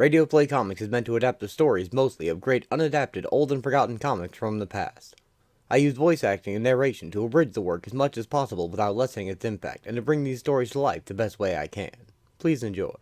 Radio Play Comics is meant to adapt the stories mostly of great unadapted, old and forgotten comics from the past. I use voice acting and narration to abridge the work as much as possible without lessening its impact, and to bring these stories to life the best way I can. Please enjoy.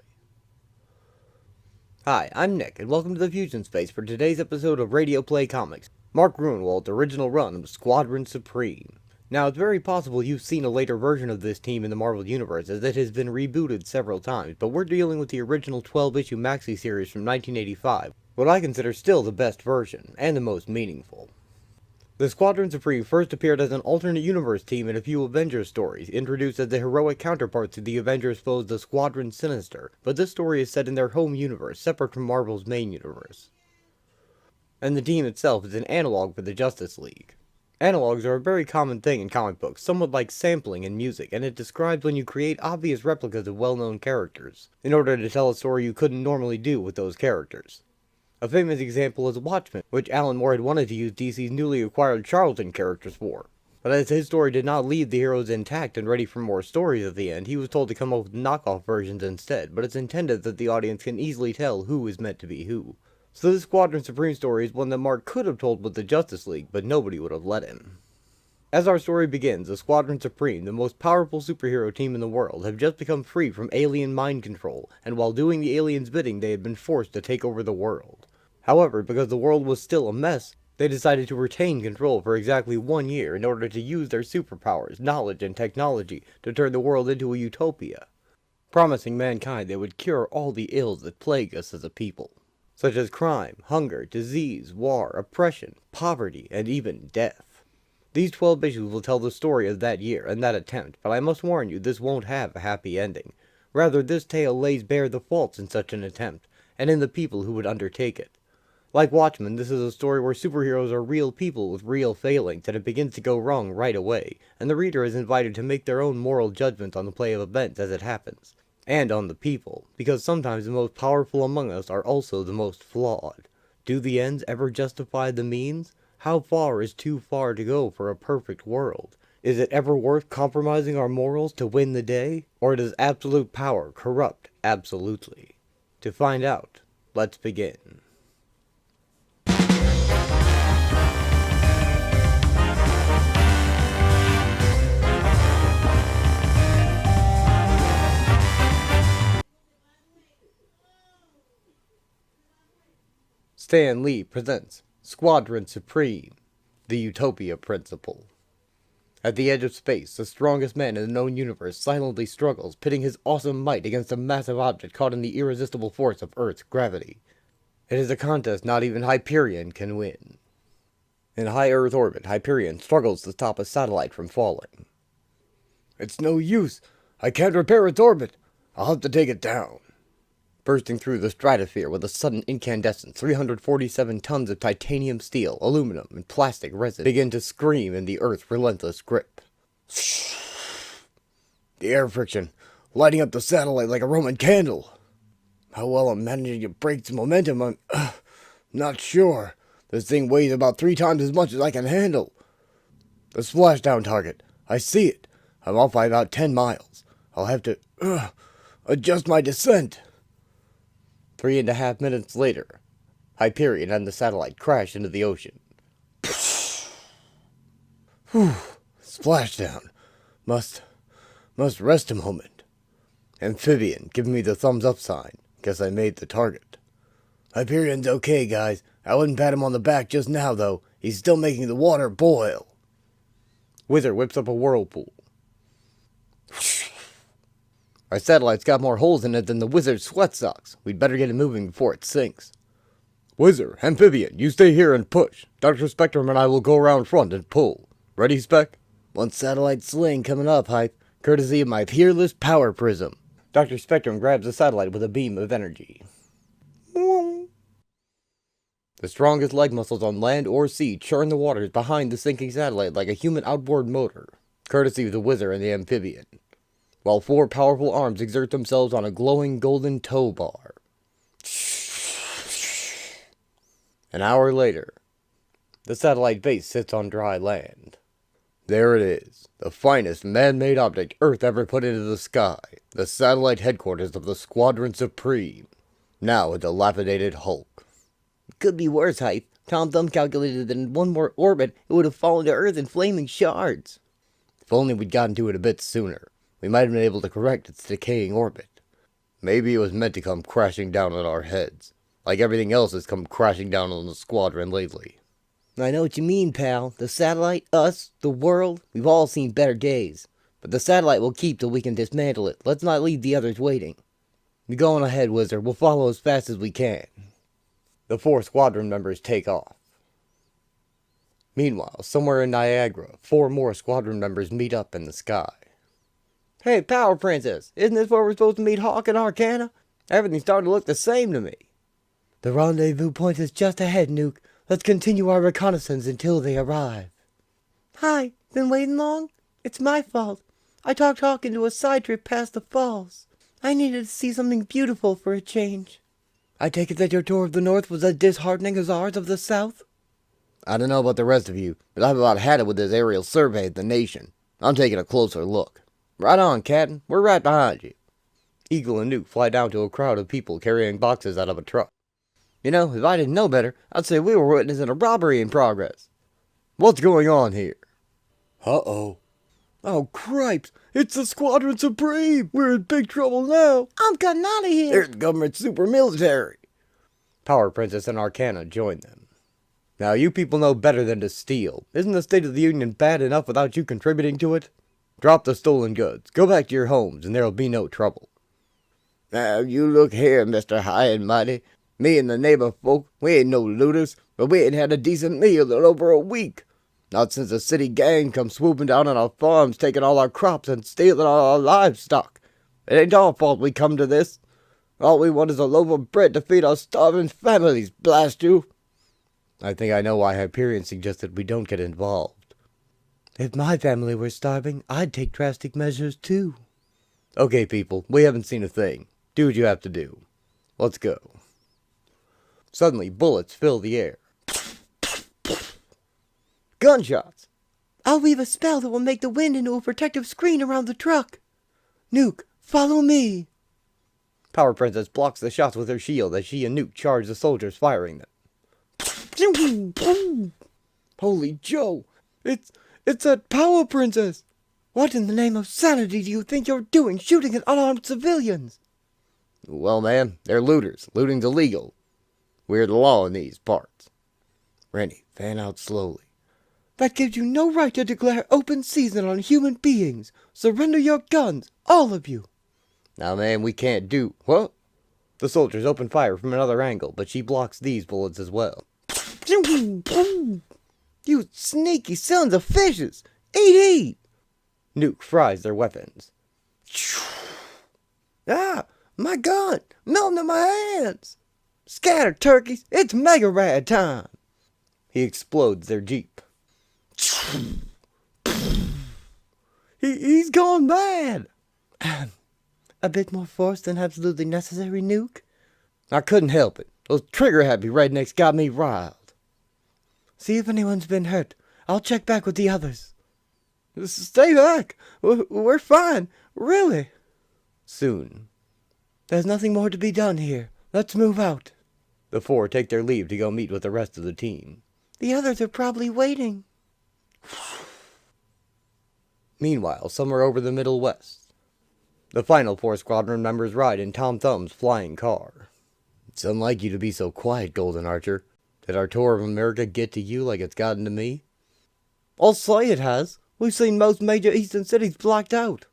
Hi, I'm Nick, and welcome to the Fusion Space for today's episode of Radio Play Comics, Mark Gruenwald's original run of Squadron Supreme. Now, it's very possible you've seen a later version of this team in the Marvel Universe, as it has been rebooted several times, but we're dealing with the original 12-issue maxi series from 1985, what I consider still the best version, and the most meaningful. The Squadron Supreme first appeared as an alternate universe team in a few Avengers stories, introduced as the heroic counterparts to the Avengers foes the Squadron Sinister, but this story is set in their home universe, separate from Marvel's main universe. And the team itself is an analog for the Justice League. Analogs are a very common thing in comic books, somewhat like sampling in music, and it describes when you create obvious replicas of well-known characters, in order to tell a story you couldn't normally do with those characters. A famous example is Watchmen, which Alan Moore had wanted to use DC's newly acquired Charlton characters for. But as his story did not leave the heroes intact and ready for more stories at the end, he was told to come up with knockoff versions instead, but it's intended that the audience can easily tell who is meant to be who. So this Squadron Supreme story is one that Mark could have told with the Justice League, but nobody would have let him. As our story begins, the Squadron Supreme, the most powerful superhero team in the world, have just become free from alien mind control, and while doing the aliens' bidding they had been forced to take over the world. However, because the world was still a mess, they decided to retain control for exactly 1 year in order to use their superpowers, knowledge, and technology to turn the world into a utopia, promising mankind they would cure all the ills that plague us as a people, such as crime, hunger, disease, war, oppression, poverty, and even death. These 12 issues will tell the story of that year and that attempt, but I must warn you, this won't have a happy ending. Rather, this tale lays bare the faults in such an attempt, and in the people who would undertake it. Like Watchmen, this is a story where superheroes are real people with real failings, and it begins to go wrong right away, and the reader is invited to make their own moral judgments on the play of events as it happens. And on the people, because sometimes the most powerful among us are also the most flawed. Do the ends ever justify the means? How far is too far to go for a perfect world? Is it ever worth compromising our morals to win the day? Or does absolute power corrupt absolutely? To find out, let's begin. Stan Lee presents Squadron Supreme, the Utopia Principle. At the edge of space, the strongest man in the known universe silently struggles, pitting his awesome might against a massive object caught in the irresistible force of Earth's gravity. It is a contest not even Hyperion can win. In high Earth orbit, Hyperion struggles to stop a satellite from falling. "It's no use. I can't repair its orbit. I'll have to take it down." Bursting through the stratosphere with a sudden incandescence, 347 tons of titanium steel, aluminum, and plastic resin begin to scream in the Earth's relentless grip. The air friction, lighting up the satellite like a Roman candle. How well I'm managing to break its momentum, I'm not sure. This thing weighs about 3 times as much as I can handle. The splashdown target, I see it. I'm off by about 10 miles. I'll have to adjust my descent. 3.5 minutes later, Hyperion and the satellite crash into the ocean. Whew, splashdown. Must rest a moment. Amphibian giving me the thumbs up sign. Guess I made the target. Hyperion's okay, guys. I wouldn't pat him on the back just now, though. He's still making the water boil. Wizard whips up a whirlpool. Our satellite's got more holes in it than the Wizard's sweat socks. We'd better get it moving before it sinks. Wizard, Amphibian, you stay here and push. Dr. Spectrum and I will go around front and pull. Ready, Spec? One satellite sling coming up, Hype, courtesy of my peerless power prism. Dr. Spectrum grabs the satellite with a beam of energy. The strongest leg muscles on land or sea churn the waters behind the sinking satellite like a human outboard motor, courtesy of the Wizard and the Amphibian, while 4 powerful arms exert themselves on a glowing golden tow bar. An hour later, the satellite base sits on dry land. There it is, the finest man-made object Earth ever put into the sky, the satellite headquarters of the Squadron Supreme. Now a dilapidated hulk. Could be worse, Hype. Tom Thumb calculated that in one more orbit, it would have fallen to Earth in flaming shards. If only we'd gotten to it a bit sooner, we might have been able to correct its decaying orbit. Maybe it was meant to come crashing down on our heads, like everything else has come crashing down on the squadron lately. I know what you mean, pal. The satellite, us, the world, we've all seen better days. But the satellite will keep till we can dismantle it. Let's not leave the others waiting. You go on ahead, Wizard. We'll follow as fast as we can. The 4 squadron members take off. Meanwhile, somewhere in Niagara, 4 more squadron members meet up in the sky. Hey, Power Princess, isn't this where we're supposed to meet Hawk and Arcana? Everything's starting to look the same to me. The rendezvous point is just ahead, Nuke. Let's continue our reconnaissance until they arrive. Hi, been waiting long? It's my fault. I talked Hawk into a side trip past the falls. I needed to see something beautiful for a change. I take it that your tour of the North was as disheartening as ours of the South? I don't know about the rest of you, but I've about had it with this aerial survey of the nation. I'm taking a closer look. Right on, Captain. We're right behind you. Eagle and Nuke fly down to a crowd of people carrying boxes out of a truck. You know, if I didn't know better, I'd say we were witnessing a robbery in progress. What's going on here? Uh-oh. Oh, cripes! It's the Squadron Supreme! We're in big trouble now! I'm cutting out of here! There's the government super military! Power Princess and Arcana join them. Now, you people know better than to steal. Isn't the State of the Union bad enough without you contributing to it? Drop the stolen goods, go back to your homes, and there'll be no trouble. Now, you look here, Mr. High and Mighty. Me and the neighbor folk, we ain't no looters, but we ain't had a decent meal in over a week. Not since the city gang come swooping down on our farms, taking all our crops and stealing all our livestock. It ain't our fault we come to this. All we want is a loaf of bread to feed our starving families, blast you. I think I know why Hyperion suggested we don't get involved. If my family were starving, I'd take drastic measures too. Okay, people, we haven't seen a thing. Do what you have to do. Let's go. Suddenly, bullets fill the air. Gunshots! I'll weave a spell that will make the wind into a protective screen around the truck. Nuke, follow me. Power Princess blocks the shots with her shield as she and Nuke charge the soldiers firing them. Holy Joe! It's that Power Princess! What in the name of sanity do you think you're doing shooting at unarmed civilians? Well, man, they're looters. Looting's illegal. We're the law in these parts. Rennie, fan out slowly. That gives you no right to declare open season on human beings. Surrender your guns, all of you. Now, man, we can't do... What? The soldiers open fire from another angle, but she blocks these bullets as well. You sneaky sons of fishes! Eat! Nuke fries their weapons. Ah! My gun! Melting in my hands! Scatter, turkeys! It's Mega Rad time! He explodes their Jeep. He's gone mad! A bit more force than absolutely necessary, Nuke? I couldn't help it. Those trigger-happy rednecks got me riled. See if anyone's been hurt. I'll check back with the others. Stay back! We're fine, really. Soon. There's nothing more to be done here. Let's move out. The 4 take their leave to go meet with the rest of the team. The others are probably waiting. Meanwhile, somewhere over the Middle West, the final 4 squadron members ride in Tom Thumb's flying car. It's unlike you to be so quiet, Golden Archer. Did our tour of America get to you like it's gotten to me? I'll say it has. We've seen most major eastern cities blacked out.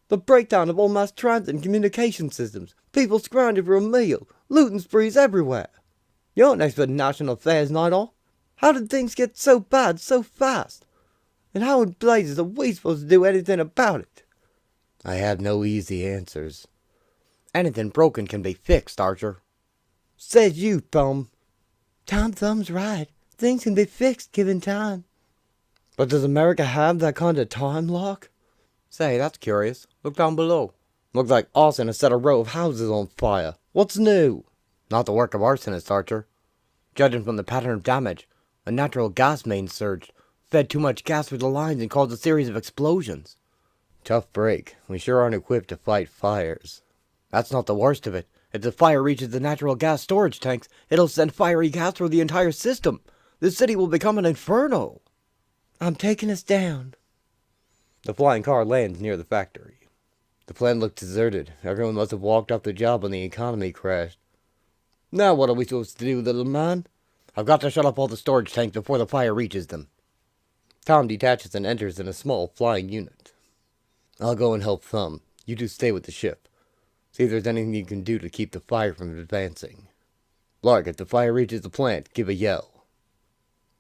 The breakdown of all mass transit and communication systems, people scrounging for a meal, looting sprees everywhere. You aren't an expert in national affairs, night all. How did things get so bad so fast? And how in blazes are we supposed to do anything about it? I have no easy answers. Anything broken can be fixed, Archer. Says you, Thumb. Tom Thumb's right. Things can be fixed given time. But does America have that kind of time lock? Say, that's curious. Look down below. Looks like Austin has set a row of houses on fire. What's new? Not the work of arsonists, Archer. Judging from the pattern of damage, a natural gas main surged, fed too much gas through the lines and caused a series of explosions. Tough break. We sure aren't equipped to fight fires. That's not the worst of it. If the fire reaches the natural gas storage tanks, it'll send fiery gas through the entire system. The city will become an inferno. I'm taking us down. The flying car lands near the factory. The plant looked deserted. Everyone must have walked off the job when the economy crashed. Now what are we supposed to do, little man? I've got to shut off all the storage tanks before the fire reaches them. Tom detaches and enters in a small flying unit. I'll go and help Thumb. You two stay with the ship. See if there's anything you can do to keep the fire from advancing. Lark, if the fire reaches the plant, give a yell.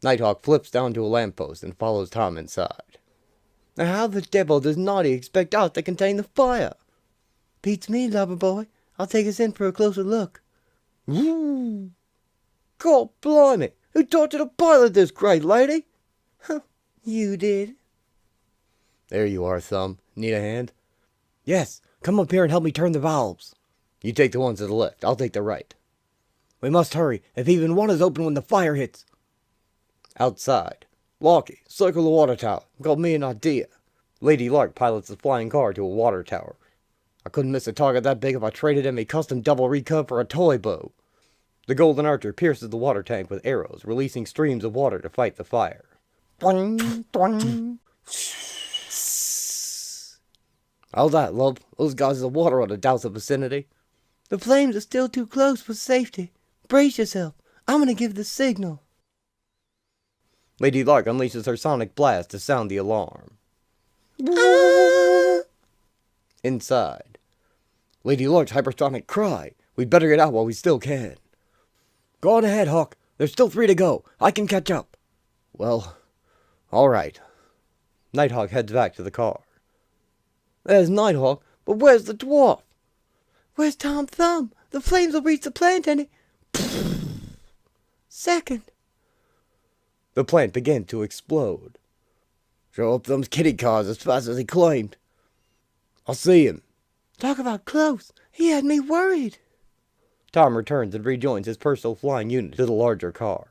Nighthawk flips down to a lamppost and follows Tom inside. Now how the devil does Naughty expect us to contain the fire? Beats me, lover boy. I'll take us in for a closer look. Woo! God blimey! Who taught you to pilot this great lady? You did. There you are, Thumb. Need a hand? Yes, come up here and help me turn the valves. You take the ones to the left, I'll take the right. We must hurry, if even one is open when the fire hits. Outside. Lockie, circle the water tower. Got me an idea. Lady Lark pilots the flying car to a water tower. I couldn't miss a target that big if I traded in a custom double recurve for a toy bow. The golden archer pierces the water tank with arrows, releasing streams of water to fight the fire. Twang, twang. How's that, love? Those guys of water ought to douse the vicinity. The flames are still too close for safety. Brace yourself. I'm gonna give the signal. Lady Lark unleashes her sonic blast to sound the alarm. Inside. Lady Lark's hypersonic cry. We'd better get out while we still can. Go on ahead, Hawk. There's still 3 to go. I can catch up. Well, alright. Nighthawk heads back to the car. There's Nighthawk, but where's the dwarf? Where's Tom Thumb? The flames will reach the plant any second. The plant begins to explode. Show up Thumb's kitty cars as fast as he claimed. I'll see him. Talk about close. He had me worried. Tom returns and rejoins his personal flying unit to the larger car.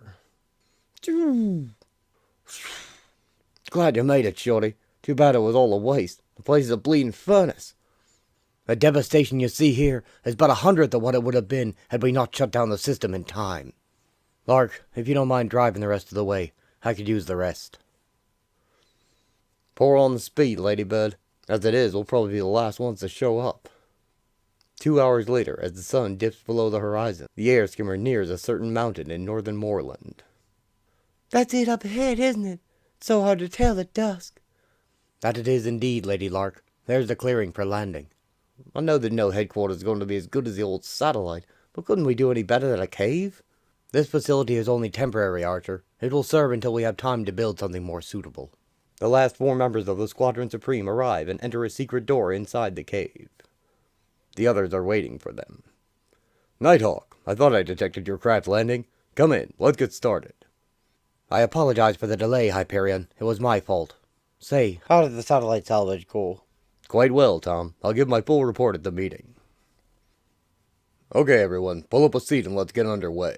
Glad you made it, Shorty. Too bad it was all a waste. The place is a bleeding furnace. The devastation you see here is but 100th of what it would have been had we not shut down the system in time. Lark, if you don't mind driving the rest of the way, I could use the rest. Pour on the speed, Ladybird. As it is, we'll probably be the last ones to show up. 2 hours later, as the sun dips below the horizon, the air skimmer nears a certain mountain in northern Moorland. That's it up ahead, isn't it? It's so hard to tell at dusk. That it is indeed, Lady Lark. There's the clearing for landing. I know that no headquarters is going to be as good as the old satellite, but couldn't we do any better than a cave? This facility is only temporary, Archer. It will serve until we have time to build something more suitable. The last 4 members of the Squadron Supreme arrive and enter a secret door inside the cave. The others are waiting for them. Nighthawk, I thought I detected your craft landing. Come in, let's get started. I apologize for the delay, Hyperion. It was my fault. Say, how did the satellite salvage go? Quite well, Tom. I'll give my full report at the meeting. Okay, everyone, pull up a seat and let's get underway.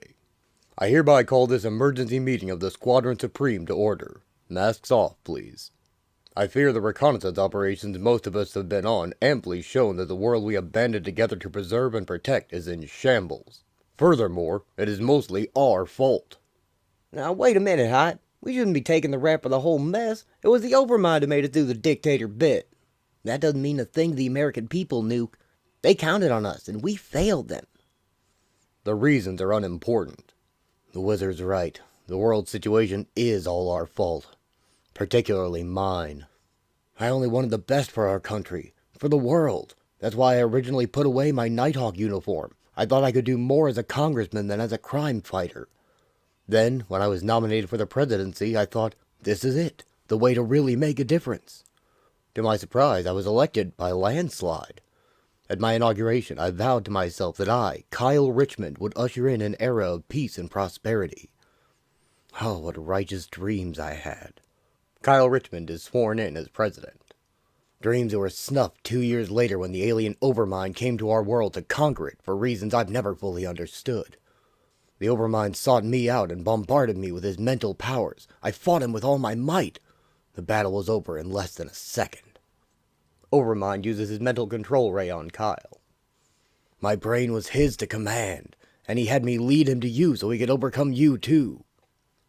I hereby call this emergency meeting of the Squadron Supreme to order. Masks off, please. I fear the reconnaissance operations most of us have been on amply shown that the world we have banded together to preserve and protect is in shambles. Furthermore, it is mostly our fault. Now, wait a minute, Hype. We shouldn't be taking the rap for the whole mess. It was the Overmind who made us do the dictator bit. That doesn't mean a thing to the American people, Nuke. They counted on us, and we failed them. The reasons are unimportant. The Wizard's right. The world situation is all our fault. Particularly mine. I only wanted the best for our country, for the world. That's why I originally put away my Nighthawk uniform. I thought I could do more as a congressman than as a crime fighter. Then, when I was nominated for the presidency, I thought, this is it, the way to really make a difference. To my surprise, I was elected by a landslide. At my inauguration, I vowed to myself that I, Kyle Richmond, would usher in an era of peace and prosperity. Oh, what righteous dreams I had. Kyle Richmond is sworn in as president. Dreams that were snuffed 2 years later when the alien Overmind came to our world to conquer it for reasons I've never fully understood. The Overmind sought me out and bombarded me with his mental powers. I fought him with all my might. The battle was over in less than a second. Overmind uses his mental control ray on Kyle. My brain was his to command, and he had me lead him to you so he could overcome you too.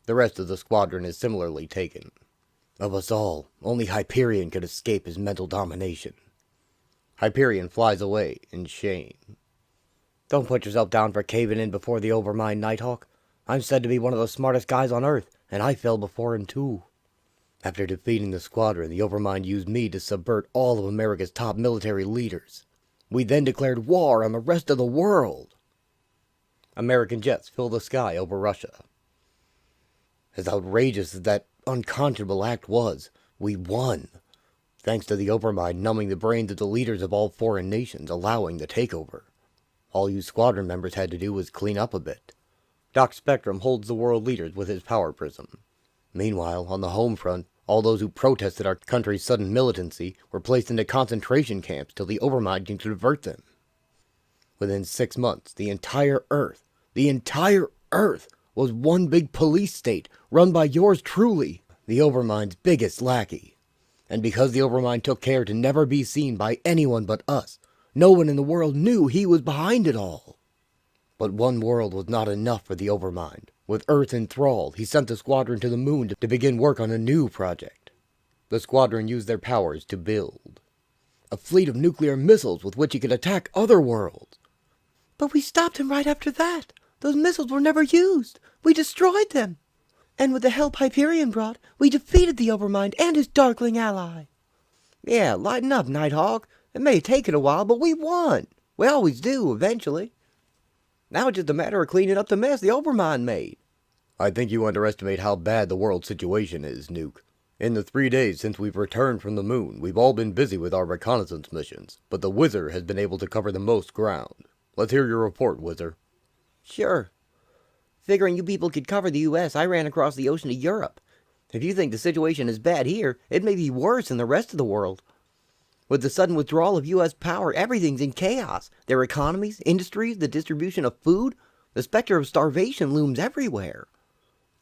The rest of the squadron is similarly taken. Of us all, only Hyperion could escape his mental domination. Hyperion flies away in shame. Don't put yourself down for caving in before the Overmind, Nighthawk. I'm said to be one of the smartest guys on Earth, and I fell before him too. After defeating the squadron, the Overmind used me to subvert all of America's top military leaders. We then declared war on the rest of the world. American jets fill the sky over Russia. As outrageous as that unconscionable act was, we won. Thanks to the Overmind numbing the brains of the leaders of all foreign nations, allowing the takeover. All you squadron members had to do was clean up a bit. Doc Spectrum holds the world leaders with his power prism. Meanwhile, on the home front, all those who protested our country's sudden militancy were placed into concentration camps till the Overmind can convert them. Within 6 months, the entire Earth was one big police state run by yours truly, the Overmind's biggest lackey. And because the Overmind took care to never be seen by anyone but us, no one in the world knew he was behind it all. But one world was not enough for the Overmind. With Earth enthralled, he sent the squadron to the moon to begin work on a new project. The squadron used their powers to build a fleet of nuclear missiles with which he could attack other worlds. But we stopped him right after that. Those missiles were never used. We destroyed them. And with the help Hyperion brought, we defeated the Overmind and his Darkling ally. Yeah, lighten up, Nighthawk. It may have taken a while, but we won. We always do, eventually. Now it's just a matter of cleaning up the mess the Overmind made. I think you underestimate how bad the world situation is, Nuke. In the 3 days since we've returned from the moon, we've all been busy with our reconnaissance missions, but the Wizard has been able to cover the most ground. Let's hear your report, Wizard. Sure. Figuring you people could cover the U.S., I ran across the ocean to Europe. If you think the situation is bad here, it may be worse in the rest of the world. With the sudden withdrawal of U.S. power, everything's in chaos. Their economies, industries, the distribution of food, the specter of starvation looms everywhere.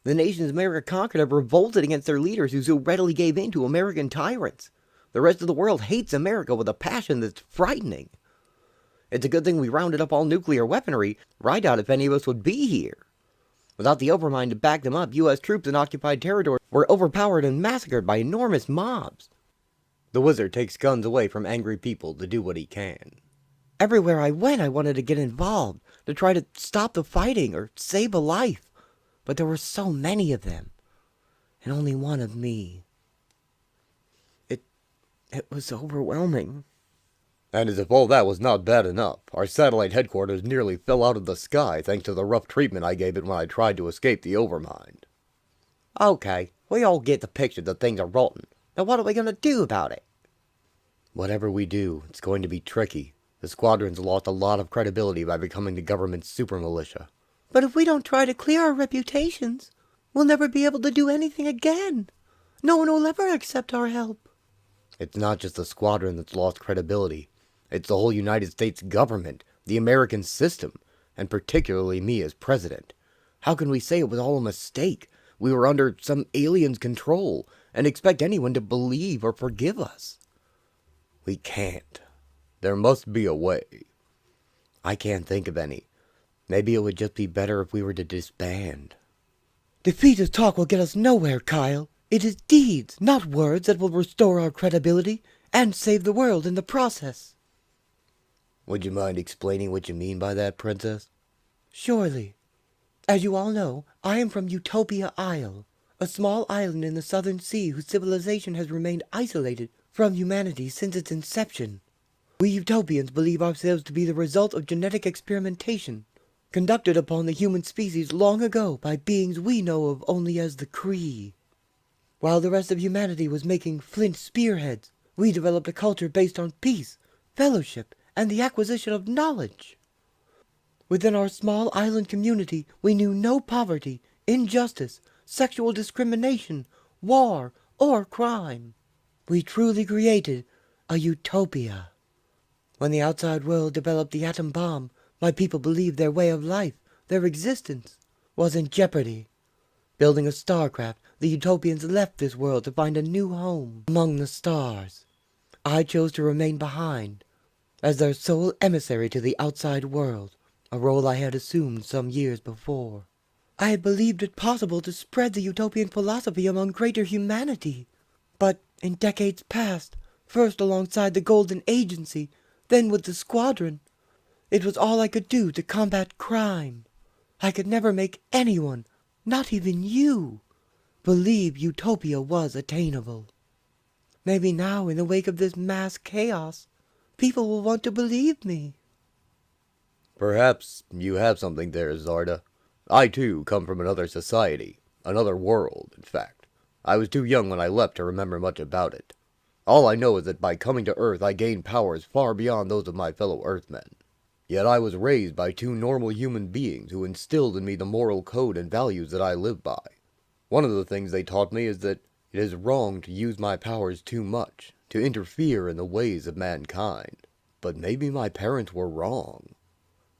The nations America conquered have revolted against their leaders who so readily gave in to American tyrants. The rest of the world hates America with a passion that's frightening. It's a good thing we rounded up all nuclear weaponry, or I doubt if any of us would be here. Without the Overmind to back them up, U.S. troops in occupied territory were overpowered and massacred by enormous mobs. The Wizard takes guns away from angry people to do what he can. Everywhere I went, I wanted to get involved, to try to stop the fighting or save a life. But there were so many of them, and only one of me. It was overwhelming. And as if all that was not bad enough, our satellite headquarters nearly fell out of the sky thanks to the rough treatment I gave it when I tried to escape the Overmind. Okay, we all get the picture that things are rotten. Now what are we going to do about it? Whatever we do, it's going to be tricky. The squadron's lost a lot of credibility by becoming the government's super militia. But if we don't try to clear our reputations, we'll never be able to do anything again. No one will ever accept our help. It's not just the squadron that's lost credibility. It's the whole United States government, the American system, and particularly me as president. How can we say it was all a mistake? We were under some alien's control, and expect anyone to believe or forgive us? We can't. There must be a way. I can't think of any. Maybe it would just be better if we were to disband. Defeatist talk will get us nowhere, Kyle. It is deeds, not words, that will restore our credibility and save the world in the process. Would you mind explaining what you mean by that, Princess? Surely. As you all know, I am from Utopia Isle, a small island in the southern sea whose civilization has remained isolated from humanity since its inception. We Utopians believe ourselves to be the result of genetic experimentation, conducted upon the human species long ago by beings we know of only as the Kree. While the rest of humanity was making flint spearheads, we developed a culture based on peace, fellowship, and the acquisition of knowledge. Within our small island community, we knew no poverty, injustice, sexual discrimination, war, or crime. We truly created a utopia. When the outside world developed the atom bomb, my people believed their way of life, their existence, was in jeopardy. Building a starcraft, the Utopians left this world to find a new home among the stars. I chose to remain behind. as their sole emissary to the outside world, a role I had assumed some years before. I had believed it possible to spread the utopian philosophy among greater humanity. But in decades past, first alongside the Golden Agency, then with the Squadron, it was all I could do to combat crime. I could never make anyone, not even you, believe Utopia was attainable. Maybe now, in the wake of this mass chaos, people will want to believe me. Perhaps you have something there, Zarda. I, too, come from another society. Another world, in fact. I was too young when I left to remember much about it. All I know is that by coming to Earth I gained powers far beyond those of my fellow Earthmen. Yet I was raised by two normal human beings who instilled in me the moral code and values that I live by. One of the things they taught me is that it is wrong to use my powers too much, to interfere in the ways of mankind. But maybe my parents were wrong.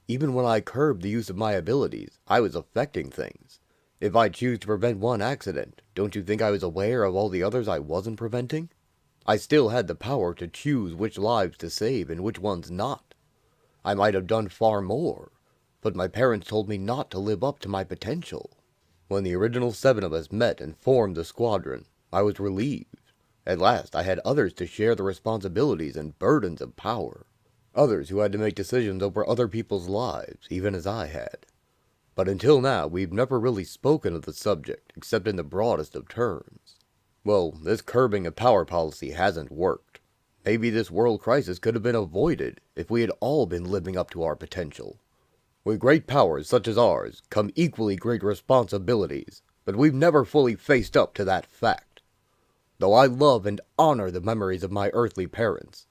Even when I curbed the use of my abilities, I was affecting things. If I choose to prevent one accident, don't you think I was aware of all the others I wasn't preventing? I still had the power to choose which lives to save and which ones not. I might have done far more, but my parents told me not to live up to my potential. When the original 7 of us met and formed the squadron, I was relieved. At last I had others to share the responsibilities and burdens of power. Others who had to make decisions over other people's lives, even as I had. But until now, we've never really spoken of the subject, except in the broadest of terms. Well, this curbing of power policy hasn't worked. Maybe this world crisis could have been avoided if we had all been living up to our potential. With great powers such as ours come equally great responsibilities, but we've never fully faced up to that fact. Though I love and honor the memories of my earthly parents,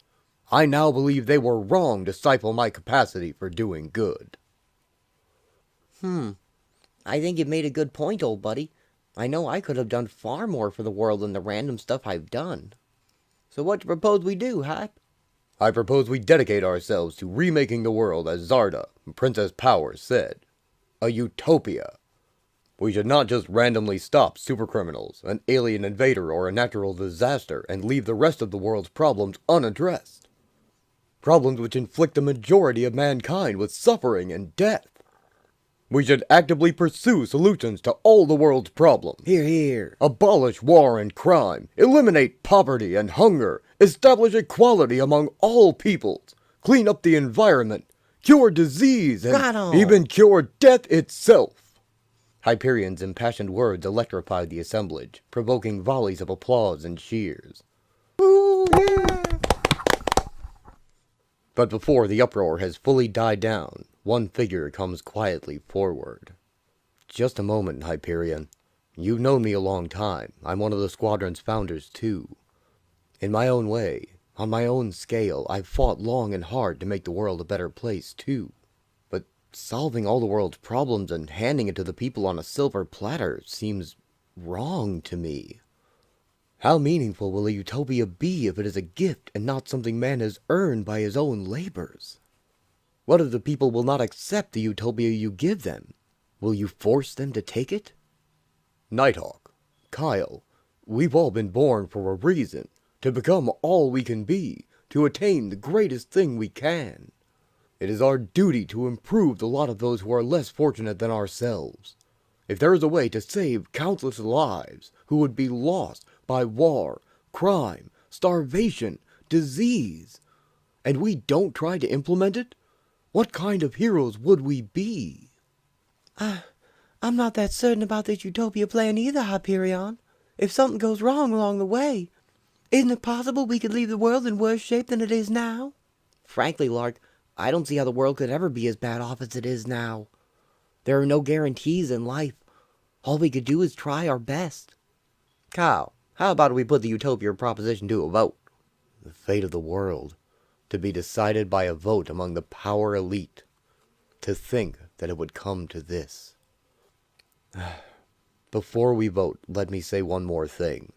I now believe they were wrong to stifle my capacity for doing good. I think you made a good point, old buddy. I know I could have done far more for the world than the random stuff I've done. So what do you propose we do, Hype? I propose we dedicate ourselves to remaking the world as Zarda, Princess Power, said. A utopia. We should not just randomly stop supercriminals, an alien invader, or a natural disaster and leave the rest of the world's problems unaddressed. Problems which inflict the majority of mankind with suffering and death. We should actively pursue solutions to all the world's problems. Hear, hear. Abolish war and crime, eliminate poverty and hunger, establish equality among all peoples, clean up the environment, cure disease, and even cure death itself. Hyperion's impassioned words electrified the assemblage, provoking volleys of applause and cheers. Ooh, yeah! But before the uproar has fully died down, one figure comes quietly forward. Just a moment, Hyperion. You've known me a long time. I'm one of the Squadron's founders, too. In my own way, on my own scale, I've fought long and hard to make the world a better place, too. But solving all the world's problems and handing it to the people on a silver platter seems wrong to me. How meaningful will a utopia be if it is a gift and not something man has earned by his own labors? What if the people will not accept the utopia you give them? Will you force them to take it? Nighthawk, Kyle, we've all been born for a reason, to become all we can be, to attain the greatest thing we can. It is our duty to improve the lot of those who are less fortunate than ourselves. If there is a way to save countless lives who would be lost by war, crime, starvation, disease, and we don't try to implement it, what kind of heroes would we be? I'm not that certain about this utopia plan either, Hyperion. If something goes wrong along the way, isn't it possible we could leave the world in worse shape than it is now? Frankly, Lark, I don't see how the world could ever be as bad off as it is now. There are no guarantees in life. All we could do is try our best. Kyle, how about we put the utopia proposition to a vote? The fate of the world, to be decided by a vote among the power elite. To think that it would come to this. Before we vote, let me say one more thing.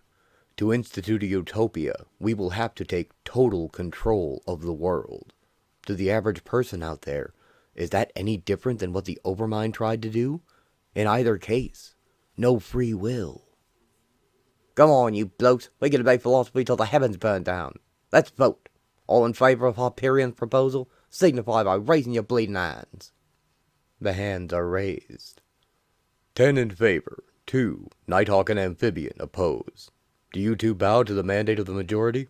To institute a utopia, we will have to take total control of the world. To the average person out there, is that any different than what the Overmind tried to do? In either case, no free will. Come on, you blokes. We can debate philosophy till the heavens burn down. Let's vote. All in favor of Hyperion's proposal, signify by raising your bleeding hands. The hands are raised. 10 in favor, 2, Nighthawk and Amphibian, oppose. Do you two bow to the mandate of the majority?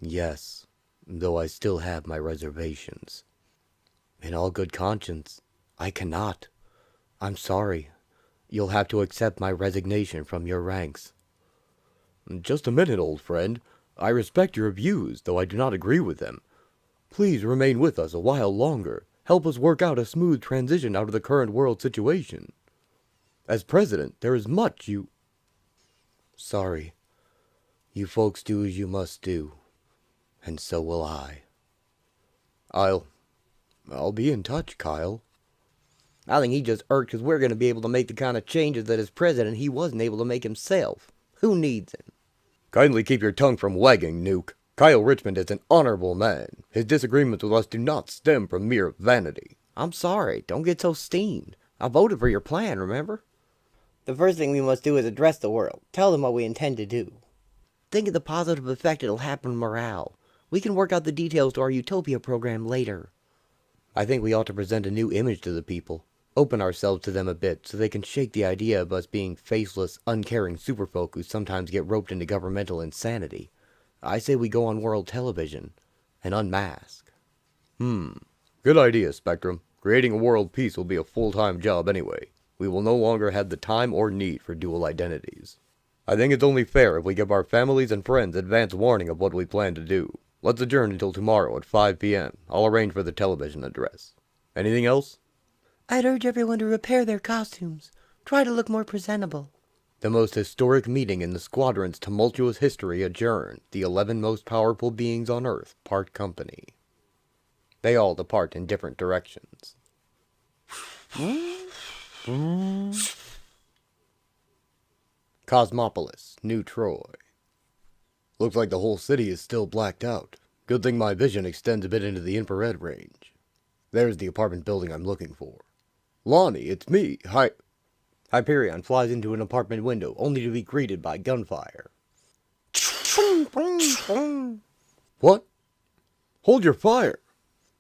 Yes, though I still have my reservations. In all good conscience, I cannot. I'm sorry. You'll have to accept my resignation from your ranks. Just a minute, old friend. I respect your views, though I do not agree with them. Please remain with us a while longer. Help us work out a smooth transition out of the current world situation. As president, there is much you... Sorry. You folks do as you must do. And so will I. I'll be in touch, Kyle. I think he just irked because we're going to be able to make the kind of changes that as president he wasn't able to make himself. Who needs him? Kindly keep your tongue from wagging, Nuke. Kyle Richmond is an honorable man. His disagreements with us do not stem from mere vanity. I'm sorry. Don't get so steamed. I voted for your plan, remember? The first thing we must do is address the world. Tell them what we intend to do. Think of the positive effect it'll have on morale. We can work out the details to our Utopia program later. I think we ought to present a new image to the people. Open ourselves to them a bit so they can shake the idea of us being faceless, uncaring superfolk who sometimes get roped into governmental insanity. I say we go on world television and unmask. Good idea, Spectrum. Creating a world peace will be a full-time job anyway. We will no longer have the time or need for dual identities. I think it's only fair if we give our families and friends advance warning of what we plan to do. Let's adjourn until tomorrow at 5 p.m. I'll arrange for the television address. Anything else? I'd urge everyone to repair their costumes. Try to look more presentable. The most historic meeting in the Squadron's tumultuous history adjourned. The 11 most powerful beings on Earth part company. They all depart in different directions. Cosmopolis, New Troy. Looks like the whole city is still blacked out. Good thing my vision extends a bit into the infrared range. There's the apartment building I'm looking for. Lonnie, it's me. Hyperion flies into an apartment window, only to be greeted by gunfire. What? Hold your fire!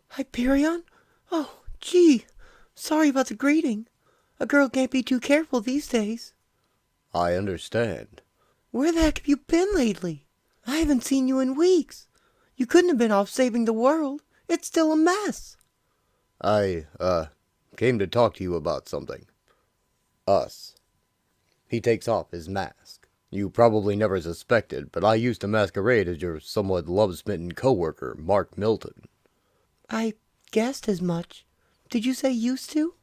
Hyperion? Oh, gee. Sorry about the greeting. A girl can't be too careful these days. I understand. Where the heck have you been lately? I haven't seen you in weeks. You couldn't have been off saving the world. It's still a mess. I, came to talk to you about something. Us. He takes off his mask. You probably never suspected, but I used to masquerade as your somewhat love-smitten co-worker, Mark Milton. I guessed as much. Did you say used to?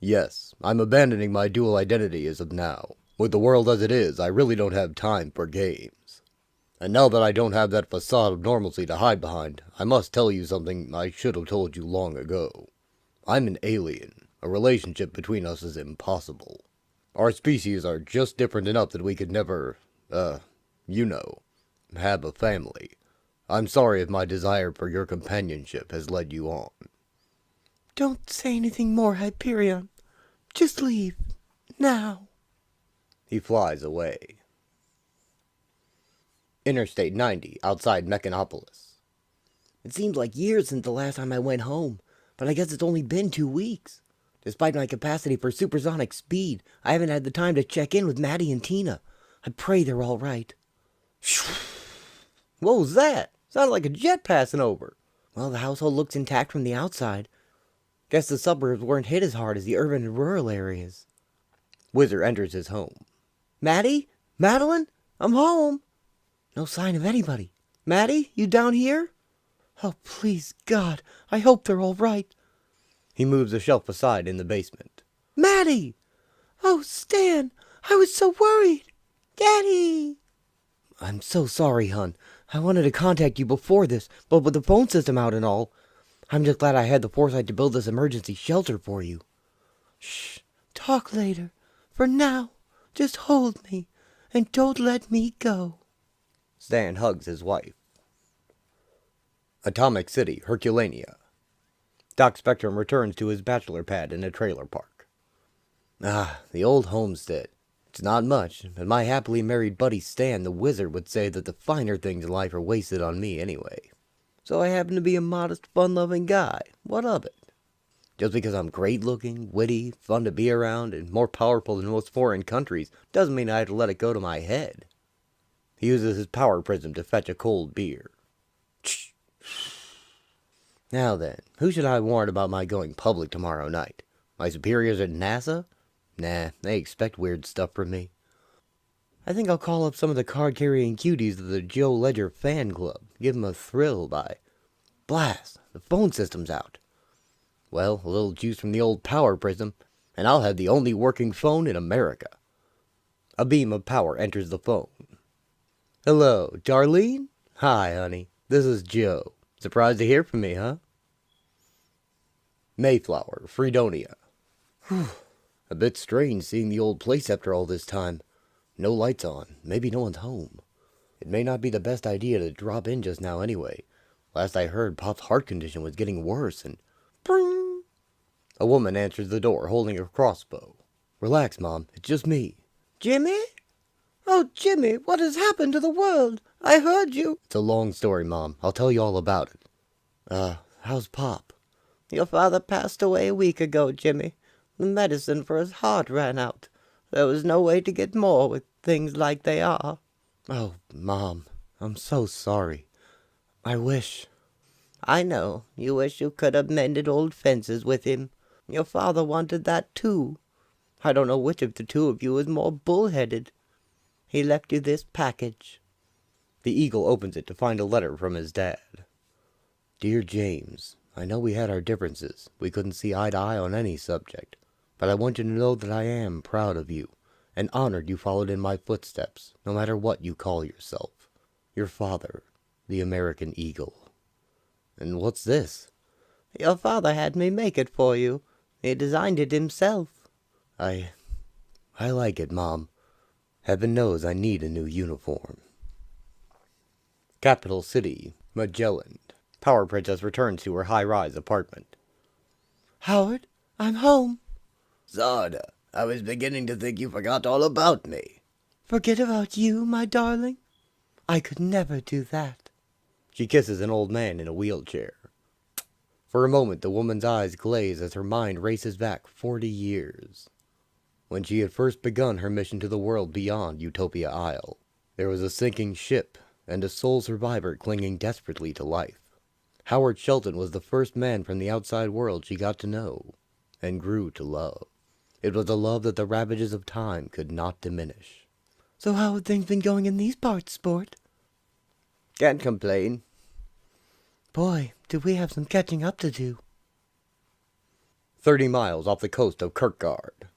Yes, I'm abandoning my dual identity as of now. With the world as it is, I really don't have time for games. And now that I don't have that facade of normalcy to hide behind, I must tell you something I should have told you long ago. I'm an alien. A relationship between us is impossible. Our species are just different enough that we could never, have a family. I'm sorry if my desire for your companionship has led you on. Don't say anything more, Hyperion. Just leave. Now. He flies away. Interstate 90, outside Mechanopolis. It seems like years since the last time I went home, but I guess it's only been 2 weeks. Despite my capacity for supersonic speed, I haven't had the time to check in with Maddie and Tina. I pray they're all right. What was that? Sounded like a jet passing over. Well, the household looks intact from the outside. Guess the suburbs weren't hit as hard as the urban and rural areas. Whizzer enters his home. Maddie? Madeline? I'm home. No sign of anybody. Maddie, you down here? Oh, please, God, I hope they're all right. He moves a shelf aside in the basement. Maddie! Oh, Stan, I was so worried. Daddy! I'm so sorry, hon. I wanted to contact you before this, but with the phone system out and all, I'm just glad I had the foresight to build this emergency shelter for you. Shh, talk later. For now, just hold me, and don't let me go. Stan hugs his wife. Atomic City, Herculania. Doc Spectrum returns to his bachelor pad in a trailer park. Ah, the old homestead. It's not much, but my happily married buddy Stan the Wizard would say that the finer things in life are wasted on me anyway. So I happen to be a modest, fun-loving guy. What of it? Just because I'm great-looking, witty, fun to be around, and more powerful than most foreign countries doesn't mean I have to let it go to my head. He uses his power prism to fetch a cold beer. Now then, who should I warn about my going public tomorrow night? My superiors at NASA? Nah, they expect weird stuff from me. I think I'll call up some of the card-carrying cuties of the Joe Ledger fan club. Give them a thrill by... Blast! The phone system's out. Well, a little juice from the old power prism, and I'll have the only working phone in America. A beam of power enters the phone. Hello, Darlene? Hi, honey. This is Joe. Surprised to hear from me, huh? Mayflower, Fredonia. Whew. A bit strange seeing the old place after all this time. No lights on. Maybe no one's home. It may not be the best idea to drop in just now anyway. Last I heard, Pop's heart condition was getting worse and... Bring! A woman answers the door holding a crossbow. Relax, Mom. It's just me. Jimmy? Oh, Jimmy, what has happened to the world? I heard you. It's a long story, Mom. I'll tell you all about it. How's Pop? Your father passed away a week ago, Jimmy. The medicine for his heart ran out. There was no way to get more with things like they are. Oh, Mom, I'm so sorry. I wish... I know. You wish you could have mended old fences with him. Your father wanted that too. I don't know which of the two of you is more bullheaded. He left you this package. The Eagle opens it to find a letter from his dad. Dear James, I know we had our differences. We couldn't see eye to eye on any subject. But I want you to know that I am proud of you, and honored you followed in my footsteps, no matter what you call yourself. Your father, the American Eagle. And what's this? Your father had me make it for you. He designed it himself. I like it, Mom. Heaven knows I need a new uniform. Capital City, Magellan. Power Princess returns to her high-rise apartment. Howard, I'm home. Zarda, I was beginning to think you forgot all about me. Forget about you, my darling? I could never do that. She kisses an old man in a wheelchair. For a moment, the woman's eyes glaze as her mind races back 40 years. When she had first begun her mission to the world beyond Utopia Isle, there was a sinking ship and a sole survivor clinging desperately to life. Howard Shelton was the first man from the outside world she got to know and grew to love. It was a love that the ravages of time could not diminish. So how have things been going in these parts, Sport? Can't complain. Boy, do we have some catching up to do. 30 miles off the coast of Kirkgard.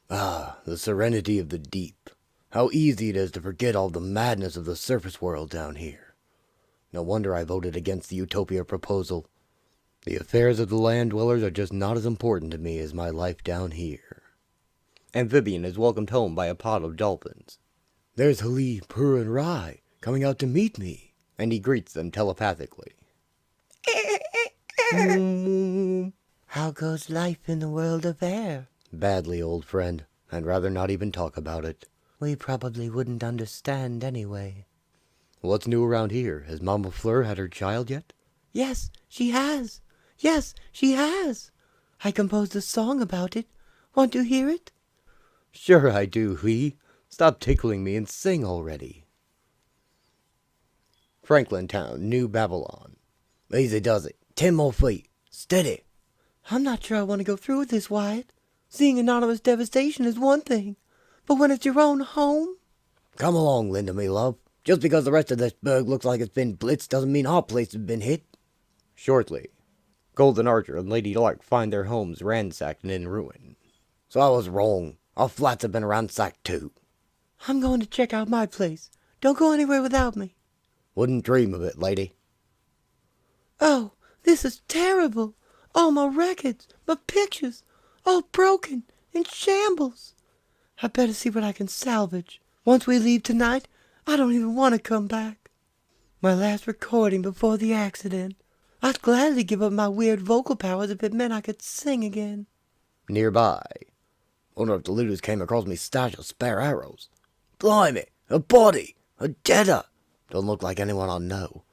Ah, the serenity of the deep. How easy it is to forget all the madness of the surface world down here. No wonder I voted against the Utopia proposal. The affairs of the land dwellers are just not as important to me as my life down here. Amphibian is welcomed home by a pod of dolphins. There's Hali, Pur, and Rai coming out to meet me. And he greets them telepathically. How goes life in the world of air? Badly, old friend. I'd rather not even talk about it. We probably wouldn't understand anyway. What's new around here? Has Mama Fleur had her child yet? Yes, she has. Yes, she has. I composed a song about it. Want to hear it? Sure I do, Lee. Stop tickling me and sing already. Franklin Town, New Babylon. Easy does it. 10 more feet. Steady. I'm not sure I want to go through with this, Wyatt. Seeing anonymous devastation is one thing, but when it's your own home... Come along, Linda, me love. Just because the rest of this burg looks like it's been blitzed doesn't mean our place has been hit. Shortly, Golden Archer and Lady Lark find their homes ransacked and in ruin. So I was wrong. Our flats have been ransacked too. I'm going to check out my place. Don't go anywhere without me. Wouldn't dream of it, lady. Oh, this is terrible. All my records, my pictures, all broken, in shambles. I better see what I can salvage. Once we leave tonight, I don't even want to come back. My last recording before the accident. I'd gladly give up my weird vocal powers if it meant I could sing again. Nearby. Wonder if the looters came across me stash of spare arrows. Blimey, a body, a deader. Don't look like anyone I know.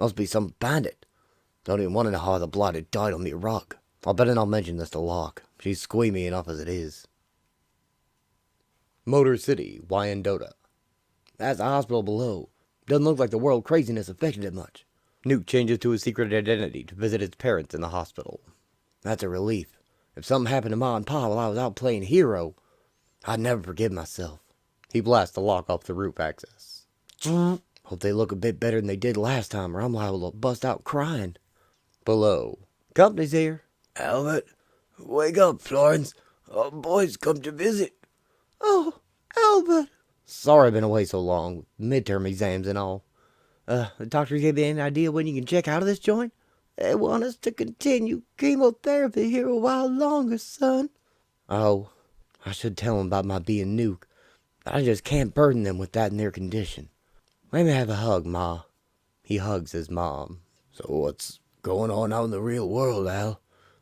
Must be some bandit. Don't even want to know how the blighted died on me rug. I'll bet I'll mention this to Locke. She's squeamy enough as it is. Motor City, Wyandotte. That's the hospital below. Doesn't look like the world craziness affected it much. Nuke changes to his secret identity to visit his parents in the hospital. That's a relief. If something happened to Ma and Pa while I was out playing hero, I'd never forgive myself. He blasts the lock off the roof access. Hope they look a bit better than they did last time, or I'm liable to bust out crying. Below. Company's here. Albert, wake up, Florence. Our boys come to visit. Oh, Albert. Sorry I've been away so long, with midterm exams and all. The doctor gave you any idea when you can check out of this joint? They want us to continue chemotherapy here a while longer, son. Oh, I should tell them about my being Nuke. I just can't burden them with that in their condition. Let me have a hug, Ma. He hugs his mom. So what's going on out in the real world, Al?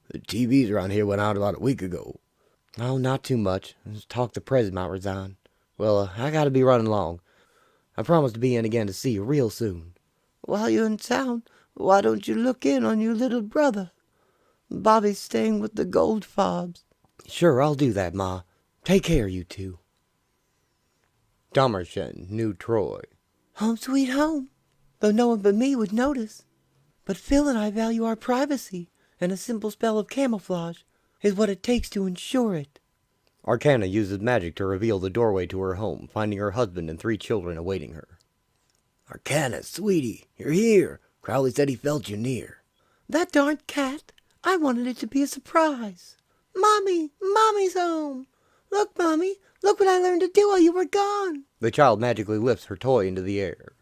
The TVs around here went out about a week ago. Oh, not too much. Just talk the president might resign. Well, I gotta be running along. I promised to be in again to see you real soon. While you're in town, why don't you look in on your little brother? Bobby's staying with the Goldfarbs. Sure, I'll do that, Ma. Take care, you two. Domershen, New Troy. Home sweet home, though no one but me would notice. But Phil and I value our privacy, and a simple spell of camouflage is what it takes to ensure it. Arcana uses magic to reveal the doorway to her home, finding her husband and 3 children awaiting her. Arcana, sweetie, you're here. Crowley said he felt you near. That darn cat. I wanted it to be a surprise. Mommy, Mommy's home. Look, Mommy, look what I learned to do while you were gone. The child magically lifts her toy into the air.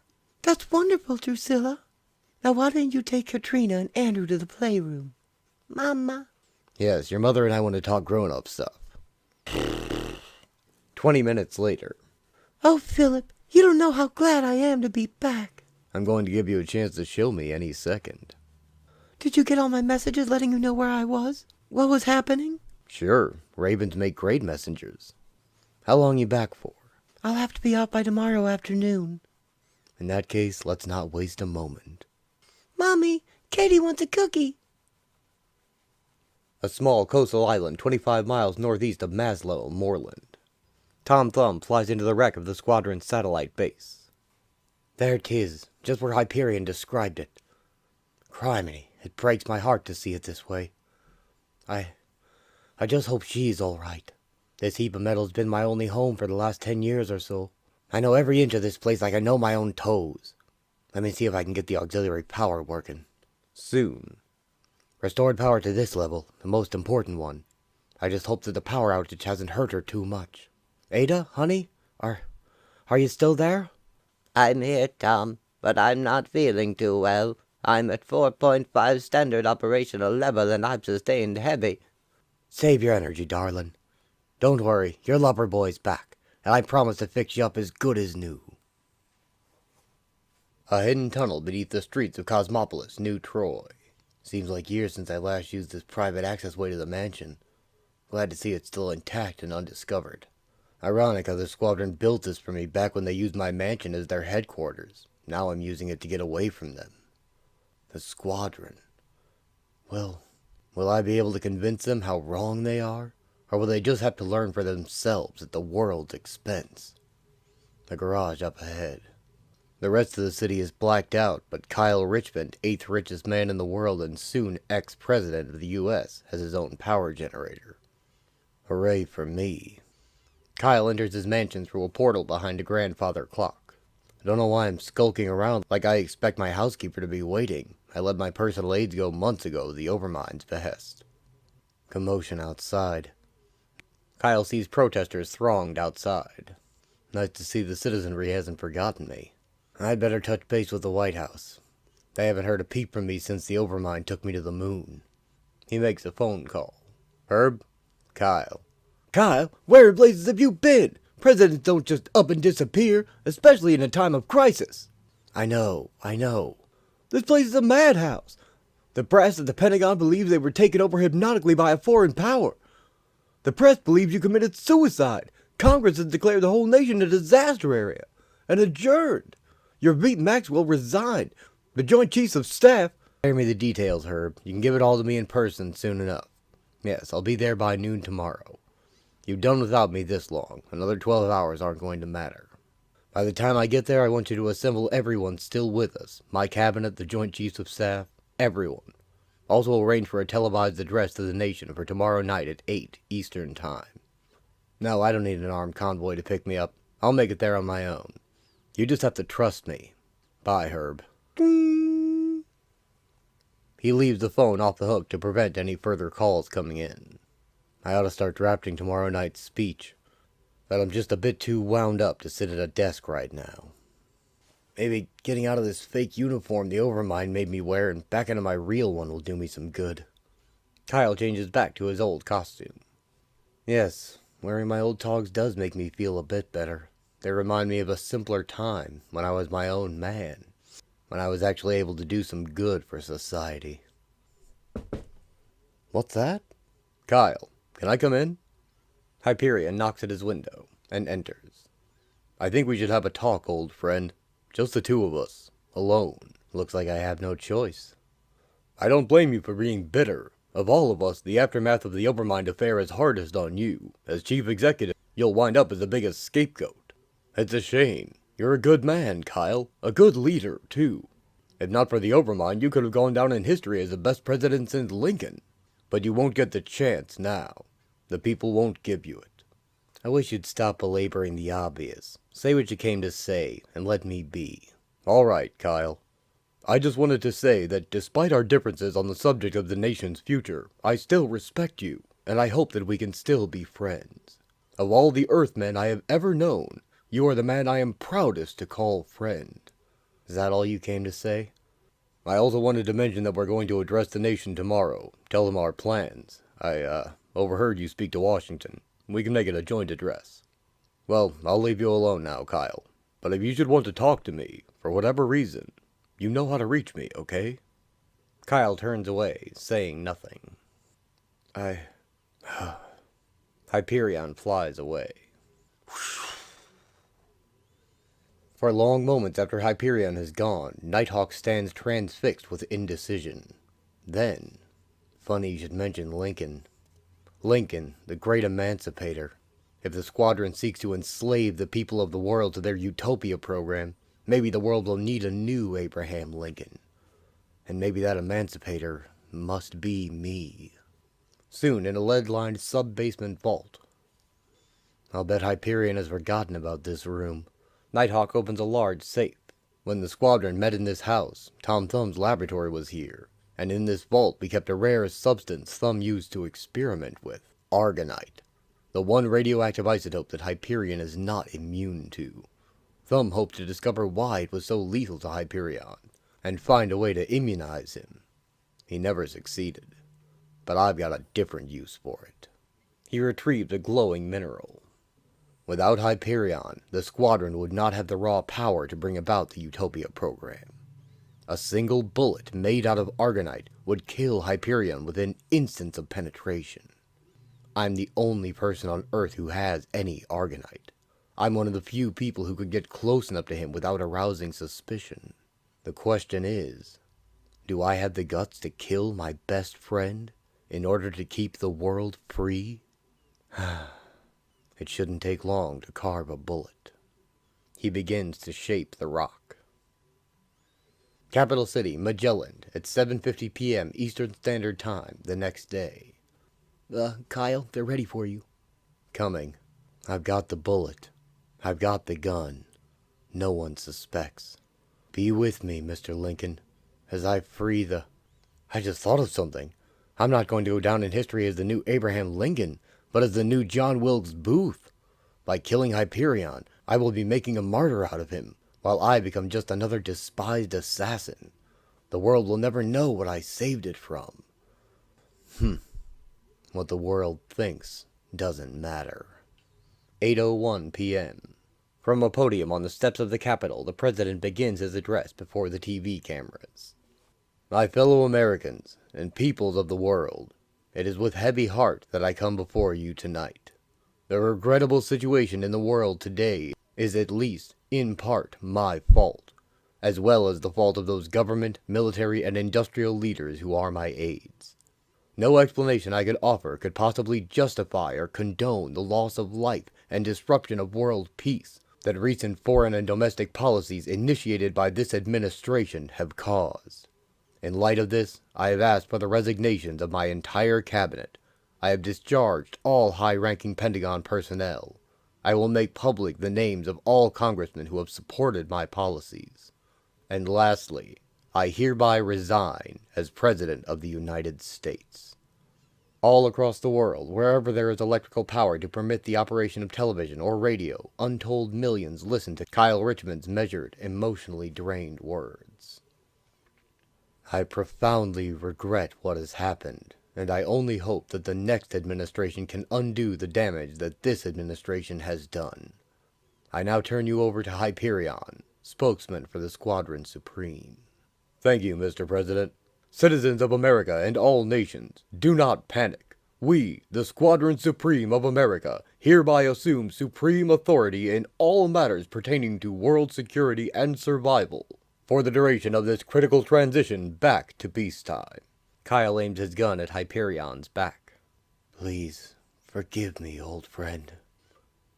That's wonderful, Drusilla. Now why don't you take Katrina and Andrew to the playroom? Mama. Yes, your mother and I want to talk grown-up stuff. 20 minutes later. Oh, Philip, you don't know how glad I am to be back. I'm going to give you a chance to show me any second. Did you get all my messages letting you know where I was? What was happening? Sure, ravens make great messengers. How long you back for? I'll have to be out by tomorrow afternoon. In that case, let's not waste a moment. Mommy, Katie wants a cookie. A small coastal island 25 miles northeast of Maslow, Moreland. Tom Thumb flies into the wreck of the Squadron satellite base. There 'tis, just where Hyperion described it. Criminy, it breaks my heart to see it this way. I just hope she's all right. This heap of metal's been my only home for the last 10 years or so. I know every inch of this place like I know my own toes. Let me see if I can get the auxiliary power working. Soon. Restored power to this level, the most important one. I just hope that the power outage hasn't hurt her too much. Ada, honey, are you still there? I'm here, Tom, but I'm not feeling too well. I'm at 4.5 standard operational level and I'm sustained heavy. Save your energy, darling. Don't worry, your lover boy's back, and I promise to fix you up as good as new. A hidden tunnel beneath the streets of Cosmopolis, New Troy. Seems like years since I last used this private access way to the mansion. Glad to see it's still intact and undiscovered. Ironic how the Squadron built this for me back when they used my mansion as their headquarters. Now I'm using it to get away from them. The Squadron. Well, will I be able to convince them how wrong they are? Or will they just have to learn for themselves at the world's expense? The garage up ahead. The rest of the city is blacked out, but Kyle Richmond, 8th richest man in the world and soon ex-president of the U.S., has his own power generator. Hooray for me. Kyle enters his mansion through a portal behind a grandfather clock. I don't know why I'm skulking around like I expect my housekeeper to be waiting. I let my personal aides go months ago at the Overmind's behest. Commotion outside. Kyle sees protesters thronged outside. Nice to see the citizenry hasn't forgotten me. I'd better touch base with the White House. They haven't heard a peep from me since the Overmind took me to the moon. He makes a phone call. Herb? Kyle. Kyle, where in blazes have you been? Presidents don't just up and disappear, especially in a time of crisis. I know. This place is a madhouse. The brass at the Pentagon believes they were taken over hypnotically by a foreign power. The press believes you committed suicide. Congress has declared the whole nation a disaster area and adjourned. Your Beat Maxwell resigned. The Joint Chiefs of Staff? Spare me the details, Herb. You can give it all to me in person soon enough. Yes, I'll be there by noon tomorrow. You've done without me this long. Another 12 hours aren't going to matter. By the time I get there, I want you to assemble everyone still with us. My cabinet, the Joint Chiefs of Staff, everyone. Also arrange for a televised address to the nation for tomorrow night at 8 Eastern Time. No, I don't need an armed convoy to pick me up. I'll make it there on my own. You just have to trust me. Bye, Herb. Ding. He leaves the phone off the hook to prevent any further calls coming in. I ought to start drafting tomorrow night's speech, but I'm just a bit too wound up to sit at a desk right now. Maybe getting out of this fake uniform the Overmind made me wear and back into my real one will do me some good. Kyle changes back to his old costume. Yes, wearing my old togs does make me feel a bit better. They remind me of a simpler time, when I was my own man. When I was actually able to do some good for society. What's that? Kyle, can I come in? Hyperion knocks at his window and enters. I think we should have a talk, old friend. Just the two of us. Alone. Looks like I have no choice. I don't blame you for being bitter. Of all of us, the aftermath of the Overmind affair is hardest on you. As chief executive, you'll wind up as the biggest scapegoat. It's a shame. You're a good man, Kyle. A good leader, too. If not for the Overmind, you could have gone down in history as the best president since Lincoln. But you won't get the chance now. The people won't give you it. I wish you'd stop belaboring the obvious. Say what you came to say, and let me be. All right, Kyle. I just wanted to say that despite our differences on the subject of the nation's future, I still respect you, and I hope that we can still be friends. Of all the Earthmen I have ever known, you are the man I am proudest to call friend. Is that all you came to say? I also wanted to mention that we're going to address the nation tomorrow. Tell them our plans. I overheard you speak to Washington. We can make it a joint address. Well, I'll leave you alone now, Kyle. But if you should want to talk to me, for whatever reason, you know how to reach me, okay? Kyle turns away, saying nothing. Hyperion flies away. For long moments after Hyperion has gone, Nighthawk stands transfixed with indecision. Then, funny you should mention Lincoln. Lincoln, the great emancipator. If the Squadron seeks to enslave the people of the world to their Utopia program, maybe the world will need a new Abraham Lincoln. And maybe that emancipator must be me. Soon, in a lead-lined sub-basement vault. I'll bet Hyperion has forgotten about this room. Nighthawk opens a large safe. When the squadron met in this house, Tom Thumb's laboratory was here, and in this vault we kept a rare substance Thumb used to experiment with, argonite, the one radioactive isotope that Hyperion is not immune to. Thumb hoped to discover why it was so lethal to Hyperion, and find a way to immunize him. He never succeeded, but I've got a different use for it. He retrieved a glowing mineral. Without Hyperion, the Squadron would not have the raw power to bring about the Utopia program. A single bullet made out of argonite would kill Hyperion within instants of penetration. I'm the only person on Earth who has any argonite. I'm one of the few people who could get close enough to him without arousing suspicion. The question is, do I have the guts to kill my best friend in order to keep the world free? It shouldn't take long to carve a bullet. He begins to shape the rock. Capital City, Magellan, at 7:50 p.m. Eastern Standard Time the next day. Kyle, they're ready for you. Coming. I've got the bullet. I've got the gun. No one suspects. Be with me, Mr. Lincoln, as I free the... I just thought of something. I'm not going to go down in history as the new Abraham Lincoln, but as the new John Wilkes Booth. By killing Hyperion, I will be making a martyr out of him, while I become just another despised assassin. The world will never know what I saved it from. What the world thinks doesn't matter. 8:01 p.m. From a podium on the steps of the Capitol, the President begins his address before the TV cameras. My fellow Americans and peoples of the world, it is with heavy heart that I come before you tonight. The regrettable situation in the world today is at least, in part, my fault. as well as the fault of those government, military, and industrial leaders who are my aides. No explanation I could offer could possibly justify or condone the loss of life and disruption of world peace that recent foreign and domestic policies initiated by this administration have caused. In light of this, I have asked for the resignations of my entire cabinet. I have discharged all high-ranking Pentagon personnel. I will make public the names of all congressmen who have supported my policies. And lastly, I hereby resign as President of the United States. All across the world, wherever there is electrical power to permit the operation of television or radio, untold millions listen to Kyle Richmond's measured, emotionally drained words. I profoundly regret what has happened, and I only hope that the next administration can undo the damage that this administration has done. I now turn you over to Hyperion, spokesman for the Squadron Supreme. Thank you, Mr. President. Citizens of America and all nations, do not panic. We, the Squadron Supreme of America, hereby assume supreme authority in all matters pertaining to world security and survival for the duration of this critical transition back to peacetime. Kyle aimed his gun at Hyperion's back. Please, forgive me, old friend.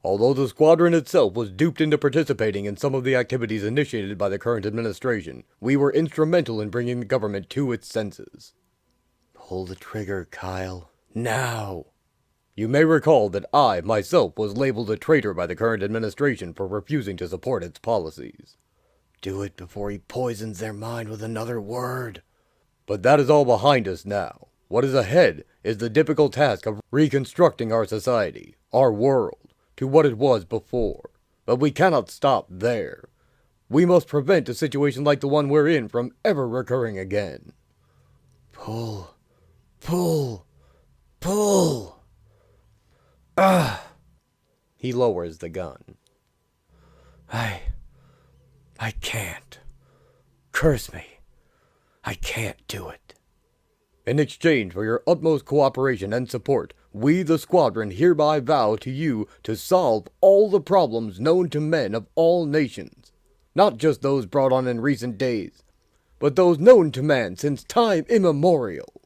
Although the squadron itself was duped into participating in some of the activities initiated by the current administration, we were instrumental in bringing the government to its senses. Pull the trigger, Kyle. Now! You may recall that I, myself, was labeled a traitor by the current administration for refusing to support its policies. Do it before he poisons their mind with another word. But that is all behind us now. What is ahead is the difficult task of reconstructing our society, our world, to what it was before. But we cannot stop there. We must prevent a situation like the one we're in from ever recurring again. Pull. Pull. Pull. He lowers the gun. I can't. Curse me. I can't do it. In exchange for your utmost cooperation and support, we, the Squadron, hereby vow to you to solve all the problems known to men of all nations. Not just those brought on in recent days, but those known to man since time immemorial.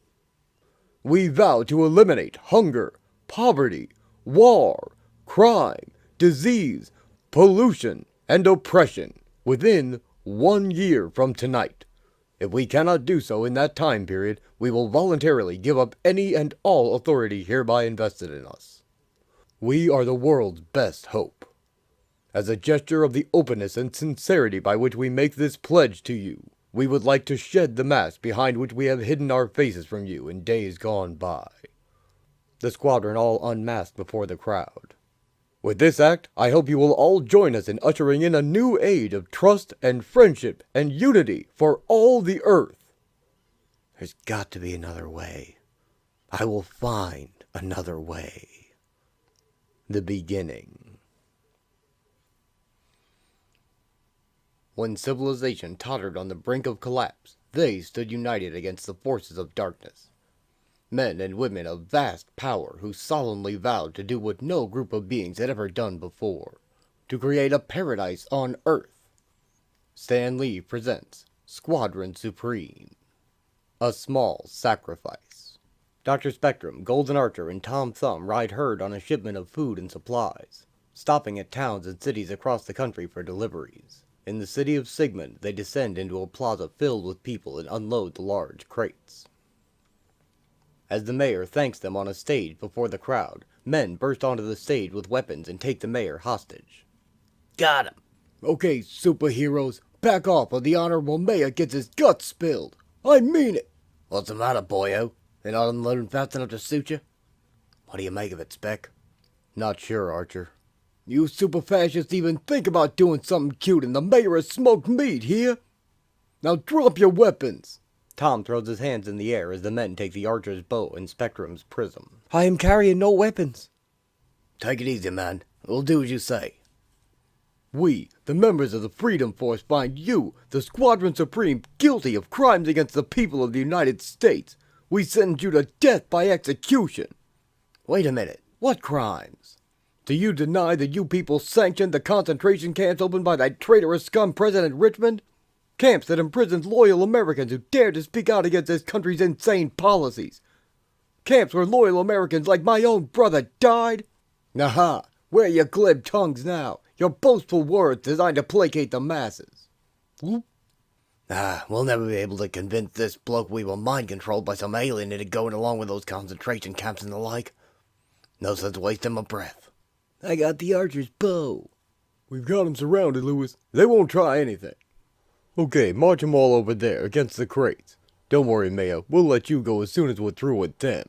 We vow to eliminate hunger, poverty, war, crime, disease, pollution, and oppression within 1 year from tonight. If we cannot do so in that time period, we will voluntarily give up any and all authority hereby invested in us. We are the world's best hope. As a gesture of the openness and sincerity by which we make this pledge to you, we would like to shed the mask behind which we have hidden our faces from you in days gone by. The squadron all unmasked before the crowd. With this act, I hope you will all join us in ushering in a new age of trust and friendship and unity for all the earth. There's got to be another way. I will find another way. The beginning. When civilization tottered on the brink of collapse, they stood united against the forces of darkness. Men and women of vast power who solemnly vowed to do what no group of beings had ever done before, to create a paradise on Earth. Stan Lee presents Squadron Supreme. A Small Sacrifice. Dr. Spectrum, Golden Archer, and Tom Thumb ride herd on a shipment of food and supplies, stopping at towns and cities across the country for deliveries. In the city of Sigmund, they descend into a plaza filled with people and unload the large crates. As the mayor thanks them on a stage before the crowd, men burst onto the stage with weapons and take the mayor hostage. Got him. Okay, superheroes, back off or the honorable mayor gets his guts spilled. I mean it. What's the matter, boyo? They not unloading fast enough to suit you? What do you make of it, Spec? Not sure, Archer. You super fascists even think about doing something cute and the mayor has smoked meat here? Now drop your weapons. Tom throws his hands in the air as the men take the Archer's bow and Spectrum's prism. I am carrying no weapons. Take it easy, man. We'll do as you say. We, the members of the Freedom Force, find you, the Squadron Supreme, guilty of crimes against the people of the United States. We sentence you to death by execution. Wait a minute. What crimes? Do you deny that you people sanctioned the concentration camps opened by that traitorous scum President Richmond? Camps that imprisoned loyal Americans who dared to speak out against this country's insane policies. Camps where loyal Americans like my own brother died. Aha! Where are your glib tongues now? Your boastful words designed to placate the masses. We'll never be able to convince this bloke we were mind-controlled by some alien into going along with those concentration camps and the like. No sense wasting my breath. I got the archer's bow. We've got them surrounded, Lewis. They won't try anything. Okay, march them all over there, against the crates. Don't worry, Mayo. We'll let you go as soon as we're through with them.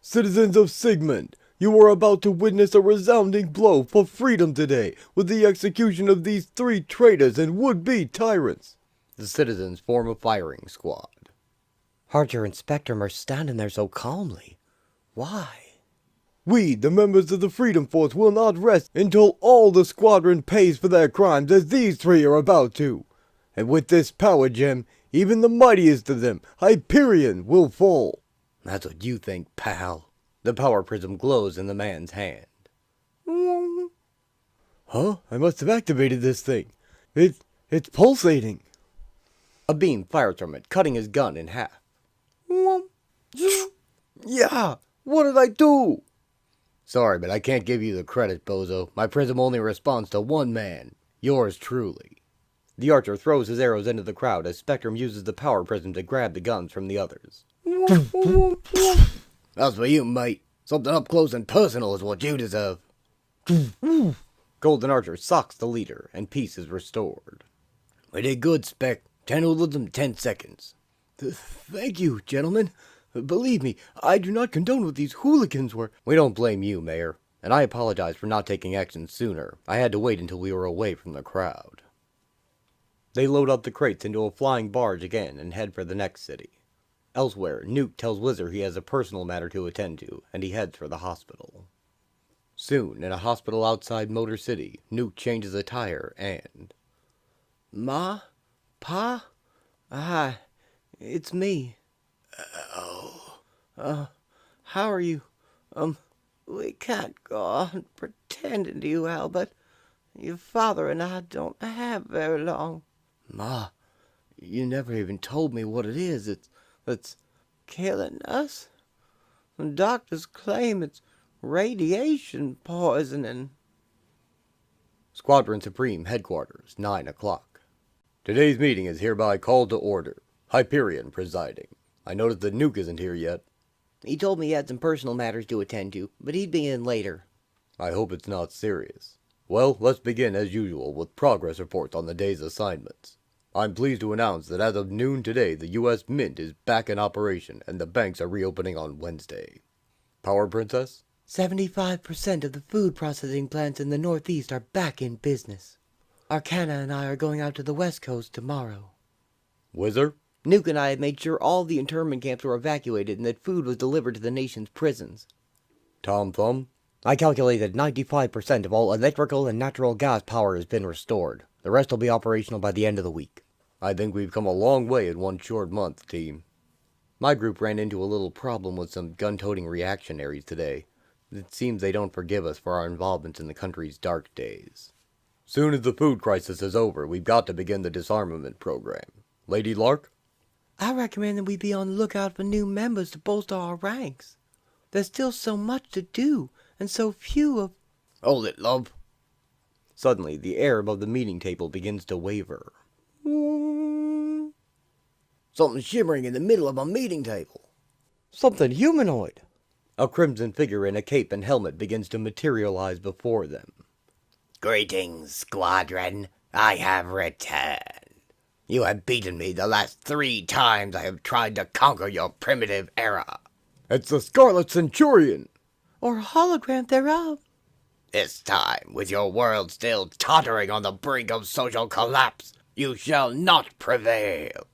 Citizens of Sigmund, you are about to witness a resounding blow for freedom today with the execution of these 3 traitors and would-be tyrants. The citizens form a firing squad. Archer and Spectrum are standing there so calmly. Why? We, the members of the Freedom Force, will not rest until all the squadron pays for their crimes as these 3 are about to. And with this power gem, even the mightiest of them, Hyperion, will fall. That's what you think, pal. The power prism glows in the man's hand. Huh? I must have activated this thing. It's pulsating. A beam fires from it, cutting his gun in half. Yeah! What did I do? Sorry, but I can't give you the credit, bozo. My prism only responds to one man. Yours truly. The archer throws his arrows into the crowd as Spectrum uses the power prism to grab the guns from the others. That's for you, mate. Something up close and personal is what you deserve. Golden Archer socks the leader, and peace is restored. We did good, Spec. 10 hoodlums in 10 seconds. Thank you, gentlemen. Believe me, I do not condone what these hooligans were. We don't blame you, Mayor. And I apologize for not taking action sooner. I had to wait until we were away from the crowd. They load up the crates into a flying barge again and head for the next city. Elsewhere, Nuke tells Whizzer he has a personal matter to attend to, and he heads for the hospital. Soon, in a hospital outside Motor City, Nuke changes a tire and... Ma? Pa? It's me. How are you? We can't go on pretending to you, Al, but your father and I don't have very long. Ma, you never even told me what it is. It's killing us. The doctors claim it's radiation poisoning. Squadron Supreme Headquarters, 9 o'clock. Today's meeting is hereby called to order. Hyperion presiding. I noticed that Nuke isn't here yet. He told me he had some personal matters to attend to, but he'd be in later. I hope it's not serious. Well, let's begin as usual with progress reports on the day's assignments. I'm pleased to announce that as of noon today, the U.S. Mint is back in operation and the banks are reopening on Wednesday. Power Princess? 75% of the food processing plants in the Northeast are back in business. Arcana and I are going out to the West Coast tomorrow. Whizzer? Nuke and I have made sure all the internment camps were evacuated and that food was delivered to the nation's prisons. Tom Thumb? I calculated 95% of all electrical and natural gas power has been restored. The rest will be operational by the end of the week. I think we've come a long way in one short month, team. My group ran into a little problem with some gun-toting reactionaries today. It seems they don't forgive us for our involvement in the country's dark days. Soon as the food crisis is over, we've got to begin the disarmament program. Lady Lark? I recommend that we be on the lookout for new members to bolster our ranks. There's still so much to do, and so few of... Hold it, love. Suddenly, the air above the meeting table begins to waver. Something shimmering in the middle of a meeting table. Something humanoid. A crimson figure in a cape and helmet begins to materialize before them. Greetings, Squadron. I have returned. You have beaten me the last 3 times I have tried to conquer your primitive era. It's the Scarlet Centurion! Or hologram thereof. This time, with your world still tottering on the brink of social collapse, you shall not prevail.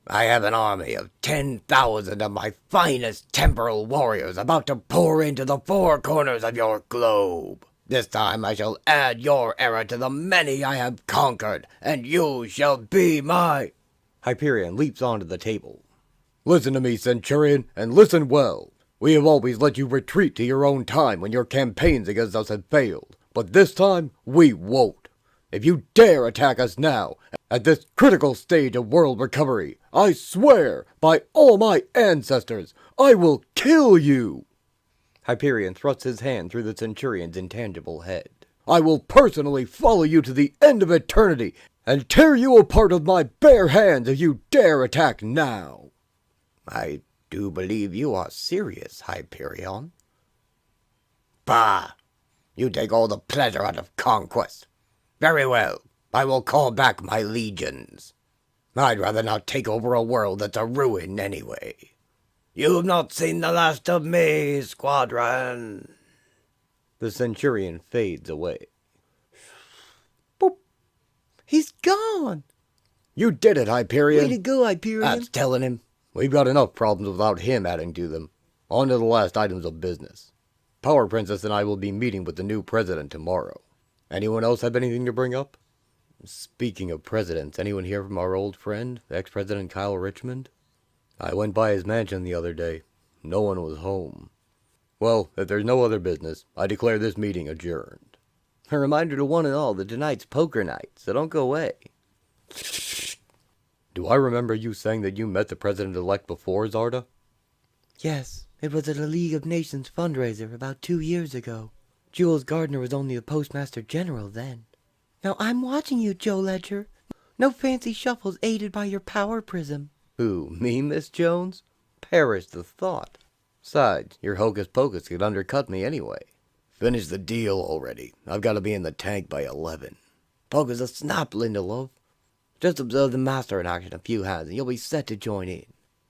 I have an army of 10,000 of my finest temporal warriors about to pour into the 4 corners of your globe. This time I shall add your era to the many I have conquered, and you shall be my... Hyperion leaps onto the table. Listen to me, Centurion, and listen well. We have always let you retreat to your own time when your campaigns against us have failed. But this time, we won't. If you dare attack us now, At this critical stage of world recovery, I swear, by all my ancestors, I will kill you! Hyperion thrusts his hand through the Centurion's intangible head. I will personally follow you to the end of eternity and tear you apart with my bare hands if you dare attack now. I do believe you are serious, Hyperion. Bah! You take all the pleasure out of conquest. Very well, I will call back my legions. I'd rather not take over a world that's a ruin anyway. You've not seen the last of me, Squadron. The Centurion fades away. Boop. He's gone. You did it, Hyperion. Way to go, Hyperion. That's telling him. We've got enough problems without him adding to them. On to the last items of business. Power Princess and I will be meeting with the new president tomorrow. Anyone else have anything to bring up? Speaking of presidents, anyone here from our old friend, ex-President Kyle Richmond? I went by his mansion the other day. No one was home. Well, if there's no other business, I declare this meeting adjourned. A reminder to one and all that tonight's poker night, so don't go away. Do I remember you saying that you met the president-elect before, Zarda? Yes, it was at a League of Nations fundraiser about 2 years ago. Jules Gardner was only the Postmaster General then. Now I'm watching you, Joe Ledger. No fancy shuffles aided by your power prism. Who, me, Miss Jones? Perish the thought. Besides, your hocus-pocus could undercut me anyway. Finish the deal already. I've got to be in the tank by 11. Poker's a snap, Linda love. Just observe the master in action a few hands and you'll be set to join in.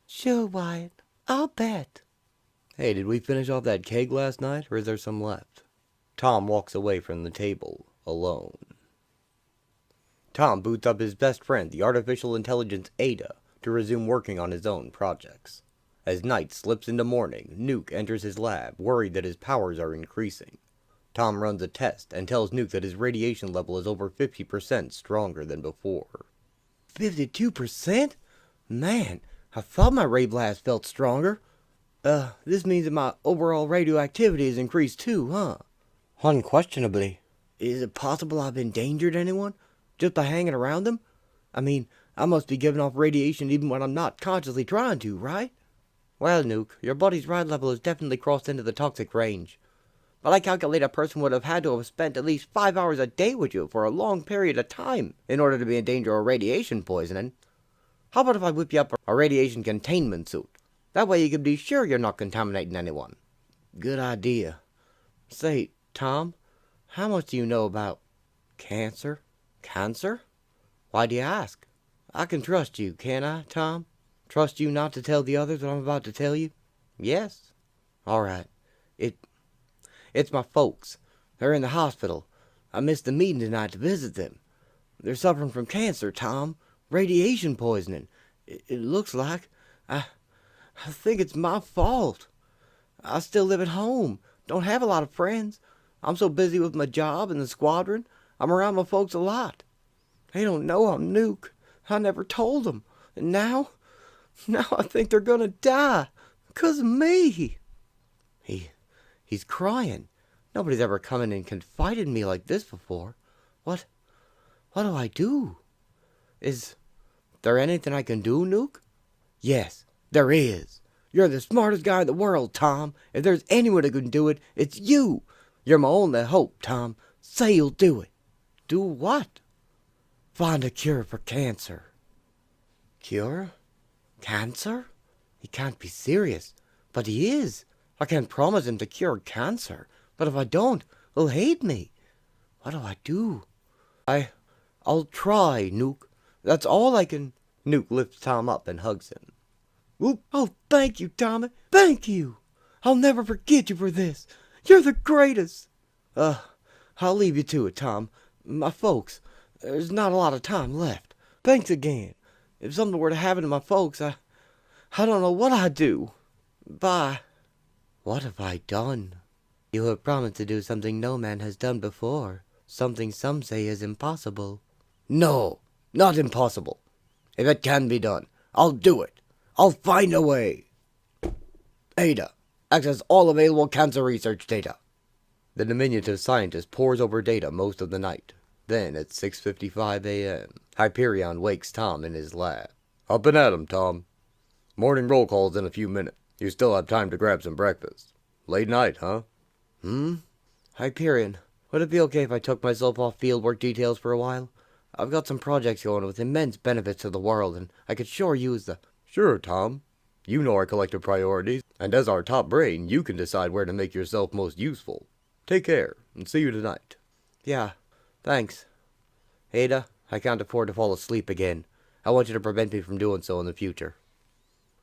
Sure, Wyatt. I'll bet. Hey, did we finish off that keg last night, or is there some left? Tom walks away from the table, alone. Tom boots up his best friend, the artificial intelligence Ada, to resume working on his own projects. As night slips into morning, Nuke enters his lab, worried that his powers are increasing. Tom runs a test and tells Nuke that his radiation level is over 50% stronger than before. 52%? Man, I thought my ray blast felt stronger. This means that my overall radioactivity has increased too, huh? Unquestionably. Is it possible I've endangered anyone just by hanging around them? I mean, I must be giving off radiation even when I'm not consciously trying to, right? Well, Nuke, your body's rad level has definitely crossed into the toxic range. But I calculate a person would have had to have spent at least 5 hours a day with you for a long period of time in order to be in danger of radiation poisoning. How about if I whip you up a radiation containment suit? That way you can be sure you're not contaminating anyone. Good idea. Say, Tom, how much do you know about cancer? Cancer? Why do you ask? I can trust you, can't I, Tom? Trust you not to tell the others what I'm about to tell you? Yes. All right. It's my folks. They're in the hospital. I missed the meeting tonight to visit them. They're suffering from cancer, Tom. Radiation poisoning. It looks like. I think it's my fault. I still live at home. Don't have a lot of friends. I'm so busy with my job and the squadron. I'm around my folks a lot. They don't know I'm Nuke. I never told them. And now I think they're gonna die. 'Cause of me. He's crying. Nobody's ever come in and confided in me like this before. What do I do? Is there anything I can do, Nuke? Yes, there is. You're the smartest guy in the world, Tom. If there's anyone who can do it, it's you. You're my only hope, Tom. Say you'll do it. Do what? Find a cure for cancer. Cure? Cancer? He can't be serious. But he is. I can't promise him to cure cancer. But if I don't, he'll hate me. What do I do? I'll try, Nuke. That's all I can... Nuke lifts Tom up and hugs him. Whoop. Oh, thank you, Tommy. Thank you. I'll never forget you for this. You're the greatest. I'll leave you to it, Tom. My folks, there's not a lot of time left. Thanks again. If something were to happen to my folks, I don't know what I'd do. Bye. What have I done? You have promised to do something no man has done before. Something some say is impossible. No, not impossible. If it can be done, I'll do it. I'll find a way. Ada, access all available cancer research data. The diminutive scientist pores over data most of the night. Then, at 6:55 a.m., Hyperion wakes Tom in his lab. Up and at 'em, Tom. Morning roll call's in a few minutes. You still have time to grab some breakfast. Late night, huh? Hyperion, would it be okay if I took myself off fieldwork details for a while? I've got some projects going with immense benefits to the world, and I could sure use the... Sure, Tom. You know our collective priorities, and as our top brain, you can decide where to make yourself most useful. Take care, and see you tonight. Yeah, thanks. Ada, I can't afford to fall asleep again. I want you to prevent me from doing so in the future.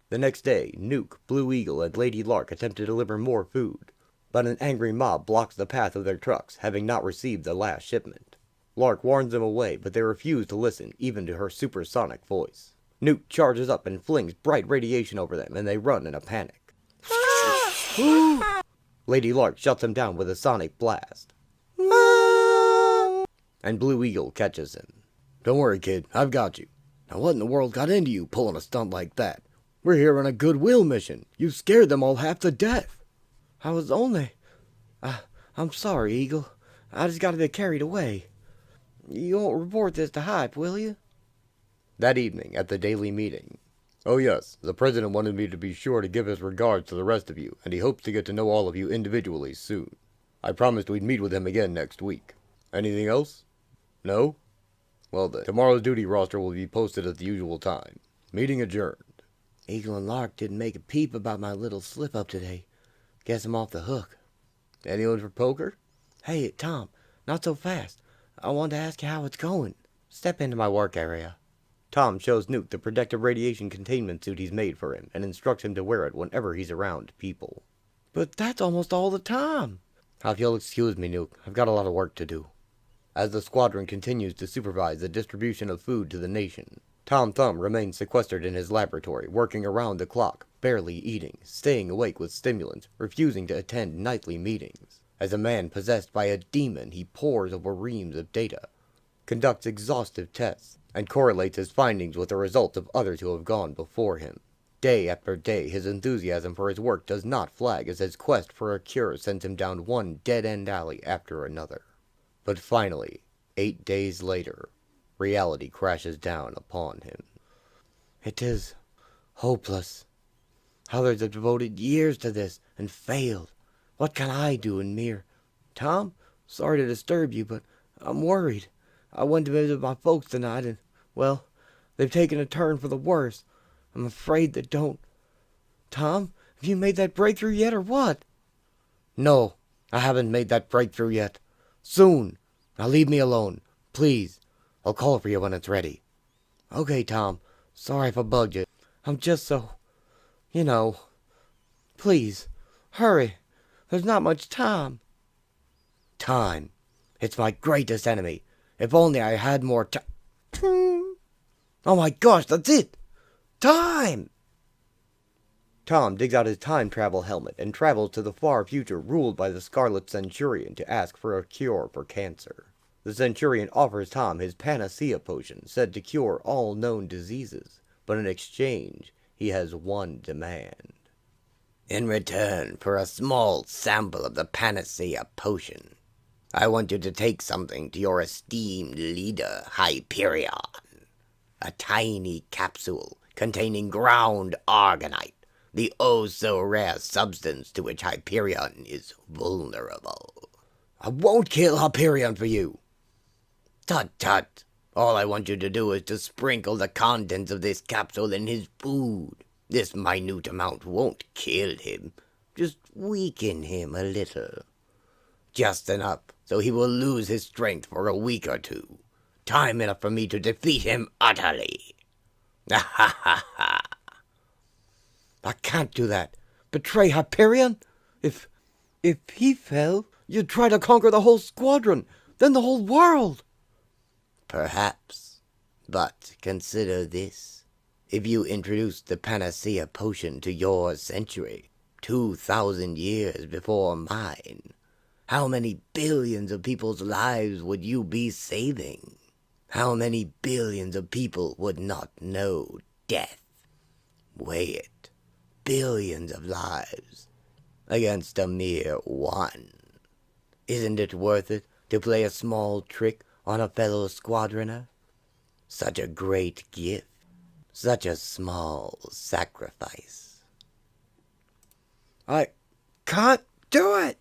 The next day, Nuke, Blue Eagle, and Lady Lark attempt to deliver more food, but an angry mob blocks the path of their trucks, having not received the last shipment. Lark warns them away, but they refuse to listen, even to her supersonic voice. Nuke charges up and flings bright radiation over them, and they run in a panic. Lady Lark shuts them down with a sonic blast. And Blue Eagle catches him. Don't worry, kid. I've got you. Now what in the world got into you pulling a stunt like that? We're here on a goodwill mission. You scared them all half to death. I was only... I'm sorry, Eagle. I just got a bit carried away. You won't report this to Hype, will you? That evening, at the daily meeting. Oh yes, the president wanted me to be sure to give his regards to the rest of you, and he hopes to get to know all of you individually soon. I promised we'd meet with him again next week. Anything else? No? Well then, tomorrow's duty roster will be posted at the usual time. Meeting adjourned. Eagle and Lark didn't make a peep about my little slip-up today. Guess I'm off the hook. Anyone for poker? Hey, Tom, not so fast. I wanted to ask you how it's going. Step into my work area. Tom shows Nuke the protective radiation containment suit he's made for him, and instructs him to wear it whenever he's around people. But that's almost all the time. If you'll excuse me, Nuke, I've got a lot of work to do. As the squadron continues to supervise the distribution of food to the nation, Tom Thumb remains sequestered in his laboratory, working around the clock, barely eating, staying awake with stimulants, refusing to attend nightly meetings. As a man possessed by a demon, he pores over reams of data, conducts exhaustive tests, and correlates his findings with the results of others who have gone before him. Day after day, his enthusiasm for his work does not flag as his quest for a cure sends him down one dead-end alley after another. But finally, 8 days later, reality crashes down upon him. It is hopeless. Others have devoted years to this and failed. What can I do in mere... Tom, sorry to disturb you, but I'm worried. I went to visit my folks tonight and, well, they've taken a turn for the worse. I'm afraid they don't... Tom, have you made that breakthrough yet or what? No, I haven't made that breakthrough yet. Soon. Now leave me alone, please. I'll call for you when it's ready. Okay, Tom. Sorry if I bugged you. I'm just so... Please, hurry. There's not much time. Time. It's my greatest enemy. If only I had more time. Oh my gosh, that's it! Time! Tom digs out his time travel helmet and travels to the far future ruled by the Scarlet Centurion to ask for a cure for cancer. The Centurion offers Tom his panacea potion said to cure all known diseases, but in exchange, he has one demand. In return for a small sample of the panacea potion, I want you to take something to your esteemed leader, Hyperion. A tiny capsule containing ground argonite, the oh-so-rare substance to which Hyperion is vulnerable. I won't kill Hyperion for you. Tut tut. All I want you to do is to sprinkle the contents of this capsule in his food. This minute amount won't kill him, just weaken him a little. Just enough so he will lose his strength for a week or two. Time enough for me to defeat him utterly. Ha ha ha. I can't do that. Betray Hyperion? If he fell, you'd try to conquer the whole squadron, then the whole world. Perhaps. But consider this. If you introduced the panacea potion to your century, 2,000 years before mine, how many billions of people's lives would you be saving? How many billions of people would not know death? Weigh it. Billions of lives against a mere one. Isn't it worth it to play a small trick on a fellow squadroner? Such a great gift. Such a small sacrifice. I can't do it!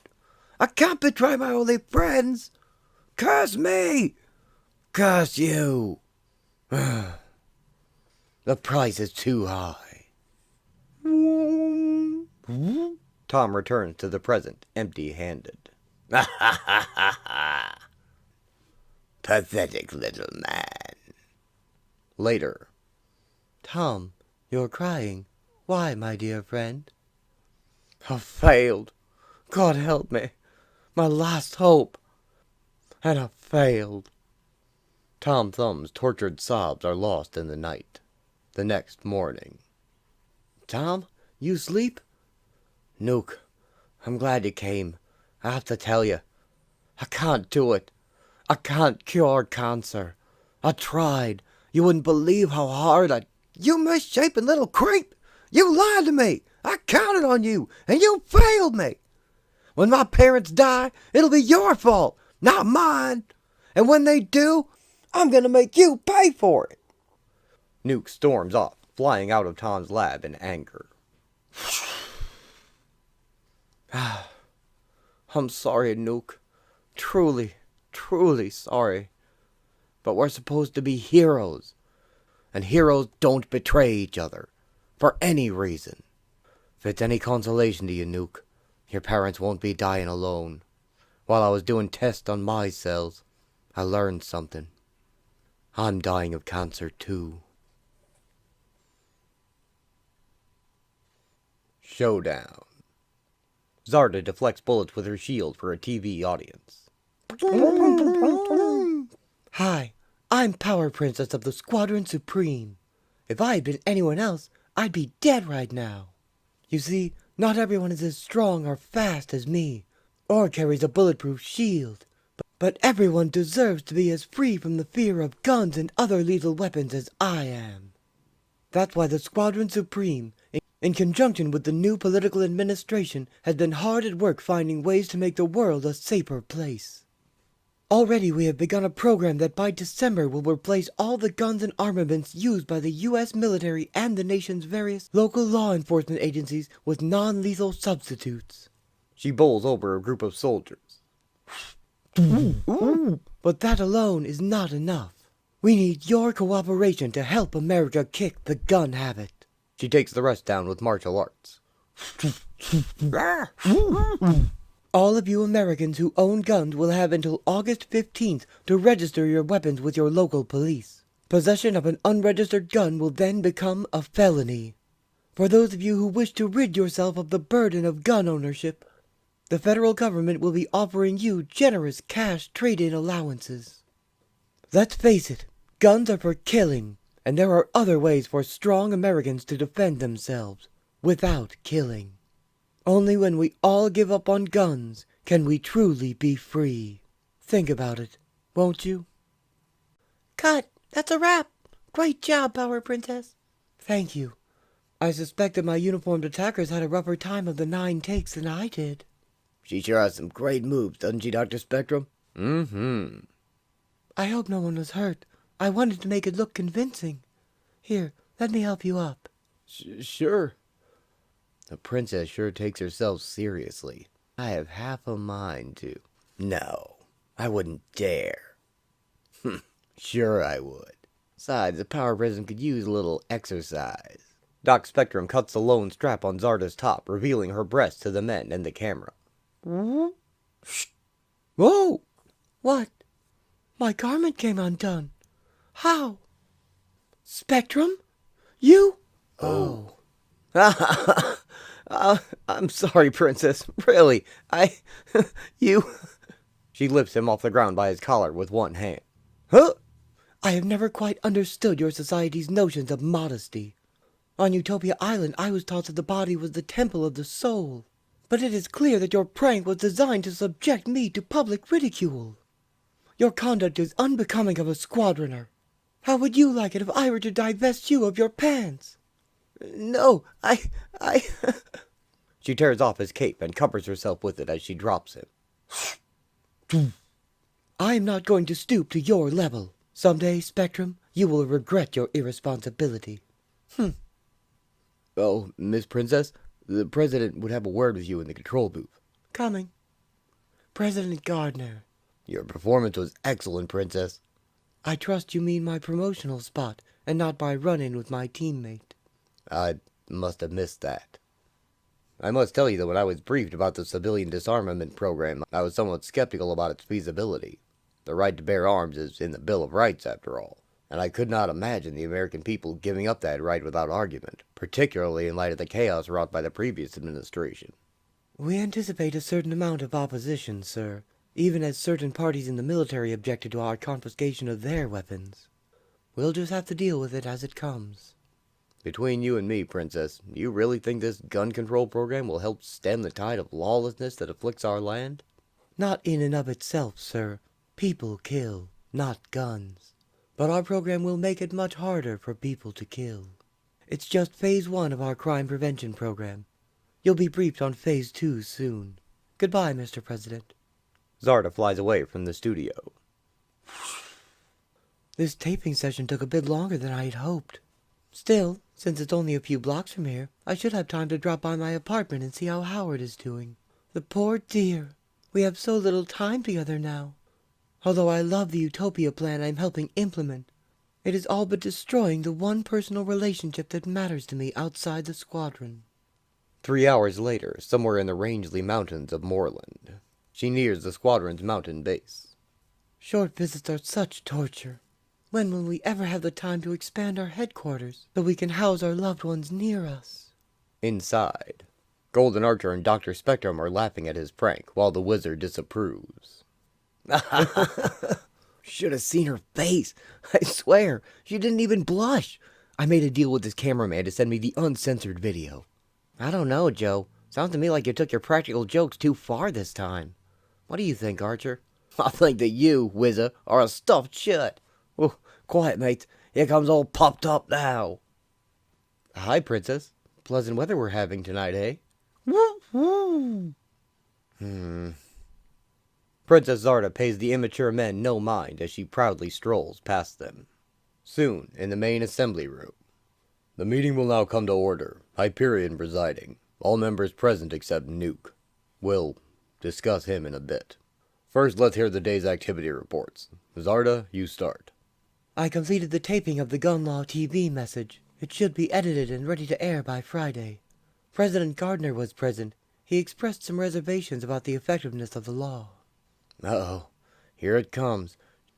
I can't betray my only friends! Curse me! Curse you! The price is too high. Tom returns to the present, empty-handed. Pathetic little man. Later. Tom, you're crying. Why, my dear friend? I failed. God help me. My last hope. And I failed. Tom Thumb's tortured sobs are lost in the night. The next morning. Tom, you sleep? Nuke, I'm glad you came. I have to tell you, I can't do it. I can't cure cancer. I tried. You wouldn't believe how hard I... You misshapen little creep! You lied to me! I counted on you, and you failed me! When my parents die, it'll be your fault, not mine! And when they do, I'm gonna make you pay for it! Nuke storms off, flying out of Tom's lab in anger. I'm sorry, Nuke. Truly, truly sorry. But we're supposed to be heroes. And heroes don't betray each other. For any reason. If it's any consolation to you, Nuke, your parents won't be dying alone. While I was doing tests on my cells, I learned something. I'm dying of cancer too. Showdown. Zarda deflects bullets with her shield for a TV audience. Hi, I'm Power Princess of the Squadron Supreme. If I had been anyone else, I'd be dead right now. You see, not everyone is as strong or fast as me, or carries a bulletproof shield. But everyone deserves to be as free from the fear of guns and other lethal weapons as I am. That's why the Squadron Supreme, in conjunction with the new political administration, has been hard at work finding ways to make the world a safer place. Already we have begun a program that by December will replace all the guns and armaments used by the U.S. military and the nation's various local law enforcement agencies with non-lethal substitutes. She bowls over a group of soldiers. But that alone is not enough. We need your cooperation to help America kick the gun habit. She takes the rest down with martial arts. All of you Americans who own guns will have until August 15th to register your weapons with your local police. Possession of an unregistered gun will then become a felony. For those of you who wish to rid yourself of the burden of gun ownership, the federal government will be offering you generous cash trade-in allowances. Let's face it, guns are for killing, and there are other ways for strong Americans to defend themselves without killing. Only when we all give up on guns can we truly be free. Think about it, won't you? Cut! That's a wrap! Great job, Power Princess! Thank you. I suspect that my uniformed attackers had a rougher time of the 9 takes than I did. She sure has some great moves, doesn't she, Dr. Spectrum? Mm-hmm. I hope no one was hurt. I wanted to make it look convincing. Here, let me help you up. Sure. The princess sure takes herself seriously. I have half a mind to. No, I wouldn't dare. Sure I would. Besides, the power prison could use a little exercise. Doc Spectrum cuts the lone strap on Zarda's top, revealing her breasts to the men and the camera. Shh. Whoa! What? My garment came undone. How? Spectrum? You? Oh. I'm sorry, Princess. Really, you... She lifts him off the ground by his collar with one hand. Huh? I have never quite understood your society's notions of modesty. On Utopia Island, I was taught that the body was the temple of the soul. But it is clear that your prank was designed to subject me to public ridicule. Your conduct is unbecoming of a squadroner. How would you like it if I were to divest you of your pants? No, I... She tears off his cape and covers herself with it as she drops him. I am not going to stoop to your level. Someday, Spectrum, you will regret your irresponsibility. Oh, Miss Princess, the President would have a word with you in the control booth. Coming. President Gardner, Your performance was excellent, Princess. I trust you mean my promotional spot, and not my run-in with my teammate. I must have missed that. I must tell you that when I was briefed about the civilian disarmament program, I was somewhat skeptical about its feasibility. The right to bear arms is in the Bill of Rights, after all, and I could not imagine the American people giving up that right without argument, particularly in light of the chaos wrought by the previous administration. We anticipate a certain amount of opposition, sir, even as certain parties in the military objected to our confiscation of their weapons. We'll just have to deal with it as it comes. Between you and me, Princess, do you really think this gun control program will help stem the tide of lawlessness that afflicts our land? Not in and of itself, sir. People kill, not guns. But our program will make it much harder for people to kill. It's just Phase 1 of our crime prevention program. You'll be briefed on Phase 2 soon. Goodbye, Mr. President. Zarda flies away from the studio. This taping session took a bit longer than I had hoped. Still, since it's only a few blocks from here, I should have time to drop by my apartment and see how Howard is doing. The poor dear. We have so little time together now. Although I love the Utopia plan I'm helping implement, it is all but destroying the one personal relationship that matters to me outside the squadron. 3 hours later, somewhere in the Rangeley Mountains of Moorland, she nears the squadron's mountain base. Short visits are such torture. When will we ever have the time to expand our headquarters so we can house our loved ones near us? Inside, Golden Archer and Dr. Spectrum are laughing at his prank, while the wizard disapproves. Should have seen her face. I swear, she didn't even blush. I made a deal with this cameraman to send me the uncensored video. I don't know, Joe. Sounds to me like you took your practical jokes too far this time. What do you think, Archer? I think that you, Wizard, are a stuffed shirt. Oh, quiet, mate. Here comes all popped up now. Hi, Princess. Pleasant weather we're having tonight, eh? Princess Zarda pays the immature men no mind as she proudly strolls past them. Soon, in the main assembly room. The meeting will now come to order. Hyperion presiding. All members present except Nuke. We'll discuss him in a bit. First, let's hear the day's activity reports. Zarda, you start. I completed the taping of the gun law TV message. It should be edited and ready to air by Friday. President Gardner was present. He expressed some reservations about the effectiveness of the law. Uh-oh. Here it comes.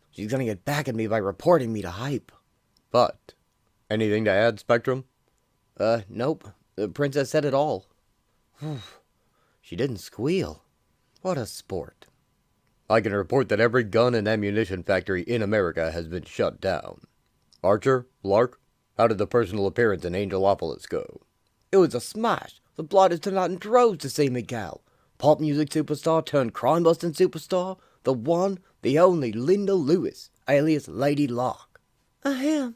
She's gonna get back at me by reporting me to Hype. But, anything to add, Spectrum? Nope. The princess said it all. She didn't squeal. What a sport. I can report that every gun and ammunition factory in America has been shut down. Archer, Lark, how did the personal appearance in Angelopolis go? It was a smash. The blotters turned out in droves to see Miguel. Pop music superstar turned crime-busting superstar. The one, the only Linda Lewis, alias Lady Lark. Ahem.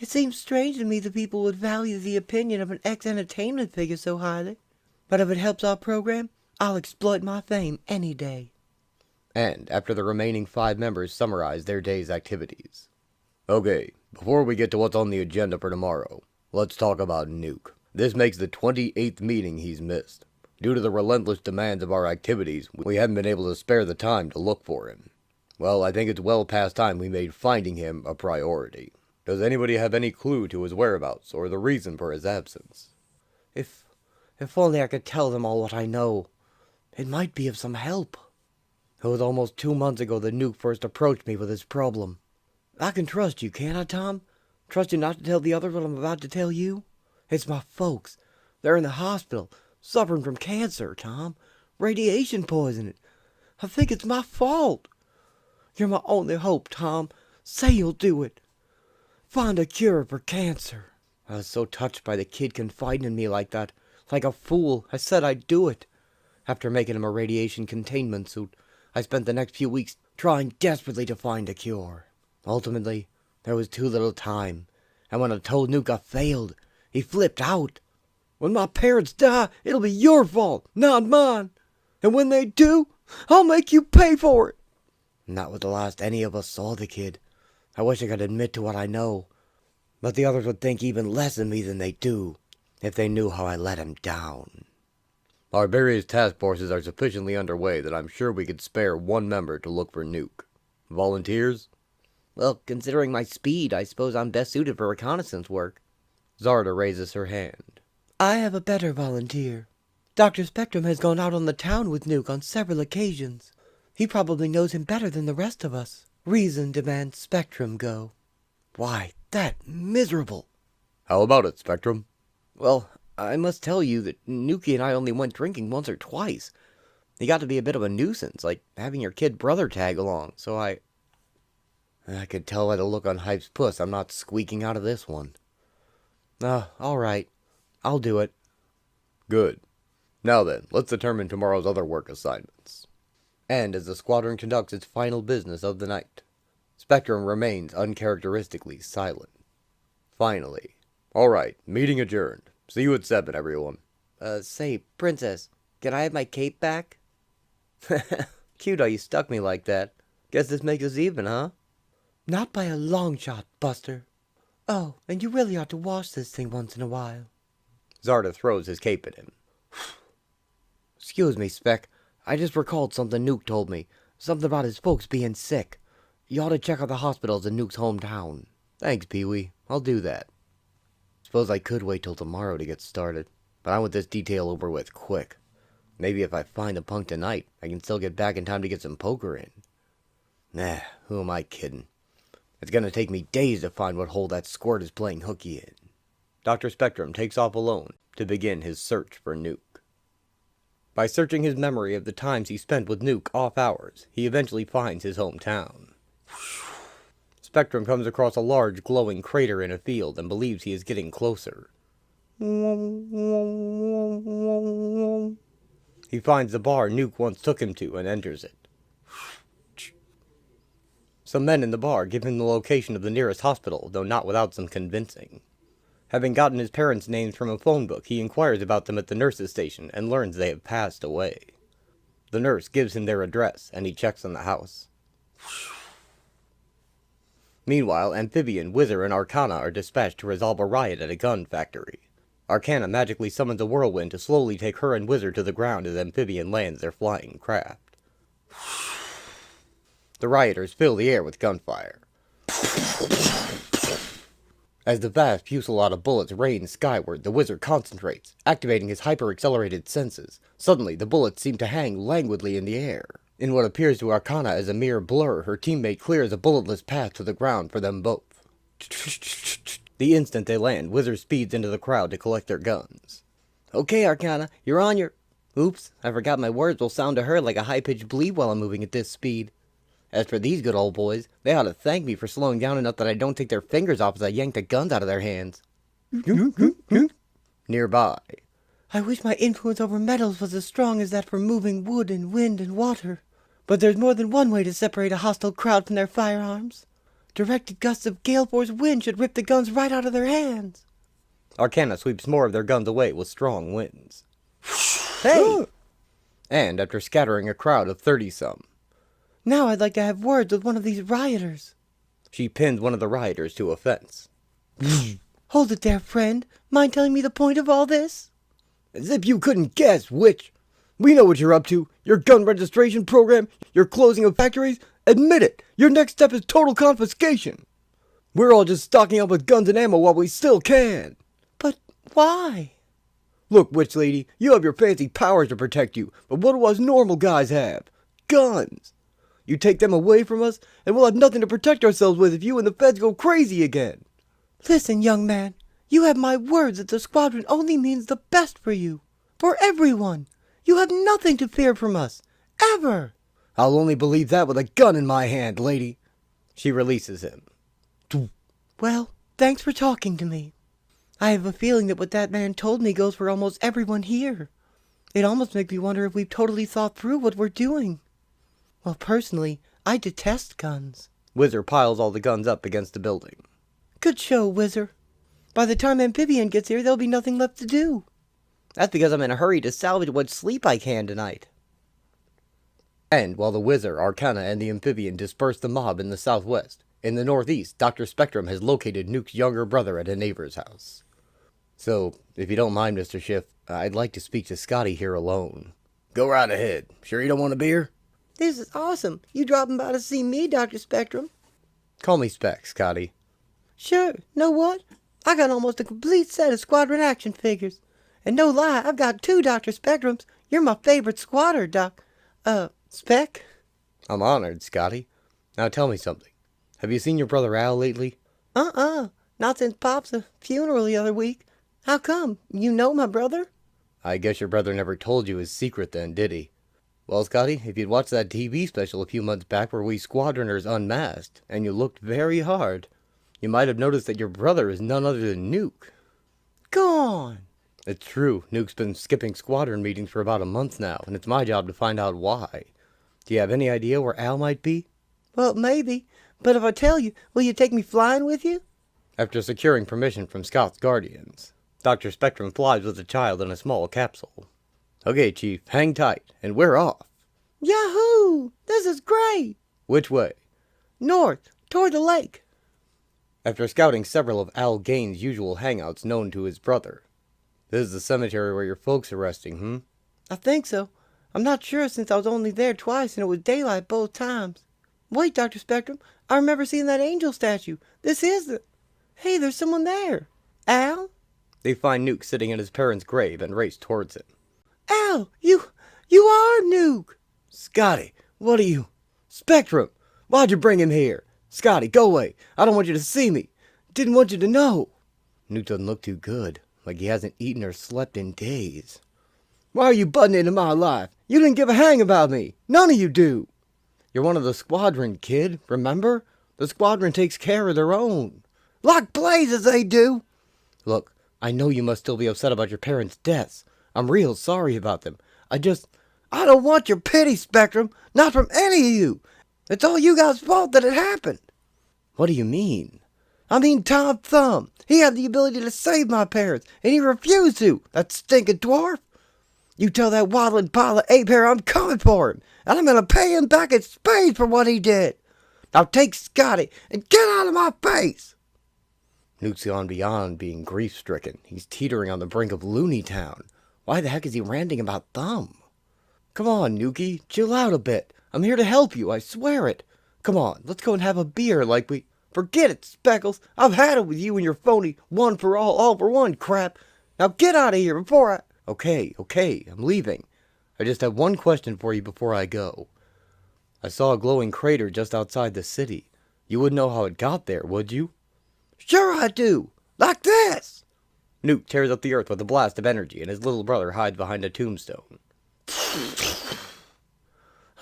It seems strange to me that people would value the opinion of an ex-entertainment figure so highly. But if it helps our program, I'll exploit my fame any day. And after the remaining 5 members summarize their day's activities. Okay, before we get to what's on the agenda for tomorrow, let's talk about Nuke. This makes the 28th meeting he's missed. Due to the relentless demands of our activities, we haven't been able to spare the time to look for him. Well, I think it's well past time we made finding him a priority. Does anybody have any clue to his whereabouts or the reason for his absence? If only I could tell them all what I know. It might be of some help. It was almost 2 months ago that Nuke first approached me with his problem. I can trust you, can't I, Tom? Trust you not to tell the others what I'm about to tell you? It's my folks. They're in the hospital, suffering from cancer, Tom. Radiation poisoning. I think it's my fault. You're my only hope, Tom. Say you'll do it. Find a cure for cancer. I was so touched by the kid confiding in me like that. Like a fool, I said I'd do it. After making him a radiation containment suit, I spent the next few weeks trying desperately to find a cure. Ultimately, there was too little time, and when I told Nuke I failed, he flipped out. When my parents die, it'll be your fault, not mine. And when they do, I'll make you pay for it. Not with the last any of us saw the kid. I wish I could admit to what I know. But the others would think even less of me than they do, if they knew how I let him down. Our various task forces are sufficiently underway that I'm sure we could spare one member to look for Nuke. Volunteers? Well, considering my speed, I suppose I'm best suited for reconnaissance work. Zarda raises her hand. I have a better volunteer. Dr. Spectrum has gone out on the town with Nuke on several occasions. He probably knows him better than the rest of us. Reason demands Spectrum go. Why, that miserable! How about it, Spectrum? Well, I must tell you that Nuki and I only went drinking once or twice. He got to be a bit of a nuisance, like having your kid brother tag along, so I could tell by the look on Hype's puss I'm not squeaking out of this one. All right. I'll do it. Good. Now then, let's determine tomorrow's other work assignments. And as the squadron conducts its final business of the night, Spectrum remains uncharacteristically silent. Finally. All right, meeting adjourned. See you at 7, everyone. Say, Princess, can I have my cape back? Cute how you stuck me like that. Guess this makes us even, huh? Not by a long shot, Buster. Oh, and you really ought to wash this thing once in a while. Zarda throws his cape at him. Excuse me, Spec. I just recalled something Nuke told me. Something about his folks being sick. You ought to check out the hospitals in Nuke's hometown. Thanks, Pee-wee. I'll do that. Suppose I could wait till tomorrow to get started, but I want this detail over with quick. Maybe if I find the punk tonight, I can still get back in time to get some poker in. Nah, who am I kidding? It's gonna take me days to find what hole that squirt is playing hooky in. Dr. Spectrum takes off alone to begin his search for Nuke. By searching his memory of the times he spent with Nuke off hours, he eventually finds his hometown. Spectrum comes across a large glowing crater in a field and believes he is getting closer. He finds the bar Nuke once took him to and enters it. Some men in the bar give him the location of the nearest hospital, though not without some convincing. Having gotten his parents' names from a phone book, he inquires about them at the nurse's station and learns they have passed away. The nurse gives him their address, and he checks on the house. Meanwhile, Amphibian, Wizard, and Arcana are dispatched to resolve a riot at a gun factory. Arcana magically summons a whirlwind to slowly take her and Wizard to the ground as Amphibian lands their flying craft. The rioters fill the air with gunfire. As the vast fusillade of bullets rains skyward, the Wizard concentrates, activating his hyper-accelerated senses. Suddenly, the bullets seem to hang languidly in the air. In what appears to Arcana as a mere blur, her teammate clears a bulletless path to the ground for them both. The instant they land, Wizard speeds into the crowd to collect their guns. Okay, Arcana, you're on your... Oops, I forgot my words will sound to her like a high-pitched bleed while I'm moving at this speed. As for these good old boys, they ought to thank me for slowing down enough that I don't take their fingers off as I yank the guns out of their hands. Nearby. I wish my influence over metals was as strong as that for moving wood and wind and water. But there's more than one way to separate a hostile crowd from their firearms. Directed gusts of gale force wind should rip the guns right out of their hands. Arcana sweeps more of their guns away with strong winds. Hey! And after scattering a crowd of 30-some. Now I'd like to have words with one of these rioters. She pins one of the rioters to a fence. Hold it there, friend. Mind telling me the point of all this? As if you couldn't guess, witch. We know what you're up to. Your gun registration program, your closing of factories. Admit it. Your next step is total confiscation. We're all just stocking up with guns and ammo while we still can. But why? Look, witch lady, you have your fancy powers to protect you, but what do us normal guys have? Guns. You take them away from us, and we'll have nothing to protect ourselves with if you and the feds go crazy again. Listen, young man, you have my words that the squadron only means the best for you. For everyone. You have nothing to fear from us. Ever. I'll only believe that with a gun in my hand, lady. She releases him. Well, thanks for talking to me. I have a feeling that what that man told me goes for almost everyone here. It almost makes me wonder if we've totally thought through what we're doing. Well, personally, I detest guns. Wizard piles all the guns up against the building. Good show, Wizard. By the time Amphibian gets here, there'll be nothing left to do. That's because I'm in a hurry to salvage what sleep I can tonight. And while the Wizard, Arcana, and the Amphibian disperse the mob in the southwest, in the northeast, Dr. Spectrum has located Nuke's younger brother at a neighbor's house. So, if you don't mind, Mr. Schiff, I'd like to speak to Scotty here alone. Go right ahead. Sure you don't want a beer? This is awesome. You dropping by to see me, Dr. Spectrum? Call me Spec, Scotty. Sure. Know what? I got almost a complete set of Squadron action figures. And no lie, I've got 2 Dr. Spectrums. You're my favorite squatter, Spec? I'm honored, Scotty. Now tell me something. Have you seen your brother Al lately? Not since Pop's funeral the other week. How come? You know my brother? I guess your brother never told you his secret then, did he? Well, Scotty, if you'd watched that TV special a few months back where we Squadroners unmasked, and you looked very hard, you might have noticed that your brother is none other than Nuke. Go on. It's true, Nuke's been skipping squadron meetings for about a month now, and it's my job to find out why. Do you have any idea where Al might be? Well, maybe. But if I tell you, will you take me flying with you? After securing permission from Scout's guardians, Dr. Spectrum flies with the child in a small capsule. Okay, Chief, hang tight, and we're off. Yahoo! This is great! Which way? North, toward the lake. After scouting several of Al Gaines' usual hangouts known to his brother. This is the cemetery where your folks are resting, I think so. I'm not sure since I was only there twice and it was daylight both times. Wait, Dr. Spectrum, I remember seeing that angel statue. This is the... Hey, there's someone there. Al? They find Nuke sitting at his parents' grave and race towards him. Al, you are Nuke! Scotty, what are you... Spectrum, why'd you bring him here? Scotty, go away. I don't want you to see me. Didn't want you to know. Nuke doesn't look too good, like he hasn't eaten or slept in days. Why are you butting into my life? You didn't give a hang about me. None of you do. You're one of the squadron, kid, remember? The squadron takes care of their own. Like blazes they do. Look, I know you must still be upset about your parents' deaths. I'm real sorry about them. I don't want your pity, Spectrum. Not from any of you. It's all you guys' fault that it happened. What do you mean? I mean Tom Thumb. He had the ability to save my parents, and he refused to. That stinking dwarf. You tell that waddling pile of ape hair I'm coming for him, and I'm going to pay him back in spades for what he did. Now take Scotty and get out of my face. Nuke's gone beyond being grief-stricken. He's teetering on the brink of Looney Town. Why the heck is he ranting about Thumb? Come on, Nukie, chill out a bit. I'm here to help you, I swear it. Come on, let's go and have a beer like we... Forget it, Speckles. I've had it with you and your phony one for all for one crap. Now get out of here before I... Okay, I'm leaving. I just have one question for you before I go. I saw a glowing crater just outside the city. You wouldn't know how it got there, would you? Sure I do. Like this. Nuke tears up the earth with a blast of energy, and his little brother hides behind a tombstone.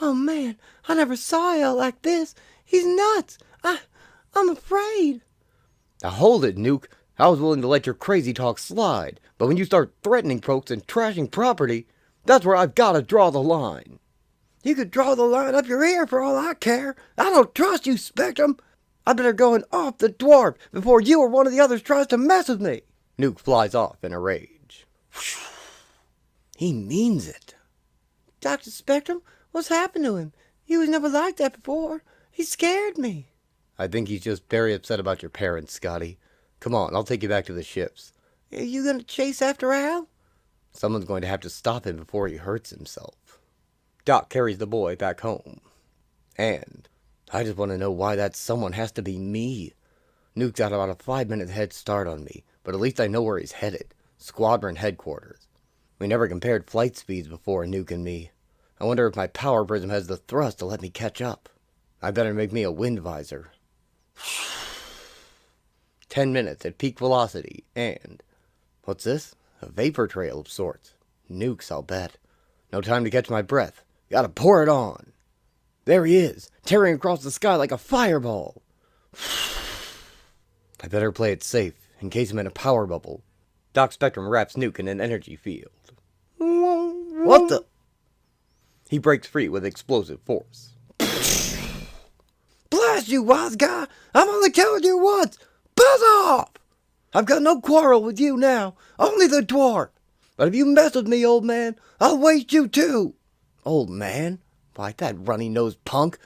Oh man, I never saw Al like this. He's nuts. I'm afraid. Now hold it, Nuke. I was willing to let your crazy talk slide, but when you start threatening folks and trashing property, that's where I've got to draw the line. You could draw the line up your ear for all I care. I don't trust you, Spectrum. I better go and off the dwarf before you or one of the others tries to mess with me. Nuke flies off in a rage. He means it. Dr. Spectrum, what's happened to him? He was never like that before. He scared me. I think he's just very upset about your parents, Scotty. Come on, I'll take you back to the ships. Are you going to chase after Al? Someone's going to have to stop him before he hurts himself. Doc carries the boy back home. And I just want to know why that someone has to be me. Nuke's got about a 5-minute head start on me, but at least I know where he's headed. Squadron headquarters. We never compared flight speeds before, Nuke and me. I wonder if my power prism has the thrust to let me catch up. I better make me a wind visor. 10 minutes at peak velocity, and... What's this? A vapor trail of sorts. Nukes, I'll bet. No time to catch my breath. Gotta pour it on. There he is, tearing across the sky like a fireball. I better play it safe, in case I'm in a power bubble. Doc Spectrum wraps Nuke in an energy field. What the? He breaks free with explosive force. Blast you, wise guy! I'm only telling you once! Buzz off! I've got no quarrel with you now, only the dwarf. But if you mess with me, old man, I'll waste you too. Old man? Why, that runny-nosed punk!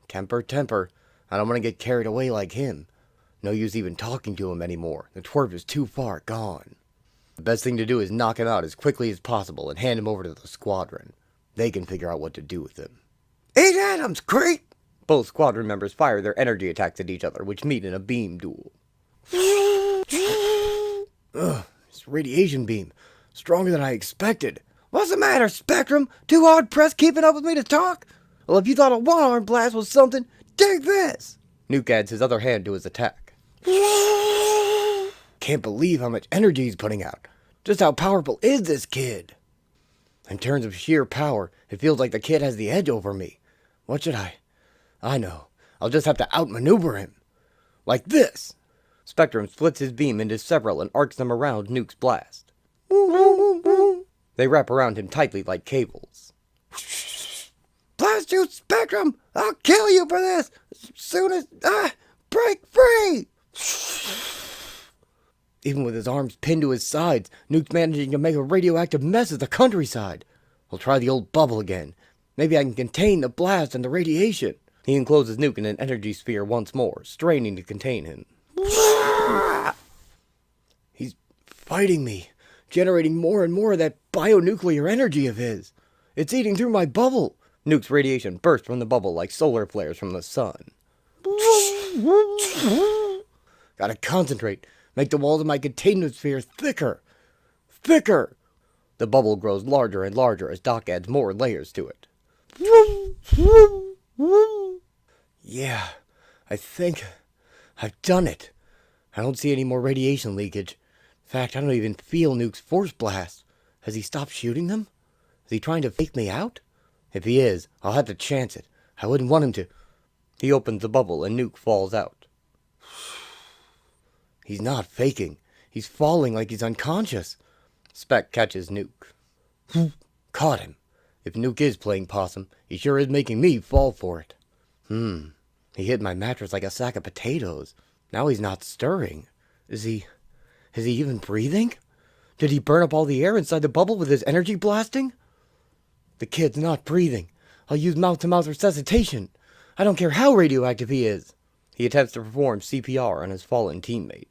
Temper. I don't want to get carried away like him. No use even talking to him anymore. The twerp is too far gone. The best thing to do is knock him out as quickly as possible and hand him over to the squadron. They can figure out what to do with him. Eat Adams, Crete! Both squadron members fire their energy attacks at each other, which meet in a beam duel. It's radiation beam. Stronger than I expected. What's the matter, Spectrum? Too hard pressed keeping up with me to talk? Well, if you thought a one-arm blast was something, dig this! Nuke adds his other hand to his attack. Can't believe how much energy he's putting out. Just how powerful is this kid? In terms of sheer power, it feels like the kid has the edge over me. What should I know. I'll just have to outmaneuver him. Like this. Spectrum splits his beam into several and arcs them around Nuke's blast. They wrap around him tightly like cables. Blast you, Spectrum! I'll kill you for this! As soon as break free! Even with his arms pinned to his sides, Nuke's managing to make a radioactive mess of the countryside. I'll try the old bubble again. Maybe I can contain the blast and the radiation. He encloses Nuke in an energy sphere once more, straining to contain him. He's fighting me, generating more and more of that bionuclear energy of his. It's eating through my bubble. Nuke's radiation bursts from the bubble like solar flares from the sun. Gotta concentrate. Make the walls of my containment sphere thicker. Thicker! The bubble grows larger and larger as Doc adds more layers to it. Yeah, I think I've done it. I don't see any more radiation leakage. In fact, I don't even feel Nuke's force blasts. Has he stopped shooting them? Is he trying to fake me out? If he is, I'll have to chance it. I wouldn't want him to. He opens the bubble and Nuke falls out. He's not faking. He's falling like he's unconscious. Spec catches Nuke. Caught him. If Nuke is playing possum, he sure is making me fall for it. He hit my mattress like a sack of potatoes. Now he's not stirring. Is he even breathing? Did he burn up all the air inside the bubble with his energy blasting? The kid's not breathing. I'll use mouth-to-mouth resuscitation. I don't care how radioactive he is. He attempts to perform CPR on his fallen teammate.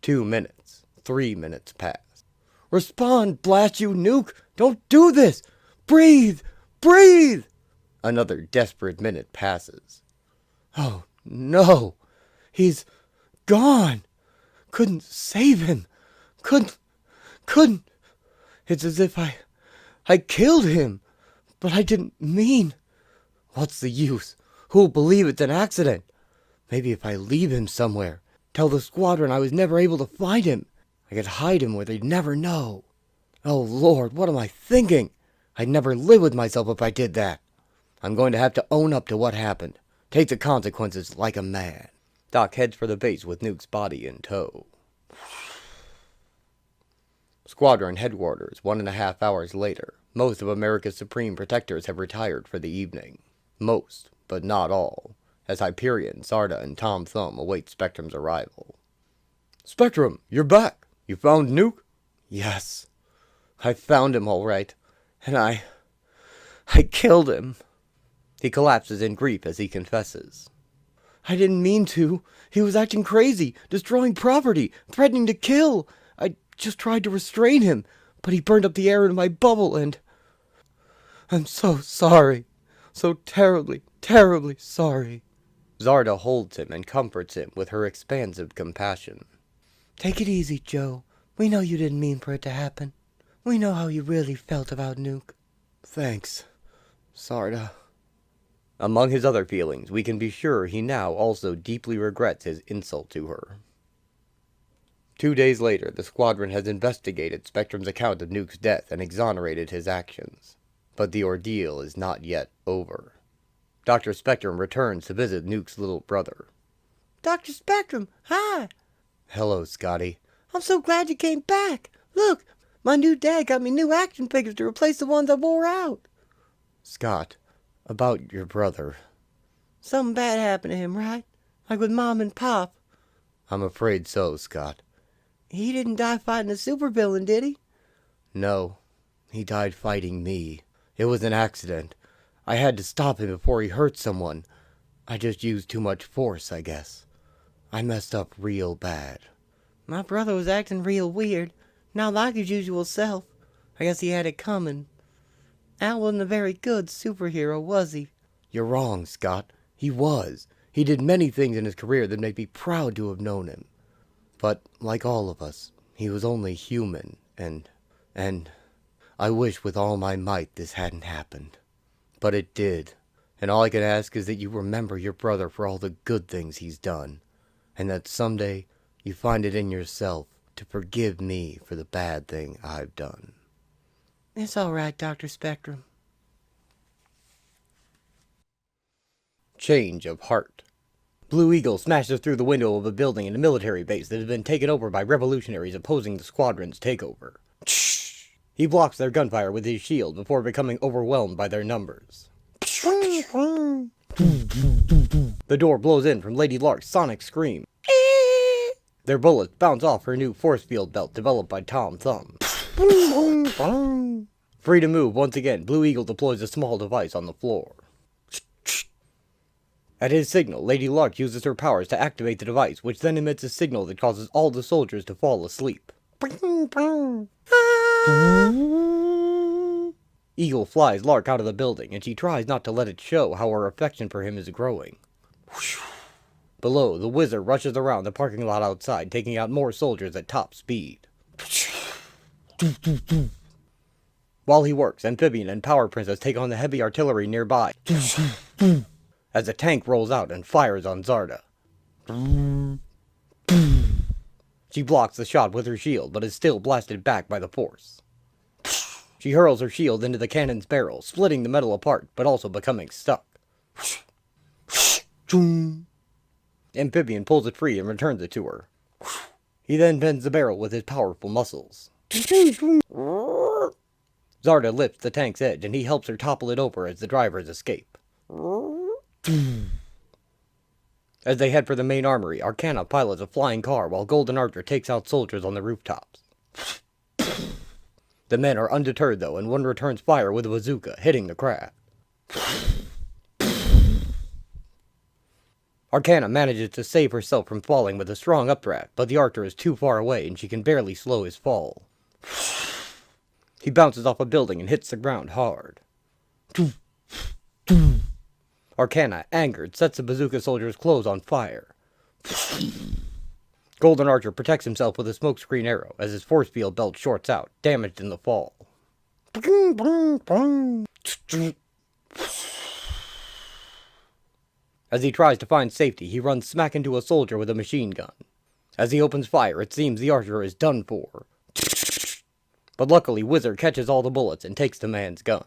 2 minutes. 3 minutes pass. Respond, blast you, Nuke! Don't do this! Breathe! Breathe! Another desperate minute passes. Oh, no! He's gone! Couldn't save him! Couldn't! It's as if I killed him! But I didn't mean... What's the use? Who'll believe it's an accident? Maybe if I leave him somewhere, tell the squadron I was never able to find him, I could hide him where they'd never know. Oh, Lord, what am I thinking? I'd never live with myself if I did that. I'm going to have to own up to what happened. Take the consequences like a man. Doc heads for the base with Nuke's body in tow. Squadron headquarters, 1.5 hours later. Most of America's Supreme Protectors have retired for the evening. Most, but not all, as Hyperion, Zarda, and Tom Thumb await Spectrum's arrival. Spectrum, you're back. You found Nuke? Yes, I found him all right, and I killed him. He collapses in grief as he confesses. I didn't mean to. He was acting crazy, destroying property, threatening to kill. I just tried to restrain him, but he burned up the air in my bubble and... I'm so sorry. So terribly, terribly sorry. Zarda holds him and comforts him with her expansive compassion. Take it easy, Joe. We know you didn't mean for it to happen. We know how you really felt about Nuke. Thanks, Zarda. Among his other feelings, we can be sure he now also deeply regrets his insult to her. 2 days later, the squadron has investigated Spectrum's account of Nuke's death and exonerated his actions. But the ordeal is not yet over. Dr. Spectrum returns to visit Nuke's little brother. Dr. Spectrum, hi! Hello, Scotty. I'm so glad you came back. Look, my new dad got me new action figures to replace the ones I wore out. Scott, about your brother. Something bad happened to him, right? Like with Mom and Pop. I'm afraid so, Scott. He didn't die fighting a supervillain, did he? No, he died fighting me. It was an accident. I had to stop him before he hurt someone. I just used too much force, I guess. I messed up real bad. My brother was acting real weird, not like his usual self. I guess he had it coming. Al wasn't a very good superhero, was he? You're wrong, Scott. He was. He did many things in his career that made me proud to have known him. But, like all of us, he was only human, and I wish with all my might this hadn't happened. But it did. And all I can ask is that you remember your brother for all the good things he's done, and that someday you find it in yourself to forgive me for the bad thing I've done. It's all right, Dr. Spectrum. Change of heart. Blue Eagle smashes through the window of a building in a military base that has been taken over by revolutionaries opposing the Squadron's takeover. He blocks their gunfire with his shield before becoming overwhelmed by their numbers. The door blows in from Lady Lark's sonic scream. Their bullets bounce off her new force field belt developed by Tom Thumb. Free to move once again, Blue Eagle deploys a small device on the floor. At his signal, Lady Lark uses her powers to activate the device, which then emits a signal that causes all the soldiers to fall asleep. Eagle flies Lark out of the building, and she tries not to let it show how her affection for him is growing. Below, the Wizard rushes around the parking lot outside, taking out more soldiers at top speed. While he works, Amphibian and Power Princess take on the heavy artillery nearby, as a tank rolls out and fires on Zarda. She blocks the shot with her shield, but is still blasted back by the force. She hurls her shield into the cannon's barrel, splitting the metal apart, but also becoming stuck. Amphibian pulls it free and returns it to her. He then bends the barrel with his powerful muscles. Zarda lifts the tank's edge, and he helps her topple it over as the drivers escape. As they head for the main armory, Arcana pilots a flying car while Golden Archer takes out soldiers on the rooftops. The men are undeterred though, and one returns fire with a bazooka, hitting the craft. Arcana manages to save herself from falling with a strong updraft, but the Archer is too far away and she can barely slow his fall. He bounces off a building and hits the ground hard. Arcana, angered, sets the bazooka soldier's clothes on fire. Golden Archer protects himself with a smokescreen arrow as his force field belt shorts out, damaged in the fall. As he tries to find safety, he runs smack into a soldier with a machine gun. As he opens fire, it seems the Archer is done for. But luckily, Wizard catches all the bullets and takes the man's gun.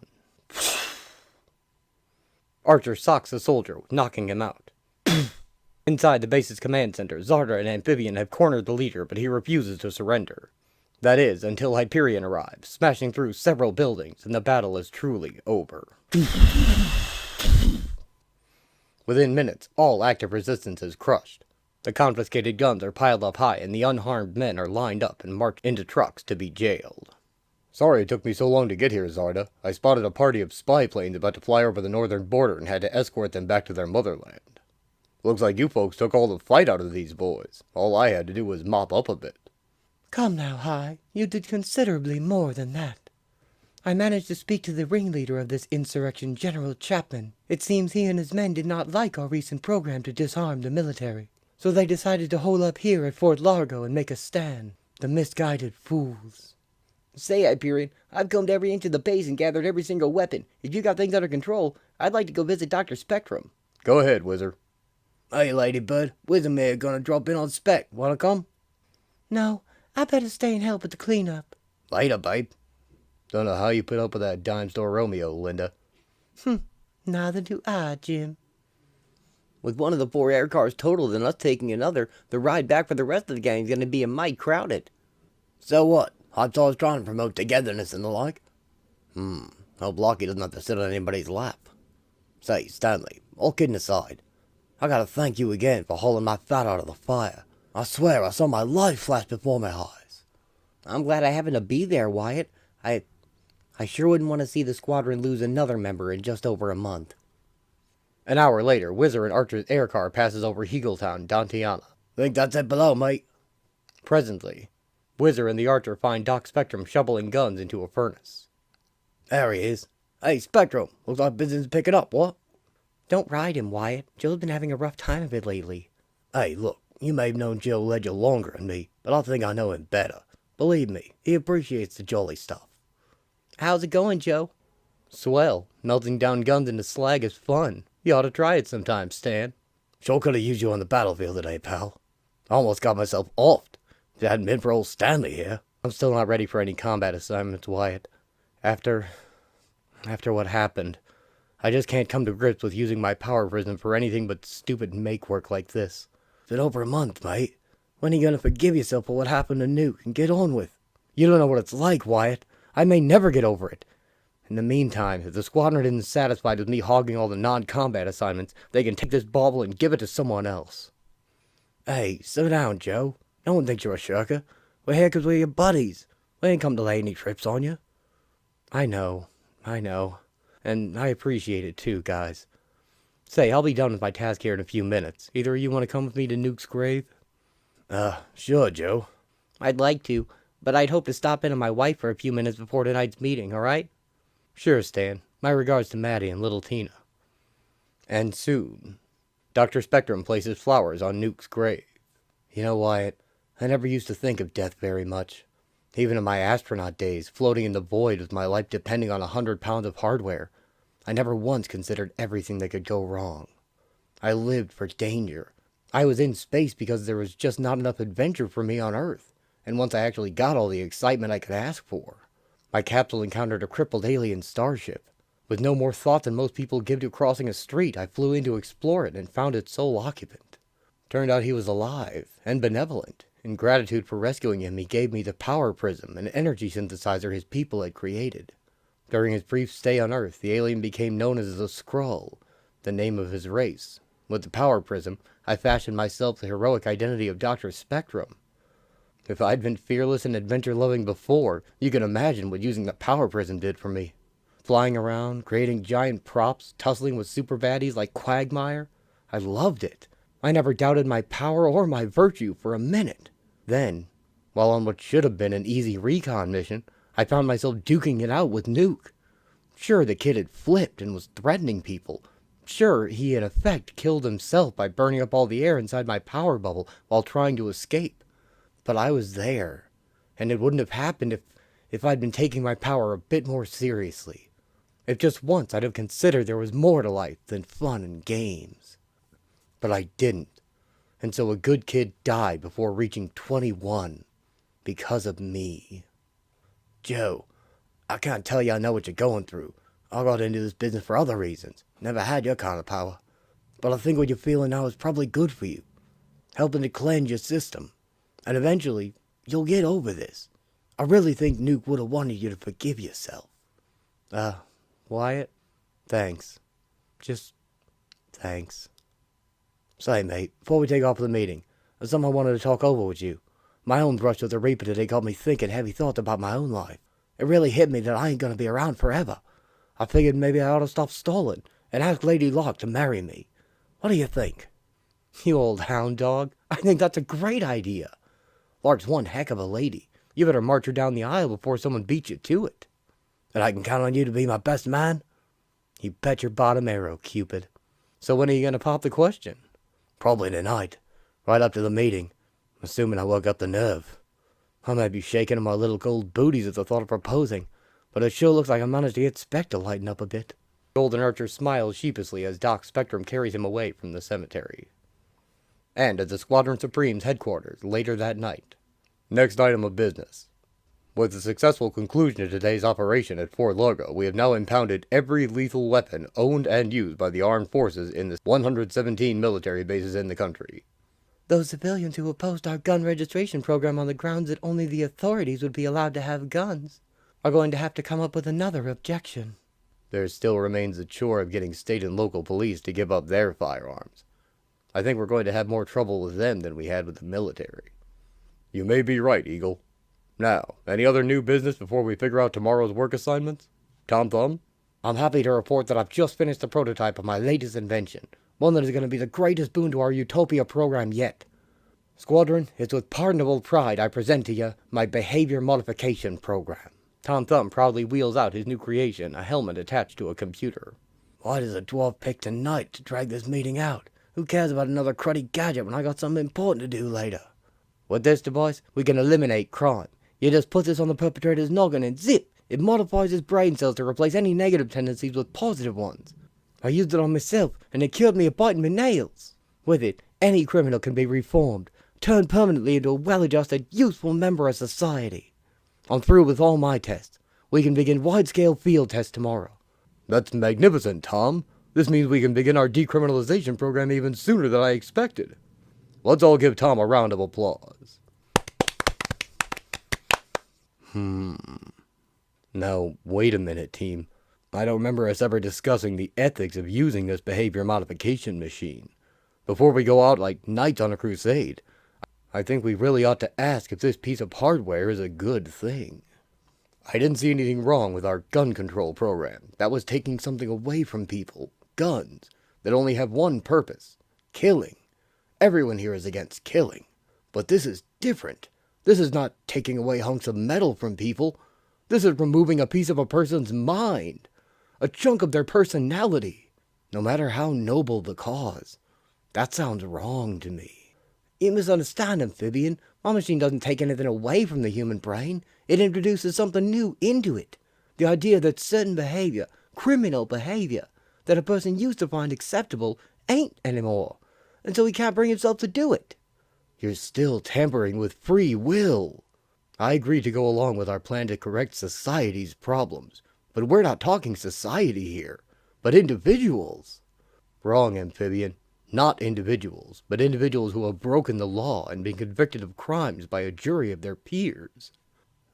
Archer socks the soldier, knocking him out. Inside the base's command center, Zarda and Amphibian have cornered the leader, but he refuses to surrender. That is, until Hyperion arrives, smashing through several buildings, and the battle is truly over. Within minutes, all active resistance is crushed. The confiscated guns are piled up high, and the unharmed men are lined up and marched into trucks to be jailed. Sorry it took me so long to get here, Zarda. I spotted a party of spy planes about to fly over the northern border and had to escort them back to their motherland. Looks like you folks took all the fight out of these boys. All I had to do was mop up a bit. Come now, High. You did considerably more than that. I managed to speak to the ringleader of this insurrection, General Chapman. It seems he and his men did not like our recent program to disarm the military, so they decided to hole up here at Fort Largo and make a stand. The misguided fools. Say, Hyperion, I've combed every inch of the base and gathered every single weapon. If you got things under control, I'd like to go visit Dr. Spectrum. Go ahead, Wizard. Hey, Ladybird, Wizard Mayor gonna drop in on Spec. Wanna come? No, I better stay and help with the cleanup. Later, babe. Don't know how you put up with that dime store Romeo, Linda. Neither do I, Jim. With one of the 4 air cars totaled and us taking another, the ride back for the rest of the gang's gonna be a mite crowded. So what? Hot Sauce trying to promote togetherness and the like? Hope Lockie doesn't have to sit on anybody's lap. Say, Stanley, all kidding aside, I gotta thank you again for hauling my fat out of the fire. I swear I saw my life flash before my eyes. I'm glad I happened to be there, Wyatt. I sure wouldn't want to see the squadron lose another member in just over a month. An hour later, Whizzer and Archer's air car passes over Heagletown, Dantiana. Think that's it below, mate. Presently, Whizzer and the Archer find Doc Spectrum shoveling guns into a furnace. There he is. Hey, Spectrum, looks like business is picking up, what? Don't ride him, Wyatt. Joe's been having a rough time of it lately. Hey, look, you may have known Joe Ledger longer than me, but I think I know him better. Believe me, he appreciates the jolly stuff. How's it going, Joe? Swell. Melting down guns into slag is fun. You ought to try it sometime, Stan. Sure could have used you on the battlefield today, pal. I almost got myself offed. If it hadn't been for old Stanley here. I'm still not ready for any combat assignments, Wyatt. After what happened, I just can't come to grips with using my power prism for anything but stupid make work like this. It's been over a month, mate. When are you gonna forgive yourself for what happened to Nuke and get on with? You don't know what it's like, Wyatt. I may never get over it. In the meantime, if the squadron isn't satisfied with me hogging all the non-combat assignments, they can take this bauble and give it to someone else. Hey, slow down, Joe. No one thinks you're a shirker. We're here 'cause we're your buddies. We ain't come to lay any trips on you. I know. And I appreciate it too, guys. Say, I'll be done with my task here in a few minutes. Either of you want to come with me to Nuke's grave? Sure, Joe. I'd like to, but I'd hope to stop in on my wife for a few minutes before tonight's meeting, all right? Sure, Stan. My regards to Maddie and little Tina. And soon, Dr. Spectrum places flowers on Nuke's grave. You know, Wyatt, I never used to think of death very much. Even in my astronaut days, floating in the void with my life depending on 100 pounds of hardware, I never once considered everything that could go wrong. I lived for danger. I was in space because there was just not enough adventure for me on Earth, and once I actually got all the excitement I could ask for, my capsule encountered a crippled alien starship. With no more thought than most people give to crossing a street, I flew in to explore it and found its sole occupant. Turned out he was alive and benevolent. In gratitude for rescuing him, he gave me the power prism, an energy synthesizer his people had created. During his brief stay on Earth, the alien became known as the Skrull, the name of his race. With the power prism, I fashioned myself the heroic identity of Dr. Spectrum. If I'd been fearless and adventure-loving before, you can imagine what using the power prism did for me. Flying around, creating giant props, tussling with super baddies like Quagmire. I loved it. I never doubted my power or my virtue for a minute. Then, while on what should have been an easy recon mission, I found myself duking it out with Nuke. Sure, the kid had flipped and was threatening people. Sure, he in effect killed himself by burning up all the air inside my power bubble while trying to escape. But I was there, and it wouldn't have happened if I'd been taking my power a bit more seriously. If just once I'd have considered there was more to life than fun and games. But I didn't. And so a good kid died before reaching 21. Because of me. Joe, I can't tell you I know what you're going through. I got into this business for other reasons. Never had your kind of power. But I think what you're feeling now is probably good for you. Helping to cleanse your system. And eventually, you'll get over this. I really think Nuke would have wanted you to forgive yourself. Wyatt? Thanks. Just thanks. Say, mate, before we take off for the meeting, there's something I wanted to talk over with you. My own brush with the Reaper today got me thinking heavy thoughts about my own life. It really hit me that I ain't gonna be around forever. I figured maybe I ought to stop stalling and ask Lady Locke to marry me. What do you think? You old hound dog. I think that's a great idea. Lark's one heck of a lady. You better march her down the aisle before someone beats you to it. And I can count on you to be my best man? You bet your bottom arrow, Cupid. So when are you gonna pop the question? Probably tonight. Right up to the meeting. Assuming I work up the nerve. I might be shaking in my little gold booties at the thought of proposing, but it sure looks like I managed to get Spec to lighten up a bit. Golden Archer smiles sheepishly as Doc Spectrum carries him away from the cemetery. And at the Squadron Supreme's headquarters later that night. Next item of business. With the successful conclusion of today's operation at Fort Largo, we have now impounded every lethal weapon owned and used by the armed forces in the 117 military bases in the country. Those civilians who opposed our gun registration program on the grounds that only the authorities would be allowed to have guns are going to have to come up with another objection. There still remains the chore of getting state and local police to give up their firearms. I think we're going to have more trouble with them than we had with the military. You may be right, Eagle. Now, any other new business before we figure out tomorrow's work assignments? Tom Thumb? I'm happy to report that I've just finished the prototype of my latest invention, one that is going to be the greatest boon to our Utopia program yet. Squadron, it's with pardonable pride I present to you my behavior modification program. Tom Thumb proudly wheels out his new creation, a helmet attached to a computer. Why does a dwarf pick tonight to drag this meeting out? Who cares about another cruddy gadget when I got something important to do later? With this device, we can eliminate crime. You just put this on the perpetrator's noggin and zip! It modifies his brain cells to replace any negative tendencies with positive ones. I used it on myself, and it cured me of biting my nails. With it, any criminal can be reformed, turned permanently into a well-adjusted, useful member of society. I'm through with all my tests. We can begin wide-scale field tests tomorrow. That's magnificent, Tom. This means we can begin our decriminalization program even sooner than I expected. Let's all give Tom a round of applause. Now, wait a minute, team. I don't remember us ever discussing the ethics of using this behavior modification machine. Before we go out like knights on a crusade, I think we really ought to ask if this piece of hardware is a good thing. I didn't see anything wrong with our gun control program. That was taking something away from people. Guns that only have one purpose: killing. Everyone here is against killing. But this is different. This is not taking away hunks of metal from people. This is removing a piece of a person's mind, a chunk of their personality, no matter how noble the cause. That sounds wrong to me. You misunderstand, Amphibian. My machine doesn't take anything away from the human brain. It introduces something new into it. The idea that certain behavior, criminal behavior, that a person used to find acceptable, ain't anymore, and so he can't bring himself to do it. You're still tampering with free will. I agree to go along with our plan to correct society's problems, but we're not talking society here, but individuals. Wrong, Amphibian. Not individuals, but individuals who have broken the law and been convicted of crimes by a jury of their peers.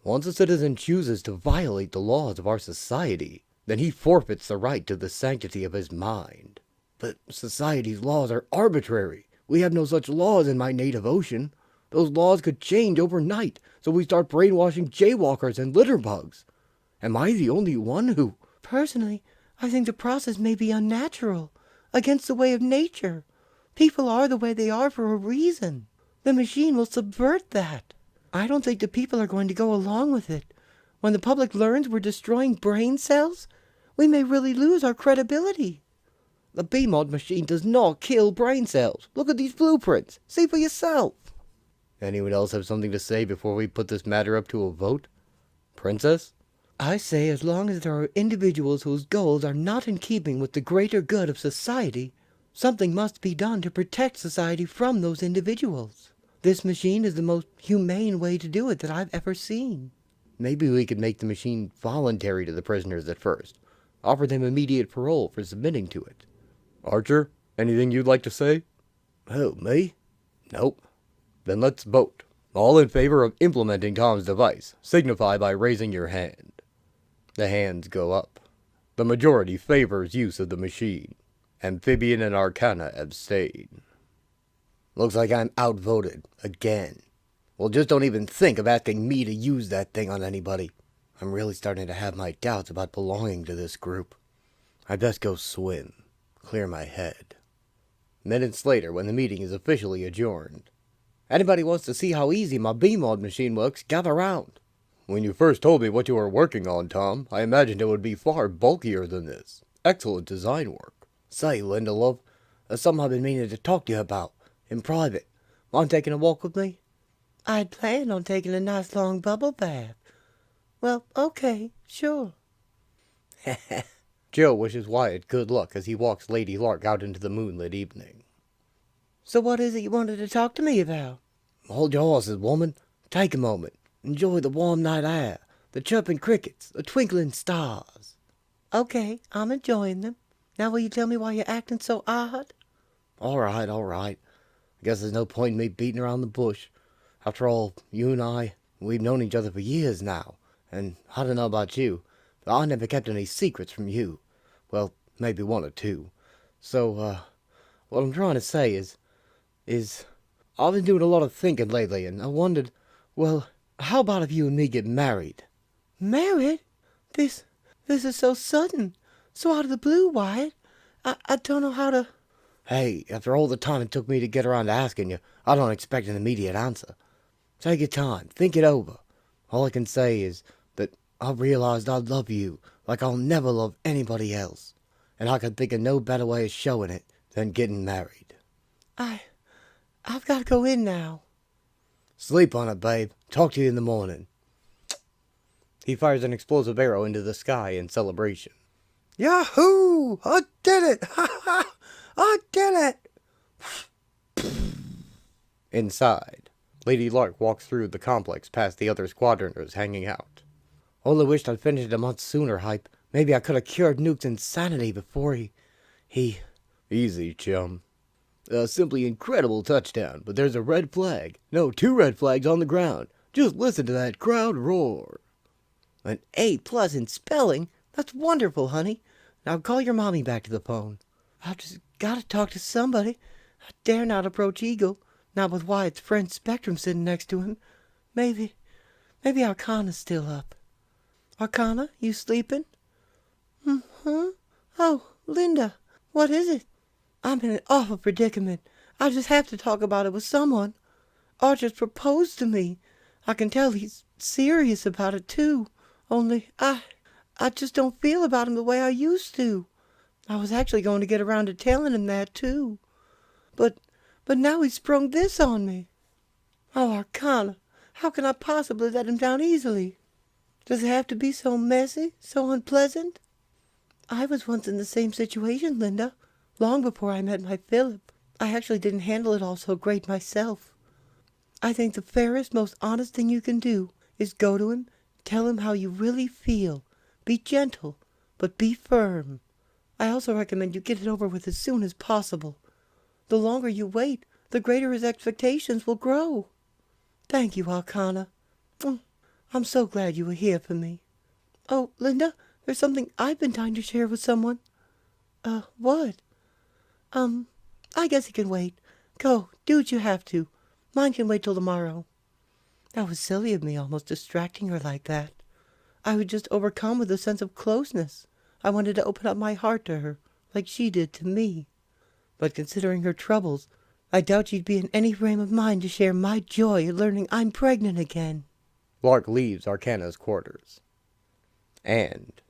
Once a citizen chooses to violate the laws of our society, then he forfeits the right to the sanctity of his mind. But society's laws are arbitrary. We have no such laws in my native ocean. Those laws could change overnight, so we start brainwashing jaywalkers and litterbugs. Am I the only one who... Personally, I think the process may be unnatural, against the way of nature. People are the way they are for a reason. The machine will subvert that. I don't think the people are going to go along with it. When the public learns we're destroying brain cells, we may really lose our credibility. The B-mod machine does not kill brain cells. Look at these blueprints. See for yourself. Anyone else have something to say before we put this matter up to a vote? Princess? I say as long as there are individuals whose goals are not in keeping with the greater good of society, something must be done to protect society from those individuals. This machine is the most humane way to do it that I've ever seen. Maybe we could make the machine voluntary to the prisoners at first. Offer them immediate parole for submitting to it. Archer, anything you'd like to say? Who, me? Nope. Then let's vote. All in favor of implementing Tom's device, signify by raising your hand. The hands go up. The majority favors use of the machine. Amphibian and Arcana abstain. Looks like I'm outvoted, again. Well, just don't even think of asking me to use that thing on anybody. I'm really starting to have my doubts about belonging to this group. I'd best go swim. Clear my head. Minutes later, when the meeting is officially adjourned. Anybody wants to see how easy my B-mod machine works, gather round. When you first told me what you were working on, Tom, I imagined it would be far bulkier than this. Excellent design work. Say, Linda, love, there's something I've been meaning to talk to you about, in private. Mind taking a walk with me? I'd planned on taking a nice long bubble bath. Well, okay, sure. Joe wishes Wyatt good luck as he walks Lady Lark out into the moonlit evening. So what is it you wanted to talk to me about? Hold your horses, woman. Take a moment. Enjoy the warm night air, the chirping crickets, the twinkling stars. Okay, I'm enjoying them. Now will you tell me why you're acting so odd? All right. I guess there's no point in me beating around the bush. After all, you and I, we've known each other for years now. And I don't know about you, but I never kept any secrets from you. Well, maybe one or two. So, what I'm trying to say is I've been doing a lot of thinking lately, and I wondered, well, how about if you and me get married? Married? This is so sudden. So out of the blue, Wyatt. I don't know how to... Hey, after all the time it took me to get around to asking you, I don't expect an immediate answer. Take your time, think it over. All I can say is that I realized I love you like I'll never love anybody else. And I could think of no better way of showing it than getting married. I've got to go in now. Sleep on it, babe. Talk to you in the morning. He fires an explosive arrow into the sky in celebration. Yahoo! I did it! Ha ha! I did it! Inside, Lady Lark walks through the complex past the other squadroners hanging out. Only wished I'd finished it a month sooner, Hype. Maybe I could have cured Nuke's insanity before he... Easy, chum. A simply incredible touchdown, but there's a red flag. No, 2 red flags on the ground. Just listen to that crowd roar. An A+ in spelling? That's wonderful, honey. Now call your mommy back to the phone. I've just got to talk to somebody. I dare not approach Eagle, not with Wyatt's friend Spectrum sitting next to him. Maybe Arcana's still up. Arcana, you sleeping? Mm-hmm. Oh, Linda, what is it? I'm in an awful predicament. I just have to talk about it with someone. Archer's proposed to me. I can tell he's serious about it, too. Only, I just don't feel about him the way I used to. I was actually going to get around to telling him that, too. But now he's sprung this on me. Oh, Arcana, how can I possibly let him down easily? Does it have to be so messy, so unpleasant? I was once in the same situation, Linda. Long before I met my Philip. I actually didn't handle it all so great myself. I think the fairest, most honest thing you can do is go to him, tell him how you really feel. Be gentle, but be firm. I also recommend you get it over with as soon as possible. The longer you wait, the greater his expectations will grow. Thank you, Arcana. I'm so glad you were here for me. Oh, Linda, there's something I've been dying to share with someone. What? I guess it can wait. Go, do what you have to. Mine can wait till tomorrow. That was silly of me, almost distracting her like that. I was just overcome with a sense of closeness. I wanted to open up my heart to her, like she did to me. But considering her troubles, I doubt she'd be in any frame of mind to share my joy at learning I'm pregnant again. Lark leaves Arcana's quarters. And...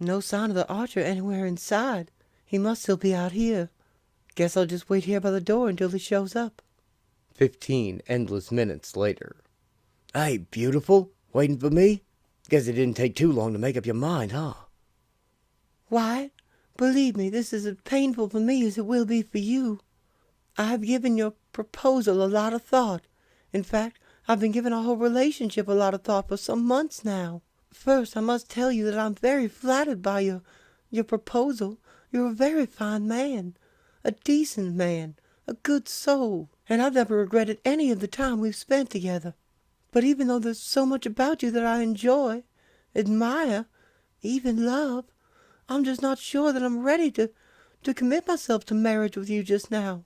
no sign of the Archer anywhere inside. He must still be out here. Guess I'll just wait here by the door until he shows up. 15 endless minutes later. Hey, beautiful. Waiting for me? Guess it didn't take too long to make up your mind, huh? Why? Believe me, this is as painful for me as it will be for you. I've given your proposal a lot of thought. In fact, I've been giving our whole relationship a lot of thought for some months now. First, I must tell you that I'm very flattered by your proposal. You're a very fine man. A decent man. A good soul. And I've never regretted any of the time we've spent together. But even though there's so much about you that I enjoy, admire, even love, I'm just not sure that I'm ready to commit myself to marriage with you just now.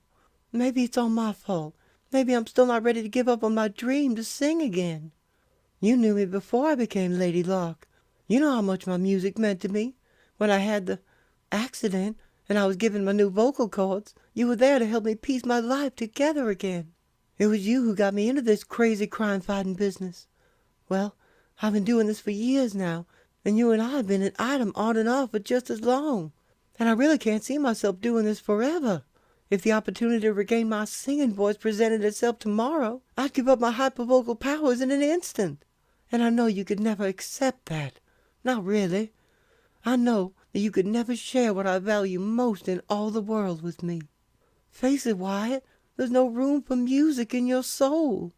Maybe it's all my fault. Maybe I'm still not ready to give up on my dream to sing again. You knew me before I became Lady Lark. You know how much my music meant to me. When I had the accident and I was given my new vocal cords, you were there to help me piece my life together again. It was you who got me into this crazy crime-fighting business. Well, I've been doing this for years now, and you and I have been an item on and off for just as long. And I really can't see myself doing this forever. If the opportunity to regain my singing voice presented itself tomorrow, I'd give up my hypervocal powers in an instant. And I know you could never accept that. Not really. I know that you could never share what I value most in all the world with me. Face it, Wyatt, there's no room for music in your soul.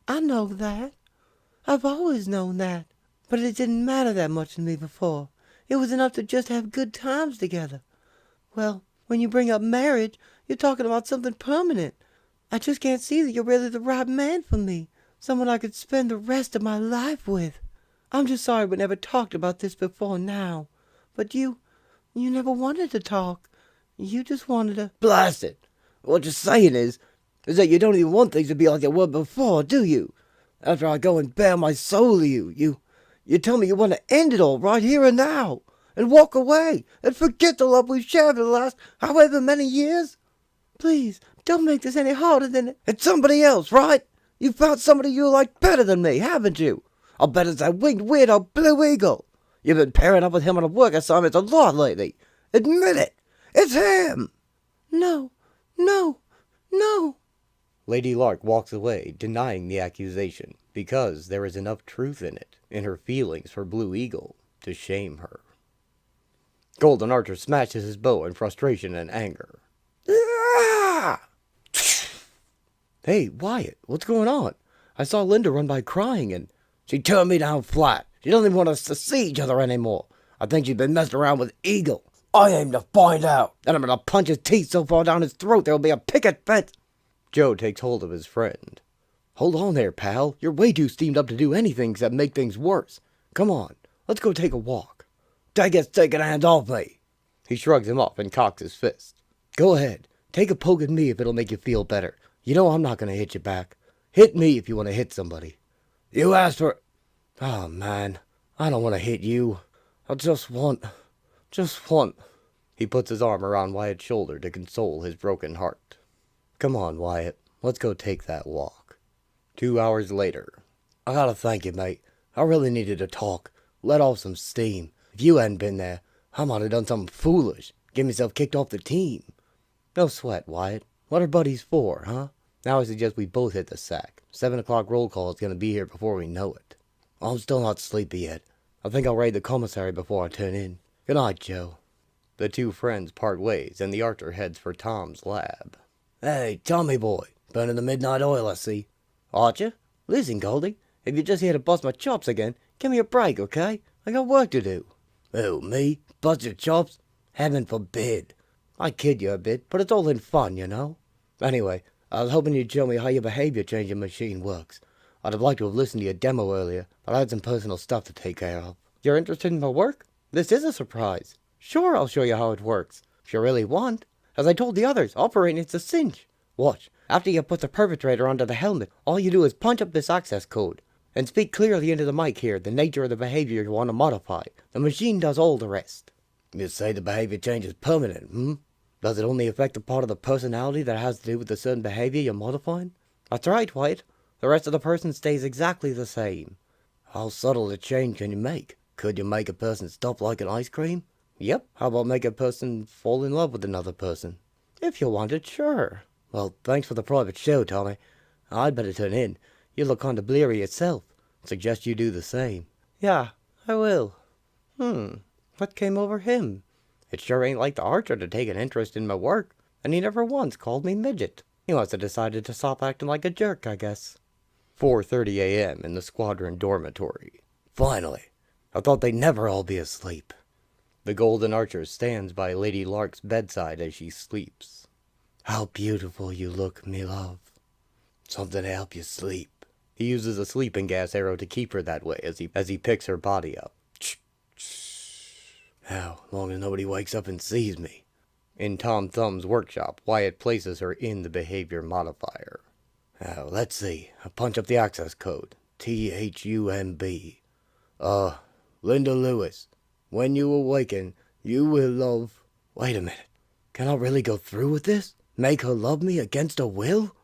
I know that. I've always known that. But it didn't matter that much to me before. It was enough to just have good times together. Well, when you bring up marriage, you're talking about something permanent. I just can't see that you're really the right man for me. Someone I could spend the rest of my life with. I'm just sorry we never talked about this before now. But you never wanted to talk. You just wanted to... Blast it! What you're saying is that you don't even want things to be like they were before, do you? After I go and bare my soul to you tell me you want to end it all right here and now, and walk away, and forget the love we've shared for the last however many years? Please, don't make this any harder than it's somebody else, right? You found somebody you like better than me, haven't you? I'll bet it's that winged weirdo Blue Eagle. You've been pairing up with him on a work assignment a lot lately. Admit it. It's him. No. Lady Lark walks away, denying the accusation, because there is enough truth in it, in her feelings for Blue Eagle, to shame her. Golden Archer smashes his bow in frustration and anger. Ah! Hey, Wyatt, what's going on? I saw Linda run by crying and... She turned me down flat. She doesn't even want us to see each other anymore. I think she's been messing around with Eagle. I aim to find out. Then I'm gonna punch his teeth so far down his throat there'll be a picket fence. Joe takes hold of his friend. Hold on there, pal. You're way too steamed up to do anything except make things worse. Come on, let's go take a walk. Take his stinking hands off me. He shrugs him off and cocks his fist. Go ahead. Take a poke at me if it'll make you feel better. You know I'm not going to hit you back. Hit me if you want to hit somebody. You asked for... Oh, man. I don't want to hit you. I just want... He puts his arm around Wyatt's shoulder to console his broken heart. Come on, Wyatt. Let's go take that walk. 2 hours later. I gotta thank you, mate. I really needed to talk. Let off some steam. If you hadn't been there, I might have done something foolish. Get myself kicked off the team. No sweat, Wyatt. What are buddies for, huh? Now I suggest we both hit the sack. 7 o'clock roll call is going to be here before we know it. I'm still not sleepy yet. I think I'll raid the commissary before I turn in. Good night, Joe. The two friends part ways, and the Archer heads for Tom's lab. Hey, Tommy boy. Burning the midnight oil, I see. Archer? Listen, Goldie. If you're just here to bust my chops again, give me a break, okay? I got work to do. Who, me? Bust your chops? Heaven forbid. I kid you a bit, but it's all in fun, you know? Anyway, I was hoping you'd show me how your behavior-changing machine works. I'd have liked to have listened to your demo earlier, but I had some personal stuff to take care of. You're interested in my work? This is a surprise. Sure, I'll show you how it works, if you really want. As I told the others, operating it's a cinch. Watch, after you put the perpetrator onto the helmet, all you do is punch up this access code, and speak clearly into the mic here the nature of the behavior you want to modify. The machine does all the rest. You say the behavior change is permanent, hmm? Does it only affect the part of the personality that has to do with the certain behavior you're modifying? That's right, Wyatt. The rest of the person stays exactly the same. How subtle a change can you make? Could you make a person stop liking ice cream? Yep. How about make a person fall in love with another person? If you want it, sure. Well, thanks for the private show, Tommy. I'd better turn in. You look kind of bleary yourself. Suggest you do the same. Yeah, I will. What came over him? It sure ain't like the Archer to take an interest in my work, and he never once called me midget. He must have decided to stop acting like a jerk, I guess. 4:30 a.m. in the squadron dormitory. Finally. I thought they'd never all be asleep. The Golden Archer stands by Lady Lark's bedside as she sleeps. How beautiful you look, me love. Something to help you sleep. He uses a sleeping gas arrow to keep her that way as he picks her body up. How long as nobody wakes up and sees me. In Tom Thumb's workshop, Wyatt places her in the behavior modifier. Now, let's see. I punch up the access code. THUMB. Linda Lewis. When you awaken, you will love... Wait a minute. Can I really go through with this? Make her love me against her will?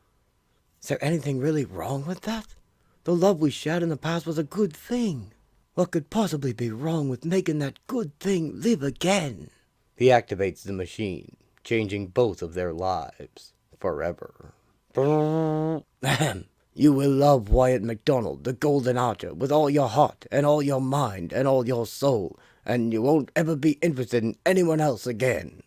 Is there anything really wrong with that? The love we shared in the past was a good thing. What could possibly be wrong with making that good thing live again? He activates the machine, changing both of their lives forever. You will love Wyatt MacDonald, the Golden Archer, with all your heart, and all your mind, and all your soul, and you won't ever be interested in anyone else again.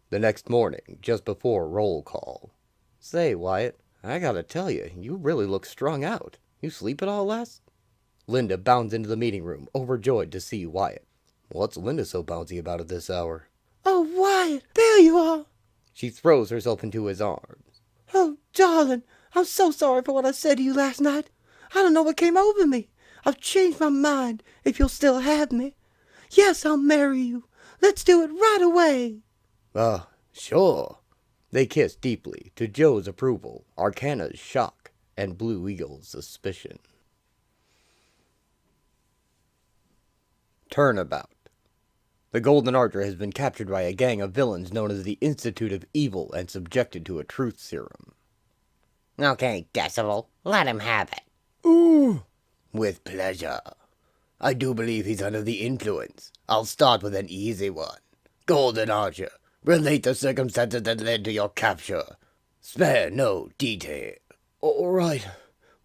The next morning, just before roll call. Say, Wyatt, I gotta tell you, you really look strung out. You sleep at all last? Linda bounds into the meeting room, overjoyed to see Wyatt. What's Linda so bouncy about at this hour? Oh, Wyatt, there you are! She throws herself into his arms. Oh, darling, I'm so sorry for what I said to you last night. I don't know what came over me. I've changed my mind, if you'll still have me. Yes, I'll marry you. Let's do it right away. Sure. They kiss deeply, to Joe's approval, Arcana's shock, and Blue Eagle's suspicion. Turnabout. The Golden Archer has been captured by a gang of villains known as the Institute of Evil and subjected to a truth serum. Okay, Decibel, let him have it. Ooh! With pleasure. I do believe he's under the influence. I'll start with an easy one. Golden Archer, relate the circumstances that led to your capture. Spare no detail. All right.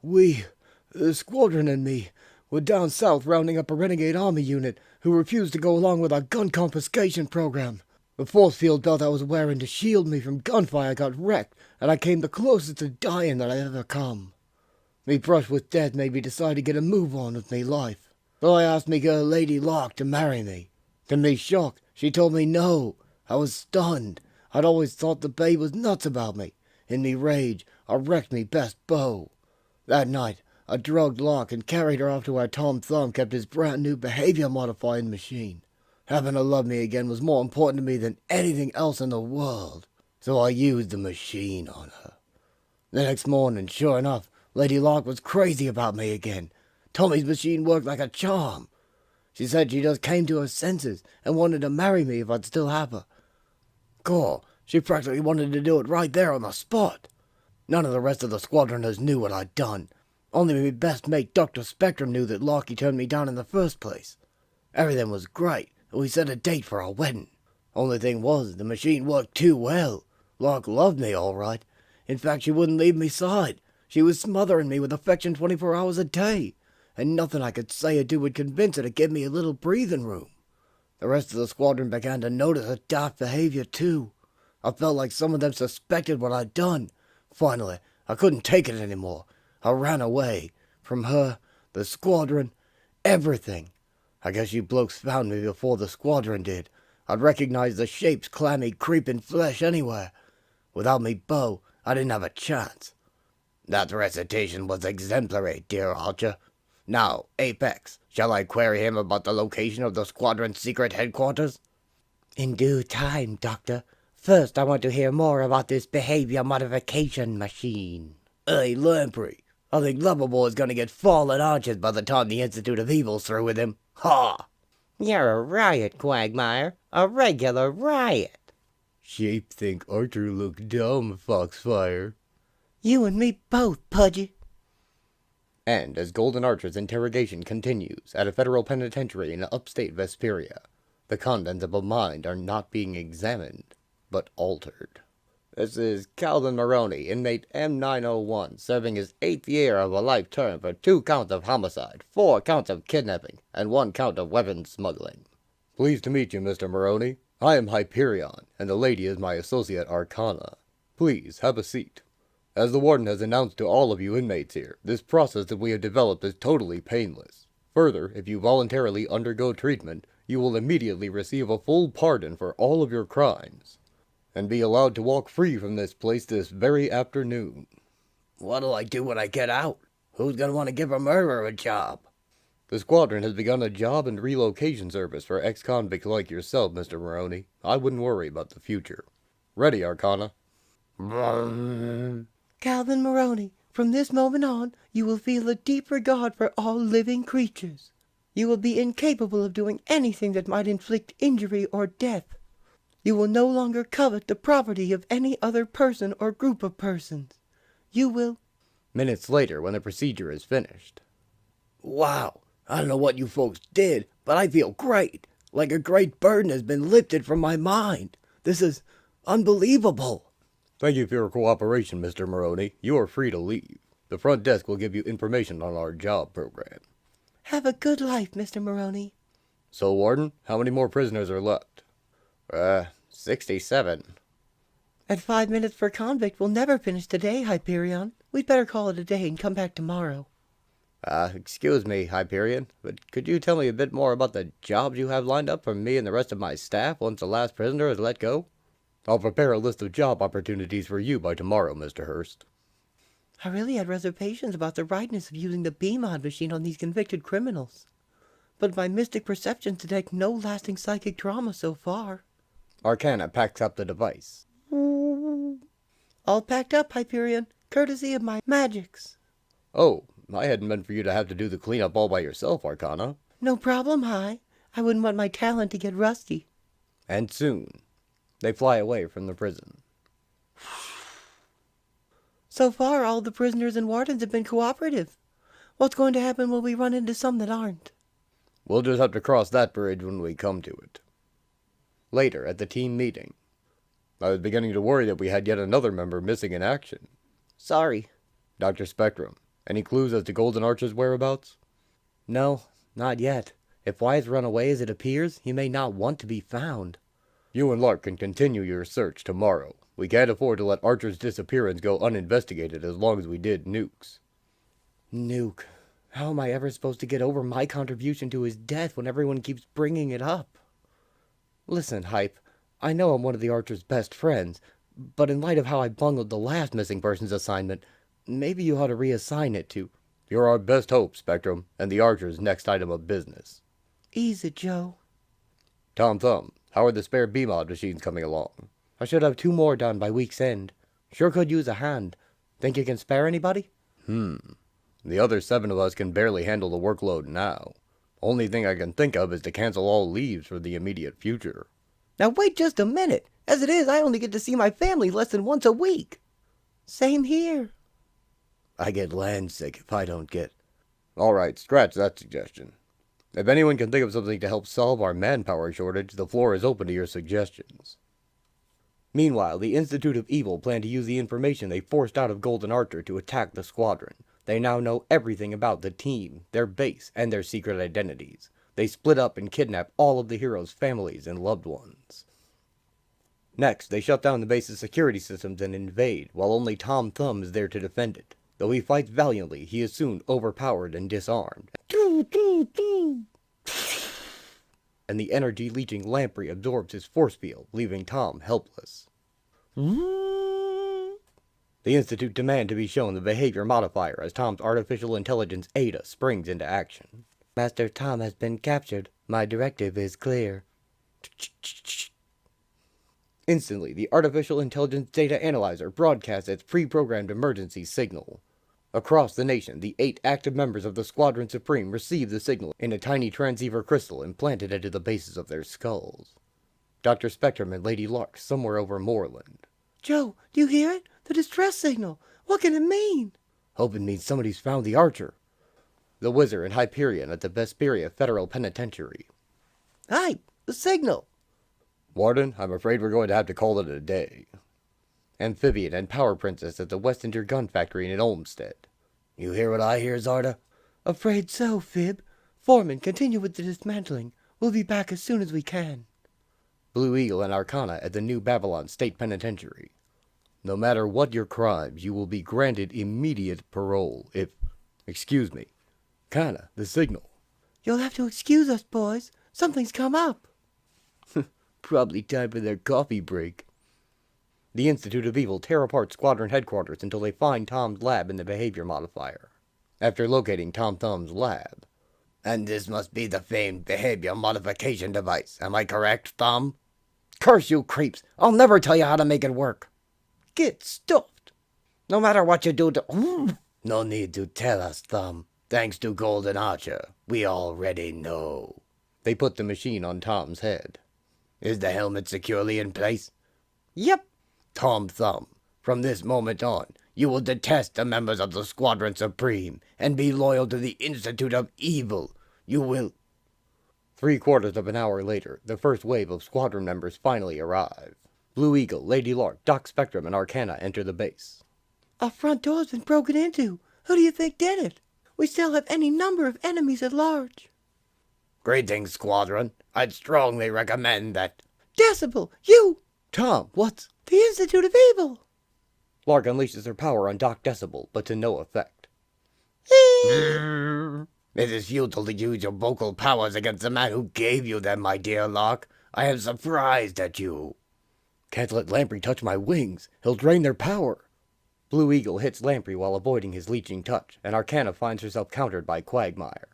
The squadron and me, were down south rounding up a renegade army unit who refused to go along with our gun confiscation program. The force field belt I was wearing to shield me from gunfire got wrecked, and I came the closest to dying that I ever come. Me brush with death made me decide to get a move on with me life. So I asked me girl Lady Locke to marry me. To me shock, she told me no. I was stunned. I'd always thought the babe was nuts about me. In me rage, I wrecked me best bow. That night, I drugged Locke and carried her off to where Tom Thumb kept his brand new behavior-modifying machine. Having her love me again was more important to me than anything else in the world. So I used the machine on her. The next morning, sure enough, Lady Locke was crazy about me again. Tommy's machine worked like a charm. She said she just came to her senses and wanted to marry me if I'd still have her. Cool, she practically wanted to do it right there on the spot. None of the rest of the squadroners knew what I'd done. Only my best mate Dr. Spectrum knew that Lockie turned me down in the first place. Everything was great, and we set a date for our wedding. Only thing was, the machine worked too well. Locke loved me all right. In fact, she wouldn't leave me side. She was smothering me with affection 24 hours a day, and nothing I could say or do would convince her to give me a little breathing room. The rest of the squadron began to notice her daft behavior too. I felt like some of them suspected what I'd done. Finally, I couldn't take it anymore. I ran away. From her, the squadron, everything. I guess you blokes found me before the squadron did. I'd recognize the shape's clammy, creeping flesh anywhere. Without me bow, I didn't have a chance. That recitation was exemplary, dear Archer. Now, Apex, shall I query him about the location of the squadron's secret headquarters? In due time, Doctor. First, I want to hear more about this behavior modification machine. Hey, Lamprey, I think Loverboy is gonna get fallen arches by the time the Institute of Evil's through with him. Ha! You're a riot, Quagmire. A regular riot. Shape think Archer look dumb, Foxfire. You and me both, Pudgy. And as Golden Archer's interrogation continues at a federal penitentiary in upstate Vesperia, the contents of a mind are not being examined, but altered. This is Calvin Maroney, inmate M901, serving his 8th year of a life term for 2 counts of homicide, 4 counts of kidnapping, and 1 count of weapons smuggling. Pleased to meet you, Mr. Maroney. I am Hyperion, and the lady is my associate Arcana. Please, have a seat. As the warden has announced to all of you inmates here, this process that we have developed is totally painless. Further, if you voluntarily undergo treatment, you will immediately receive a full pardon for all of your crimes, and be allowed to walk free from this place this very afternoon. What'll I do when I get out? Who's gonna want to give a murderer a job? The squadron has begun a job and relocation service for ex-convicts like yourself, Mr. Maroney. I wouldn't worry about the future. Ready, Arcana? Calvin Maroney, from this moment on, you will feel a deep regard for all living creatures. You will be incapable of doing anything that might inflict injury or death. You will no longer covet the property of any other person or group of persons. You will... Minutes later, when the procedure is finished. Wow, I don't know what you folks did, but I feel great. Like a great burden has been lifted from my mind. This is unbelievable. Thank you for your cooperation, Mr. Maroney. You are free to leave. The front desk will give you information on our job program. Have a good life, Mr. Maroney. So, Warden, how many more prisoners are left? 67. At 5 minutes per convict, we'll never finish today, Hyperion. We'd better call it a day and come back tomorrow. Excuse me, Hyperion, but could you tell me a bit more about the jobs you have lined up for me and the rest of my staff once the last prisoner is let go? I'll prepare a list of job opportunities for you by tomorrow, Mr. Hurst. I really had reservations about the rightness of using the B-mod machine on these convicted criminals. But my mystic perceptions detect no lasting psychic trauma so far. Arcana packs up the device. All packed up, Hyperion, courtesy of my magics. Oh, I hadn't meant for you to have to do the cleanup all by yourself, Arcana. No problem, Hi. I wouldn't want my talent to get rusty. And soon, they fly away from the prison. So far, all the prisoners and wardens have been cooperative. What's going to happen when we run into some that aren't? We'll just have to cross that bridge when we come to it. Later, at the team meeting, I was beginning to worry that we had yet another member missing in action. Sorry. Dr. Spectrum, any clues as to Golden Archer's whereabouts? No, not yet. If Wyatt's run away as it appears, he may not want to be found. You and Lark can continue your search tomorrow. We can't afford to let Archer's disappearance go uninvestigated as long as we did Nuke's. Nuke. How am I ever supposed to get over my contribution to his death when everyone keeps bringing it up? Listen, Hype, I know I'm one of the Archer's best friends, but in light of how I bungled the last missing persons assignment, maybe you ought to reassign it to... You're our best hope, Spectrum, and the Archer's next item of business. Ease it, Joe. Tom Thumb, how are the spare B-Mod machines coming along? I should have 2 more done by week's end. Sure could use a hand. Think you can spare anybody? The other 7 of us can barely handle the workload now. Only thing I can think of is to cancel all leaves for the immediate future. Now wait just a minute. As it is, I only get to see my family less than once a week. Same here. I get land sick if I don't get... Alright, scratch that suggestion. If anyone can think of something to help solve our manpower shortage, the floor is open to your suggestions. Meanwhile, the Institute of Evil plan to use the information they forced out of Golden Archer to attack the Squadron. They now know everything about the team, their base, and their secret identities. They split up and kidnap all of the heroes' families and loved ones. Next, they shut down the base's security systems and invade, while only Tom Thumb is there to defend it. Though he fights valiantly, he is soon overpowered and disarmed. And the energy-leeching lamprey absorbs his force field, leaving Tom helpless. The Institute demand to be shown the behavior modifier as Tom's artificial intelligence Ada springs into action. Master Tom has been captured. My directive is clear. Instantly, the artificial intelligence data analyzer broadcasts its pre-programmed emergency signal. Across the nation, the 8 active members of the Squadron Supreme receive the signal in a tiny transceiver crystal implanted into the bases of their skulls. Dr. Spectrum and Lady Lark somewhere over Moorland. Joe, do you hear it? The distress signal. What can it mean? Hope it means somebody's found the Archer. The Wizard and Hyperion at the Vesperia Federal Penitentiary. Hi, the signal. Warden, I'm afraid we're going to have to call it a day. Amphibian and Power Princess at the Westinger Gun Factory in Olmsted. You hear what I hear, Zarda? Afraid so, Fib. Foreman, continue with the dismantling. We'll be back as soon as we can. Blue Eagle and Arcana at the New Babylon State Penitentiary. No matter what your crimes, you will be granted immediate parole if... Excuse me. Kana, the signal. You'll have to excuse us, boys. Something's come up. Probably time for their coffee break. The Institute of Evil tear apart Squadron headquarters until they find Tom's lab in the behavior modifier. After locating Tom Thumb's lab. And this must be the famed behavior modification device. Am I correct, Thumb? Curse you, creeps! I'll never tell you how to make it work. Get stuffed. No matter what you do to... No need to tell us, Thumb. Thanks to Golden Archer, we already know. They put the machine on Tom's head. Is the helmet securely in place? Yep. Tom Thumb, from this moment on, you will detest the members of the Squadron Supreme and be loyal to the Institute of Evil. You will... 3/4 of an hour later, the first wave of Squadron members finally arrive. Blue Eagle, Lady Lark, Doc Spectrum, and Arcana enter the base. Our front door's been broken into. Who do you think did it? We still have any number of enemies at large. Greetings, Squadron. I'd strongly recommend that... Decibel, you! Tom, what? The Institute of Evil! Lark unleashes her power on Doc Decibel, but to no effect. It is futile to use your vocal powers against the man who gave you them, my dear Lark. I am surprised at you. Can't let Lamprey touch my wings. He'll drain their power. Blue Eagle hits Lamprey while avoiding his leeching touch, and Arcana finds herself countered by Quagmire.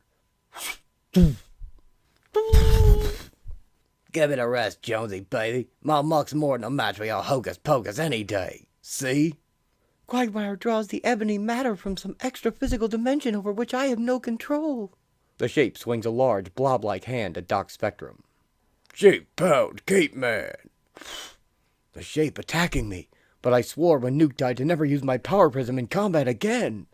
Give it a rest, Jonesy, baby. My muck's more than a match for your hocus pocus any day. See? Quagmire draws the ebony matter from some extra physical dimension over which I have no control. The shape swings a large, blob-like hand at Doc Spectrum. Shape-bound caveman. The shape attacking me, but I swore when Nuke died to never use my power prism in combat again.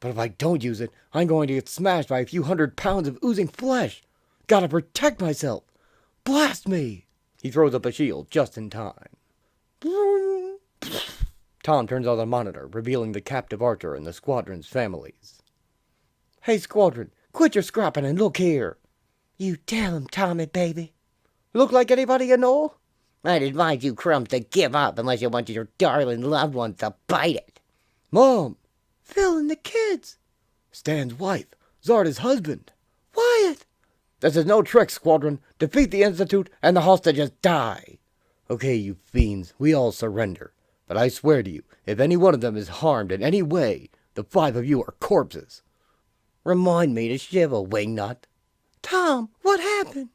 But if I don't use it, I'm going to get smashed by a few 100 pounds of oozing flesh. Gotta protect myself. Blast me! He throws up a shield just in time. Tom turns on the monitor, revealing the captive Archer and the Squadron's families. Hey, Squadron, quit your scrapping and look here. You tell him, Tommy, baby. Look like anybody you know? I'd advise you crumbs to give up unless you want your darling loved ones to bite it. Mom! Phil and the kids. Stan's wife. Zarda's husband. Wyatt! This is no trick, Squadron. Defeat the Institute and the hostages die. Okay, you fiends, we all surrender. But I swear to you, if any one of them is harmed in any way, the 5 of you are corpses. Remind me to shiver, Wingnut. Tom, what happened?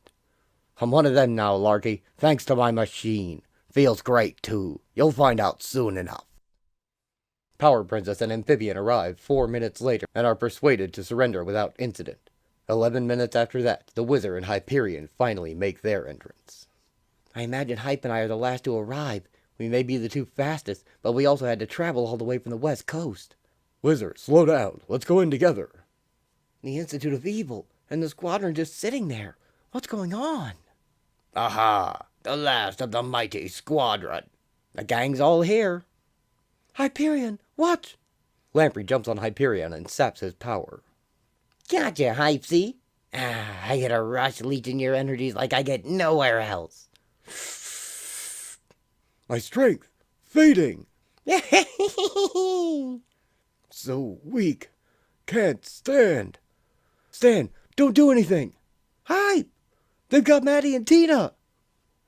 I'm one of them now, Larky, thanks to my machine. Feels great, too. You'll find out soon enough. Power Princess and Amphibian arrive 4 minutes later and are persuaded to surrender without incident. 11 minutes after that, the Wizard and Hyperion finally make their entrance. I imagine Hype and I are the last to arrive. We may be the 2 fastest, but we also had to travel all the way from the West Coast. Wizard, slow down. Let's go in together. The Institute of Evil, and the Squadron just sitting there. What's going on? Aha! The last of the mighty Squadron. The gang's all here. Hyperion, watch! Lamprey jumps on Hyperion and saps his power. Gotcha, Hypesy. I get a rush leeching your energies like I get nowhere else. My strength, fading. So weak. Can't stand. Stan, don't do anything. Hype! They've got Maddie and Tina!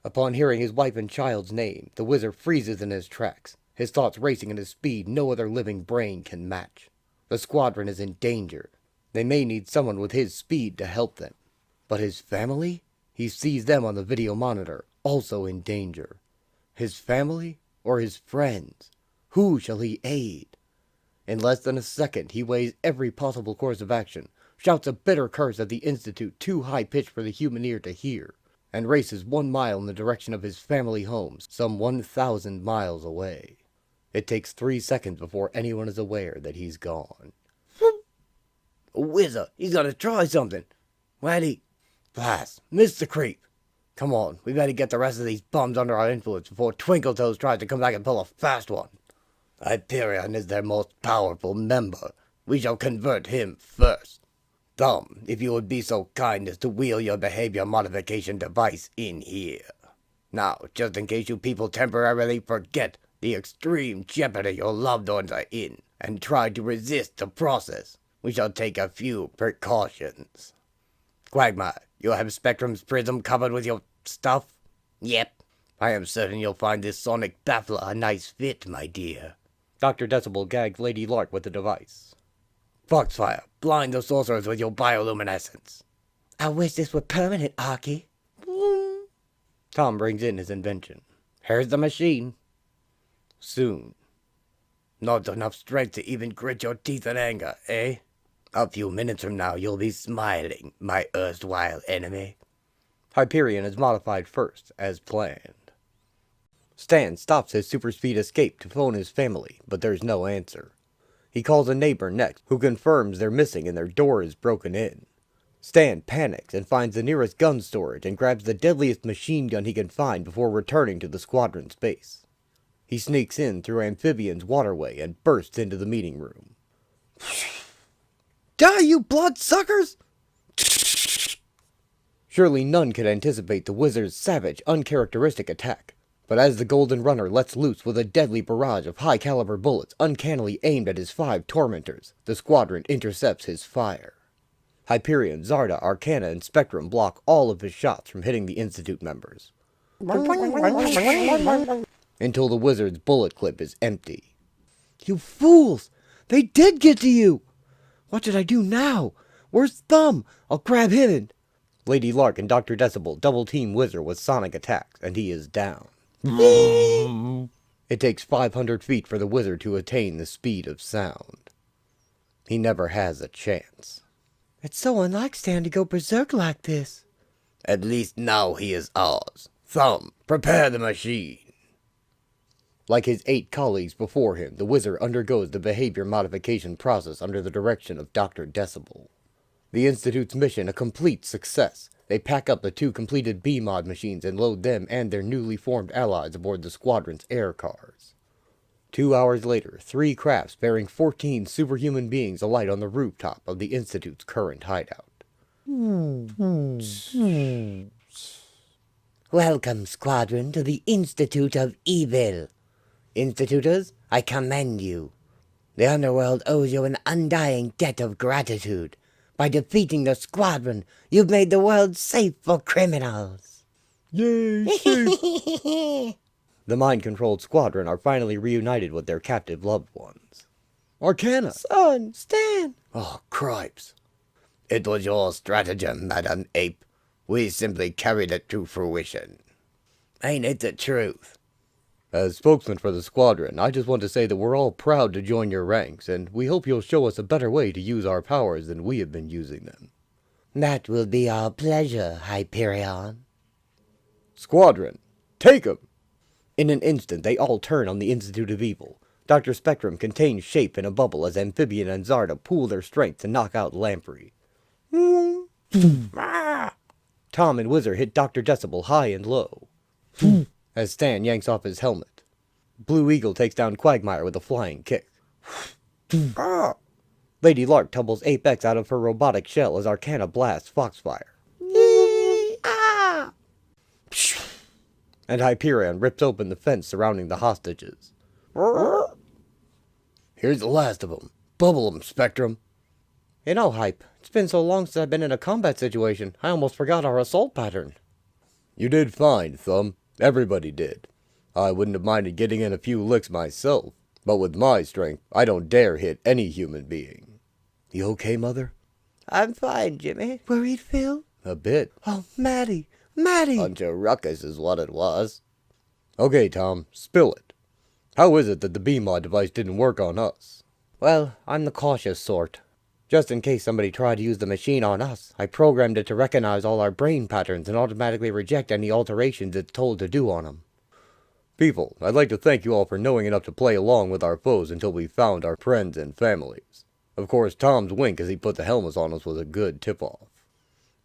Upon hearing his wife and child's name, the Wizard freezes in his tracks, his thoughts racing at a speed no other living brain can match. The Squadron is in danger. They may need someone with his speed to help them. But his family? He sees them on the video monitor, also in danger. His family or his friends? Who shall he aid? In less than a second, he weighs every possible course of action, shouts a bitter curse at the Institute too high-pitched for the human ear to hear, and races 1 mile in the direction of his family homes, some 1,000 miles away. It takes 3 seconds before anyone is aware that he's gone. Wizard, he's gonna try something. Why'd he? Blast, missed the creep. Come on, we better get the rest of these bums under our influence before Twinkletoes tries to come back and pull a fast one. Hyperion is their most powerful member. We shall convert him first. Thumb, if you would be so kind as to wheel your behavior modification device in here. Now, just in case you people temporarily forget the extreme jeopardy your loved ones are in, and try to resist the process, we shall take a few precautions. Quagmire, you have Spectrum's prism covered with your stuff? Yep. I am certain you'll find this sonic baffler a nice fit, my dear. Dr. Decibel gags Lady Lark with the device. Foxfire, blind the sorcerers with your bioluminescence. I wish this were permanent, Arky. Tom brings in his invention. Here's the machine. Soon. Not enough strength to even grit your teeth in anger, eh? A few minutes from now you'll be smiling, my erstwhile enemy. Hyperion is modified first, as planned. Stan stops his super speed escape to phone his family, but there's no answer. He calls a neighbor next, who confirms they're missing and their door is broken in. Stan panics and finds the nearest gun storage and grabs the deadliest machine gun he can find before returning to the Squadron's base. He sneaks in through Amphibian's waterway and bursts into the meeting room. Die, you bloodsuckers! Surely none could anticipate the Wizard's savage, uncharacteristic attack. But as the Golden Runner lets loose with a deadly barrage of high-caliber bullets uncannily aimed at his 5 tormentors, the Squadron intercepts his fire. Hyperion, Zarda, Arcana, and Spectrum block all of his shots from hitting the Institute members. Until the Wizard's bullet clip is empty. You fools! They did get to you! What should I do now? Where's Thumb? I'll grab him and... Lady Lark and Dr. Decibel double-team Wizard with sonic attacks, and he is down. It takes 500 feet for the wizard to attain the speed of sound. He never has a chance. It's so unlike Stan to go berserk like this. At least now he is ours. Thumb, prepare the machine. Like his 8 colleagues before him, the wizard undergoes the behavior modification process under the direction of Dr. Decibel. The Institute's mission a complete success. They pack up the 2 completed B-mod machines and load them and their newly formed allies aboard the squadron's air cars. 2 hours later, 3 crafts bearing 14 superhuman beings alight on the rooftop of the Institute's current hideout. Welcome, Squadron, to the Institute of Evil. Institutors, I commend you. The underworld owes you an undying debt of gratitude. By defeating the Squadron, you've made the world safe for criminals. Yay, safe! The mind-controlled squadron are finally reunited with their captive loved ones. Arcana! Son, Stan! Oh, cripes. It was your stratagem, Madam Ape. We simply carried it to fruition. Ain't it the truth? As spokesman for the squadron, I just want to say that we're all proud to join your ranks, and we hope you'll show us a better way to use our powers than we have been using them. That will be our pleasure, Hyperion. Squadron, take 'em! In an instant, they all turn on the Institute of Evil. Dr. Spectrum contains Shape in a bubble as Amphibian and Zarda pool their strength to knock out Lamprey. Tom and Whizzer hit Dr. Decibel high and low. As Stan yanks off his helmet. Blue Eagle takes down Quagmire with a flying kick. Lady Lark tumbles Apex out of her robotic shell as Arcana blasts Foxfire. And Hyperion rips open the fence surrounding the hostages. Here's the last of 'em. Bubble 'em, Spectrum. You know, Hype, it's been so long since I've been in a combat situation, I almost forgot our assault pattern. You did fine, Thumb. Everybody did. I wouldn't have minded getting in a few licks myself, but with my strength, I don't dare hit any human being. You okay, Mother? I'm fine, Jimmy. Worried, Phil? A bit. Oh, Maddie! Maddie! Bunch of ruckus is what it was. Okay, Tom, spill it. How is it that the B-mod device didn't work on us? Well, I'm the cautious sort. Just in case somebody tried to use the machine on us, I programmed it to recognize all our brain patterns and automatically reject any alterations it's told to do on them. People, I'd like to thank you all for knowing enough to play along with our foes until we found our friends and families. Of course, Tom's wink as he put the helmets on us was a good tip-off.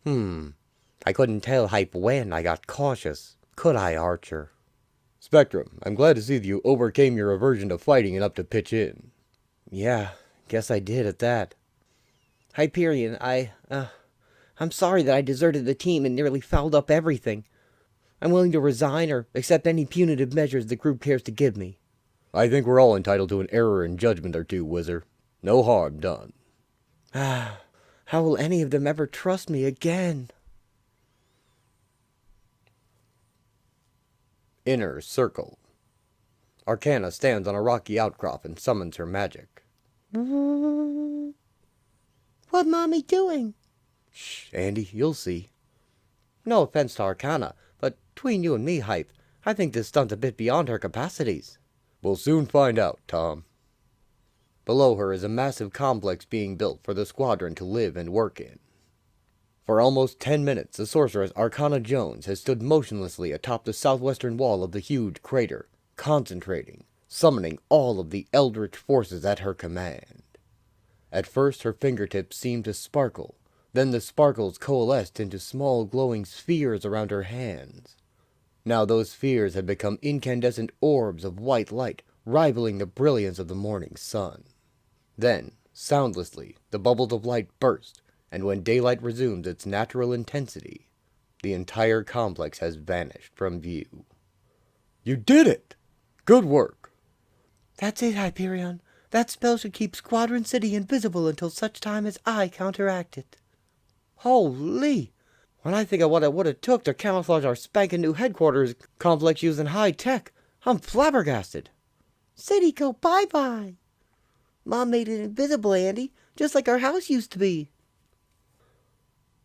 I couldn't tell Hype when I got cautious, could I, Archer? Spectrum, I'm glad to see that you overcame your aversion to fighting and up to pitch in. Yeah, guess I did at that. Hyperion, I'm sorry that I deserted the team and nearly fouled up everything. I'm willing to resign or accept any punitive measures the group cares to give me. I think we're all entitled to an error in judgment or two, Whizzer. No harm done. How will any of them ever trust me again? Inner Circle. Arcana stands on a rocky outcrop and summons her magic. What Mommy doing? Shh, Andy, you'll see. No offense to Arcana, but between you and me, Hype, I think this stunt's a bit beyond her capacities. We'll soon find out, Tom. Below her is a massive complex being built for the squadron to live and work in. For almost 10 minutes, the sorceress Arcana Jones has stood motionlessly atop the southwestern wall of the huge crater, concentrating, summoning all of the eldritch forces at her command. At first, her fingertips seemed to sparkle. Then the sparkles coalesced into small glowing spheres around her hands. Now those spheres had become incandescent orbs of white light, rivaling the brilliance of the morning sun. Then, soundlessly, the bubbles of light burst, and when daylight resumes its natural intensity, the entire complex has vanished from view. You did it! Good work! That's it, Hyperion. That spell should keep Squadron City invisible until such time as I counteract it. Holy! When I think of what it would have took to camouflage our spanking new headquarters complex using high tech, I'm flabbergasted. City go bye-bye. Mom made it invisible, Andy, just like our house used to be.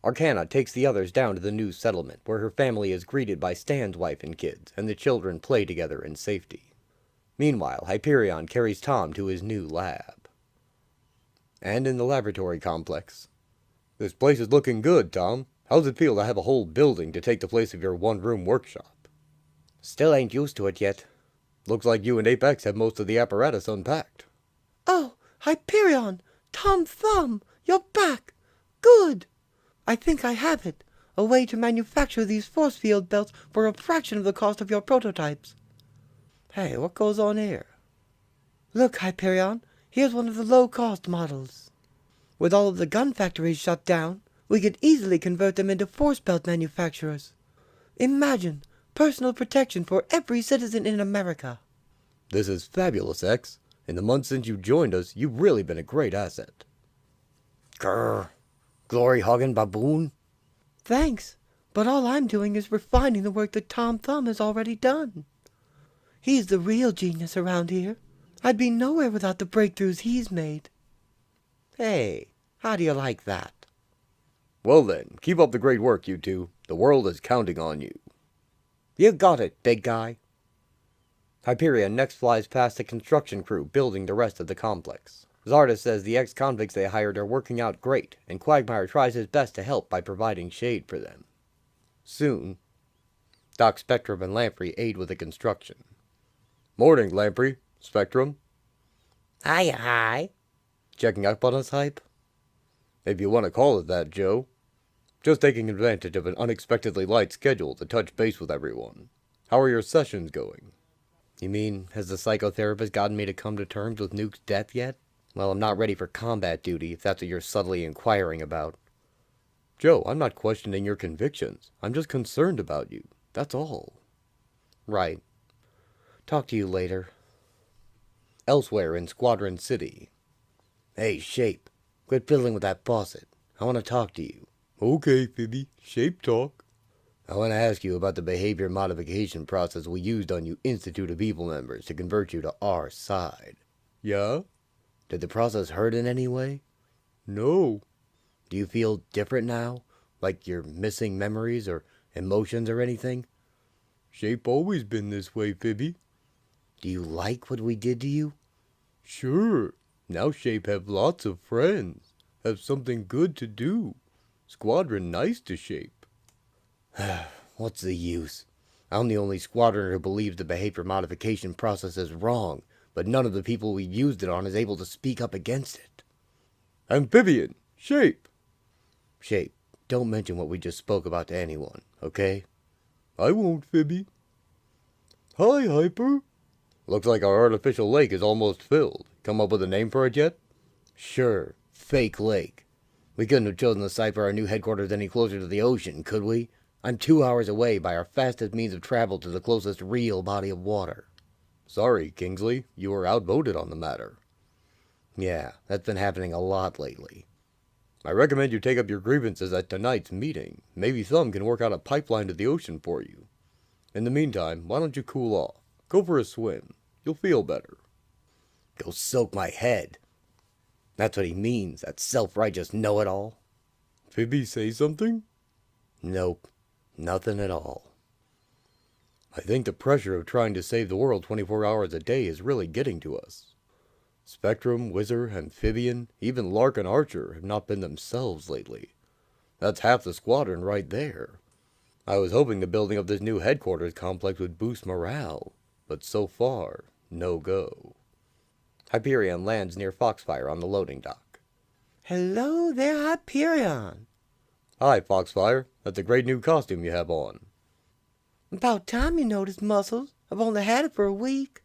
Arcana takes the others down to the new settlement, where her family is greeted by Stan's wife and kids, and the children play together in safety. Meanwhile, Hyperion carries Tom to his new lab. And in the laboratory complex. This place is looking good, Tom. How's it feel to have a whole building to take the place of your one-room workshop? Still ain't used to it yet. Looks like you and Apex have most of the apparatus unpacked. Oh, Hyperion! Tom Thumb! You're back! Good! I think I have it. A way to manufacture these force field belts for a fraction of the cost of your prototypes. Hey, what goes on here? Look, Hyperion, here's one of the low-cost models. With all of the gun factories shut down, we could easily convert them into force belt manufacturers. Imagine personal protection for every citizen in America. This is fabulous, X. In the months since you joined us, you've really been a great asset. Grr. Glory-hogging baboon. Thanks, but all I'm doing is refining the work that Tom Thumb has already done. He's the real genius around here. I'd be nowhere without the breakthroughs he's made. Hey, how do you like that? Well then, keep up the great work, you two. The world is counting on you. You got it, big guy. Hyperion next flies past the construction crew building the rest of the complex. Zarda says the ex-convicts they hired are working out great, and Quagmire tries his best to help by providing shade for them. Soon, Doc, Spectrum, and Lamprey aid with the construction. Morning, Lamprey. Spectrum. Hi. Checking up on us, Hype? If you want to call it that, Joe. Just taking advantage of an unexpectedly light schedule to touch base with everyone. How are your sessions going? You mean, has the psychotherapist gotten me to come to terms with Nuke's death yet? Well, I'm not ready for combat duty, if that's what you're subtly inquiring about. Joe, I'm not questioning your convictions. I'm just concerned about you. That's all. Right. Talk to you later. Elsewhere in Squadron City. Hey, Shape. Quit fiddling with that faucet. I want to talk to you. Okay, Phoebe. Shape talk. I want to ask you about the behavior modification process we used on you Institute of Evil members to convert you to our side. Yeah? Did the process hurt in any way? No. Do you feel different now? Like you're missing memories or emotions or anything? Shape always been this way, Phoebe. Do you like what we did to you? Sure. Now Shape have lots of friends. Have something good to do. Squadron nice to Shape. What's the use? I'm the only squadroner who believes the behavior modification process is wrong, but none of the people we've used it on is able to speak up against it. Amphibian! Shape! Shape, don't mention what we just spoke about to anyone, okay? I won't, Phoebe. Hi, Hyper. Looks like our artificial lake is almost filled. Come up with a name for it yet? Sure, Fake Lake. We couldn't have chosen the site for our new headquarters any closer to the ocean, could we? I'm 2 hours away by our fastest means of travel to the closest real body of water. Sorry, Kingsley. You were outvoted on the matter. Yeah, that's been happening a lot lately. I recommend you take up your grievances at tonight's meeting. Maybe Thumb can work out a pipeline to the ocean for you. In the meantime, why don't you cool off? Go for a swim. You'll feel better. Go soak my head. That's what he means, that self-righteous know-it-all. Phoebe say something? Nope, nothing at all. I think the pressure of trying to save the world 24 hours a day is really getting to us. Spectrum, Whizzer, Amphibian, even Lark and Archer have not been themselves lately. That's half the squadron right there. I was hoping the building of this new headquarters complex would boost morale, but so far, no go. Hyperion lands near Foxfire on the loading dock. Hello there, Hyperion. Hi, Foxfire. That's a great new costume you have on. About time you noticed, Muscles. I've only had it for a week.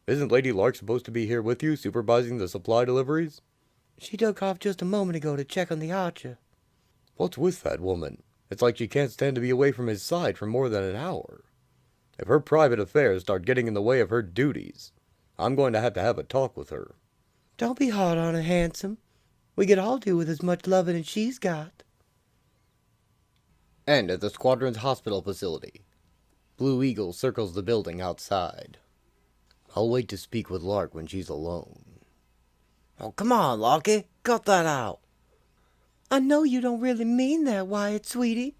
Isn't Lady Lark supposed to be here with you, supervising the supply deliveries? She took off just a moment ago to check on the Archer. What's with that woman? It's like she can't stand to be away from his side for more than an hour. If her private affairs start getting in the way of her duties, I'm going to have a talk with her. Don't be hard on her, handsome. We could all do with as much loving as she's got. And at the squadron's hospital facility, Blue Eagle circles the building outside. I'll wait to speak with Lark when she's alone. Oh, come on, Larky. Cut that out. I know you don't really mean that, Wyatt, sweetie.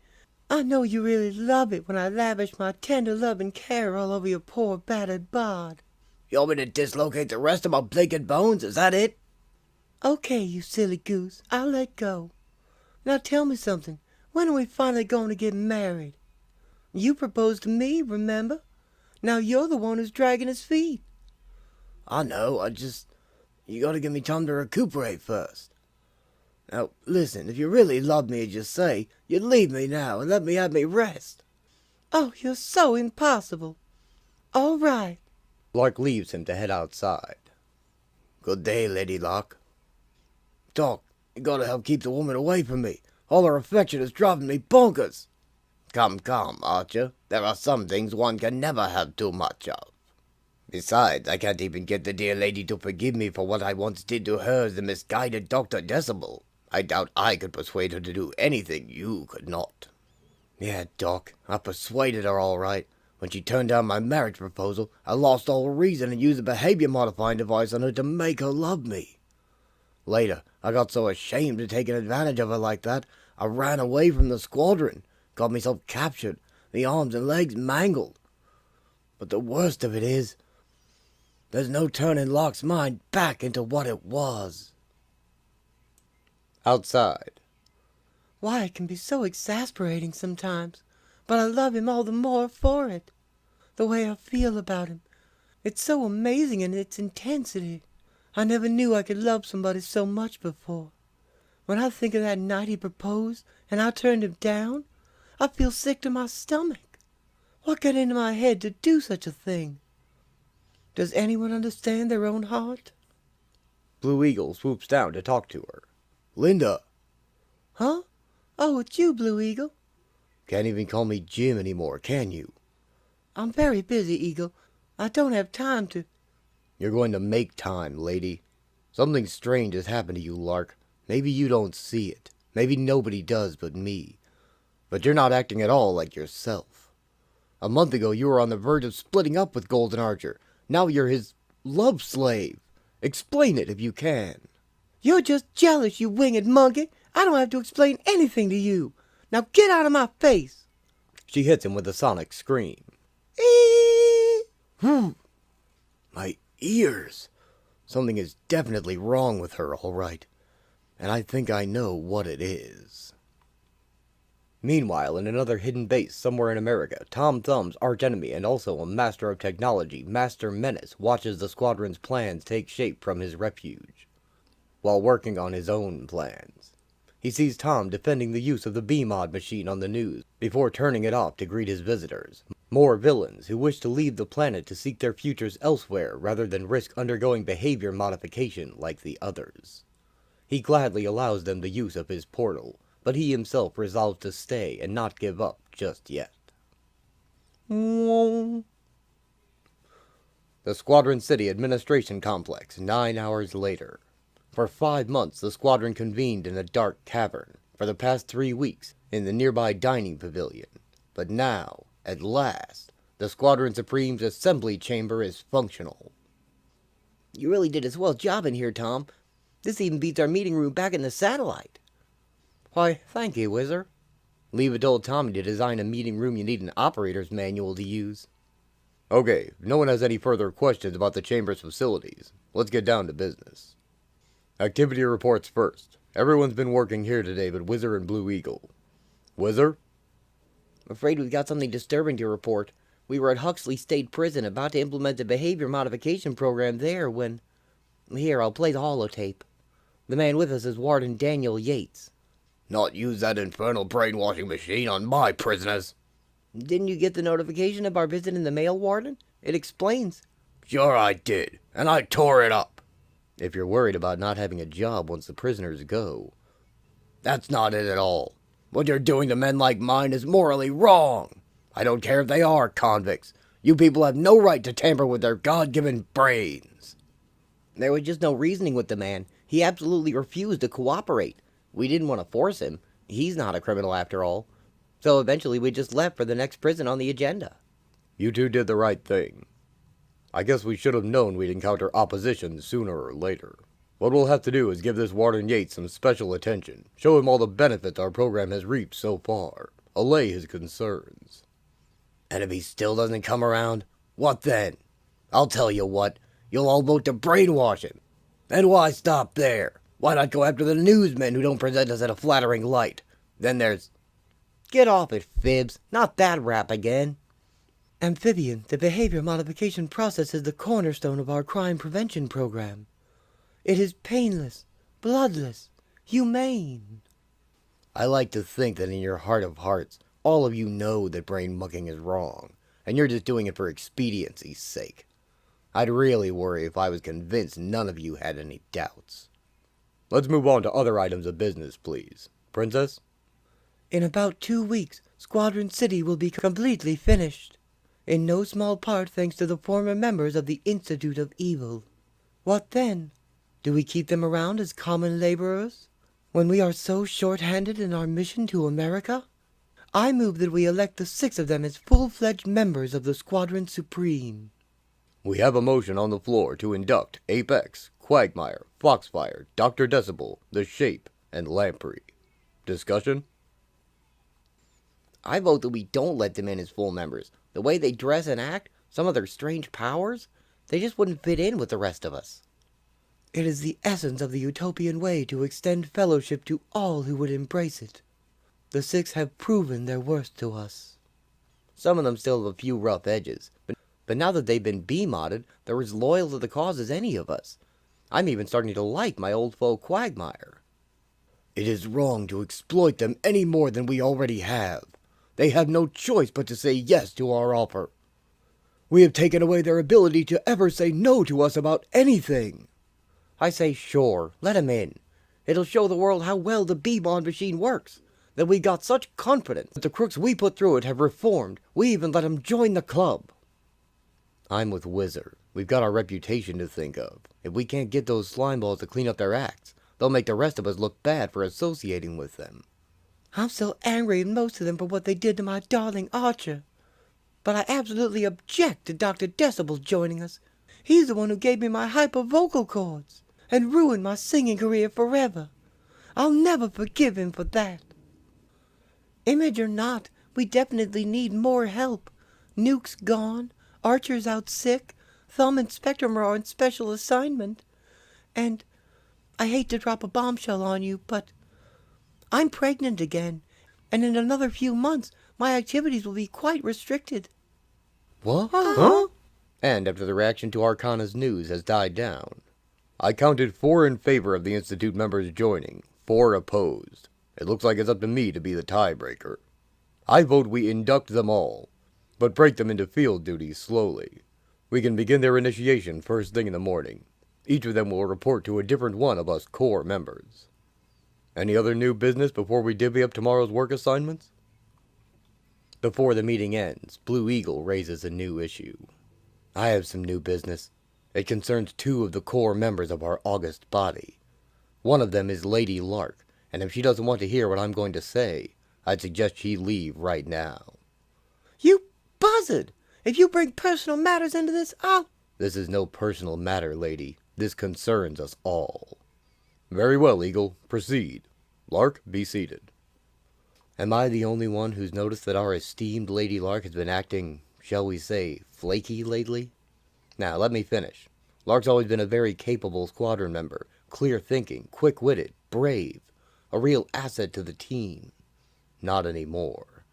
I know you really love it when I lavish my tender love and care all over your poor battered bod. You want me to dislocate the rest of my blinking bones? Is that it? Okay, you silly goose. I'll let go. Now tell me something. When are we finally going to get married? You proposed to me, remember? Now you're the one who's dragging his feet. I know, you gotta give me time to recuperate first. Now, listen, if you really love me as you say, you'd leave me now and let me have me rest. Oh, you're so impossible. All right. Lark leaves him to head outside. Good day, Lady Locke. Doc, you gotta help keep the woman away from me. All her affection is driving me bonkers. Come, Archer. There are some things one can never have too much of. Besides, I can't even get the dear lady to forgive me for what I once did to her as the misguided Dr. Decibel. I doubt I could persuade her to do anything you could not. Yeah, Doc, I persuaded her all right. When she turned down my marriage proposal, I lost all reason and used a behavior-modifying device on her to make her love me. Later, I got so ashamed of taking advantage of her like that, I ran away from the squadron, got myself captured, the arms and legs mangled. But the worst of it is, there's no turning Locke's mind back into what it was. Outside. Why, it can be so exasperating sometimes, but I love him all the more for it. The way I feel about him. It's so amazing in its intensity. I never knew I could love somebody so much before. When I think of that night he proposed, and I turned him down, I feel sick to my stomach. What got into my head to do such a thing? Does anyone understand their own heart? Blue Eagle swoops down to talk to her. Linda! Huh? Oh, it's you, Blue Eagle. Can't even call me Jim anymore, can you? I'm very busy, Eagle. I don't have time to... You're going to make time, lady. Something strange has happened to you, Lark. Maybe you don't see it. Maybe nobody does but me. But you're not acting at all like yourself. A month ago, you were on the verge of splitting up with Golden Archer. Now you're his love slave. Explain it if you can. You're just jealous, you winged monkey. I don't have to explain anything to you. Now get out of my face. She hits him with a sonic scream. My ears. Something is definitely wrong with her, all right. And I think I know what it is. Meanwhile, in another hidden base somewhere in America, Tom Thumb's archenemy and also a master of technology, Master Menace, watches the squadron's plans take shape from his refuge, while working on his own plans. He sees Tom defending the use of the B-Mod machine on the news, before turning it off to greet his visitors. More villains who wish to leave the planet to seek their futures elsewhere rather than risk undergoing behavior modification like the others. He gladly allows them the use of his portal, but he himself resolves to stay and not give up just yet. The Squadron City Administration Complex, 9 hours later. For 5 months, the squadron convened in a dark cavern. For the past 3 weeks, in the nearby dining pavilion. But now, at last, the Squadron Supreme's assembly chamber is functional. You really did a swell job in here, Tom. This even beats our meeting room back in the satellite. Why, thank you, Whizzer. Leave it to old Tommy to design a meeting room you need an operator's manual to use. Okay, if no one has any further questions about the chamber's facilities, let's get down to business. Activity reports first. Everyone's been working here today but Whizzer and Blue Eagle. Whizzer? I'm afraid we've got something disturbing to report. We were at Huxley State Prison about to implement a behavior modification program there when... Here, I'll play the holotape. The man with us is Warden Daniel Yates. Not use that infernal brainwashing machine on my prisoners. Didn't you get the notification of our visit in the mail, Warden? It explains. Sure I did, and I tore it up. If you're worried about not having a job once the prisoners go... That's not it at all. What you're doing to men like mine is morally wrong. I don't care if they are convicts. You people have no right to tamper with their God-given brains. There was just no reasoning with the man. He absolutely refused to cooperate. We didn't want to force him. He's not a criminal after all. So eventually we just left for the next prison on the agenda. You two did the right thing. I guess we should have known we'd encounter opposition sooner or later. What we'll have to do is give this Warden Yates some special attention, show him all the benefits our program has reaped so far, allay his concerns. And if he still doesn't come around, what then? I'll tell you what, you'll all vote to brainwash him. And why stop there? Why not go after the newsmen who don't present us in a flattering light? Then there's... Get off it, Fibs. Not that rap again. Amphibian, the behavior modification process is the cornerstone of our crime prevention program. It is painless, bloodless, humane. I like to think that in your heart of hearts, all of you know that brain mucking is wrong, and you're just doing it for expediency's sake. I'd really worry if I was convinced none of you had any doubts. Let's move on to other items of business, please. Princess? In about 2 weeks, Squadron City will be completely finished. In no small part thanks to the former members of the Institute of Evil. What then? Do we keep them around as common laborers, when we are so short-handed in our mission to America? I move that we elect the 6 of them as full-fledged members of the Squadron Supreme. We have a motion on the floor to induct Apex, Quagmire, Foxfire, Dr. Decibel, The Shape, and Lamprey. Discussion? I vote that we don't let them in as full members. The way they dress and act, some of their strange powers, they just wouldn't fit in with the rest of us. It is the essence of the utopian way to extend fellowship to all who would embrace it. The 6 have proven their worth to us. Some of them still have a few rough edges, but now that they've been B-modded, they're as loyal to the cause as any of us. I'm even starting to like my old foe Quagmire. It is wrong to exploit them any more than we already have. They have no choice but to say yes to our offer. We have taken away their ability to ever say no to us about anything. I say sure, let 'em in. It'll show the world how well the B-mod machine works. That we got such confidence that the crooks we put through it have reformed. We even let 'em join the club. I'm with Whizzer. We've got our reputation to think of. If we can't get those slimeballs to clean up their acts, they'll make the rest of us look bad for associating with them. I'm so angry at most of them for what they did to my darling Archer. But I absolutely object to Dr. Decibel joining us. He's the one who gave me my hyper vocal cords and ruined my singing career forever. I'll never forgive him for that. Image or not, we definitely need more help. Nuke's gone, Archer's out sick, Thumb and Spectrum are on special assignment. And I hate to drop a bombshell on you, but I'm pregnant again, and in another few months my activities will be quite restricted. What? Huh? And after the reaction to Arcana's news has died down, I counted 4 in favor of the Institute members joining, 4 opposed. It looks like it's up to me to be the tiebreaker. I vote we induct them all, but break them into field duties slowly. We can begin their initiation first thing in the morning. Each of them will report to a different one of us core members. Any other new business before we divvy up tomorrow's work assignments? Before the meeting ends, Blue Eagle raises a new issue. I have some new business. It concerns 2 of the core members of our august body. One of them is Lady Lark, and if she doesn't want to hear what I'm going to say, I'd suggest she leave right now. You buzzard! If you bring personal matters into this, This is no personal matter, lady. This concerns us all. Very well, Eagle. Proceed. Lark, be seated. Am I the only one who's noticed that our esteemed Lady Lark has been acting, shall we say, flaky lately? Now, let me finish. Lark's always been a very capable squadron member, clear-thinking, quick-witted, brave, a real asset to the team. Not anymore.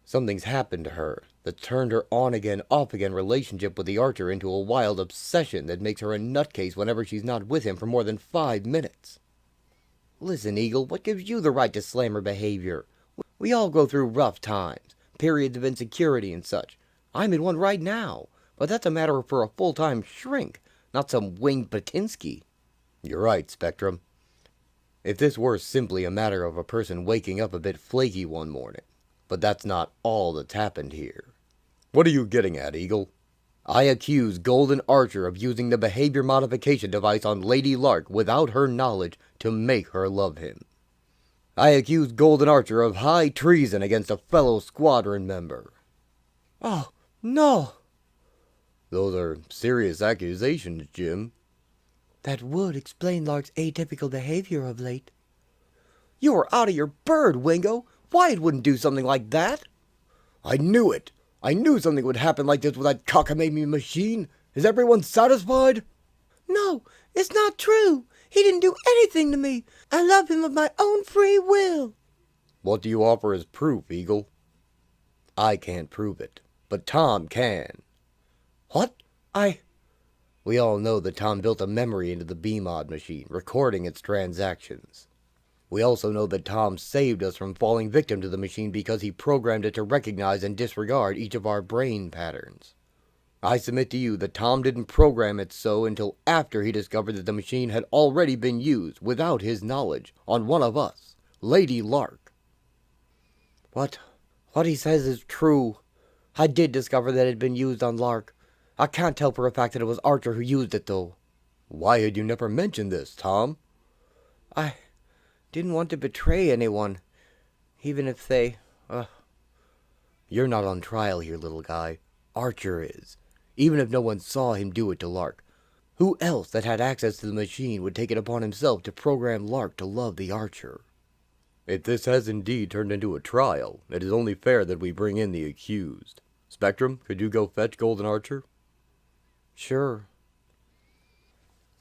Something's happened to her that turned her on-again, off-again relationship with the Archer into a wild obsession that makes her a nutcase whenever she's not with him for more than 5 minutes. Listen, Eagle, what gives you the right to slam her behavior? We all go through rough times, periods of insecurity and such. I'm in one right now, but that's a matter for a full-time shrink, not some winged Patinsky. You're right, Spectrum. If this were simply a matter of a person waking up a bit flaky one morning, but that's not all that's happened here. What are you getting at, Eagle? I accuse Golden Archer of using the behavior modification device on Lady Lark without her knowledge to make her love him. I accuse Golden Archer of high treason against a fellow squadron member. Oh, no! Those are serious accusations, Jim. That would explain Lark's atypical behavior of late. You are out of your bird, Wingo! Wyatt wouldn't do something like that! I knew it! I knew something would happen like this with that cockamamie machine! Is everyone satisfied? No, it's not true. He didn't do anything to me. I love him of my own free will. What do you offer as proof, Eagle? I can't prove it, but Tom can. What? We all know that Tom built a memory into the BMod machine, recording its transactions. We also know that Tom saved us from falling victim to the machine because he programmed it to recognize and disregard each of our brain patterns. I submit to you that Tom didn't program it so until after he discovered that the machine had already been used, without his knowledge, on one of us, Lady Lark. What he says is true. I did discover that it had been used on Lark. I can't tell for a fact that it was Archer who used it, though. Why had you never mentioned this, Tom? I didn't want to betray anyone, even if they, You're not on trial here, little guy. Archer is. Even if no one saw him do it to Lark. Who else that had access to the machine would take it upon himself to program Lark to love the Archer? If this has indeed turned into a trial, it is only fair that we bring in the accused. Spectrum, could you go fetch Golden Archer? Sure.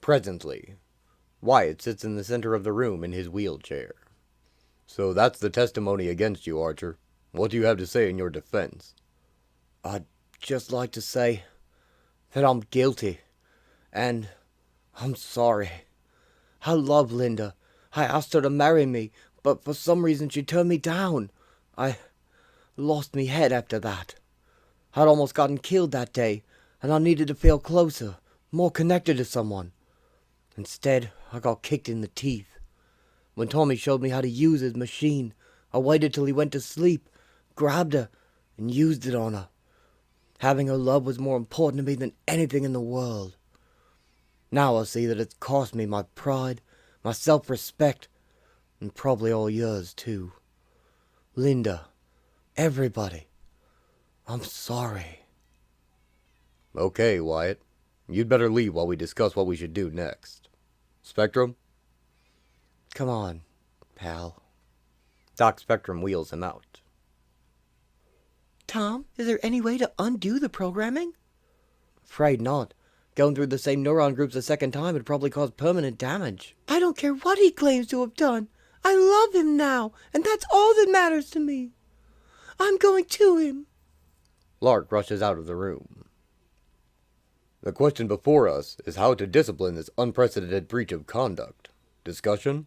Presently, Wyatt sits in the center of the room in his wheelchair. So that's the testimony against you, Archer. What do you have to say in your defense? I'd just like to say that I'm guilty, and I'm sorry. I love Linda. I asked her to marry me, but for some reason she turned me down. I lost me head after that. I'd almost gotten killed that day, and I needed to feel closer, more connected to someone. Instead, I got kicked in the teeth. When Tommy showed me how to use his machine, I waited till he went to sleep, grabbed her, and used it on her. Having her love was more important to me than anything in the world. Now I see that it's cost me my pride, my self-respect, and probably all yours, too. Linda, everybody, I'm sorry. Okay, Wyatt. You'd better leave while we discuss what we should do next. Spectrum? Come on, pal. Doc Spectrum wheels him out. Tom, is there any way to undo the programming? Afraid not. Going through the same neuron groups a second time would probably cause permanent damage. I don't care what he claims to have done. I love him now, and that's all that matters to me. I'm going to him. Lark rushes out of the room. The question before us is how to discipline this unprecedented breach of conduct. Discussion?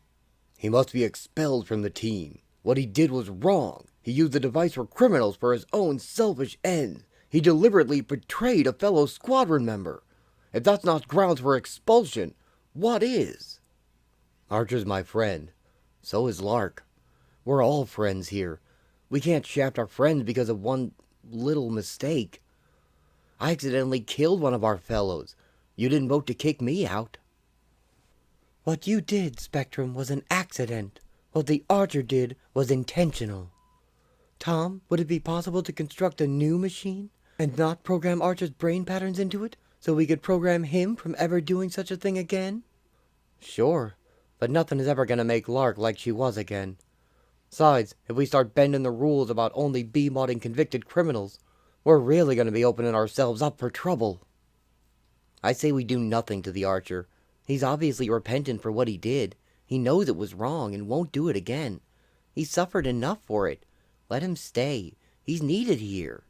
He must be expelled from the team. What he did was wrong. He used the device for criminals for his own selfish ends. He deliberately betrayed a fellow squadron member. If that's not grounds for expulsion, what is? Archer's my friend. So is Lark. We're all friends here. We can't shaft our friends because of one little mistake. I accidentally killed one of our fellows. You didn't vote to kick me out. What you did, Spectrum, was an accident. What the Archer did was intentional. Tom, would it be possible to construct a new machine and not program Archer's brain patterns into it, so we could program him from ever doing such a thing again? Sure, but nothing is ever going to make Lark like she was again. Besides, if we start bending the rules about only B-modding convicted criminals, we're really going to be opening ourselves up for trouble. I say we do nothing to the Archer. He's obviously repentant for what he did. He knows it was wrong and won't do it again. He suffered enough for it. Let him stay. He's needed here.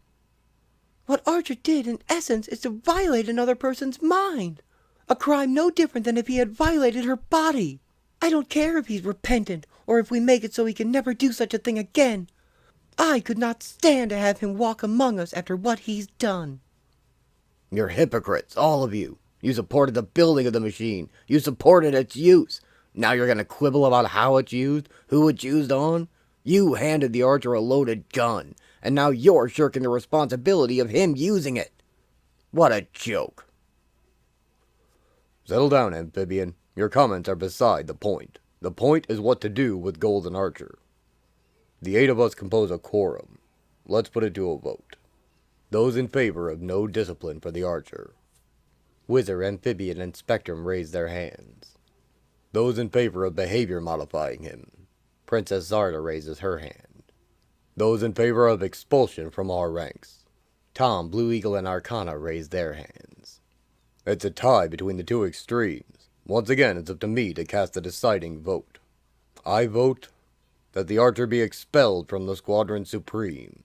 What Archer did, in essence, is to violate another person's mind. A crime no different than if he had violated her body. I don't care if he's repentant, or if we make it so he can never do such a thing again. I could not stand to have him walk among us after what he's done. You're hypocrites, all of you. You supported the building of the machine. You supported its use. Now you're going to quibble about how it's used, who it's used on? You handed the Archer a loaded gun, and now you're shirking the responsibility of him using it. What a joke. Settle down, Amphibian. Your comments are beside the point. The point is what to do with Golden Archer. The 8 of us compose a quorum. Let's put it to a vote. Those in favor of no discipline for the Archer. Whizzer, Amphibian, and Spectrum raise their hands. Those in favor of behavior modifying him. Princess Zarda raises her hand. Those in favor of expulsion from our ranks. Tom, Blue Eagle, and Arcana raise their hands. It's a tie between the two extremes. Once again, it's up to me to cast the deciding vote. I vote that the Archer be expelled from the Squadron Supreme.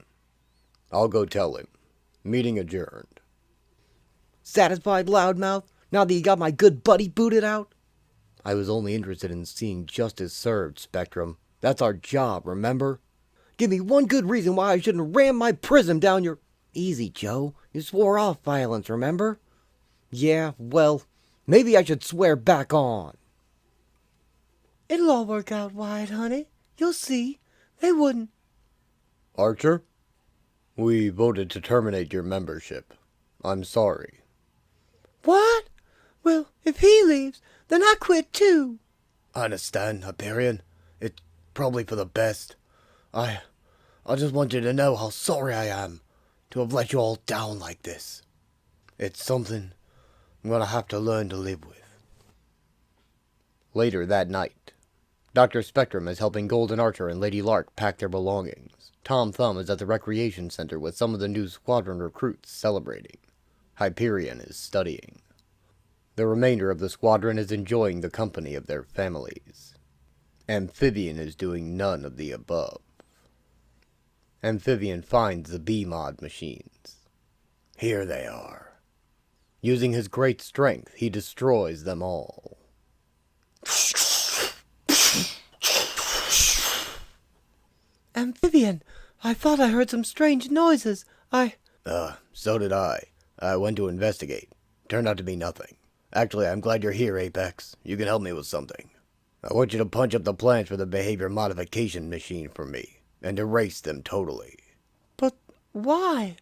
I'll go tell him. Meeting adjourned. Satisfied, loudmouth? Now that you got my good buddy booted out? I was only interested in seeing justice served, Spectrum. That's our job, remember? Give me one good reason why I shouldn't ram my prism down your... Easy, Joe. You swore off violence, remember? Yeah, well, maybe I should swear back on. It'll all work out, Wyatt, honey. You'll see. They wouldn't. Archer? We voted to terminate your membership. I'm sorry. What? Well, if he leaves, then I quit too. I understand, Hyperion. It's probably for the best. I just want you to know how sorry I am to have let you all down like this. It's something I'm gonna have to learn to live with. Later that night, Dr. Spectrum is helping Golden Archer and Lady Lark pack their belongings. Tom Thumb is at the recreation center with some of the new squadron recruits celebrating. Hyperion is studying. The remainder of the squadron is enjoying the company of their families. Amphibian is doing none of the above. Amphibian finds the B-mod machines. Here they are. Using his great strength, he destroys them all. Amphibian, I thought I heard some strange noises. So did I. I went to investigate. Turned out to be nothing. Actually, I'm glad you're here, Apex. You can help me with something. I want you to punch up the plans for the behavior modification machine for me, and erase them totally. But why?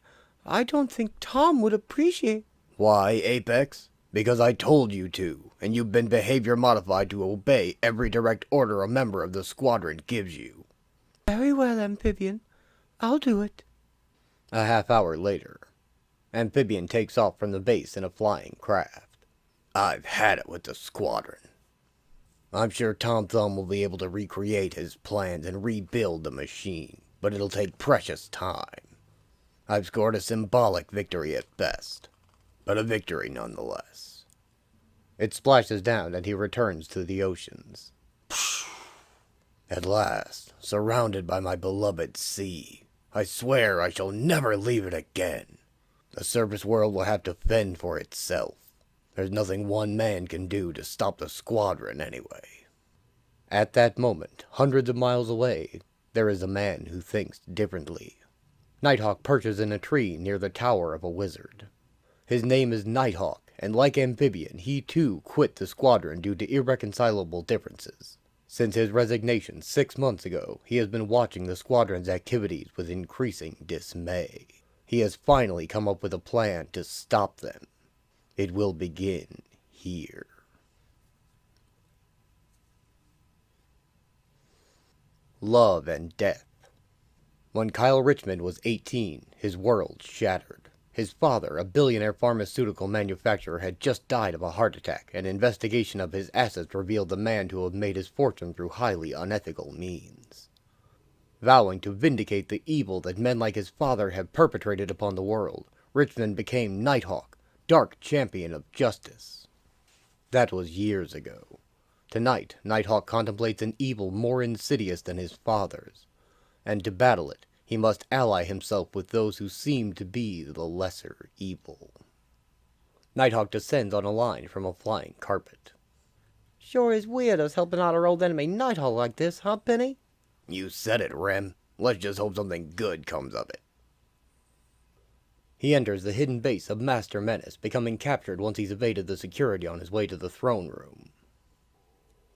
I don't think Tom would appreciate... Why, Apex? Because I told you to, and you've been behavior modified to obey every direct order a member of the squadron gives you. Very well, Amphibian. I'll do it. A half hour later, Amphibian takes off from the base in a flying craft. I've had it with the squadron. I'm sure Tom Thumb will be able to recreate his plans and rebuild the machine, but it'll take precious time. I've scored a symbolic victory at best, but a victory nonetheless. It splashes down and he returns to the oceans. At last, surrounded by my beloved sea, I swear I shall never leave it again. The surface world will have to fend for itself. There's nothing one man can do to stop the squadron anyway. At that moment, hundreds of miles away, there is a man who thinks differently. Nighthawk perches in a tree near the tower of a wizard. His name is Nighthawk, and like Amphibian, he too quit the squadron due to irreconcilable differences. Since his resignation 6 months ago, he has been watching the squadron's activities with increasing dismay. He has finally come up with a plan to stop them. It will begin here. Love and Death. When Kyle Richmond was 18, his world shattered. His father, a billionaire pharmaceutical manufacturer, had just died of a heart attack. An investigation of his assets revealed the man to have made his fortune through highly unethical means. Vowing to vindicate the evil that men like his father had perpetrated upon the world, Richmond became Nighthawk, dark champion of justice. That was years ago. Tonight, Nighthawk contemplates an evil more insidious than his father's, and to battle it, he must ally himself with those who seem to be the lesser evil. Nighthawk descends on a line from a flying carpet. Sure is weird us helping out our old enemy Nighthawk like this, huh, Penny? You said it, Rem. Let's just hope something good comes of it. He enters the hidden base of Master Menace, becoming captured once he's evaded the security on his way to the throne room.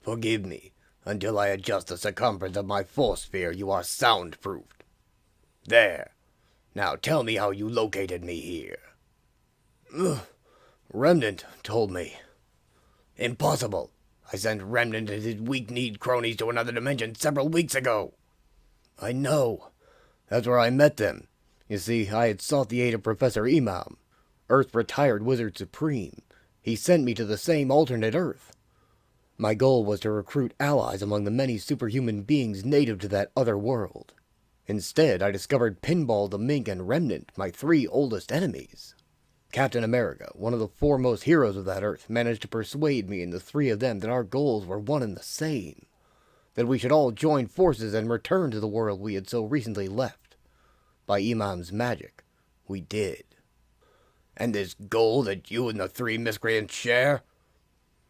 Forgive me. Until I adjust the circumference of my force sphere, you are soundproofed. There. Now tell me how you located me here. Remnant told me. Impossible. I sent Remnant and his weak-kneed cronies to another dimension several weeks ago. I know. That's where I met them. You see, I had sought the aid of Professor Imam, Earth's retired Wizard Supreme. He sent me to the same alternate Earth. My goal was to recruit allies among the many superhuman beings native to that other world. Instead, I discovered Pinball the Mink and Remnant, my 3 oldest enemies. Captain America, one of the foremost heroes of that Earth, managed to persuade me and the three of them that our goals were one and the same. That we should all join forces and return to the world we had so recently left. By Imam's magic, we did. And this goal that you and the three miscreants share?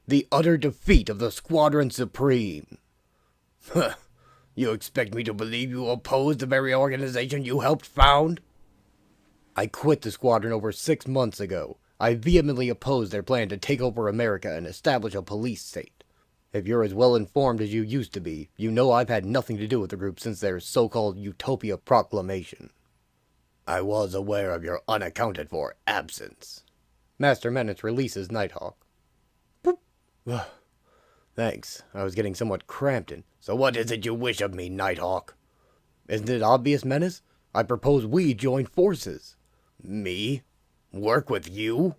The utter defeat of the Squadron Supreme. Huh. You expect me to believe you oppose the very organization you helped found? I quit the squadron over 6 months ago. I vehemently oppose their plan to take over America and establish a police state. If you're as well informed as you used to be, you know I've had nothing to do with the group since their so-called Utopia Proclamation. I was aware of your unaccounted-for absence. Master Menace releases Nighthawk. Boop. Thanks. I was getting somewhat cramped in. So what is it you wish of me, Nighthawk? Isn't it obvious, Menace? I propose we join forces. Me? Work with you?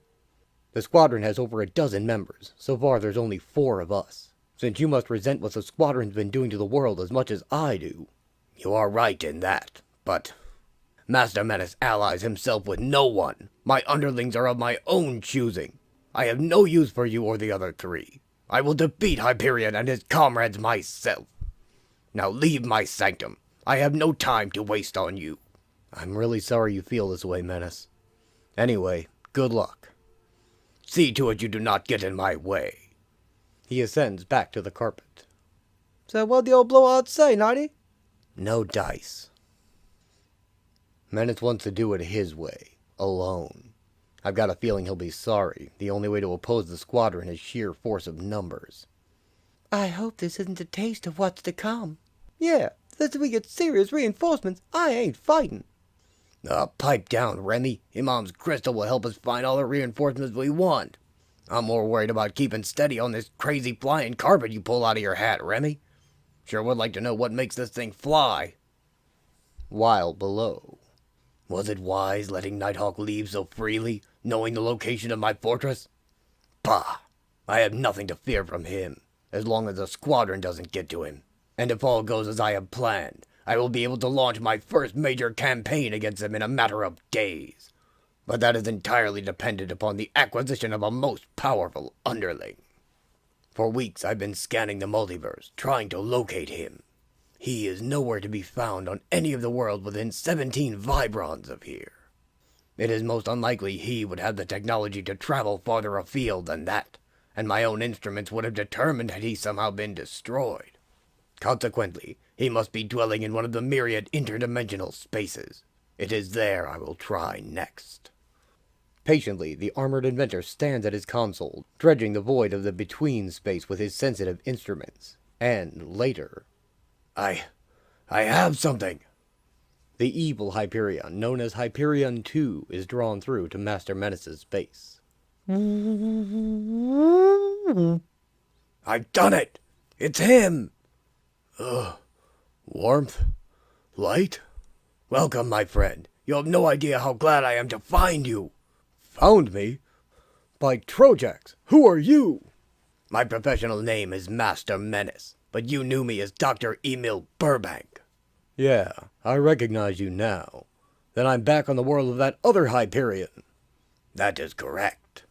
The squadron has over a dozen members. So far there's only 4 of us. Since you must resent what the squadron's been doing to the world as much as I do. You are right in that, but Master Menace allies himself with no one. My underlings are of my own choosing. I have no use for you or the other 3. I will defeat Hyperion and his comrades myself. Now leave my sanctum. I have no time to waste on you. I'm really sorry you feel this way, Menace. Anyway, good luck. See to it you do not get in my way. He ascends back to the carpet. So what'd the old blowout say, Nighty? No dice. Menace wants to do it his way, alone. I've got a feeling he'll be sorry. The only way to oppose the squadron is sheer force of numbers. I hope this isn't a taste of what's to come. Yeah, since we get serious reinforcements, I ain't fighting. Pipe down, Remy. Imam's crystal will help us find all the reinforcements we want. I'm more worried about keeping steady on this crazy flying carpet you pull out of your hat, Remy. Sure would like to know what makes this thing fly. While below. Was it wise letting Nighthawk leave so freely, knowing the location of my fortress? Bah! I have nothing to fear from him, as long as the squadron doesn't get to him. And if all goes as I have planned, I will be able to launch my first major campaign against him in a matter of days. But that is entirely dependent upon the acquisition of a most powerful underling. For weeks I've been scanning the multiverse, trying to locate him. He is nowhere to be found on any of the worlds within 17 vibrons of here. It is most unlikely he would have the technology to travel farther afield than that, and my own instruments would have determined had he somehow been destroyed. Consequently, he must be dwelling in one of the myriad interdimensional spaces. It is there I will try next. Patiently, the armored inventor stands at his console, dredging the void of the between space with his sensitive instruments. And later... I have something. The evil Hyperion, known as Hyperion 2, is drawn through to Master Menace's base. I've done it! It's him! Warmth? Light? Welcome, my friend. You have no idea how glad I am to find you. Found me? By Trojax, who are you? My professional name is Master Menace, but you knew me as Dr. Emil Burbank. Yeah, I recognize you now. Then I'm back on the world of that other Hyperion. That is correct.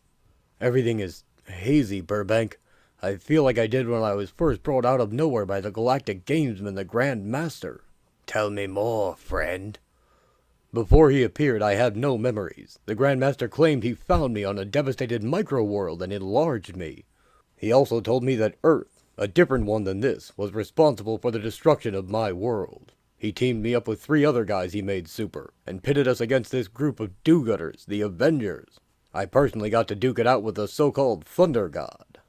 Everything is hazy, Burbank. I feel like I did when I was first brought out of nowhere by the Galactic Gamesman, the Grand Master. Tell me more, friend. Before he appeared, I had no memories. The Grand Master claimed he found me on a devastated micro-world and enlarged me. He also told me that Earth, a different one than this, was responsible for the destruction of my world. He teamed me up with 3 other guys he made super, and pitted us against this group of do-gooders, the Avengers. I personally got to duke it out with the so-called Thunder God.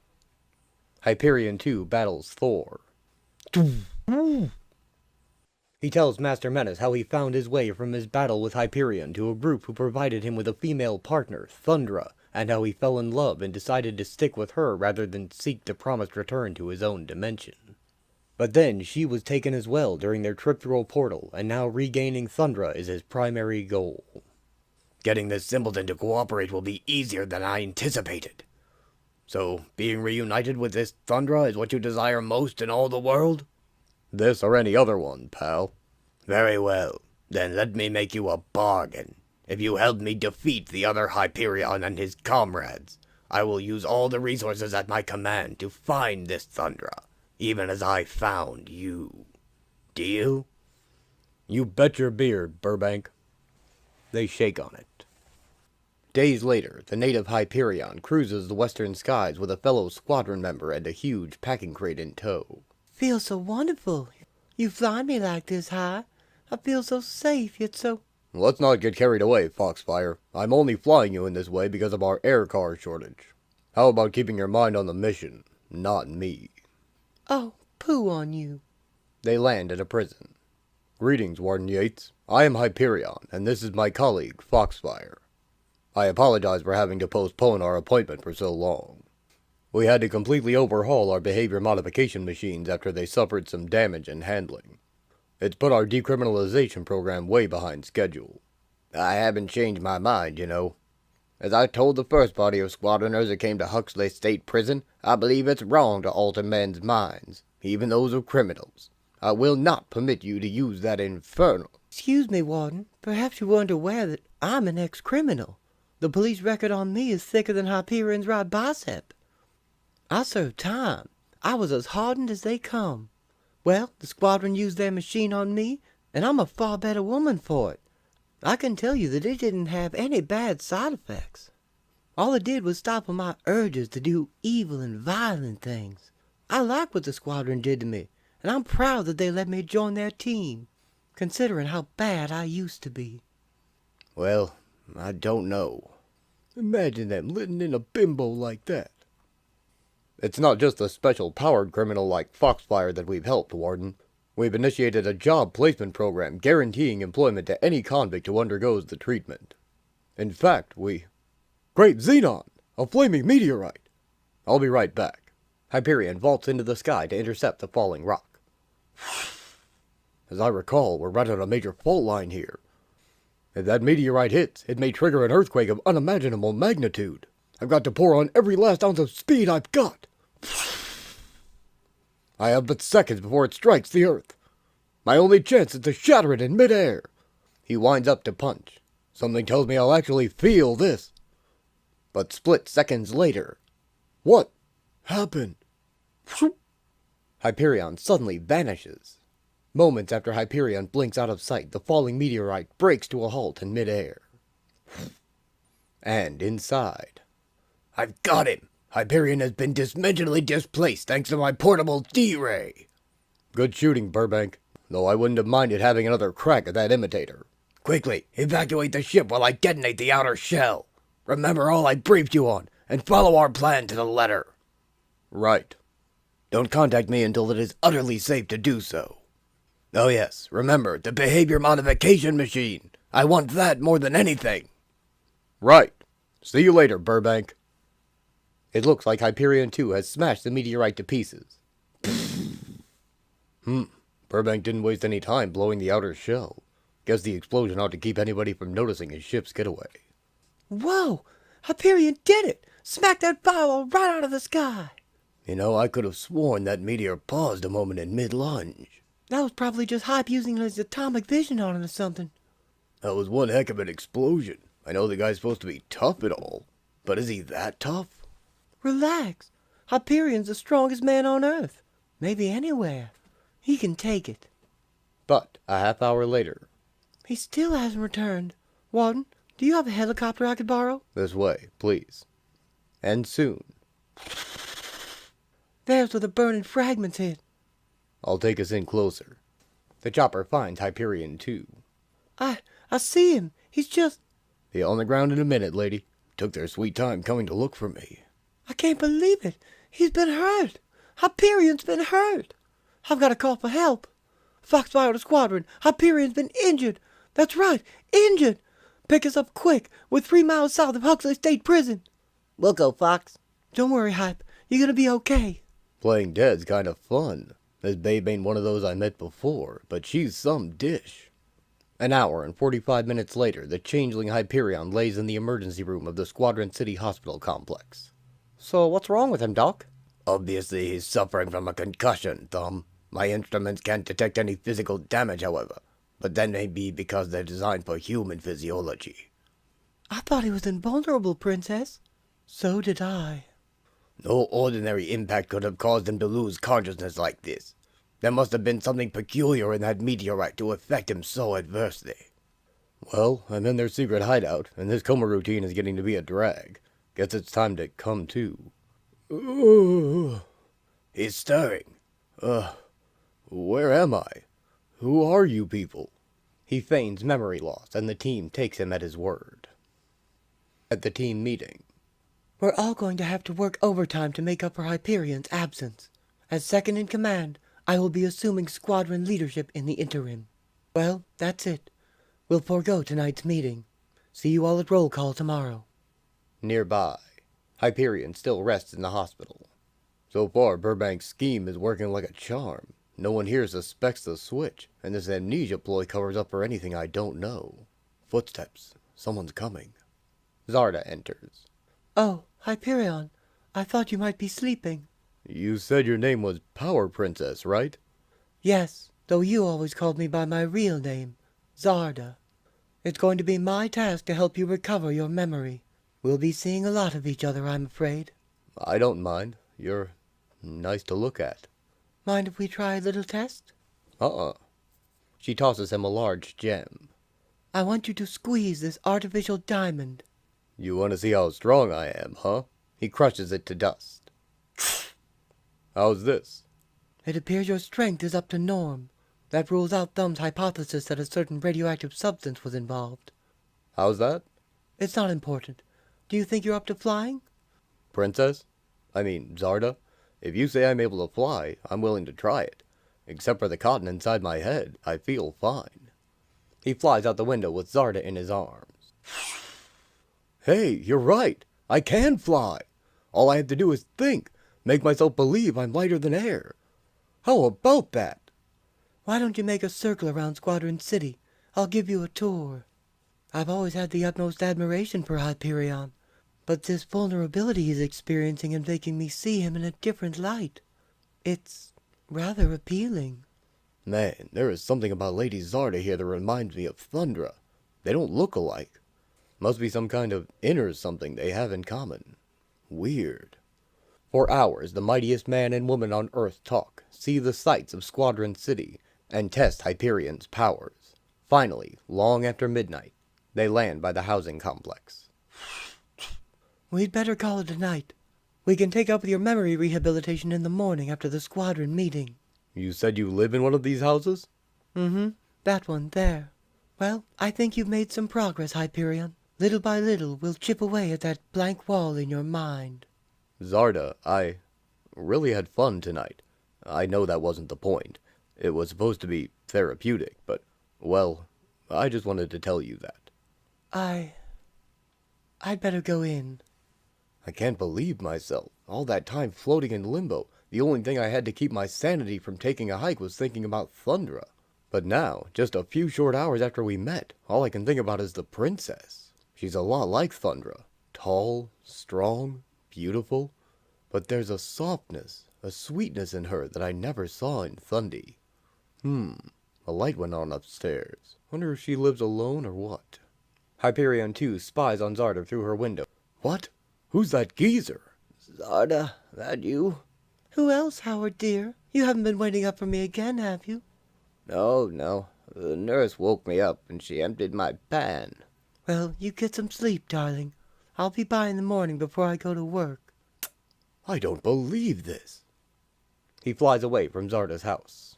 Hyperion 2 battles Thor. He tells Master Menace how he found his way from his battle with Hyperion to a group who provided him with a female partner, Thundra, and how he fell in love and decided to stick with her rather than seek the promised return to his own dimension. But then she was taken as well during their trip through a portal, and now regaining Thundra is his primary goal. Getting this simpleton to cooperate will be easier than I anticipated. So, being reunited with this Thundra is what you desire most in all the world? This or any other one, pal. Very well. Then let me make you a bargain. If you help me defeat the other Hyperion and his comrades, I will use all the resources at my command to find this Thundra, even as I found you. Deal? You bet your beard, Burbank. They shake on it. Days later, the native Hyperion cruises the western skies with a fellow squadron member and a huge packing crate in tow. Feels so wonderful. You fly me like this high. I feel so safe, yet so... Let's not get carried away, Foxfire. I'm only flying you in this way because of our air car shortage. How about keeping your mind on the mission, not me? Oh, poo on you. They land at a prison. Greetings, Warden Yates. I am Hyperion, and this is my colleague, Foxfire. I apologize for having to postpone our appointment for so long. We had to completely overhaul our behavior modification machines after they suffered some damage in handling. It's put our decriminalization program way behind schedule. I haven't changed my mind, you know. As I told the first party of squadroners that came to Huxley State Prison, I believe it's wrong to alter men's minds, even those of criminals. I will not permit you to use that infernal... Excuse me, Warden. Perhaps you weren't aware that I'm an ex-criminal. The police record on me is thicker than Hyperion's right bicep. I served time. I was as hardened as they come. Well, the squadron used their machine on me, and I'm a far better woman for it. I can tell you that it didn't have any bad side effects. All it did was stifle my urges to do evil and violent things. I like what the squadron did to me, and I'm proud that they let me join their team, considering how bad I used to be. Well, I don't know. Imagine them living in a bimbo like that. It's not just a special-powered criminal like Foxfire that we've helped, Warden. We've initiated a job placement program guaranteeing employment to any convict who undergoes the treatment. In fact, Great Xenon! A flaming meteorite! I'll be right back. Hyperion vaults into the sky to intercept the falling rock. As I recall, we're right on a major fault line here. If that meteorite hits, it may trigger an earthquake of unimaginable magnitude. I've got to pour on every last ounce of speed I've got. I have but seconds before it strikes the earth. My only chance is to shatter it in midair. He winds up to punch. Something tells me I'll actually feel this. But split seconds later... What happened? Hyperion suddenly vanishes. Moments after Hyperion blinks out of sight, the falling meteorite breaks to a halt in midair. And inside... I've got him! Hyperion has been dimensionally displaced thanks to my portable D-ray. Good shooting, Burbank. Though I wouldn't have minded having another crack at that imitator. Quickly, evacuate the ship while I detonate the outer shell. Remember all I briefed you on, and follow our plan to the letter. Right. Don't contact me until it is utterly safe to do so. Oh yes, remember, the behavior modification machine. I want that more than anything. Right. See you later, Burbank. It looks like Hyperion 2 has smashed the meteorite to pieces. Burbank didn't waste any time blowing the outer shell. Guess the explosion ought to keep anybody from noticing his ship's getaway. Whoa! Hyperion did it! Smacked that firewall right out of the sky! You know, I could have sworn that meteor paused a moment in mid-lunge. That was probably just Hype using his atomic vision on it or something. That was one heck of an explosion. I know the guy's supposed to be tough and all, but is he that tough? Relax. Hyperion's the strongest man on Earth. Maybe anywhere. He can take it. But a half hour later... He still hasn't returned. Warden, do you have a helicopter I could borrow? This way, please. And soon... There's where the burning fragments hit. I'll take us in closer. The chopper finds Hyperion 2. I see him. He's just... Be on the ground in a minute, lady. Took their sweet time coming to look for me. I can't believe it. He's been hurt. Hyperion's been hurt. I've got to call for help. Foxfire to Squadron. Hyperion's been injured. That's right, injured. Pick us up quick. We're 3 miles south of Huxley State Prison. We'll go, Fox. Don't worry, Hype. You're gonna be okay. Playing dead's kind of fun. This babe ain't one of those I met before, but she's some dish. An hour and 45 minutes later, the changeling Hyperion lays in the emergency room of the Squadron City Hospital complex. So what's wrong with him, Doc? Obviously, he's suffering from a concussion, Thumb. My instruments can't detect any physical damage, however. But that may be because they're designed for human physiology. I thought he was invulnerable, Princess. So did I. No ordinary impact could have caused him to lose consciousness like this. There must have been something peculiar in that meteorite to affect him so adversely. Well, I'm in their secret hideout, and this coma routine is getting to be a drag. Guess it's time to come to. He's stirring. Where am I? Who are you people? He feigns memory loss, and the team takes him at his word. At the team meeting. We're all going to have to work overtime to make up for Hyperion's absence. As second in command, I will be assuming squadron leadership in the interim. Well, that's it. We'll forego tonight's meeting. See you all at roll call tomorrow. Nearby, Hyperion still rests in the hospital. So far, Burbank's scheme is working like a charm. No one here suspects the switch, and this amnesia ploy covers up for anything I don't know. Footsteps. Someone's coming. Zarda enters. Oh, Hyperion. I thought you might be sleeping. You said your name was Power Princess, right? Yes, though you always called me by my real name, Zarda. It's going to be my task to help you recover your memory. We'll be seeing a lot of each other, I'm afraid. I don't mind. You're nice to look at. Mind if we try a little test? She tosses him a large gem. I want you to squeeze this artificial diamond. You want to see how strong I am, huh? He crushes it to dust. How's this? It appears your strength is up to norm. That rules out Thumb's hypothesis that a certain radioactive substance was involved. How's that? It's not important. Do you think you're up to flying? Princess? I mean, Zarda? If you say I'm able to fly, I'm willing to try it. Except for the cotton inside my head, I feel fine. He flies out the window with Zarda in his arms. Hey, you're right. I can fly. All I have to do is think. Make myself believe I'm lighter than air. How about that? Why don't you make a circle around Squadron City? I'll give you a tour. I've always had the utmost admiration for Hyperion, but this vulnerability he's experiencing is making me see him in a different light. It's rather appealing. Man, there is something about Lady Zarda here that reminds me of Thundra. They don't look alike. Must be some kind of inner something they have in common. Weird. For hours, the mightiest man and woman on Earth talk, see the sights of Squadron City, and test Hyperion's powers. Finally, long after midnight, they land by the housing complex. We'd better call it a night. We can take up with your memory rehabilitation in the morning after the squadron meeting. You said you live in one of these houses? Mm-hmm. That one there. Well, I think you've made some progress, Hyperion. Little by little, we'll chip away at that blank wall in your mind. Zarda, I really had fun tonight. I know that wasn't the point. It was supposed to be therapeutic, but, well, I just wanted to tell you that. I'd better go in. I can't believe myself. All that time floating in limbo, the only thing I had to keep my sanity from taking a hike was thinking about Thundra. But now, just a few short hours after we met, all I can think about is the princess. She's a lot like Thundra. Tall, strong, beautiful. But there's a softness, a sweetness in her that I never saw in Thundy. A light went on upstairs. Wonder if she lives alone or what? Hyperion too spies on Zarda through her window. What? Who's that geezer? Zarda, that you? Who else, Howard dear? You haven't been waiting up for me again, have you? No. The nurse woke me up and she emptied my pan. Well, you get some sleep, darling. I'll be by in the morning before I go to work. I don't believe this. He flies away from Zarda's house.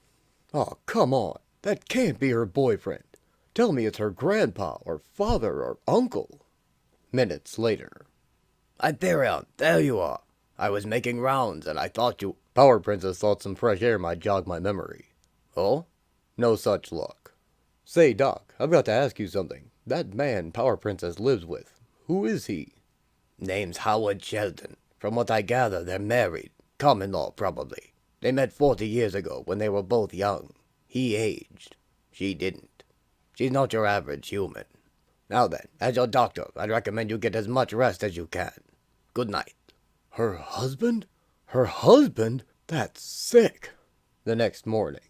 Oh, come on. That can't be her boyfriend. Tell me it's her grandpa or father or uncle. Minutes later. Hyperion, there you are. I was making rounds and I thought you... Power Princess thought some fresh air might jog my memory. Oh? No such luck. Say, Doc, I've got to ask you something. That man Power Princess lives with, who is he? Name's Howard Sheldon. From what I gather, they're married. Common law, probably. They met 40 years ago when they were both young. He aged. She didn't. She's not your average human. Now then, as your doctor, I'd recommend you get as much rest as you can. Good night. Her husband? Her husband? That's sick. The next morning.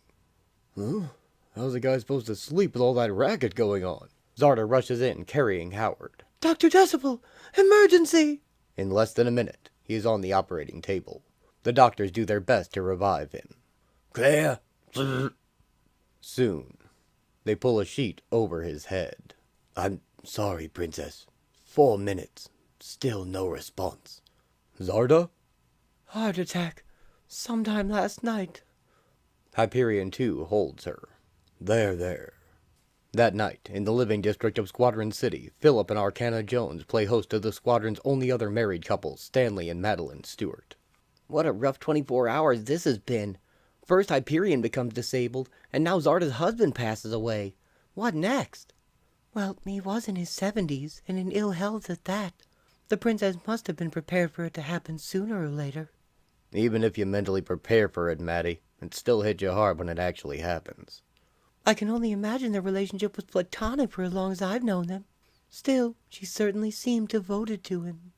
Huh? How's a guy supposed to sleep with all that racket going on? Zarda rushes in, carrying Howard. Dr. Decibel! Emergency! In less than a minute, he is on the operating table. The doctors do their best to revive him. Clear. Soon, they pull a sheet over his head. I'm sorry, Princess. 4 minutes. Still no response. Zarda? Heart attack. Sometime last night. Hyperion 2 holds her. There. That night, in the living district of Squadron City, Philip and Arcana Jones play host to the squadron's only other married couple, Stanley and Madeline Stewart. What a rough 24 hours this has been. First Hyperion becomes disabled, and now Zarda's husband passes away. What next? Well, he was in his 70s, and in ill health at that. The princess must have been prepared for it to happen sooner or later. Even if you mentally prepare for it, Maddie, it still hits you hard when it actually happens. I can only imagine their relationship was platonic for as long as I've known them. Still, she certainly seemed devoted to him.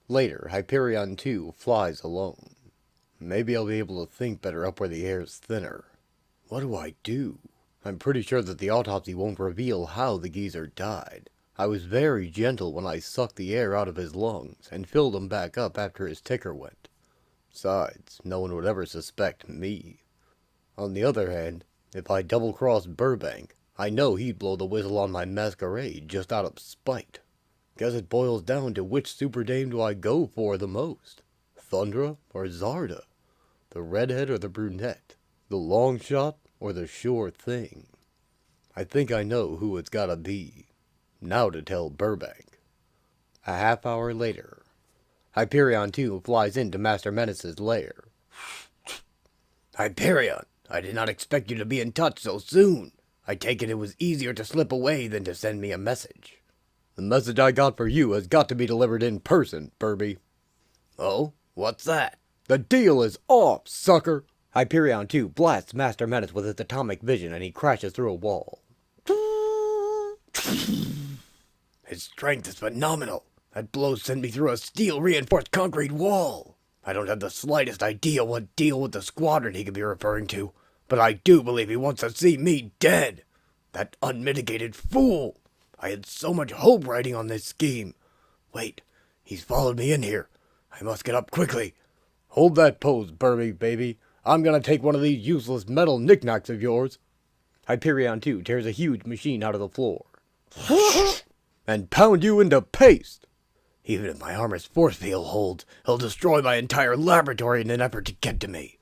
Later, Hyperion 2 flies alone. Maybe I'll be able to think better up where the air's thinner. What do I do? I'm pretty sure that the autopsy won't reveal how the geezer died. I was very gentle when I sucked the air out of his lungs and filled them back up after his ticker went. Besides, no one would ever suspect me. On the other hand, if I double-cross Burbank, I know he'd blow the whistle on my masquerade just out of spite. Guess it boils down to which super dame do I go for the most? Thundra or Zarda? The redhead or the brunette? The long shot or the sure thing? I think I know who it's gotta be. Now to tell Burbank. A half hour later, Hyperion 2 flies into Master Menace's lair. Hyperion, I did not expect you to be in touch so soon. I take it was easier to slip away than to send me a message. The message I got for you has got to be delivered in person, Burby. Oh? What's that? The deal is off, sucker! Hyperion 2 blasts Master Menace with its atomic vision and he crashes through a wall. His strength is phenomenal. That blow sent me through a steel-reinforced concrete wall. I don't have the slightest idea what deal with the squadron he could be referring to, but I do believe he wants to see me dead. That unmitigated fool! I had so much hope riding on this scheme. Wait, he's followed me in here. I must get up quickly. Hold that pose, Burby, baby. I'm gonna take one of these useless metal knickknacks of yours. Hyperion 2 tears a huge machine out of the floor. And pound you into paste! Even if my armor's force field holds, he'll destroy my entire laboratory in an effort to get to me.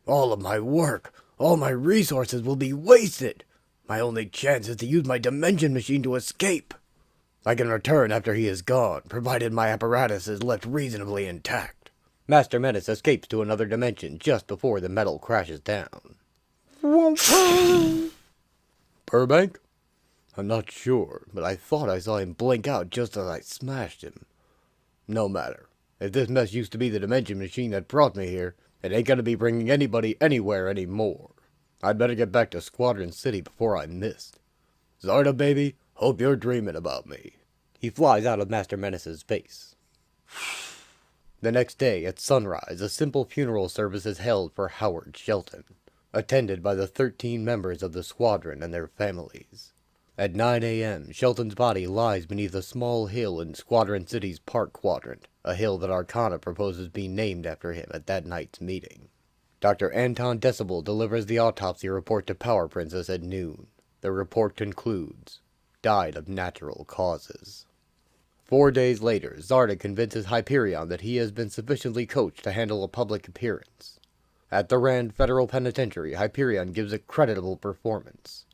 All of my work, all my resources will be wasted. My only chance is to use my dimension machine to escape. I can return after he is gone, provided my apparatus is left reasonably intact. Master Menace escapes to another dimension just before the metal crashes down. Burbank? I'm not sure, but I thought I saw him blink out just as I smashed him. No matter. If this mess used to be the dimension machine that brought me here, it ain't gonna be bringing anybody anywhere anymore. I'd better get back to Squadron City before I'm missed. Zarda, baby, hope you're dreaming about me. He flies out of Master Menace's base. The next day, at sunrise, a simple funeral service is held for Howard Shelton, attended by the 13 members of the squadron and their families. At 9 a.m., Shelton's body lies beneath a small hill in Squadron City's Park Quadrant, a hill that Arcana proposes be named after him at that night's meeting. Dr. Anton Decibel delivers the autopsy report to Power Princess at noon. The report concludes, died of natural causes. 4 days later, Zarda convinces Hyperion that he has been sufficiently coached to handle a public appearance. At the Rand Federal Penitentiary, Hyperion gives a creditable performance.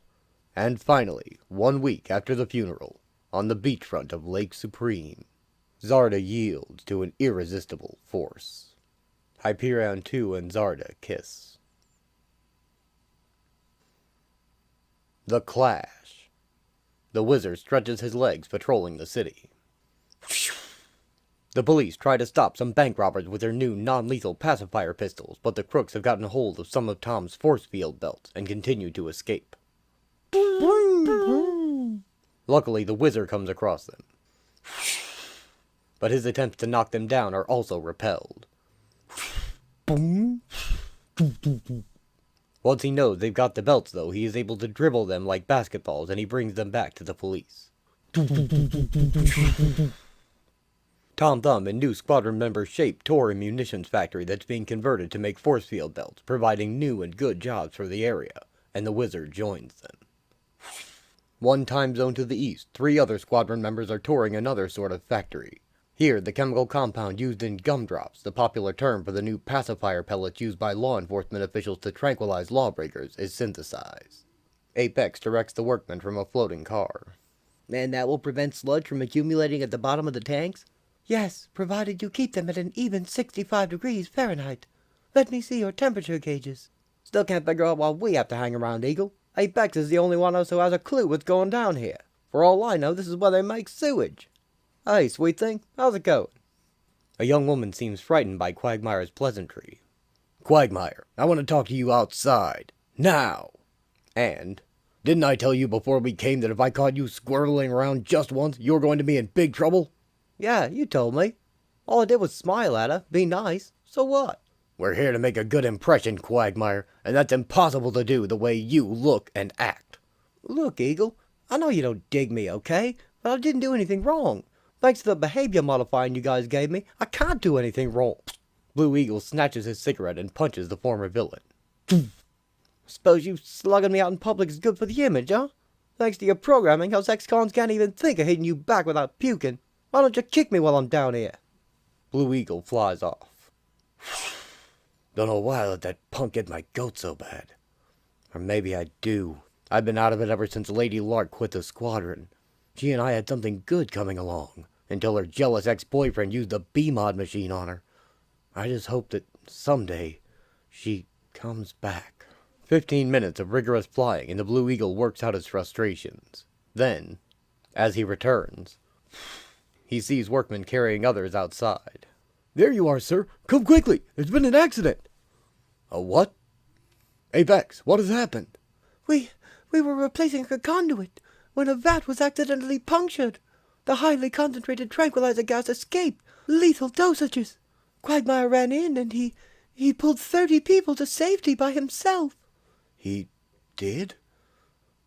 And finally, 1 week after the funeral, on the beachfront of Lake Supreme, Zarda yields to an irresistible force. Hyperion 2 and Zarda kiss. The Clash. The Wizard stretches his legs patrolling the city. The police try to stop some bank robbers with their new non-lethal pacifier pistols, but the crooks have gotten hold of some of Tom's force field belts and continue to escape. Luckily, the Wizard comes across them. But his attempts to knock them down are also repelled. Once he knows they've got the belts, though, he is able to dribble them like basketballs, and he brings them back to the police. Tom Thumb and new squadron member Shape tour a munitions factory that's being converted to make force field belts, providing new and good jobs for the area, and the Wizard joins them. One time zone to the east, 3 other squadron members are touring another sort of factory. Here, the chemical compound used in gumdrops, the popular term for the new pacifier pellets used by law enforcement officials to tranquilize lawbreakers, is synthesized. Apex directs the workmen from a floating car. And that will prevent sludge from accumulating at the bottom of the tanks? Yes, provided you keep them at an even 65 degrees Fahrenheit. Let me see your temperature gauges. Still can't figure out why we have to hang around, Eagle. Apex is the only one of us who has a clue what's going down here. For all I know, this is where they make sewage. Hey, sweet thing, how's it going? A young woman seems frightened by Quagmire's pleasantry. Quagmire, I want to talk to you outside. Now! And, didn't I tell you before we came that if I caught you squirreling around just once, you were going to be in big trouble? yeah, you told me. All I did was smile at her, be nice. So what? We're here to make a good impression, Quagmire, and that's impossible to do the way you look and act. Look, Eagle, I know you don't dig me, okay? But I didn't do anything wrong. Thanks to the behavior modifying you guys gave me, I can't do anything wrong. Blue Eagle snatches his cigarette and punches the former villain. Suppose you slugging me out in public is good for the image, huh? Thanks to your programming, us ex-cons can't even think of hitting you back without puking. Why don't you kick me while I'm down here? Blue Eagle flies off. Don't know why I let that punk get my goat so bad. Or maybe I do. I've been out of it ever since Lady Lark quit the squadron. She and I had something good coming along, until her jealous ex-boyfriend used the B-mod machine on her. I just hope that someday she comes back. 15 minutes of rigorous flying, and the Blue Eagle works out his frustrations. Then, as he returns, he sees workmen carrying others outside. There you are, sir. Come quickly. There's been an accident. A what? Apex, what has happened? We were replacing a conduit when a vat was accidentally punctured. The highly concentrated tranquilizer gas escaped. Lethal dosages. Quagmire ran in and he pulled 30 people to safety by himself. He did?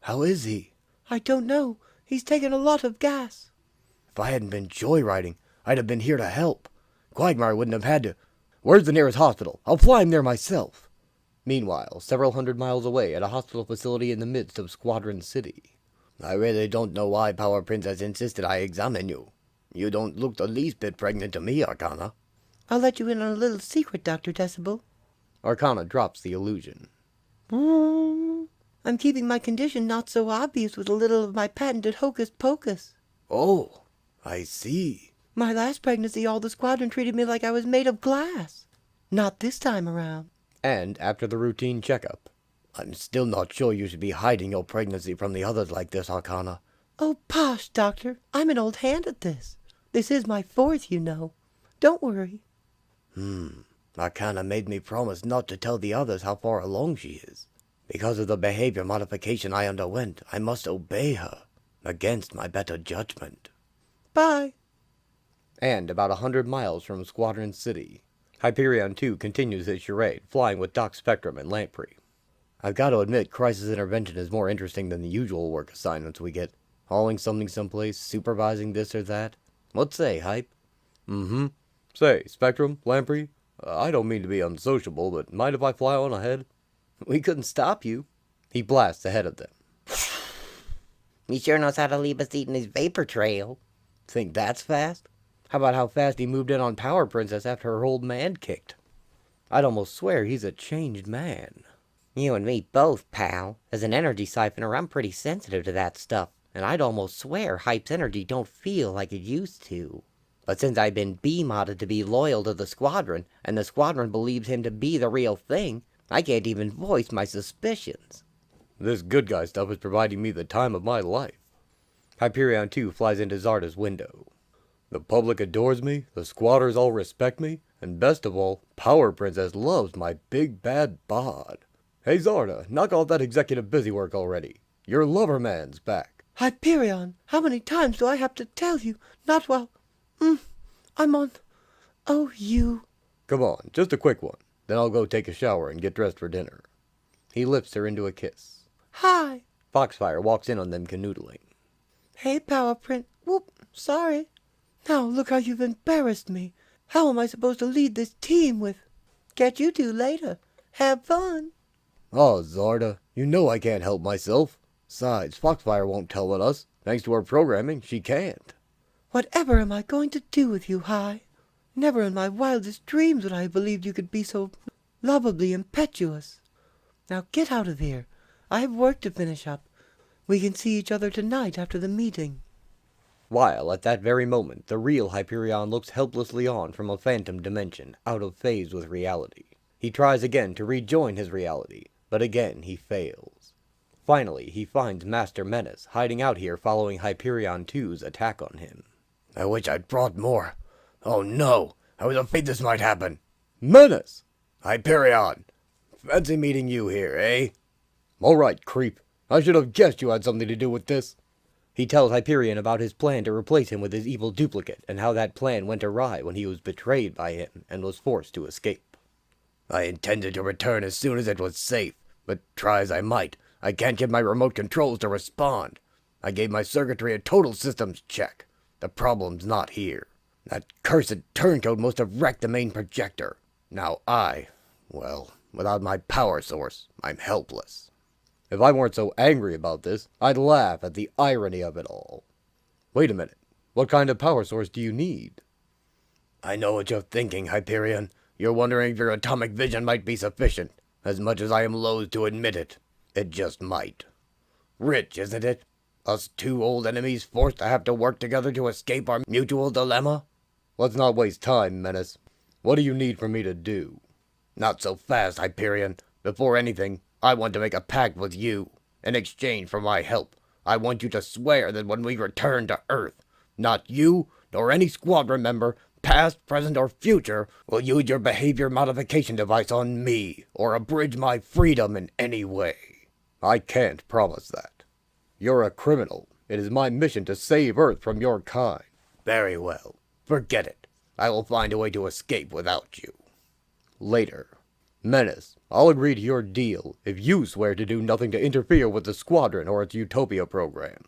How is he? I don't know. He's taken a lot of gas. If I hadn't been joyriding, I'd have been here to help. Quagmire wouldn't have had to. Where's the nearest hospital? I'll fly him there myself. Meanwhile, several hundred miles away at a hospital facility in the midst of Squadron City. I really don't know why Power Princess insisted I examine you. You don't look the least bit pregnant to me, Arcana. I'll let you in on a little secret, Dr. Decibel. Arcana drops the illusion. I'm keeping my condition not so obvious with a little of my patented hocus pocus. Oh, I see. My last pregnancy, all the squadron treated me like I was made of glass. Not this time around. And, after the routine checkup, I'm still not sure you should be hiding your pregnancy from the others like this, Arcana. Oh, posh, Doctor. I'm an old hand at this. This is my 4th, you know. Don't worry. Arcana made me promise not to tell the others how far along she is. Because of the behavior modification I underwent, I must obey her, against my better judgment. Bye. And about 100 miles from Squadron City, Hyperion 2 continues his charade, flying with Doc Spectrum and Lamprey. I've got to admit, crisis intervention is more interesting than the usual work assignments we get. Hauling something someplace, supervising this or that. What say, Hype? Say, Spectrum, Lamprey, I don't mean to be unsociable, but mind if I fly on ahead? We couldn't stop you. He blasts ahead of them. He sure knows how to leave a seat in his vapor trail. Think that's fast? How about how fast he moved in on Power Princess after her old man kicked? I'd almost swear he's a changed man. You and me both, pal. As an energy siphoner, I'm pretty sensitive to that stuff, and I'd almost swear Hype's energy don't feel like it used to. But since I've been B-modded to be loyal to the Squadron, and the Squadron believes him to be the real thing, I can't even voice my suspicions. This good guy stuff is providing me the time of my life. Hyperion 2 flies into Zarda's window. The public adores me, the squatters all respect me, and best of all, Power Princess loves my big bad bod. Hey Zarda, knock off that executive busywork already. Your lover man's back. Hyperion, how many times do I have to tell you? Not while... I'm on... Oh, you... Come on, just a quick one. Then I'll go take a shower and get dressed for dinner. He lifts her into a kiss. Hi. Foxfire walks in on them canoodling. Hey, Power Print. Whoop, sorry. Now look how you've embarrassed me. How am I supposed to lead this team with... Catch you two later. Have fun. Oh, Zarda, you know I can't help myself. Besides, Foxfire won't tell on us. Thanks to her programming, she can't. Whatever am I going to do with you, Hai? Never in my wildest dreams would I have believed you could be so lovably impetuous. Now get out of here. I have work to finish up. We can see each other tonight after the meeting. While, at that very moment, the real Hyperion looks helplessly on from a phantom dimension, out of phase with reality. He tries again to rejoin his reality, but again he fails. Finally, he finds Master Menace, hiding out here following Hyperion 2's attack on him. I wish I'd brought more. Oh no, I was afraid this might happen. Menace! Hyperion! Fancy meeting you here, eh? Alright, creep. I should have guessed you had something to do with this. He tells Hyperion about his plan to replace him with his evil duplicate, and how that plan went awry when he was betrayed by him, and was forced to escape. I intended to return as soon as it was safe, but try as I might, I can't get my remote controls to respond. I gave my circuitry a total systems check. The problem's not here. That cursed turncoat must have wrecked the main projector. Now well, without my power source, I'm helpless. If I weren't so angry about this, I'd laugh at the irony of it all. Wait a minute. What kind of power source do you need? I know what you're thinking, Hyperion. You're wondering if your atomic vision might be sufficient. As much as I am loath to admit it, it just might. Rich, isn't it? Us two old enemies forced to have to work together to escape our mutual dilemma? Let's not waste time, Menace. What do you need for me to do? Not so fast, Hyperion. Before anything, I want to make a pact with you. In exchange for my help, I want you to swear that when we return to Earth, not you, nor any squadron member, past, present, or future, will use your behavior modification device on me, or abridge my freedom in any way. I can't promise that. You're a criminal. It is my mission to save Earth from your kind. Very well. Forget it. I will find a way to escape without you. Later. Menace, I'll agree to your deal if you swear to do nothing to interfere with the Squadron or its Utopia program.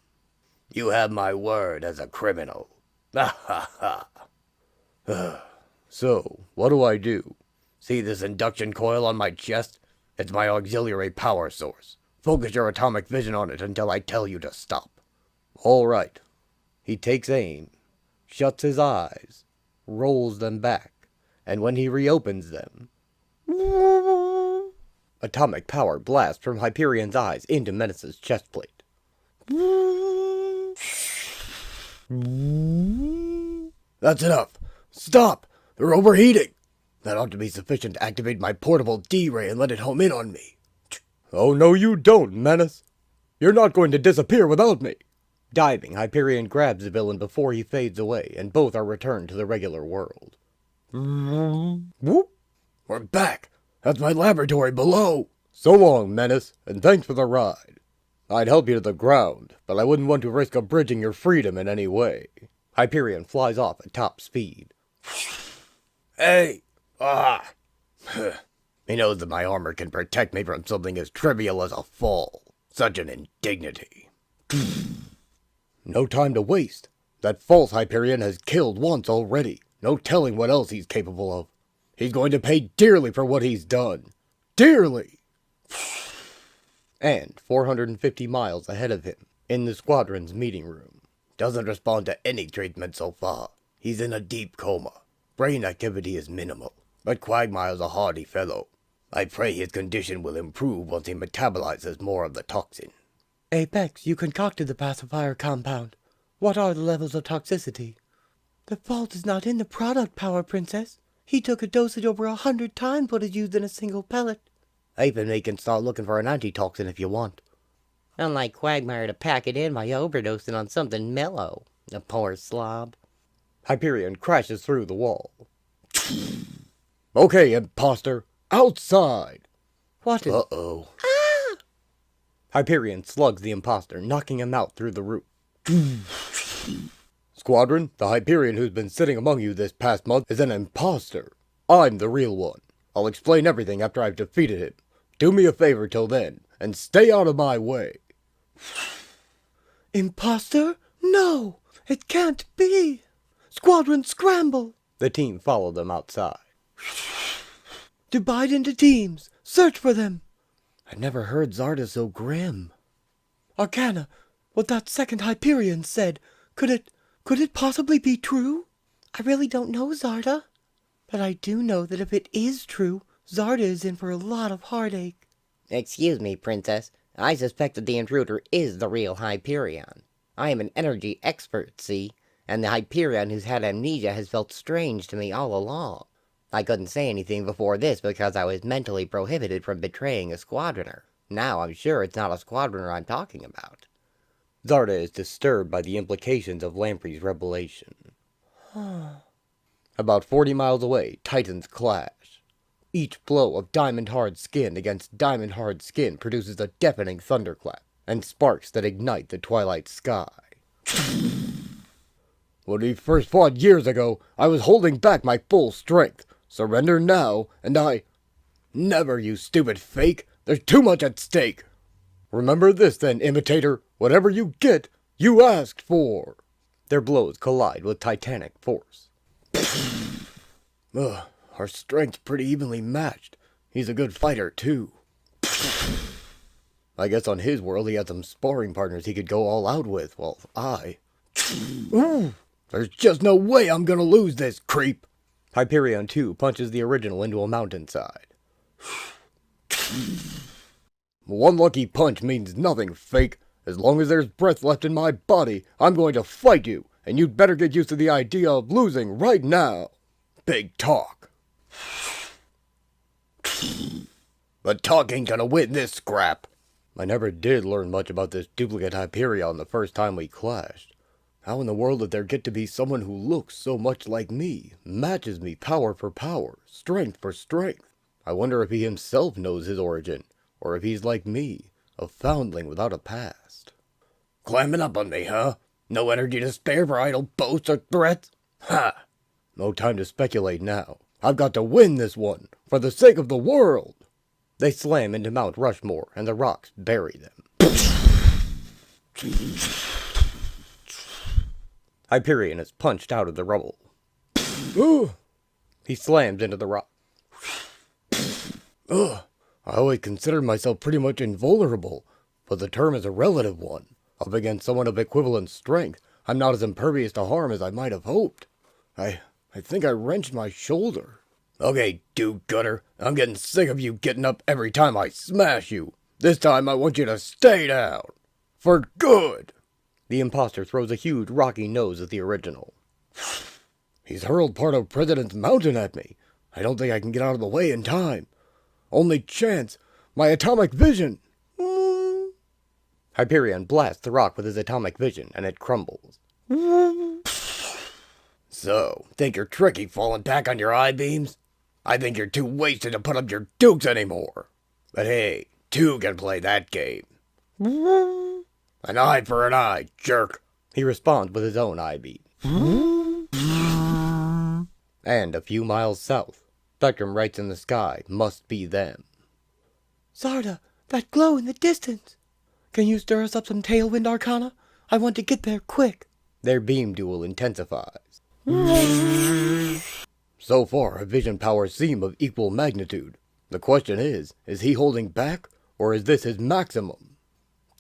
You have my word as a criminal. Ha ha ha. So, what do I do? See this induction coil on my chest? It's my auxiliary power source. Focus your atomic vision on it until I tell you to stop. All right. He takes aim, shuts his eyes, rolls them back, and when he reopens them, atomic power blasts from Hyperion's eyes into Menace's chest plate. That's enough. Stop! They're overheating! That ought to be sufficient to activate my portable D-ray and let it home in on me. Oh, no you don't, Menace. You're not going to disappear without me. Diving, Hyperion grabs the villain before he fades away, and both are returned to the regular world. Whoop! We're back! That's my laboratory below! So long, Menace, and thanks for the ride. I'd help you to the ground, but I wouldn't want to risk abridging your freedom in any way. Hyperion flies off at top speed. Hey! Ah! He knows that my armor can protect me from something as trivial as a fall. Such an indignity. No time to waste. That false Hyperion has killed once already. No telling what else he's capable of. He's going to pay dearly for what he's done. Dearly! And 450 miles ahead of him, in the squadron's meeting room. Doesn't respond to any treatment so far. He's in a deep coma. Brain activity is minimal, but Quagmire's a hardy fellow. I pray his condition will improve once he metabolizes more of the toxin. Apex, you concocted the pacifier compound. What are the levels of toxicity? The fault is not in the product, Power Princess. He took a dosage over 100 times what is used in a single pellet. Even they can start looking for an antitoxin if you want. Unlike Quagmire to pack it in by overdosing on something mellow. The poor slob. Hyperion crashes through the wall. Okay, imposter. Outside! What is... Uh-oh. Hyperion slugs the imposter, knocking him out through the roof. Squadron, the Hyperion who's been sitting among you this past month is an imposter. I'm the real one. I'll explain everything after I've defeated him. Do me a favor till then, and stay out of my way. Imposter? No, it can't be. Squadron, scramble! The team followed them outside. Divide into teams. Search for them. I never heard Zarda so grim. Arcana, what that second Hyperion said, could it possibly be true? I really don't know, Zarda. But I do know that if it is true, Zarda is in for a lot of heartache. Excuse me, Princess. I suspect that the intruder is the real Hyperion. I am an energy expert, see? And the Hyperion who's had amnesia has felt strange to me all along. I couldn't say anything before this because I was mentally prohibited from betraying a squadroner. Now I'm sure it's not a squadroner I'm talking about. Zarda is disturbed by the implications of Lamprey's revelation. About 40 miles away, titans clash. Each blow of diamond-hard skin against diamond-hard skin produces a deafening thunderclap, and sparks that ignite the twilight sky. When we first fought years ago, I was holding back my full strength. Surrender now, and I... Never, you stupid fake! There's too much at stake! Remember this then, imitator. Whatever you get, you asked for! Their blows collide with titanic force. Ugh, our strength's pretty evenly matched. He's a good fighter, too. I guess on his world he had some sparring partners he could go all out with, while I... Ooh, there's just no way I'm gonna lose this, creep! Hyperion 2 punches the original into a mountainside. One lucky punch means nothing, fake. As long as there's breath left in my body, I'm going to fight you, and you'd better get used to the idea of losing right now. Big talk. But talk ain't gonna win this scrap. I never did learn much about this duplicate Hyperion the first time we clashed. How in the world did there get to be someone who looks so much like me, matches me power for power, strength for strength? I wonder if he himself knows his origin, or if he's like me, a foundling without a past. Climbing up on me, huh? No energy to spare for idle boasts or threats? Ha! No time to speculate now. I've got to win this one, for the sake of the world! They slam into Mount Rushmore, and the rocks bury them. Hyperion is punched out of the rubble. Ooh! He slams into the rock. Ugh! I always considered myself pretty much invulnerable, but the term is a relative one. Up against someone of equivalent strength, I'm not as impervious to harm as I might have hoped. I think I wrenched my shoulder. Okay, do-gooder, I'm getting sick of you getting up every time I smash you. This time I want you to stay down. For good! The imposter throws a huge rocky nose at the original. He's hurled part of President's Mountain at me. I don't think I can get out of the way in time. Only chance, my atomic vision. Hyperion blasts the rock with his atomic vision, and it crumbles. So, think you're tricky falling back on your I-beams? I think you're too wasted to put up your dukes anymore. But hey, two can play that game. An eye for an eye, jerk. He responds with his own I-beam. And a few miles south, Spectrum writes in the sky, must be them. Zarda, that glow in the distance. Can you stir us up some tailwind, Arcana? I want to get there quick. Their beam duel intensifies. So far, our vision powers seem of equal magnitude. The question is he holding back, or is this his maximum?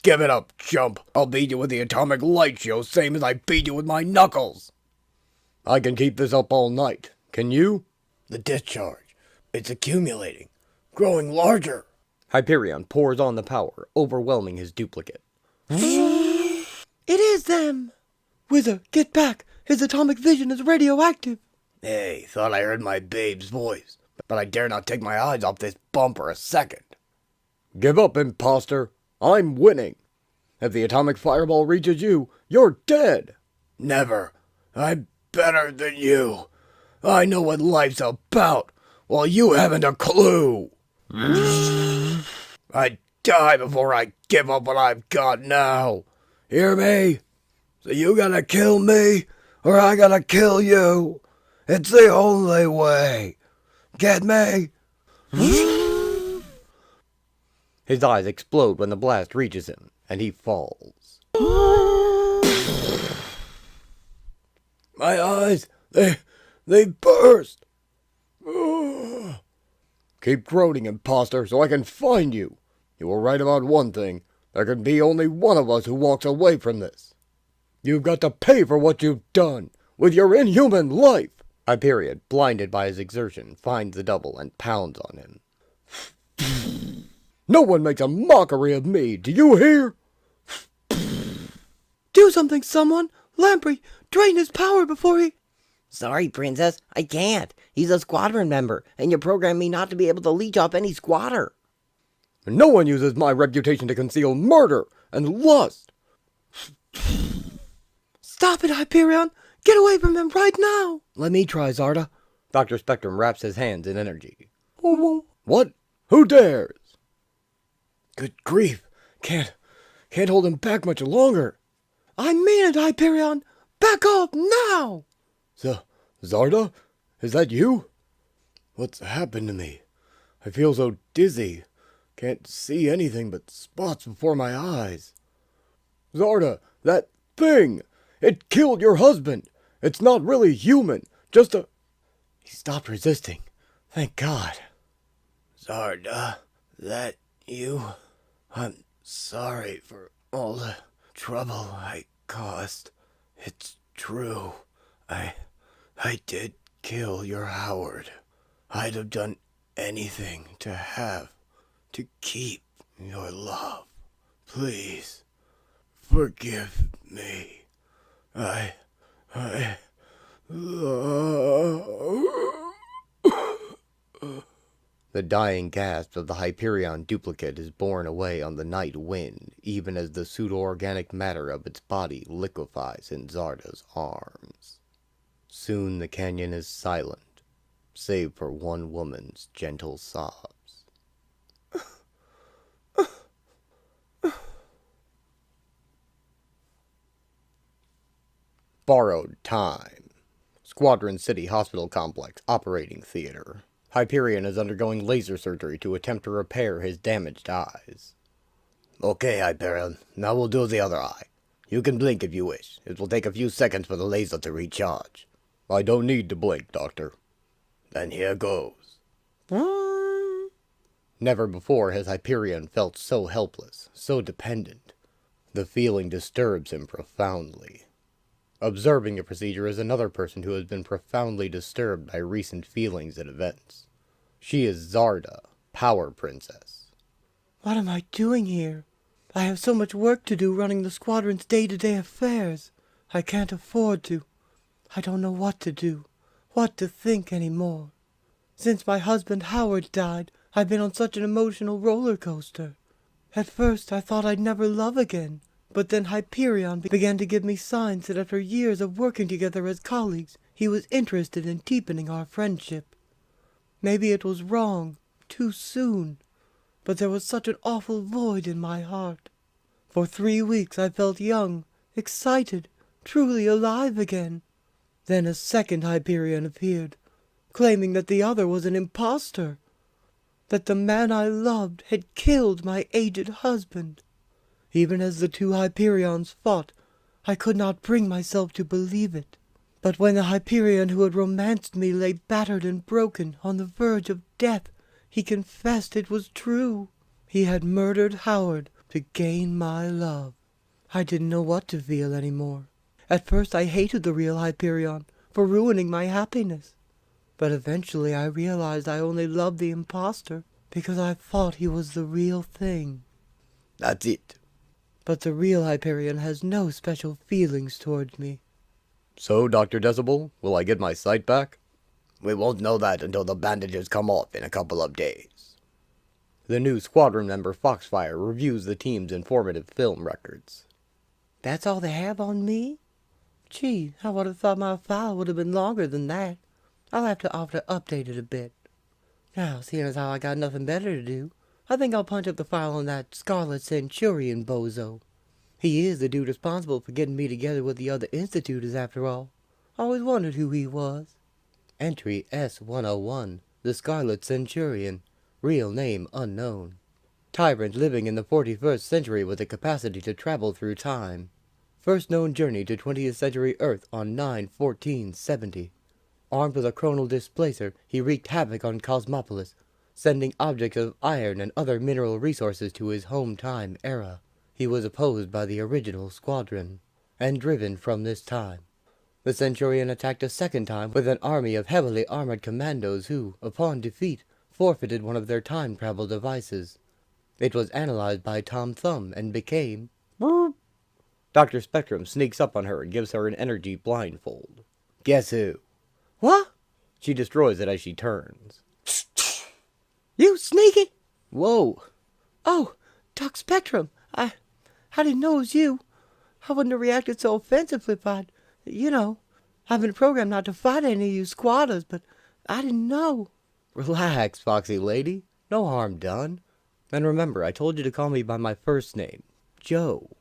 Give it up, chump. I'll beat you with the atomic light show, same as I beat you with my knuckles. I can keep this up all night. Can you? The discharge. It's accumulating. Growing larger. Hyperion pours on the power, overwhelming his duplicate. It is them! Wither, get back! His atomic vision is radioactive! Hey, thought I heard my babe's voice, but I dare not take my eyes off this bump for a second. Give up, imposter. I'm winning. If the atomic fireball reaches you, you're dead. Never. I'm better than you. I know what life's about, while you haven't a clue. I'd die before I give up what I've got now. Hear me? So you gotta kill me, or I gotta kill you. It's the only way. Get me? His eyes explode when the blast reaches him, and he falls. My eyes, they burst. Keep groaning, imposter, so I can find you. You were right about one thing. There can be only one of us who walks away from this. You've got to pay for what you've done, with your inhuman life. Hyperion, blinded by his exertion, finds the double and pounds on him. No one makes a mockery of me, do you hear? Do something, someone! Lamprey, drain his power before he... Sorry, Princess, I can't. He's a squadron member, and you programmed me not to be able to leech off any squatter. No one uses my reputation to conceal murder and lust. Stop it, Hyperion! Get away from him right now! Let me try, Zarda. Dr. Spectrum wraps his hands in energy. What? Who dares? Good grief. Can't hold him back much longer. I mean it, Hyperion! Back off now! Zarda? Is that you? What's happened to me? I feel so dizzy. Can't see anything but spots before my eyes. Zarda, that thing! It killed your husband! It's not really human, just a... He stopped resisting. Thank God. Zarda, that you? I'm sorry for all the trouble I caused. It's true. I did kill your Howard. I'd have done anything to keep your love. Please, forgive me. I love... The dying gasp of the Hyperion duplicate is borne away on the night wind, even as the pseudo-organic matter of its body liquefies in Zarda's arms. Soon the canyon is silent, save for one woman's gentle sobs. Borrowed time. Squadron City Hospital Complex Operating Theater. Hyperion is undergoing laser surgery to attempt to repair his damaged eyes. Okay, Hyperion. Now we'll do the other eye. You can blink if you wish. It will take a few seconds for the laser to recharge. I don't need to blink, Doctor. Then here goes. Never before has Hyperion felt so helpless, so dependent. The feeling disturbs him profoundly. Observing the procedure is another person who has been profoundly disturbed by recent feelings and events. She is Zarda, Power Princess. What am I doing here? I have so much work to do running the squadron's day-to-day affairs. I can't afford to. I don't know what to do, what to think anymore. Since my husband Howard died, I've been on such an emotional roller coaster. At first I thought I'd never love again, but then Hyperion began to give me signs that after years of working together as colleagues, he was interested in deepening our friendship. Maybe it was wrong, too soon, but there was such an awful void in my heart. For 3 weeks I felt young, excited, truly alive again. Then a second Hyperion appeared, claiming that the other was an impostor, that the man I loved had killed my aged husband. Even as the two Hyperions fought, I could not bring myself to believe it. But when the Hyperion who had romanced me lay battered and broken on the verge of death, he confessed it was true. He had murdered Howard to gain my love. I didn't know what to feel anymore. At first I hated the real Hyperion for ruining my happiness. But eventually I realized I only loved the impostor because I thought he was the real thing. That's it. But the real Hyperion has no special feelings towards me. So, Dr. Decibel, will I get my sight back? We won't know that until the bandages come off in a couple of days. The new squadron member Foxfire reviews the team's informative film records. That's all they have on me? Gee, I would have thought my file would have been longer than that. I'll have to update it a bit. Now, seeing as how I got nothing better to do, I think I'll punch up the file on that Scarlet Centurion bozo. He is the dude responsible for getting me together with the other institutors, after all. Always wondered who he was. Entry S-101, the Scarlet Centurion. Real name unknown. Tyrant living in the 41st century with the capacity to travel through time. First known journey to 20th century Earth on 9/14/70. Armed with a chronal displacer, he wreaked havoc on Cosmopolis, sending objects of iron and other mineral resources to his home time era. He was opposed by the original squadron, and driven from this time. The Centurion attacked a second time with an army of heavily armored commandos who, upon defeat, forfeited one of their time travel devices. It was analyzed by Tom Thumb and became... Dr. Spectrum sneaks up on her and gives her an energy blindfold. Guess who? What? She destroys it as she turns. You sneaky! Whoa! Oh, Doc Spectrum, I didn't know it was you. I wouldn't have reacted so offensively if I've been programmed not to fight any of you squatters, but I didn't know. Relax, Foxy Lady. No harm done. And remember, I told you to call me by my first name, Joe.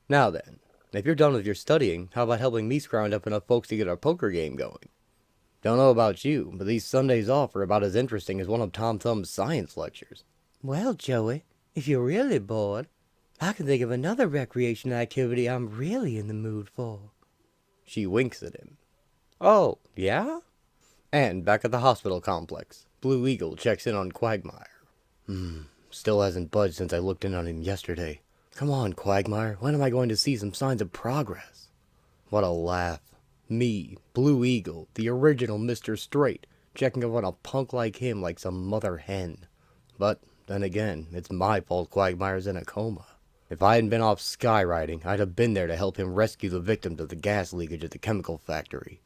Now then, if you're done with your studying, how about helping me scrounge up enough folks to get our poker game going? Don't know about you, but these Sundays off are about as interesting as one of Tom Thumb's science lectures. Well, Joey, if you're really bored, I can think of another recreation activity I'm really in the mood for. She winks at him. Oh, yeah? And back at the hospital complex, Blue Eagle checks in on Quagmire. Still hasn't budged since I looked in on him yesterday. Come on, Quagmire, when am I going to see some signs of progress? What a laugh. Me, Blue Eagle, the original Mr. Straight, checking up on a punk like him like some mother hen. But, then again, it's my fault Quagmire's in a coma. If I hadn't been off skywriting, I'd have been there to help him rescue the victims of the gas leakage at the chemical factory.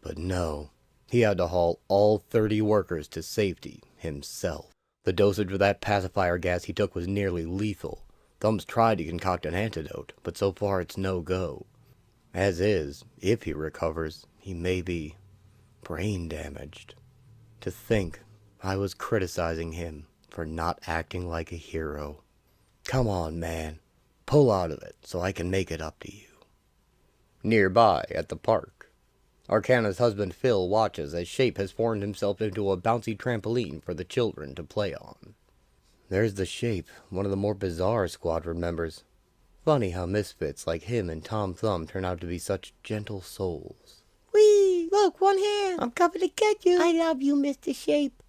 But no, he had to haul all 30 workers to safety himself. The dosage of that pacifier gas he took was nearly lethal. Thumbs tried to concoct an antidote, but so far it's no go. As is, if he recovers, he may be brain damaged. To think I was criticizing him for not acting like a hero. Come on, man. Pull out of it so I can make it up to you. Nearby, at the park, Arcana's husband Phil watches as Shape has formed himself into a bouncy trampoline for the children to play on. There's the Shape, one of the more bizarre squadron members. Funny how misfits like him and Tom Thumb turn out to be such gentle souls. Whee! Look, one hand! I'm coming to get you! I love you, Mr. Shape.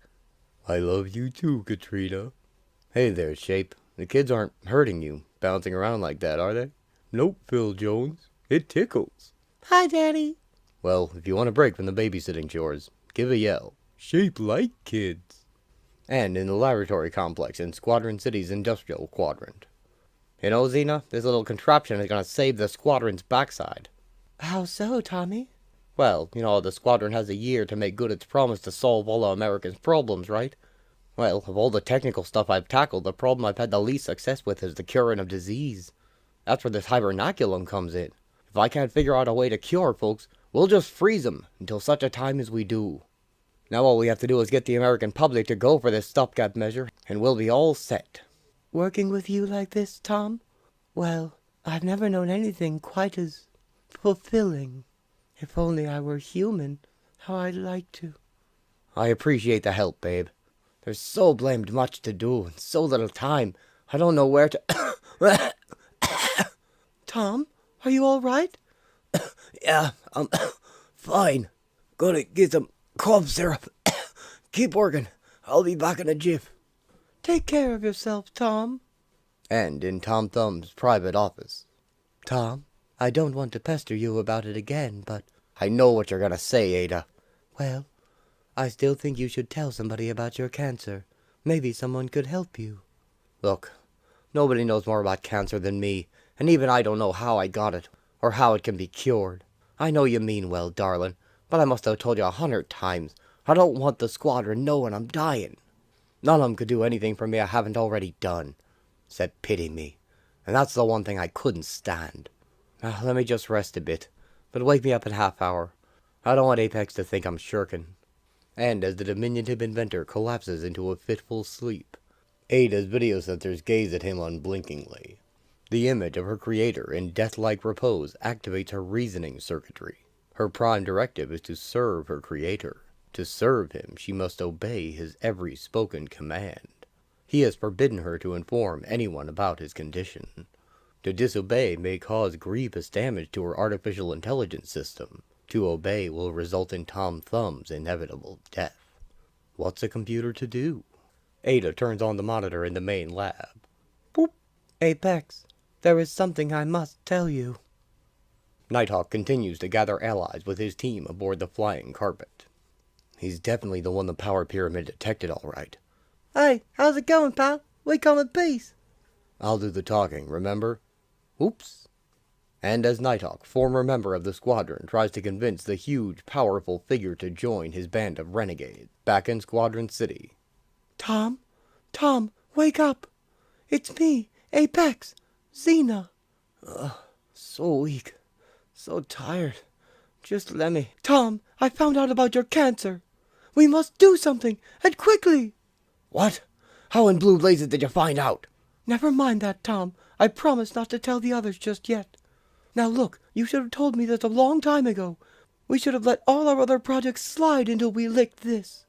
I love you too, Katrina. Hey there, Shape. The kids aren't hurting you, bouncing around like that, are they? Nope, Phil Jones. It tickles. Hi, Daddy. Well, if you want a break from the babysitting chores, give a yell. Shape like kids. And in the laboratory complex in Squadron City's industrial quadrant. You know, Xena, this little contraption is going to save the squadron's backside. How so, Tommy? Well, the squadron has a year to make good its promise to solve all of America's problems, right? Well, of all the technical stuff I've tackled, the problem I've had the least success with is the curing of disease. That's where this hibernaculum comes in. If I can't figure out a way to cure folks, we'll just freeze them until such a time as we do. Now all we have to do is get the American public to go for this stopgap measure, and we'll be all set. Working with you like this, Tom? Well, I've never known anything quite as fulfilling. If only I were human, how I'd like to. I appreciate the help, babe. There's so blamed much to do, and so little time. I don't know where to... Tom, are you all right? Yeah, I'm fine. Gonna get some cough syrup. Keep working. I'll be back in a jiff. Take care of yourself, Tom. And in Tom Thumb's private office. Tom, I don't want to pester you about it again, but... I know what you're gonna say, Ada. Well, I still think you should tell somebody about your cancer. Maybe someone could help you. Look, nobody knows more about cancer than me, and even I don't know how I got it, or how it can be cured. I know you mean well, darling, but I must have told you 100 times. I don't want the squadron knowing I'm dying. None of them could do anything for me I haven't already done, except pity me. And that's the one thing I couldn't stand. Now, let me just rest a bit, but wake me up in half hour. I don't want Apex to think I'm shirking. And as the diminutive inventor collapses into a fitful sleep, Ada's video sensors gaze at him unblinkingly. The image of her creator in death-like repose activates her reasoning circuitry. Her prime directive is to serve her creator. To serve him, she must obey his every spoken command. He has forbidden her to inform anyone about his condition. To disobey may cause grievous damage to her artificial intelligence system. To obey will result in Tom Thumb's inevitable death. What's a computer to do? Ada turns on the monitor in the main lab. Boop. Apex, there is something I must tell you. Nighthawk continues to gather allies with his team aboard the flying carpet. He's definitely the one the power pyramid detected, all right. Hey, how's it going, pal? We come in peace. I'll do the talking, remember? Oops. And as Nighthawk, former member of the squadron, tries to convince the huge, powerful figure to join his band of renegades, back in Squadron City. Tom, wake up. It's me, Apex, Xena. So weak. So tired. Just let me... Tom, I found out about your cancer. We must do something, and quickly. What? How in blue blazes did you find out? Never mind that, Tom. I promise not to tell the others just yet. Now look, you should have told me this a long time ago. We should have let all our other projects slide until we licked this.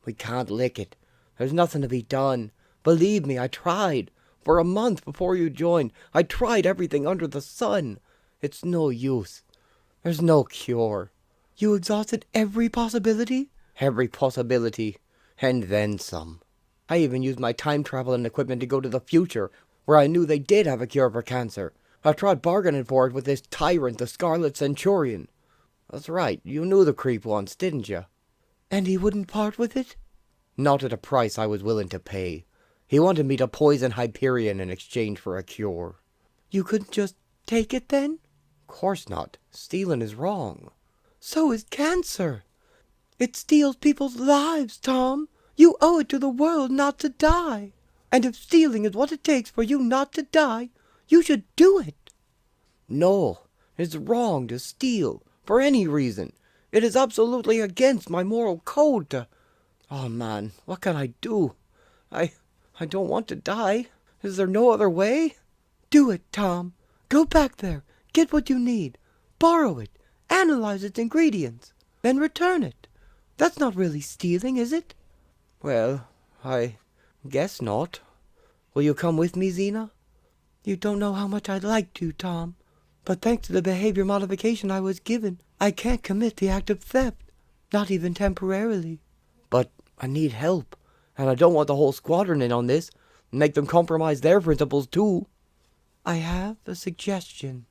We can't lick it. There's nothing to be done. Believe me, I tried. For a month before you joined, I tried everything under the sun. It's no use. There's no cure. You exhausted every possibility? Every possibility. And then some. I even used my time-traveling equipment to go to the future, where I knew they did have a cure for cancer. I tried bargaining for it with this tyrant, the Scarlet Centurion. That's right, you knew the creep once, didn't you? And he wouldn't part with it? Not at a price I was willing to pay. He wanted me to poison Hyperion in exchange for a cure. You couldn't just take it then? Of course not. Stealing is wrong. So is cancer. It steals people's lives, Tom. You owe it to the world not to die. And if stealing is what it takes for you not to die, you should do it. No, it's wrong to steal, for any reason. It is absolutely against my moral code to... Oh man, what can I do? I don't want to die. Is there no other way? Do it, Tom. Go back there, get what you need, borrow it, analyze its ingredients, then return it. That's not really stealing, is it? Well, I guess not. Will you come with me, Xena? You don't know how much I'd like to, Tom. But thanks to the behavior modification I was given, I can't commit the act of theft. Not even temporarily. But I need help, and I don't want the whole squadron in on this, and make them compromise their principles too. I have a suggestion.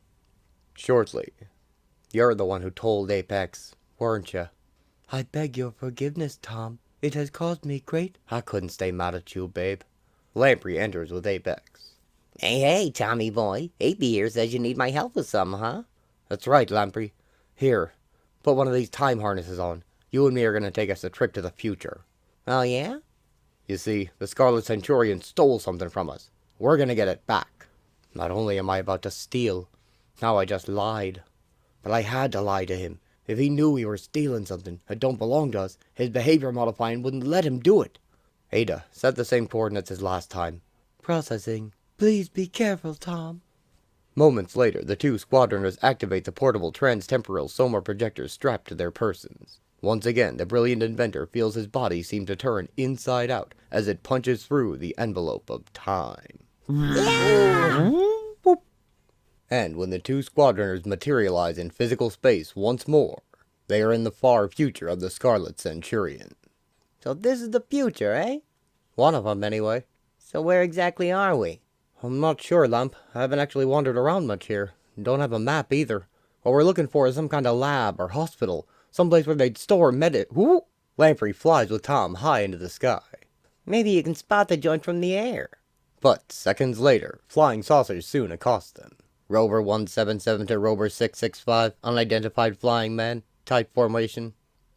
Shortly. You're the one who told Apex, weren't you? I beg your forgiveness, Tom. It has caused me great... I couldn't stay mad at you, babe. Lamprey enters with Apex. Hey, Tommy boy. Apey here says you need my help with something, huh? That's right, Lamprey. Here, put one of these time harnesses on. You and me are going to take us a trip to the future. Oh, yeah? You see, the Scarlet Centurion stole something from us. We're going to get it back. Not only am I about to steal, now I just lied. But I had to lie to him. If he knew we were stealing something that don't belong to us, his behavior modifying wouldn't let him do it. Ada, set the same coordinates as last time. Processing. Please be careful, Tom. Moments later, the two squadroners activate the portable trans-temporal soma projectors strapped to their persons. Once again, the brilliant inventor feels his body seem to turn inside out as it punches through the envelope of time. And when the two squadroners materialize in physical space once more, they are in the far future of the Scarlet Centurion. So this is the future, eh? One of them, anyway. So where exactly are we? I'm not sure, Lamp. I haven't actually wandered around much here. Don't have a map either. What we're looking for is some kind of lab or hospital. Someplace where they'd store Whoo! Lamprey flies with Tom high into the sky. Maybe you can spot the joint from the air. But seconds later, flying saucers soon accost them. Rover 177 to Rover 665, unidentified flying man, type formation.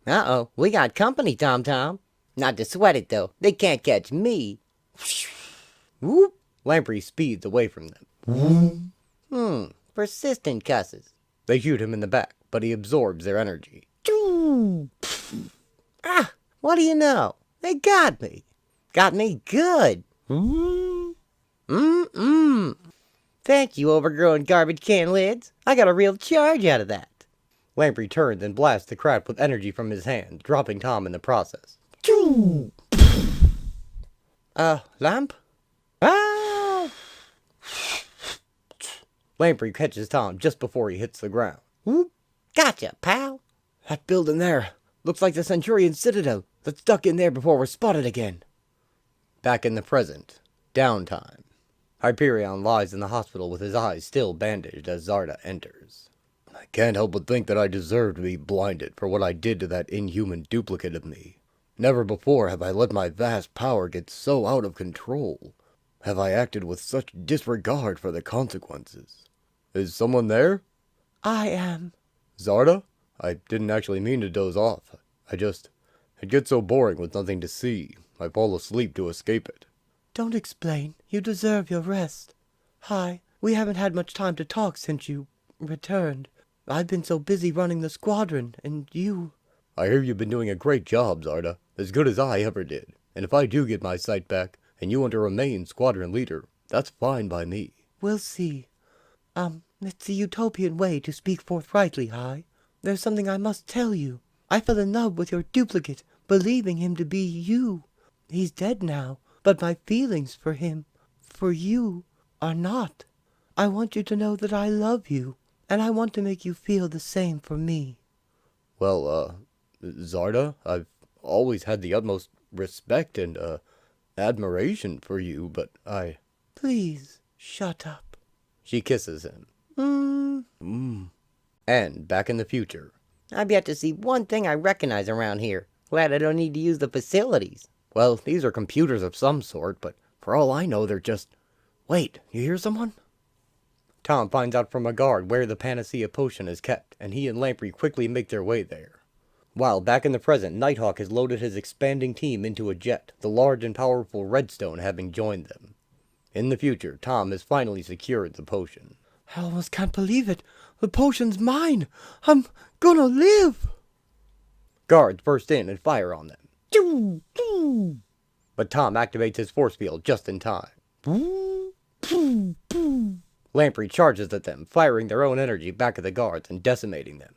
Uh-oh, we got company, Tom. Not to sweat it, though. They can't catch me. Whoop! Lamprey speeds away from them. Persistent cusses. They shoot him in the back, but he absorbs their energy. Ah, what do you know? They got me. Got me good. Thank you, overgrown garbage can lids. I got a real charge out of that. Lamprey turns and blasts the crap with energy from his hand, dropping Tom in the process. Lamp? Ah! Lamprey catches Tom just before he hits the ground. Whoop. Gotcha, pal. That building there looks like the Centurion Citadel. Let's duck in there before we're spotted again. Back in the present, downtime. Hyperion lies in the hospital with his eyes still bandaged as Zarda enters. I can't help but think that I deserve to be blinded for what I did to that inhuman duplicate of me. Never before have I let my vast power get so out of control. Have I acted with such disregard for the consequences? Is someone there? I am. Zarda? I didn't actually mean to doze off. It gets so boring with nothing to see. I fall asleep to escape it. Don't explain. You deserve your rest. Hi, we haven't had much time to talk since you returned. I've been so busy running the squadron, and you... I hear you've been doing a great job, Zarda. As good as I ever did. And if I do get my sight back, and you want to remain squadron leader, that's fine by me. We'll see. It's the utopian way to speak forthrightly, Hi. There's something I must tell you. I fell in love with your duplicate, believing him to be you. He's dead now, but my feelings for him, for you, are not. I want you to know that I love you, and I want to make you feel the same for me. Well, Zarda, I've always had the utmost respect and, admiration for you, but Please, shut up. She kisses him. And back in the future. I've yet to see one thing I recognize around here. Glad I don't need to use the facilities. Well, these are computers of some sort, but for all I know, they're just... Wait, you hear someone? Tom finds out from a guard where the Panacea potion is kept, and he and Lamprey quickly make their way there. While back in the present, Nighthawk has loaded his expanding team into a jet, the large and powerful Redstone having joined them. In the future, Tom has finally secured the potion. I almost can't believe it. The potion's mine. I'm gonna live. Guards burst in and fire on them. But Tom activates his force field just in time. Lamprey charges at them, firing their own energy back at the guards and decimating them.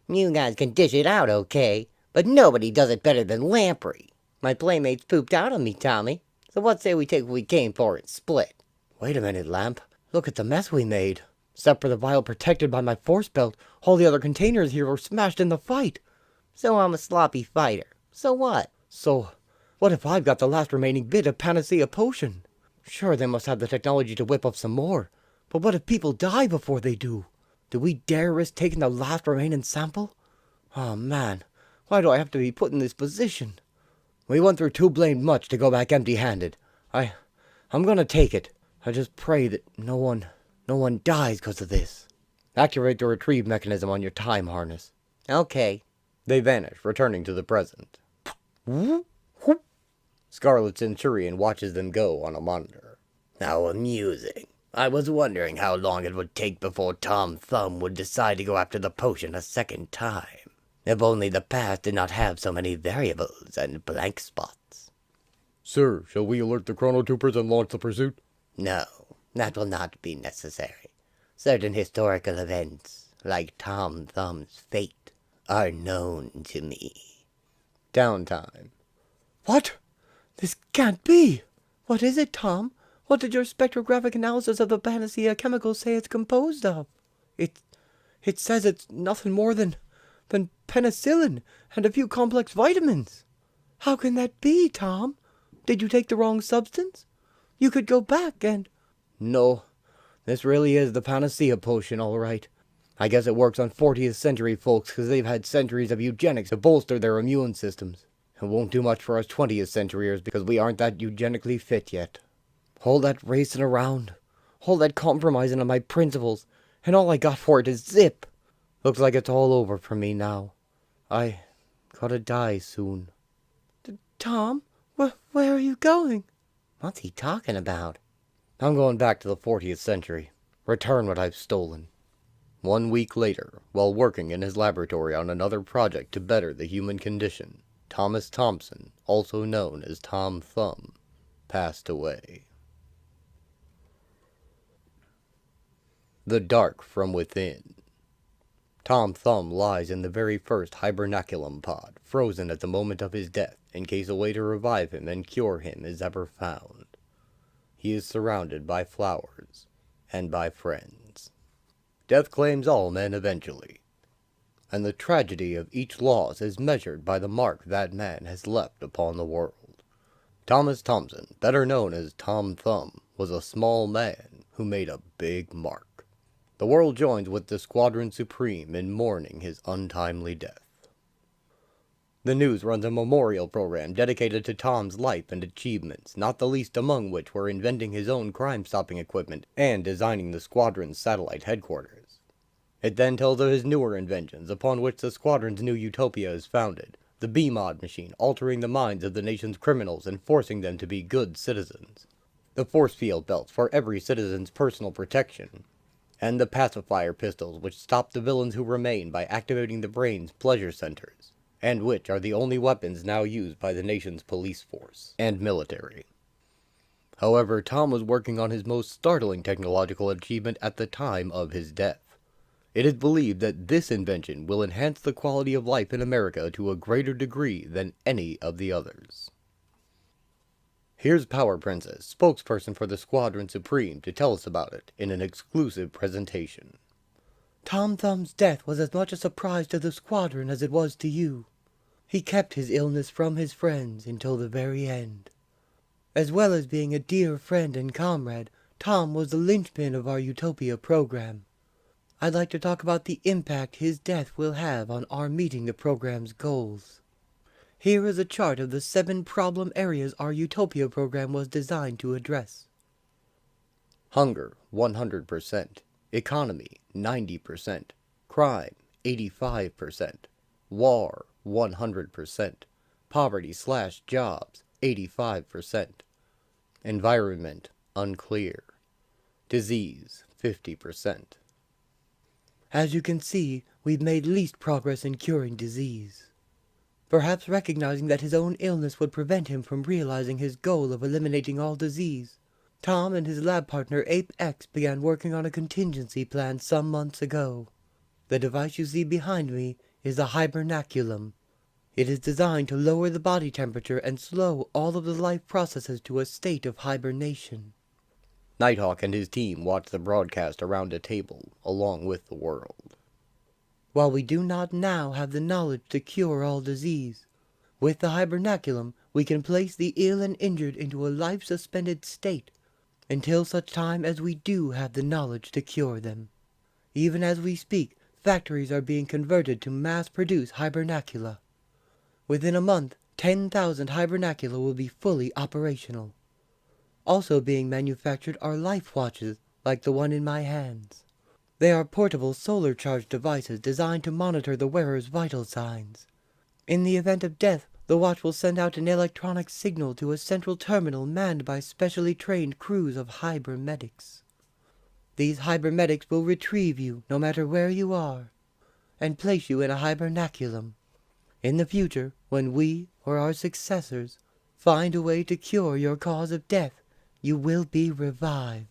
You guys can dish it out, okay? But nobody does it better than Lamprey. My playmates pooped out on me, Tommy. So what say we take what we came for and split? Wait a minute, Lamp. Look at the mess we made. Except for the vial protected by my force belt, all the other containers here were smashed in the fight. So I'm a sloppy fighter. So what? So, what if I've got the last remaining bit of Panacea potion? Sure, they must have the technology to whip up some more. But what if people die before they do? Do we dare risk taking the last remaining sample? Oh man, why do I have to be put in this position? We went through too blamed much to go back empty-handed. I'm gonna take it. I just pray that no one dies because of this. Activate the retrieve mechanism on your time harness. Okay. They vanish, returning to the present. Scarlet Centurion watches them go on a monitor. How amusing. I was wondering how long it would take before Tom Thumb would decide to go after the potion a second time. If only the past did not have so many variables and blank spots. Sir, shall we alert the chronotroopers and launch the pursuit? No, that will not be necessary. Certain historical events, like Tom Thumb's fate, are known to me. Downtime. What? This can't be. What is it, Tom? What did your spectrographic analysis of the Panacea chemicals say it's composed of? It says it's nothing more than penicillin and a few complex vitamins. How can that be, Tom? Did you take the wrong substance? You could go back and... No, this really is the Panacea potion, all right. I guess it works on 40th century folks because they've had centuries of eugenics to bolster their immune systems. It won't do much for us 20th centuryers because we aren't that eugenically fit yet. All that racing around, all that compromising on my principles, and all I got for it is zip. Looks like it's all over for me now. I gotta die soon. Tom, where are you going? What's he talking about? I'm going back to the 40th century. Return what I've stolen. 1 week later, while working in his laboratory on another project to better the human condition, Thomas Thompson, also known as Tom Thumb, passed away. The Dark from Within. Tom Thumb lies in the very first hibernaculum pod, frozen at the moment of his death, in case a way to revive him and cure him is ever found. He is surrounded by flowers, and by friends. Death claims all men eventually, and the tragedy of each loss is measured by the mark that man has left upon the world. Thomas Thompson, better known as Tom Thumb, was a small man who made a big mark. The world joins with the Squadron Supreme in mourning his untimely death. The news runs a memorial program dedicated to Tom's life and achievements, not the least among which were inventing his own crime-stopping equipment and designing the squadron's satellite headquarters. It then tells of his newer inventions, upon which the squadron's new Utopia is founded, the B-Mod machine altering the minds of the nation's criminals and forcing them to be good citizens, the force field belts for every citizen's personal protection, and the pacifier pistols which stop the villains who remain by activating the brain's pleasure centers, and which are the only weapons now used by the nation's police force and military. However, Tom was working on his most startling technological achievement at the time of his death. It is believed that this invention will enhance the quality of life in America to a greater degree than any of the others. Here's Power Princess, spokesperson for the Squadron Supreme, to tell us about it in an exclusive presentation. Tom Thumb's death was as much a surprise to the squadron as it was to you. He kept his illness from his friends until the very end. As well as being a dear friend and comrade, Tom was the linchpin of our Utopia program. I'd like to talk about the impact his death will have on our meeting the program's goals. Here is a chart of the 7 problem areas our Utopia program was designed to address. Hunger, 100%. Economy, 90%. Crime, 85%. War, 100%. Poverty/jobs, 85%. Environment, unclear. Disease, 50%. As you can see, we've made least progress in curing disease. Perhaps recognizing that his own illness would prevent him from realizing his goal of eliminating all disease, Tom and his lab partner Ape X began working on a contingency plan some months ago. The device you see behind me is a hibernaculum. It is designed to lower the body temperature and slow all of the life processes to a state of hibernation. Nighthawk and his team watch the broadcast around a table, along with the world. While we do not now have the knowledge to cure all disease, with the hibernaculum we can place the ill and injured into a life-suspended state until such time as we do have the knowledge to cure them. Even as we speak, factories are being converted to mass-produce hibernacula. Within a month, 10,000 hibernacula will be fully operational. Also being manufactured are life watches like the one in my hands. They are portable solar-charged devices designed to monitor the wearer's vital signs. In the event of death, the watch will send out an electronic signal to a central terminal manned by specially trained crews of hybermedics. These hybermedics will retrieve you, no matter where you are, and place you in a hibernaculum. In the future, when we, or our successors, find a way to cure your cause of death, you will be revived.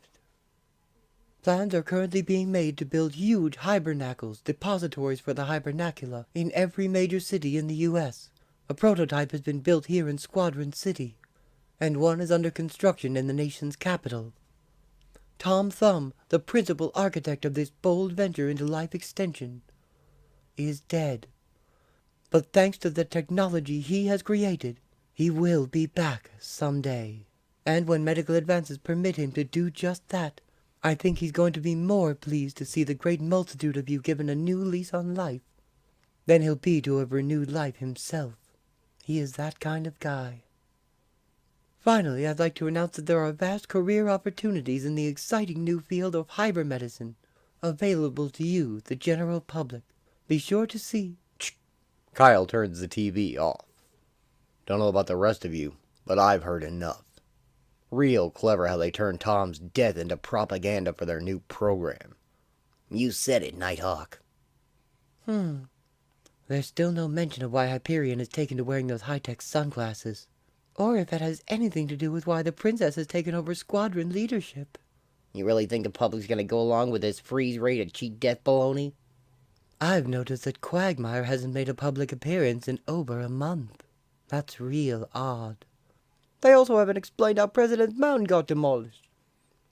Plans are currently being made to build huge hibernacles, depositories for the hibernacula, in every major city in the U.S. A prototype has been built here in Squadron City, and one is under construction in the nation's capital. Tom Thumb, the principal architect of this bold venture into life extension, is dead. But thanks to the technology he has created, he will be back someday. And when medical advances permit him to do just that, I think he's going to be more pleased to see the great multitude of you given a new lease on life than he'll be to have renewed life himself. He is that kind of guy. Finally, I'd like to announce that there are vast career opportunities in the exciting new field of hybermedicine available to you, the general public. Be sure to see... Kyle turns the TV off. Don't know about the rest of you, but I've heard enough. Real clever how they turned Tom's death into propaganda for their new program. You said it, Nighthawk. There's still no mention of why Hyperion is taken to wearing those high-tech sunglasses, or if it has anything to do with why the princess has taken over squadron leadership. You really think the public's gonna go along with this freeze rate of cheat death baloney? I've noticed that Quagmire hasn't made a public appearance in over a month. That's real odd. They also haven't explained how President's Mountain got demolished.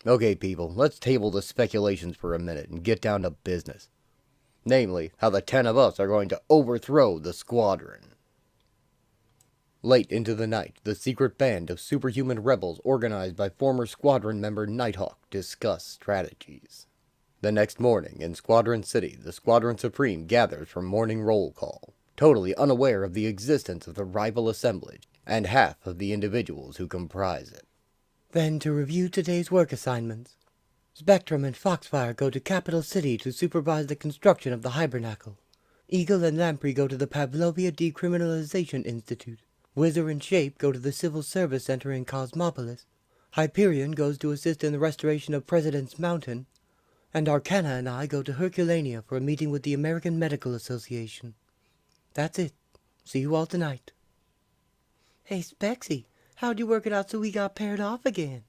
Okay, people, let's table the speculations for a minute and get down to business. Namely, how the 10 of us are going to overthrow the Squadron. Late into the night, the secret band of superhuman rebels organized by former Squadron member Nighthawk discuss strategies. The next morning, in Squadron City, the Squadron Supreme gathers for morning roll call, totally unaware of the existence of the rival assemblage and half of the individuals who comprise it. Then to review today's work assignments. Spectrum and Foxfire go to Capital City to supervise the construction of the Hibernacle. Eagle and Lamprey go to the Pavlovia Decriminalization Institute. Whizzer and Shape go to the Civil Service Center in Cosmopolis. Hyperion goes to assist in the restoration of President's Mountain. And Arcana and I go to Herculania for a meeting with the American Medical Association. That's it. See you all tonight. Hey, Spexy, how'd you work it out so we got paired off again?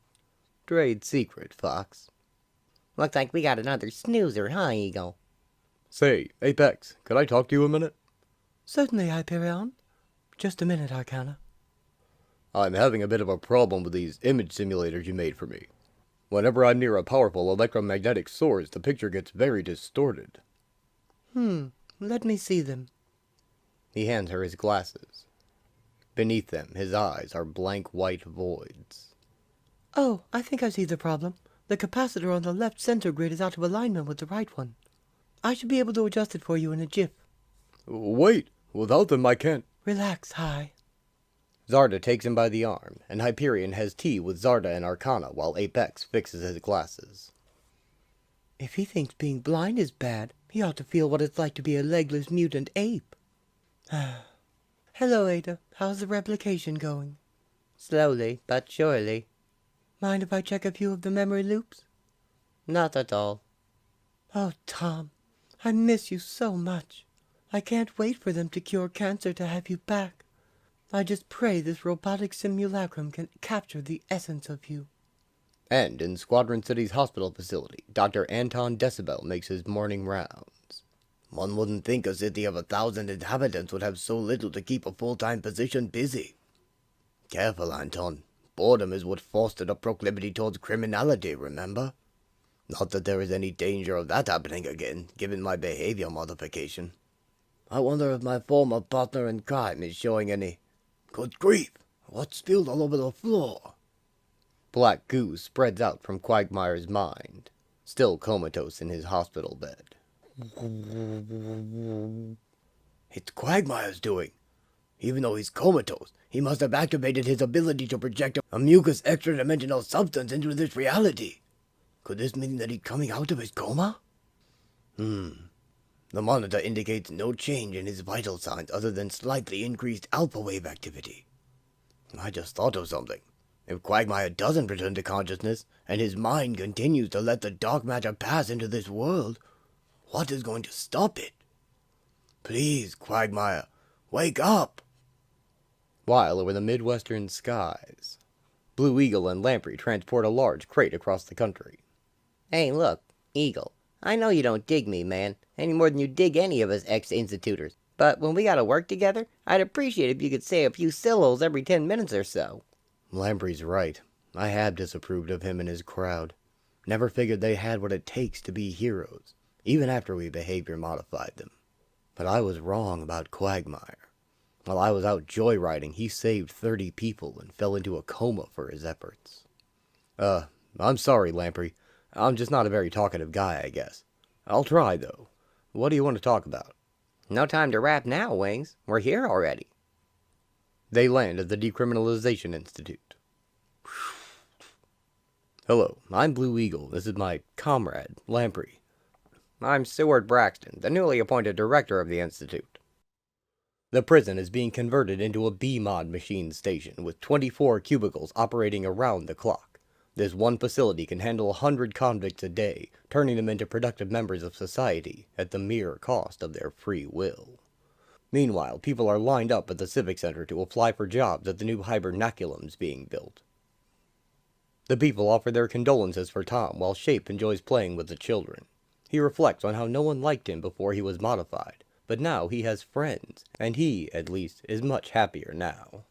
Trade secret, Fox. Looks like we got another snoozer, huh, Eagle? Say, Apex, could I talk to you a minute? Certainly, Hyperion. Just a minute, Arcana. I'm having a bit of a problem with these image simulators you made for me. Whenever I'm near a powerful electromagnetic source, the picture gets very distorted. Let me see them. He hands her his glasses. Beneath them, his eyes are blank white voids. Oh, I think I see the problem. The capacitor on the left center grid is out of alignment with the right one. I should be able to adjust it for you in a jiff. Wait, without them I can't. Relax, Hi. Zarda takes him by the arm, and Hyperion has tea with Zarda and Arcana while Apex fixes his glasses. If he thinks being blind is bad, he ought to feel what it's like to be a legless mutant ape. Hello, Ada. How's the replication going? Slowly, but surely. Mind if I check a few of the memory loops? Not at all. Oh, Tom, I miss you so much. I can't wait for them to cure cancer to have you back. I just pray this robotic simulacrum can capture the essence of you. And in Squadron City's hospital facility, Dr. Anton Decibel makes his morning rounds. One wouldn't think a city of 1,000 inhabitants would have so little to keep a full-time position busy. Careful, Anton. Boredom is what fostered a proclivity towards criminality, remember? Not that there is any danger of that happening again, given my behavior modification. I wonder if my former partner in crime is showing any... Good grief! What's spilled all over the floor? Black goo spreads out from Quagmire's mind, still comatose in his hospital bed. It's Quagmire's doing. Even though he's comatose, he must have activated his ability to project a mucus extra-dimensional substance into this reality. Could this mean that he's coming out of his coma? The monitor indicates no change in his vital signs other than slightly increased alpha wave activity. I just thought of something. If Quagmire doesn't return to consciousness, and his mind continues to let the dark matter pass into this world, what is going to stop it? Please, Quagmire, wake up! While over the Midwestern skies, Blue Eagle and Lamprey transport a large crate across the country. Hey, look, Eagle. I know you don't dig me, man, any more than you dig any of us ex-institutors. But when we gotta work together, I'd appreciate if you could say a few syllables every 10 minutes or so. Lamprey's right. I have disapproved of him and his crowd. Never figured they had what it takes to be heroes, even after we behavior modified them. But I was wrong about Quagmire. While I was out joyriding, he saved 30 people and fell into a coma for his efforts. I'm sorry, Lamprey. I'm just not a very talkative guy, I guess. I'll try, though. What do you want to talk about? No time to rap now, Wings. We're here already. They land at the Decriminalization Institute. Hello, I'm Blue Eagle. This is my comrade, Lamprey. I'm Seward Braxton, the newly appointed director of the Institute. The prison is being converted into a B-mod machine station with 24 cubicles operating around the clock. This one facility can handle 100 convicts a day, turning them into productive members of society at the mere cost of their free will. Meanwhile, people are lined up at the Civic Center to apply for jobs at the new hibernaculums being built. The people offer their condolences for Tom while Shape enjoys playing with the children. He reflects on how no one liked him before he was modified, but now he has friends, and he, at least, is much happier now.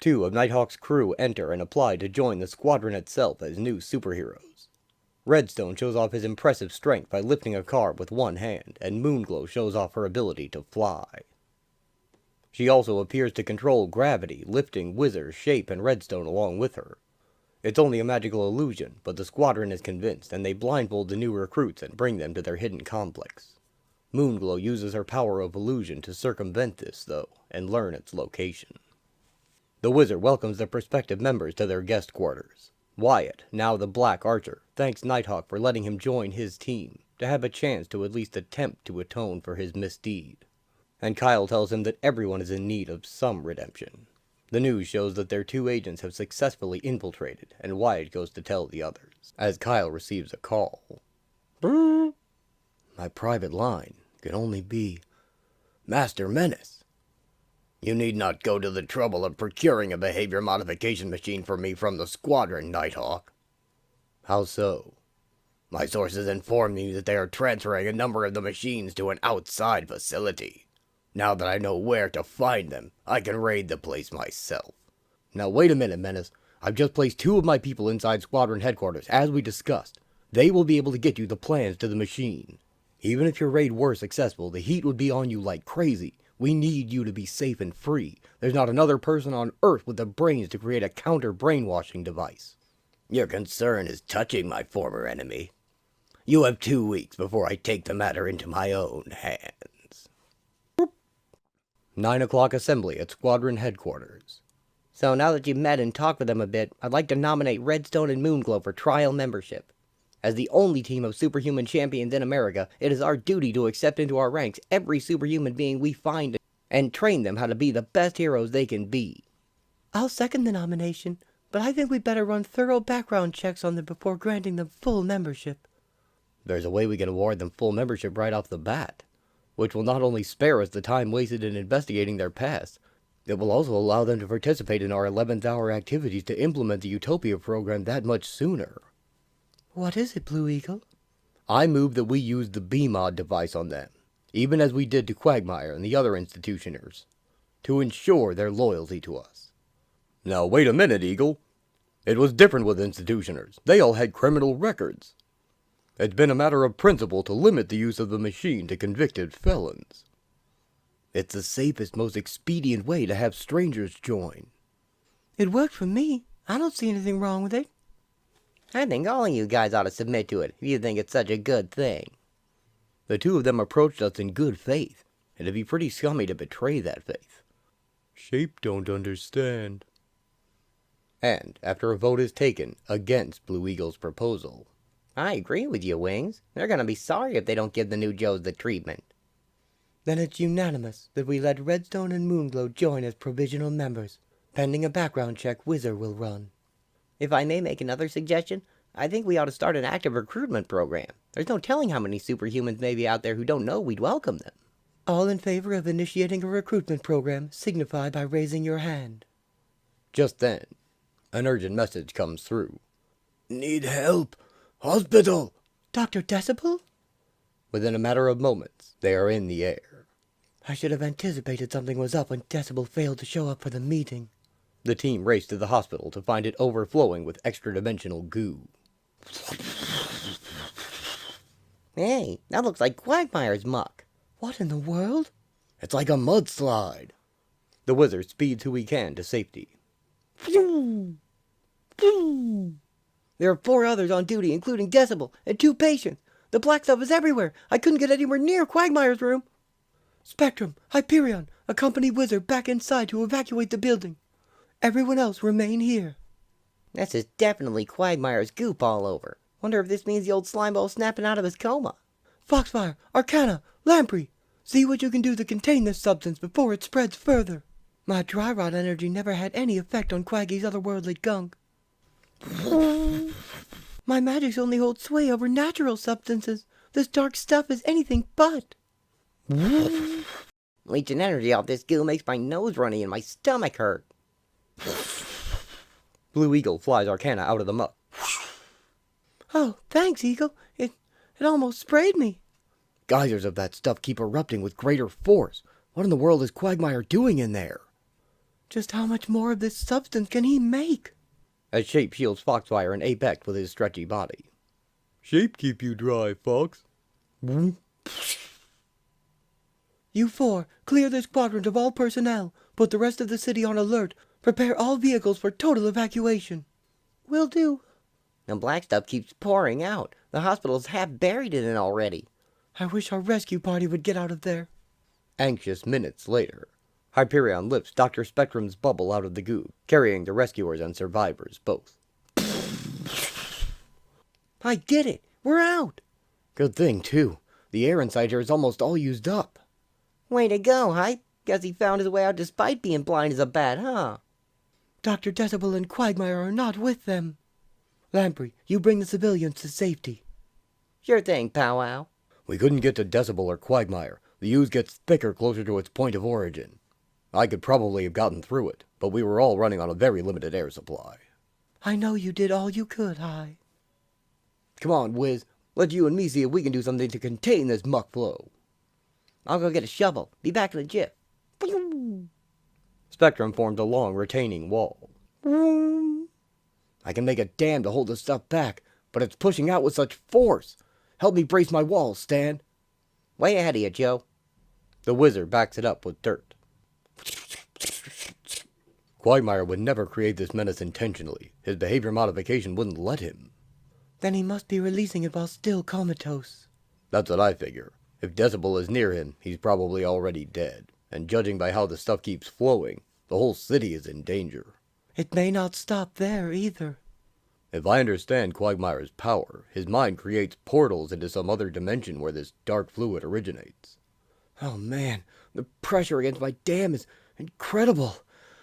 2 of Nighthawk's crew enter and apply to join the squadron itself as new superheroes. Redstone shows off his impressive strength by lifting a car with one hand, and Moonglow shows off her ability to fly. She also appears to control gravity, lifting Whizzer, Shape, and Redstone along with her. It's only a magical illusion, but the squadron is convinced, and they blindfold the new recruits and bring them to their hidden complex. Moonglow uses her power of illusion to circumvent this, though, and learn its location. The Wizard welcomes the prospective members to their guest quarters. Wyatt, now the Black Archer, thanks Nighthawk for letting him join his team, to have a chance to at least attempt to atone for his misdeed. And Kyle tells him that everyone is in need of some redemption. The news shows that their 2 agents have successfully infiltrated, and Wyatt goes to tell the others, as Kyle receives a call. Brrr. My private line can only be Master Menace. You need not go to the trouble of procuring a behavior modification machine for me from the squadron, Nighthawk. How so? My sources inform me that they are transferring a number of the machines to an outside facility. Now that I know where to find them, I can raid the place myself. Now wait a minute, Menace. I've just placed 2 of my people inside squadron headquarters, as we discussed. They will be able to get you the plans to the machine. Even if your raid were successful, the heat would be on you like crazy. We need you to be safe and free. There's not another person on Earth with the brains to create a counter-brainwashing device. Your concern is touching my former enemy. You have 2 weeks before I take the matter into my own hands. 9 o'clock assembly at squadron headquarters. So now that you've met and talked with them a bit, I'd like to nominate Redstone and Moonglow for trial membership. As the only team of superhuman champions in America, it is our duty to accept into our ranks every superhuman being we find and train them how to be the best heroes they can be. I'll second the nomination, but I think we'd better run thorough background checks on them before granting them full membership. There's a way we can award them full membership right off the bat, which will not only spare us the time wasted in investigating their past, it will also allow them to participate in our 11th hour activities to implement the Utopia program that much sooner. What is it, Blue Eagle? I move that we use the BMod device on them, even as we did to Quagmire and the other institutioners, to ensure their loyalty to us. Now wait a minute, Eagle. It was different with institutioners. They all had criminal records. It's been a matter of principle to limit the use of the machine to convicted felons. It's the safest, most expedient way to have strangers join. It worked for me. I don't see anything wrong with it. I think all of you guys ought to submit to it if you think it's such a good thing. The 2 of them approached us in good faith, and it'd be pretty scummy to betray that faith. Shape don't understand. And, after a vote is taken against Blue Eagle's proposal, I agree with you, Wings. They're gonna be sorry if they don't give the new Joes the treatment. Then it's unanimous that we let Redstone and Moonglow join as provisional members. Pending a background check Whizzer will run. If I may make another suggestion, I think we ought to start an active recruitment program. There's no telling how many superhumans may be out there who don't know we'd welcome them. All in favor of initiating a recruitment program, signify by raising your hand. Just then, an urgent message comes through. Need help. Hospital. Dr. Decibel? Within a matter of moments, they are in the air. I should have anticipated something was up when Decibel failed to show up for the meeting. The team raced to the hospital to find it overflowing with extra-dimensional goo. Hey, that looks like Quagmire's muck. What in the world? It's like a mudslide. The Wizard speeds who he can to safety. There are 4 others on duty, including Decibel, and 2 patients. The black stuff is everywhere. I couldn't get anywhere near Quagmire's room. Spectrum, Hyperion, accompany Wizard back inside to evacuate the building. Everyone else remain here. This is definitely Quagmire's goop all over. Wonder if this means the old slimeball's snapping out of his coma. Foxfire, Arcana, Lamprey, see what you can do to contain this substance before it spreads further. My dry rot energy never had any effect on Quaggy's otherworldly gunk. My magics only hold sway over natural substances. This dark stuff is anything but. Leeching energy off this goo makes my nose runny and my stomach hurt. Blue Eagle flies Arcana out of the muck. Oh, thanks, Eagle. It It almost sprayed me. Geysers of that stuff keep erupting with greater force. What in the world is Quagmire doing in there? Just how much more of this substance can he make? As Shape shields Foxfire and Apex with his stretchy body. Shape keep you dry, Fox. You four, clear this quadrant of all personnel. Put the rest of the city on alert. Prepare all vehicles for total evacuation. Will do. The black stuff keeps pouring out. The hospital's half buried in it already. I wish our rescue party would get out of there. Anxious minutes later, Hyperion lifts Dr. Spectrum's bubble out of the goo, carrying the rescuers and survivors both. I did it! We're out! Good thing, too. The air inside here is almost all used up. Way to go, Hype. Guess he found his way out despite being blind as a bat, huh? Dr. Decibel and Quagmire are not with them. Lamprey, you bring the civilians to safety. Sure thing, powwow. We couldn't get to Decibel or Quagmire. The ooze gets thicker closer to its point of origin. I could probably have gotten through it, but we were all running on a very limited air supply. I know you did all you could, Hi. Come on, Wiz. Let you and me see if we can do something to contain this muck flow. I'll go get a shovel. Be back in a jiff. Spectrum formed a long retaining wall. I can make a dam to hold the stuff back, but it's pushing out with such force. Help me brace my walls, Stan. Way ahead of you, Joe. The wizard backs it up with dirt. Quagmire would never create this menace intentionally. His behavior modification wouldn't let him. Then he must be releasing it while still comatose. That's what I figure. If Decibel is near him, he's probably already dead. And judging by how the stuff keeps flowing, the whole city is in danger. It may not stop there, either. If I understand Quagmire's power, his mind creates portals into some other dimension where this dark fluid originates. Oh man, the pressure against my dam is incredible.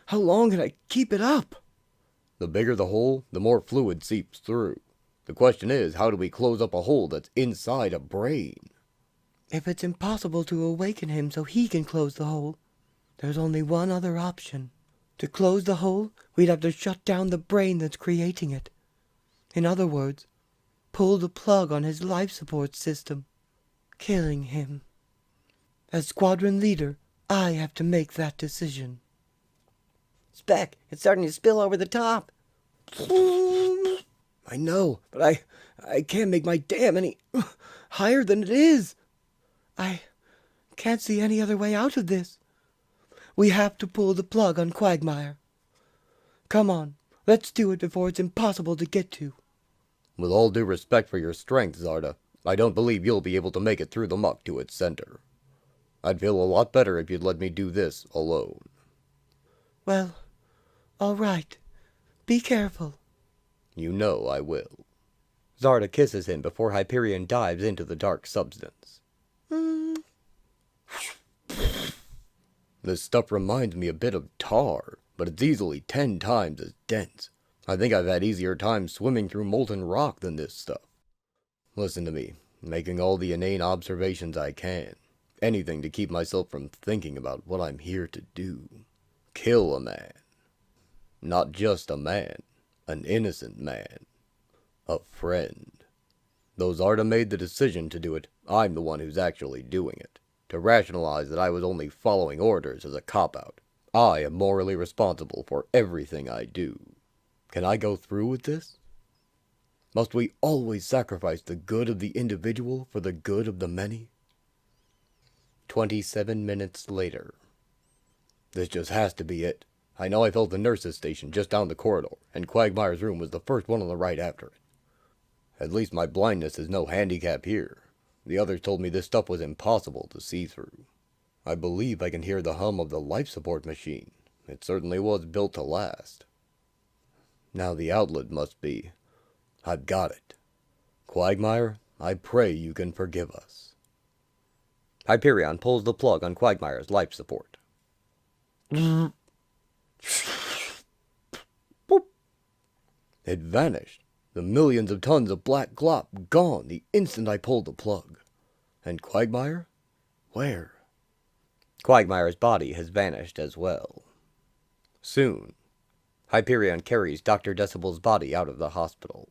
How long can I keep it up? The bigger the hole, the more fluid seeps through. The question is, how do we close up a hole that's inside a brain? If it's impossible to awaken him so he can close the hole, there's only one other option. To close the hole, we'd have to shut down the brain that's creating it. In other words, pull the plug on his life support system, killing him. As squadron leader, I have to make that decision. Spec, it's starting to spill over the top. I know, but I can't make my dam any higher than it is. I can't see any other way out of this. We have to pull the plug on Quagmire. Come on, let's do it before it's impossible to get to. With all due respect for your strength, Zarda, I don't believe you'll be able to make it through the muck to its center. I'd feel a lot better if you'd let me do this alone. Well, all right. Be careful. You know I will. Zarda kisses him before Hyperion dives into the dark substance. This stuff reminds me a bit of tar, but it's easily 10 times as dense. I think I've had easier times swimming through molten rock than this stuff. Listen to me, making all the inane observations I can. Anything to keep myself from thinking about what I'm here to do. Kill a man. Not just a man, an innocent man. A friend. Though Zarda made the decision to do it, I'm the one who's actually doing it. To rationalize that I was only following orders is a cop-out. I am morally responsible for everything I do. Can I go through with this? Must we always sacrifice the good of the individual for the good of the many? 27 minutes later. This just has to be it. I know I felt the nurse's station just down the corridor, and Quagmire's room was the first one on the right after it. At least my blindness is no handicap here. The others told me this stuff was impossible to see through. I believe I can hear the hum of the life support machine. It certainly was built to last. Now the outlet must be... I've got it. Quagmire, I pray you can forgive us. Hyperion pulls the plug on Quagmire's life support. It vanished. The millions of tons of black glop gone the instant I pulled the plug. And Quagmire? Where? Quagmire's body has vanished as well. Soon, Hyperion carries Dr. Decibel's body out of the hospital.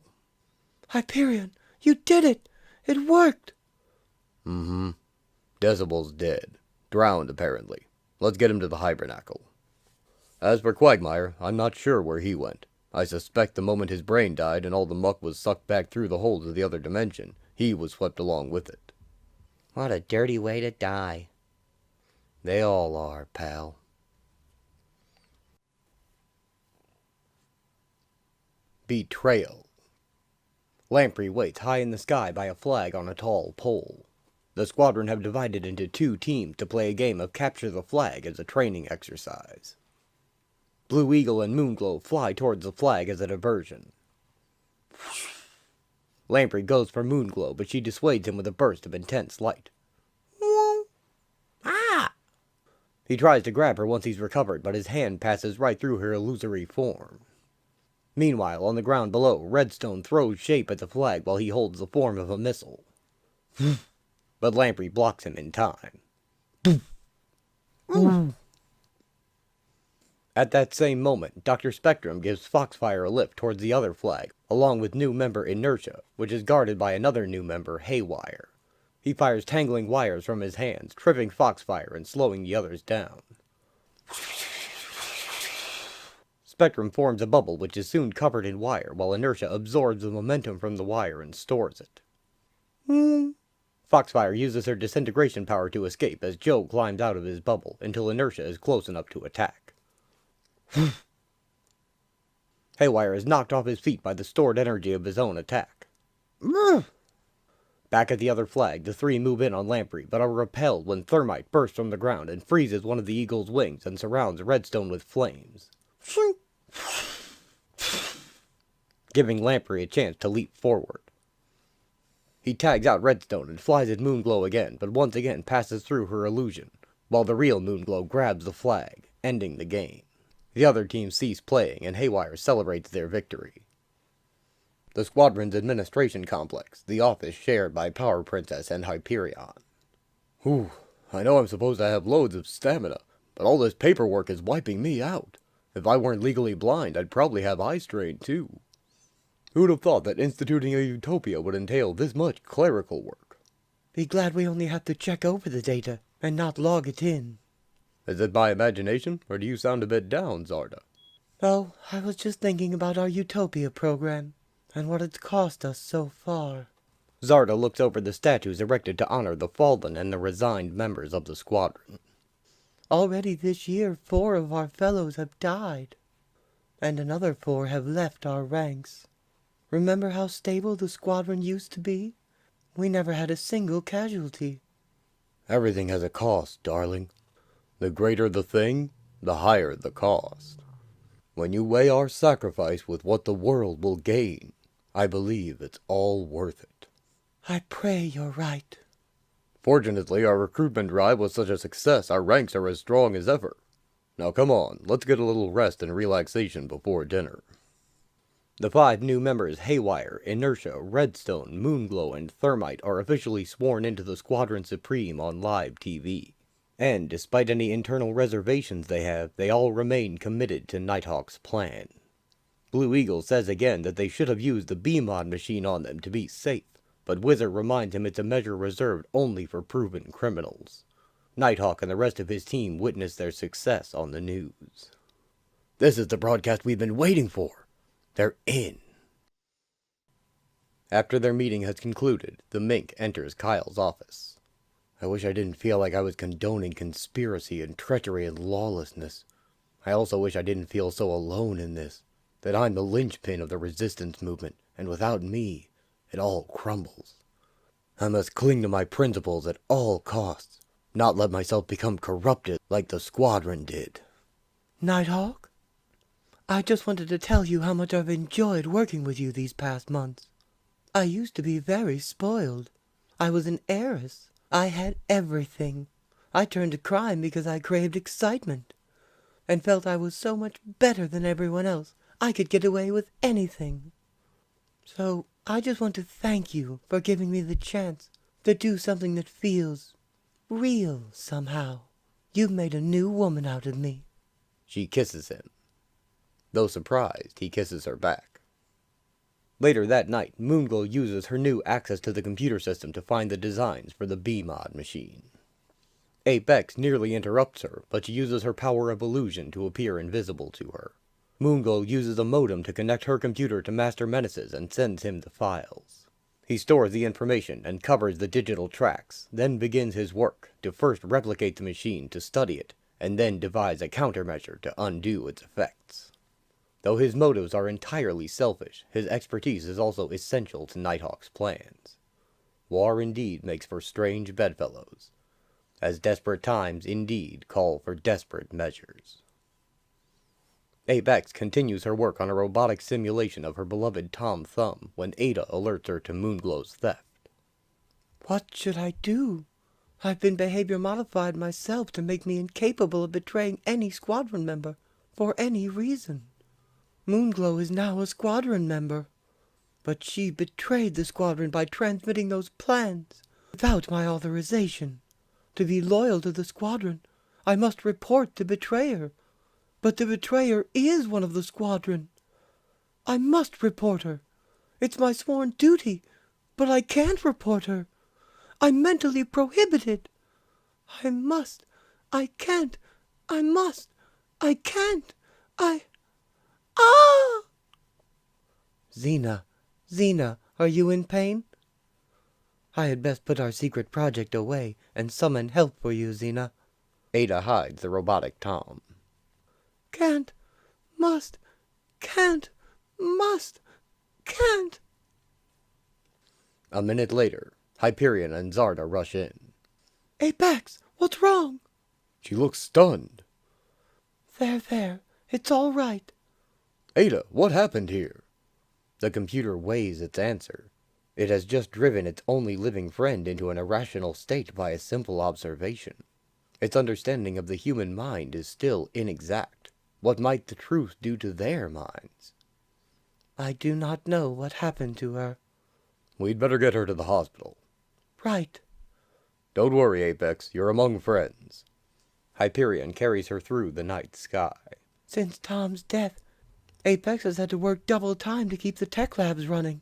Hyperion, you did it! It worked! Mm-hmm. Decibel's dead. Drowned, apparently. Let's get him to the hibernacle. As for Quagmire, I'm not sure where he went. I suspect the moment his brain died and all the muck was sucked back through the holes of the other dimension, he was swept along with it. What a dirty way to die. They all are, pal. Betrayal. Lamprey waits high in the sky by a flag on a tall pole. The squadron have divided into 2 teams to play a game of capture the flag as a training exercise. Blue Eagle and Moonglow fly towards the flag as a diversion. Lamprey goes for Moonglow, but she dissuades him with a burst of intense light. Ah! He tries to grab her once he's recovered, but his hand passes right through her illusory form. Meanwhile, on the ground below, Redstone throws shape at the flag while he holds the form of a missile. But Lamprey blocks him in time. At that same moment, Dr. Spectrum gives Foxfire a lift towards the other flag, along with new member Inertia, which is guarded by another new member, Haywire. He fires tangling wires from his hands, tripping Foxfire and slowing the others down. Spectrum forms a bubble which is soon covered in wire, while Inertia absorbs the momentum from the wire and stores it. Foxfire uses her disintegration power to escape as Joe climbs out of his bubble until Inertia is close enough to attack. Haywire is knocked off his feet by the stored energy of his own attack. Back at the other flag, the 3 move in on Lamprey, but are repelled when Thermite bursts from the ground and freezes one of the Eagle's wings and surrounds Redstone with flames, giving Lamprey a chance to leap forward. He tags out Redstone and flies at Moonglow again, but once again passes through her illusion, while the real Moonglow grabs the flag, ending the game. The other teams cease playing, and Haywire celebrates their victory. The squadron's administration complex, the office shared by Power Princess and Hyperion. Whew, I know I'm supposed to have loads of stamina, but all this paperwork is wiping me out. If I weren't legally blind, I'd probably have eye strain too. Who'd have thought that instituting a utopia would entail this much clerical work? Be glad we only have to check over the data and not log it in. Is it my imagination, or do you sound a bit down, Zarda? Oh, I was just thinking about our Utopia program and what it's cost us so far. Zarda looks over the statues erected to honor the fallen and the resigned members of the squadron. Already this year, 4 of our fellows have died, and another 4 have left our ranks. Remember how stable the squadron used to be? We never had a single casualty. Everything has a cost, darling. The greater the thing, the higher the cost. When you weigh our sacrifice with what the world will gain, I believe it's all worth it. I pray you're right. Fortunately, our recruitment drive was such a success, our ranks are as strong as ever. Now come on, let's get a little rest and relaxation before dinner. The 5 new members, Haywire, Inertia, Redstone, Moonglow, and Thermite, are officially sworn into the Squadron Supreme on live TV. And, despite any internal reservations they have, they all remain committed to Nighthawk's plan. Blue Eagle says again that they should have used the B-Mod machine on them to be safe, but Wizard reminds him it's a measure reserved only for proven criminals. Nighthawk and the rest of his team witness their success on the news. This is the broadcast we've been waiting for. They're in. After their meeting has concluded, the Mink enters Kyle's office. I wish I didn't feel like I was condoning conspiracy and treachery and lawlessness. I also wish I didn't feel so alone in this, that I'm the linchpin of the resistance movement, and without me, it all crumbles. I must cling to my principles at all costs, not let myself become corrupted like the squadron did. Nighthawk? I just wanted to tell you how much I've enjoyed working with you these past months. I used to be very spoiled. I was an heiress. I had everything. I turned to crime because I craved excitement, and felt I was so much better than everyone else. I could get away with anything. So I just want to thank you for giving me the chance to do something that feels real somehow. You've made a new woman out of me. She kisses him. Though surprised, he kisses her back. Later that night, Moonglow uses her new access to the computer system to find the designs for the B-Mod machine. Apex nearly interrupts her, but she uses her power of illusion to appear invisible to her. Moonglow uses a modem to connect her computer to Master Menace's and sends him the files. He stores the information and covers the digital tracks, then begins his work to first replicate the machine to study it, and then devise a countermeasure to undo its effects. Though his motives are entirely selfish, his expertise is also essential to Nighthawk's plans. War indeed makes for strange bedfellows, as desperate times indeed call for desperate measures. Apex continues her work on a robotic simulation of her beloved Tom Thumb when Ada alerts her to Moonglow's theft. What should I do? I've been behavior modified myself to make me incapable of betraying any squadron member, for any reason. Moonglow is now a squadron member, but she betrayed the squadron by transmitting those plans without my authorization. To be loyal to the squadron, I must report the betrayer. But the betrayer is one of the squadron. I must report her. It's my sworn duty, but I can't report her. I'm mentally prohibited. I must. I can't. I must. I can't. Ah! Xena, are you in pain? I had best put our secret project away and summon help for you, Xena. Ada hides the robotic Tom. Can't. Must. Can't. Must. Can't. A minute later, Hyperion and Zarda rush in. Apex, what's wrong? She looks stunned. There. It's all right. Ada, what happened here? The computer weighs its answer. It has just driven its only living friend into an irrational state by a simple observation. Its understanding of the human mind is still inexact. What might the truth do to their minds? I do not know what happened to her. We'd better get her to the hospital. Right. Don't worry, Apex. You're among friends. Hyperion carries her through the night sky. Since Tom's death, Apex has had to work double time to keep the tech labs running.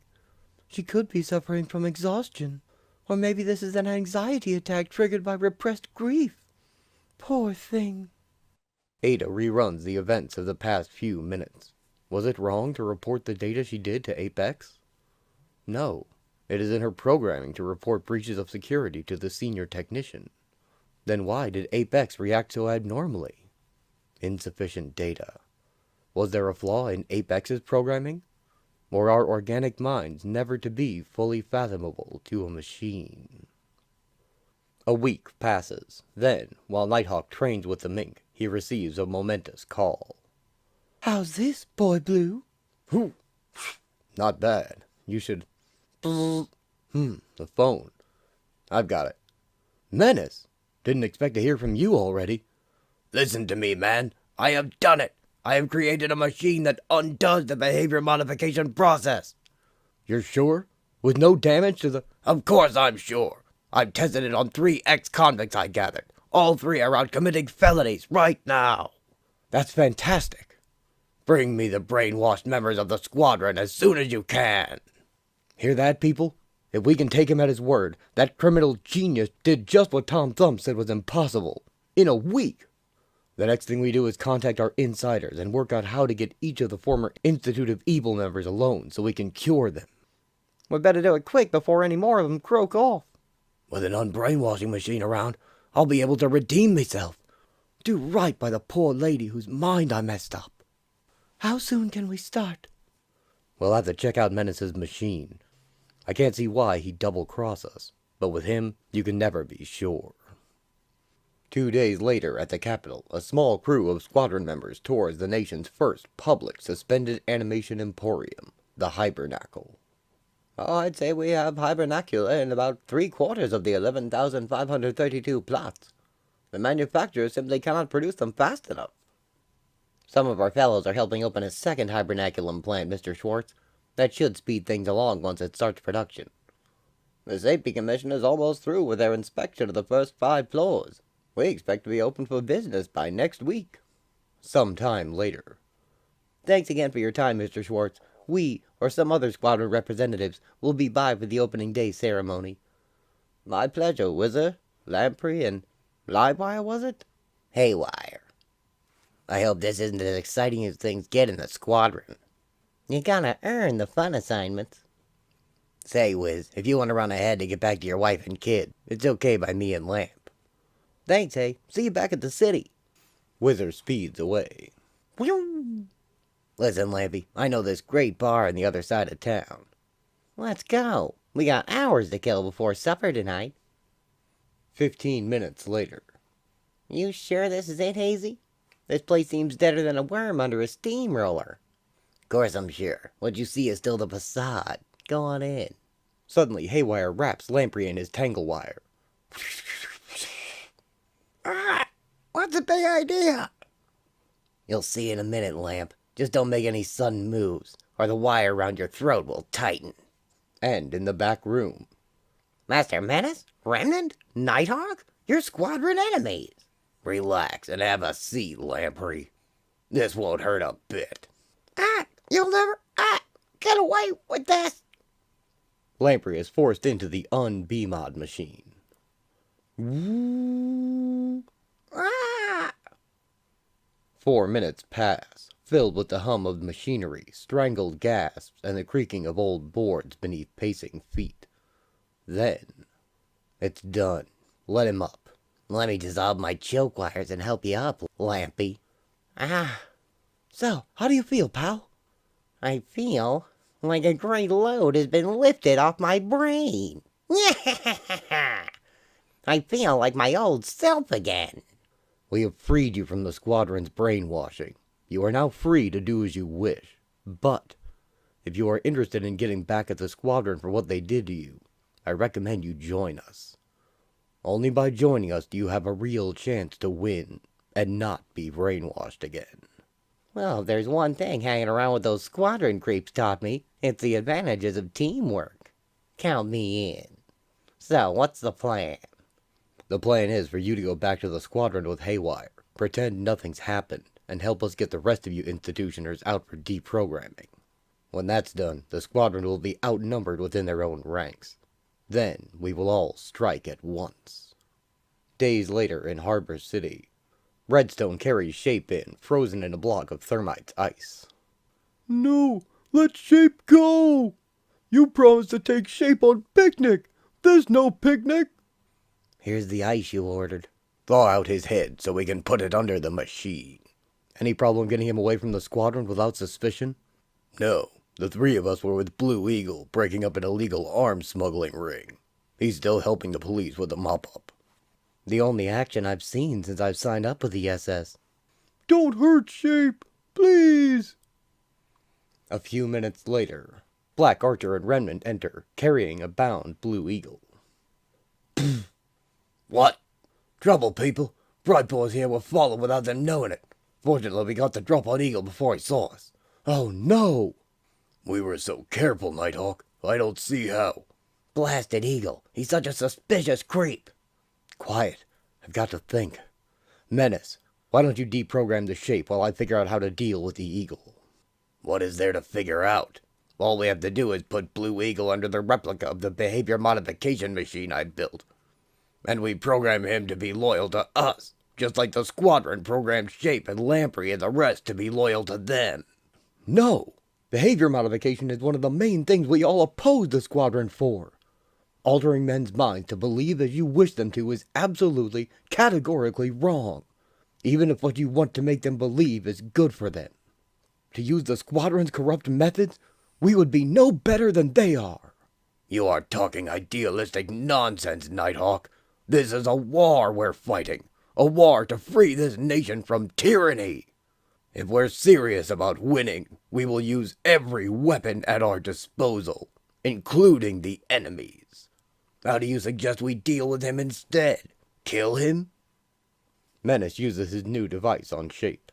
She could be suffering from exhaustion. Or maybe this is an anxiety attack triggered by repressed grief. Poor thing. Ada reruns the events of the past few minutes. Was it wrong to report the data she did to Apex? No. It is in her programming to report breaches of security to the senior technician. Then why did Apex react so abnormally? Insufficient data. Was there a flaw in Apex's programming? Or are organic minds never to be fully fathomable to a machine? A week passes. Then, while Nighthawk trains with the mink, he receives a momentous call. How's this, Boy Blue? Whew. Not bad. You should... The phone. I've got it. Menace! Didn't expect to hear from you already. Listen to me, man. I have done it. I have created a machine that undoes the behavior modification process. You're sure? With no damage to the... Of course I'm sure. I've tested it on 3 ex-convicts I gathered. All 3 are out committing felonies right now. That's fantastic. Bring me the brainwashed members of the squadron as soon as you can. Hear that, people? If we can take him at his word, that criminal genius did just what Tom Thumb said was impossible. In a week. The next thing we do is contact our insiders and work out how to get each of the former Institute of Evil members alone so we can cure them. We better do it quick before any more of them croak off. With an unbrainwashing machine around, I'll be able to redeem myself. Do right by the poor lady whose mind I messed up. How soon can we start? We'll have to check out Menace's machine. I can't see why he'd double-cross us, but with him, you can never be sure. 2 days later, at the Capitol, a small crew of squadron members tours the nation's first public suspended animation emporium, the Hibernacle. Oh, I'd say we have Hibernacula in about 3/4 of the 11,532 plots. The manufacturers simply cannot produce them fast enough. Some of our fellows are helping open a second hibernaculum plant, Mr. Schwartz. That should speed things along once it starts production. The Safety Commission is almost through with their inspection of the first 5 floors. We expect to be open for business by next week. Some time later. Thanks again for your time, Mr. Schwartz. we, or some other squadron representatives, will be by for the opening day ceremony. My pleasure, Wizard, Lamprey, and Livewire, was it? Haywire. I hope this isn't as exciting as things get in the squadron. You gotta earn the fun assignments. Say, Wiz, if you want to run ahead to get back to your wife and kid, it's okay by me and Lamp. Thanks, Hay. See you back at the city. Wizard speeds away. Listen, Lampy, I know this great bar on the other side of town. Let's go. We got hours to kill before supper tonight. 15 minutes later. You sure this is it, Hazy? This place seems deader than a worm under a steamroller. Of course I'm sure. What you see is still the facade. Go on in. Suddenly, Haywire wraps Lamprey in his tangle wire. What's the big idea? You'll see in a minute, Lamp. Just don't make any sudden moves, or the wire around your throat will tighten. And in the back room. Master Menace? Remnant? Nighthawk? Your squadron enemies. Relax and have a seat, Lamprey. This won't hurt a bit. You'll never, get away with this. Lamprey is forced into the un-BMOD machine. 4 minutes pass, filled with the hum of machinery, strangled gasps, and the creaking of old boards beneath pacing feet. Then, it's done. Let him up. Let me dissolve my choke wires and help you up, Lampy. So, how do you feel, pal? I feel like a great load has been lifted off my brain. I feel like my old self again. We have freed you from the squadron's brainwashing. You are now free to do as you wish. But, if you are interested in getting back at the squadron for what they did to you, I recommend you join us. Only by joining us do you have a real chance to win, and not be brainwashed again. Well, if there's one thing hanging around with those squadron creeps taught me, it's the advantages of teamwork. Count me in. So, what's the plan? The plan is for you to go back to the squadron with Haywire, pretend nothing's happened, and help us get the rest of you institutioners out for deprogramming. When that's done, the squadron will be outnumbered within their own ranks. Then, we will all strike at once. Days later in Harbor City, Redstone carries Shape in, frozen in a block of thermite ice. No, let Shape go! You promised to take Shape on picnic! There's no picnic! Here's the ice you ordered. Thaw out his head so we can put it under the machine. Any problem getting him away from the squadron without suspicion? No, the three of us were with Blue Eagle breaking up an illegal arms smuggling ring. He's still helping the police with the mop-up. The only action I've seen since I've signed up with the SS. Don't hurt Shape, please! A few minutes later, Black Archer and Remnant enter, carrying a bound Blue Eagle. What? Trouble, people. Bright Boys here were followed without them knowing it. Fortunately, we got the drop on Eagle before he saw us. Oh no! We were so careful, Nighthawk. I don't see how. Blasted Eagle. He's such a suspicious creep. Quiet. I've got to think. Menace, why don't you deprogram the Shape while I figure out how to deal with the Eagle? What is there to figure out? All we have to do is put Blue Eagle under the replica of the behavior modification machine I built. And we program him to be loyal to us, just like the squadron programmed Shape and Lamprey and the rest to be loyal to them. No! Behavior modification is one of the main things we all oppose the squadron for. Altering men's minds to believe as you wish them to is absolutely, categorically wrong, even if what you want to make them believe is good for them. To use the squadron's corrupt methods, we would be no better than they are. You are talking idealistic nonsense, Nighthawk. This is a war we're fighting. A war to free this nation from tyranny. If we're serious about winning, we will use every weapon at our disposal, including the enemies. How do you suggest we deal with him instead? Kill him? Menace uses his new device on Shape.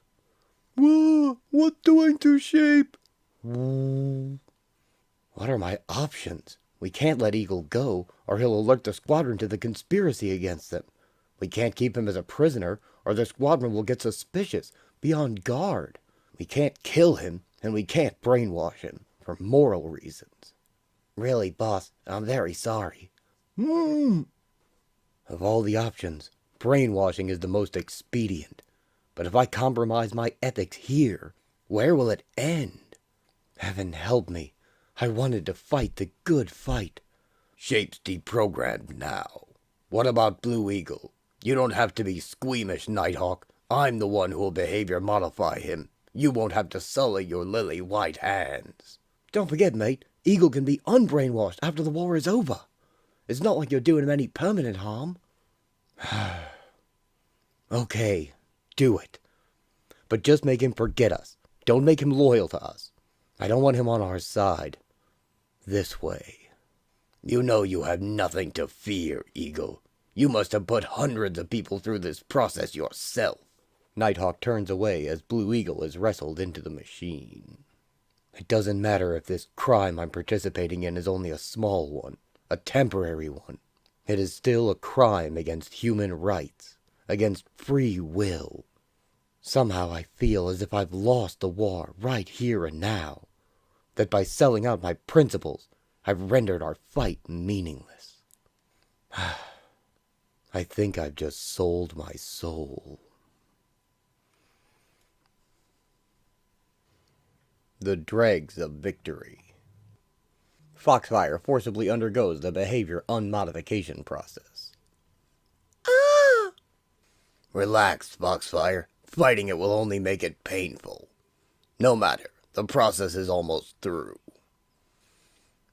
Whoa, what doing to Shape? What are my options? We can't let Eagle go, or he'll alert the squadron to the conspiracy against them. We can't keep him as a prisoner, or the squadron will get suspicious, be on guard. We can't kill him, and we can't brainwash him. for moral reasons. Really, boss, I'm very sorry. Of all the options, brainwashing is the most expedient. But if I compromise my ethics here, where will it end? Heaven help me. I wanted to fight the good fight. Shape's deprogrammed now. What about Blue Eagle? You don't have to be squeamish, Nighthawk. I'm the one who will behavior modify him. You won't have to sully your lily white hands. Don't forget, mate, Eagle can be unbrainwashed after the war is over. It's not like you're doing him any permanent harm. Okay, do it. But just make him forget us. Don't make him loyal to us. I don't want him on our side. This way. You know you have nothing to fear, Eagle. You must have put hundreds of people through this process yourself. Nighthawk turns away as Blue Eagle is wrestled into the machine. It doesn't matter if this crime I'm participating in is only a small one, a temporary one. It is still a crime against human rights, against free will. Somehow I feel as if I've lost the war right here and now, that by selling out my principles, I've rendered our fight meaningless. I think I've just sold my soul. The Dregs of Victory. Foxfire forcibly undergoes the behavior unmodification process. Relax, Foxfire. Fighting it will only make it painful. No matter, the process is almost through.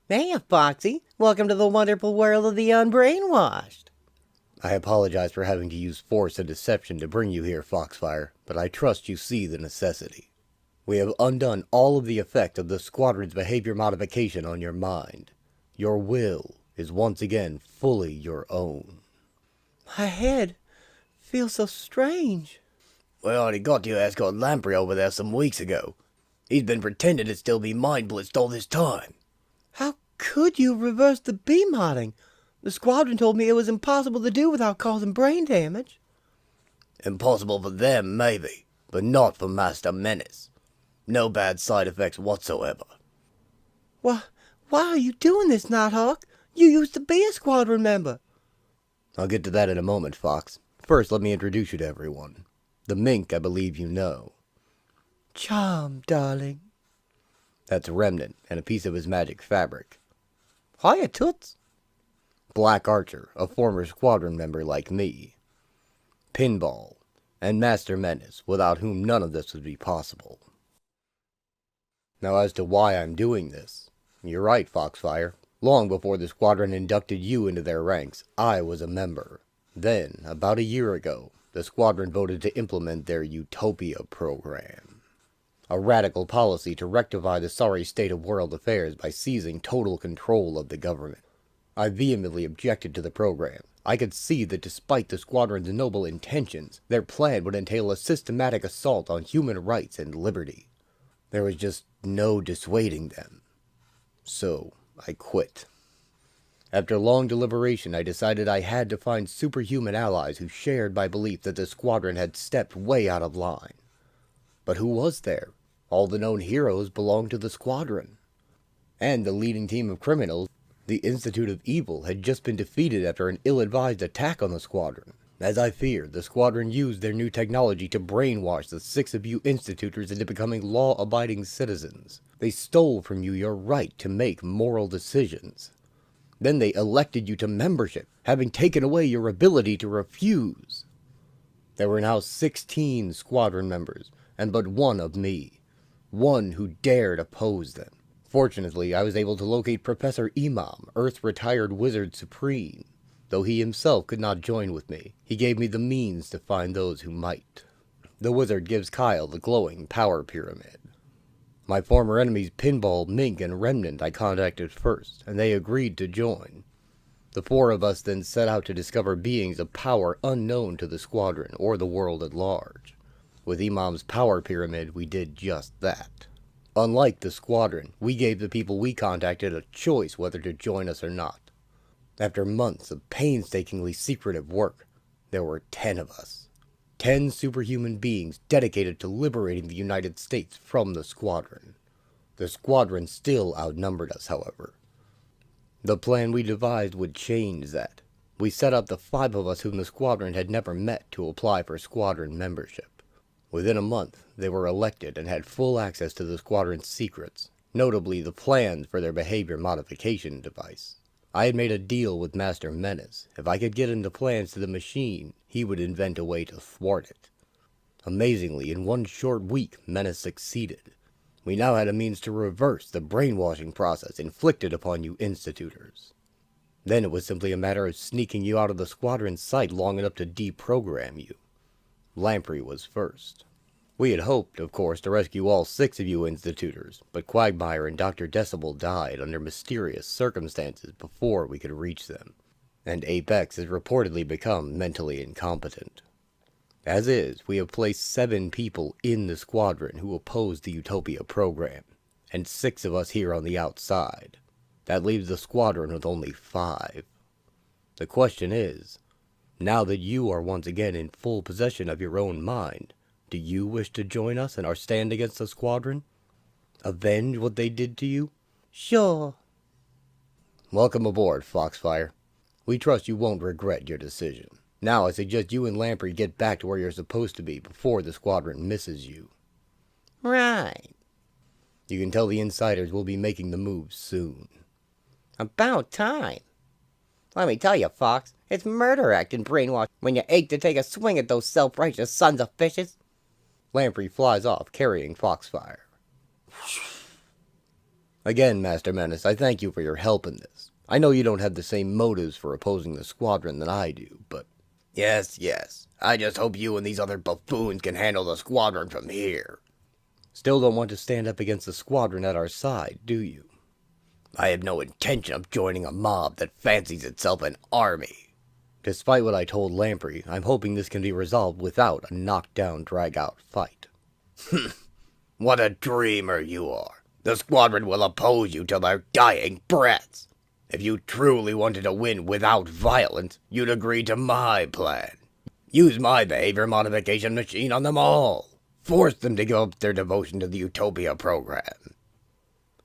Hey, Foxy. Welcome to the wonderful world of the unbrainwashed. I apologize for having to use force and deception to bring you here, Foxfire, but I trust you see the necessity. We have undone all of the effect of the Squadron's behavior modification on your mind. Your will is once again fully your own. My head feels so strange. We already got your escort Lamprey over there some weeks ago. He's been pretending to still be mind-blitzed all this time. How could you reverse the B-modding? The Squadron told me it was impossible to do without causing brain damage. Impossible for them, maybe, but not for Master Menace. No bad side effects whatsoever. Why are you doing this, Nighthawk? You used to be a Squadron member. I'll get to that in a moment, Fox. First, let me introduce you to everyone. The Mink, I believe you know. Charm, darling. That's Remnant, and a piece of his magic fabric. Hiya, Toots. Black Archer, a former Squadron member like me. Pinball, and Master Menace, without whom none of this would be possible. Now as to why I'm doing this, you're right, Foxfire. Long before the Squadron inducted you into their ranks, I was a member. Then, about a year ago, the Squadron voted to implement their Utopia program. A radical policy to rectify the sorry state of world affairs by seizing total control of the government. I vehemently objected to the program. I could see that despite the Squadron's noble intentions, their plan would entail a systematic assault on human rights and liberty. There was just no dissuading them. So, I quit. After long deliberation, I decided I had to find superhuman allies who shared my belief that the Squadron had stepped way out of line. But who was there? All the known heroes belonged to the Squadron. And the leading team of criminals, the Institute of Evil, had just been defeated after an ill-advised attack on the Squadron. As I feared, the Squadron used their new technology to brainwash the 6 of you Institutors into becoming law-abiding citizens. They stole from you your right to make moral decisions. Then they elected you to membership, having taken away your ability to refuse. There were now 16 Squadron members, and but one of me. One who dared oppose them. Fortunately, I was able to locate Professor Imam, Earth's retired Wizard Supreme. Though he himself could not join with me, he gave me the means to find those who might. The wizard gives Kyle the glowing power pyramid. My former enemies Pinball, Mink, and Remnant I contacted first, and they agreed to join. The 4 of us then set out to discover beings of power unknown to the Squadron or the world at large. With Imam's power pyramid, we did just that. Unlike the Squadron, we gave the people we contacted a choice whether to join us or not. After months of painstakingly secretive work, there were 10 of us. 10 superhuman beings dedicated to liberating the United States from the Squadron. The squadron still outnumbered us, however. The plan we devised would change that. We set up the 5 of us whom the squadron had never met to apply for squadron membership. Within a month, they were elected and had full access to the squadron's secrets, notably the plans for their behavior modification device. I had made a deal with Master Menace. If I could get him the plans to the machine, he would invent a way to thwart it. Amazingly, in 1 short week, Menace succeeded. We now had a means to reverse the brainwashing process inflicted upon you institutors. Then it was simply a matter of sneaking you out of the squadron's sight long enough to deprogram you. Lamprey was first. We had hoped, of course, to rescue all 6 of you institutors, but Quagmire and Dr. Decibel died under mysterious circumstances before we could reach them, and Apex has reportedly become mentally incompetent. As is, we have placed 7 people in the squadron who oppose the Utopia program, and 6 of us here on the outside. That leaves the squadron with only 5. The question is, now that you are once again in full possession of your own mind, do you wish to join us in our stand against the squadron? Avenge what they did to you? Sure. Welcome aboard, Foxfire. We trust you won't regret your decision. Now I suggest you and Lamprey get back to where you're supposed to be before the squadron misses you. Right. You can tell the insiders we'll be making the move soon. About time. Let me tell you, Fox, it's murder acting brainwash when you ache to take a swing at those self-righteous sons of fishes. Lamprey flies off, carrying Foxfire. Again, Master Menace, I thank you for your help in this. I know you don't have the same motives for opposing the squadron that I do, but... Yes. I just hope you and these other buffoons can handle the squadron from here. Still don't want to stand up against the squadron at our side, do you? I have no intention of joining a mob that fancies itself an army. Despite what I told Lamprey, I'm hoping this can be resolved without a knockdown, drag-out fight. What a dreamer you are. The squadron will oppose you till their dying breaths. If you truly wanted to win without violence, you'd agree to my plan. Use my behavior modification machine on them all. Force them to give up their devotion to the Utopia program.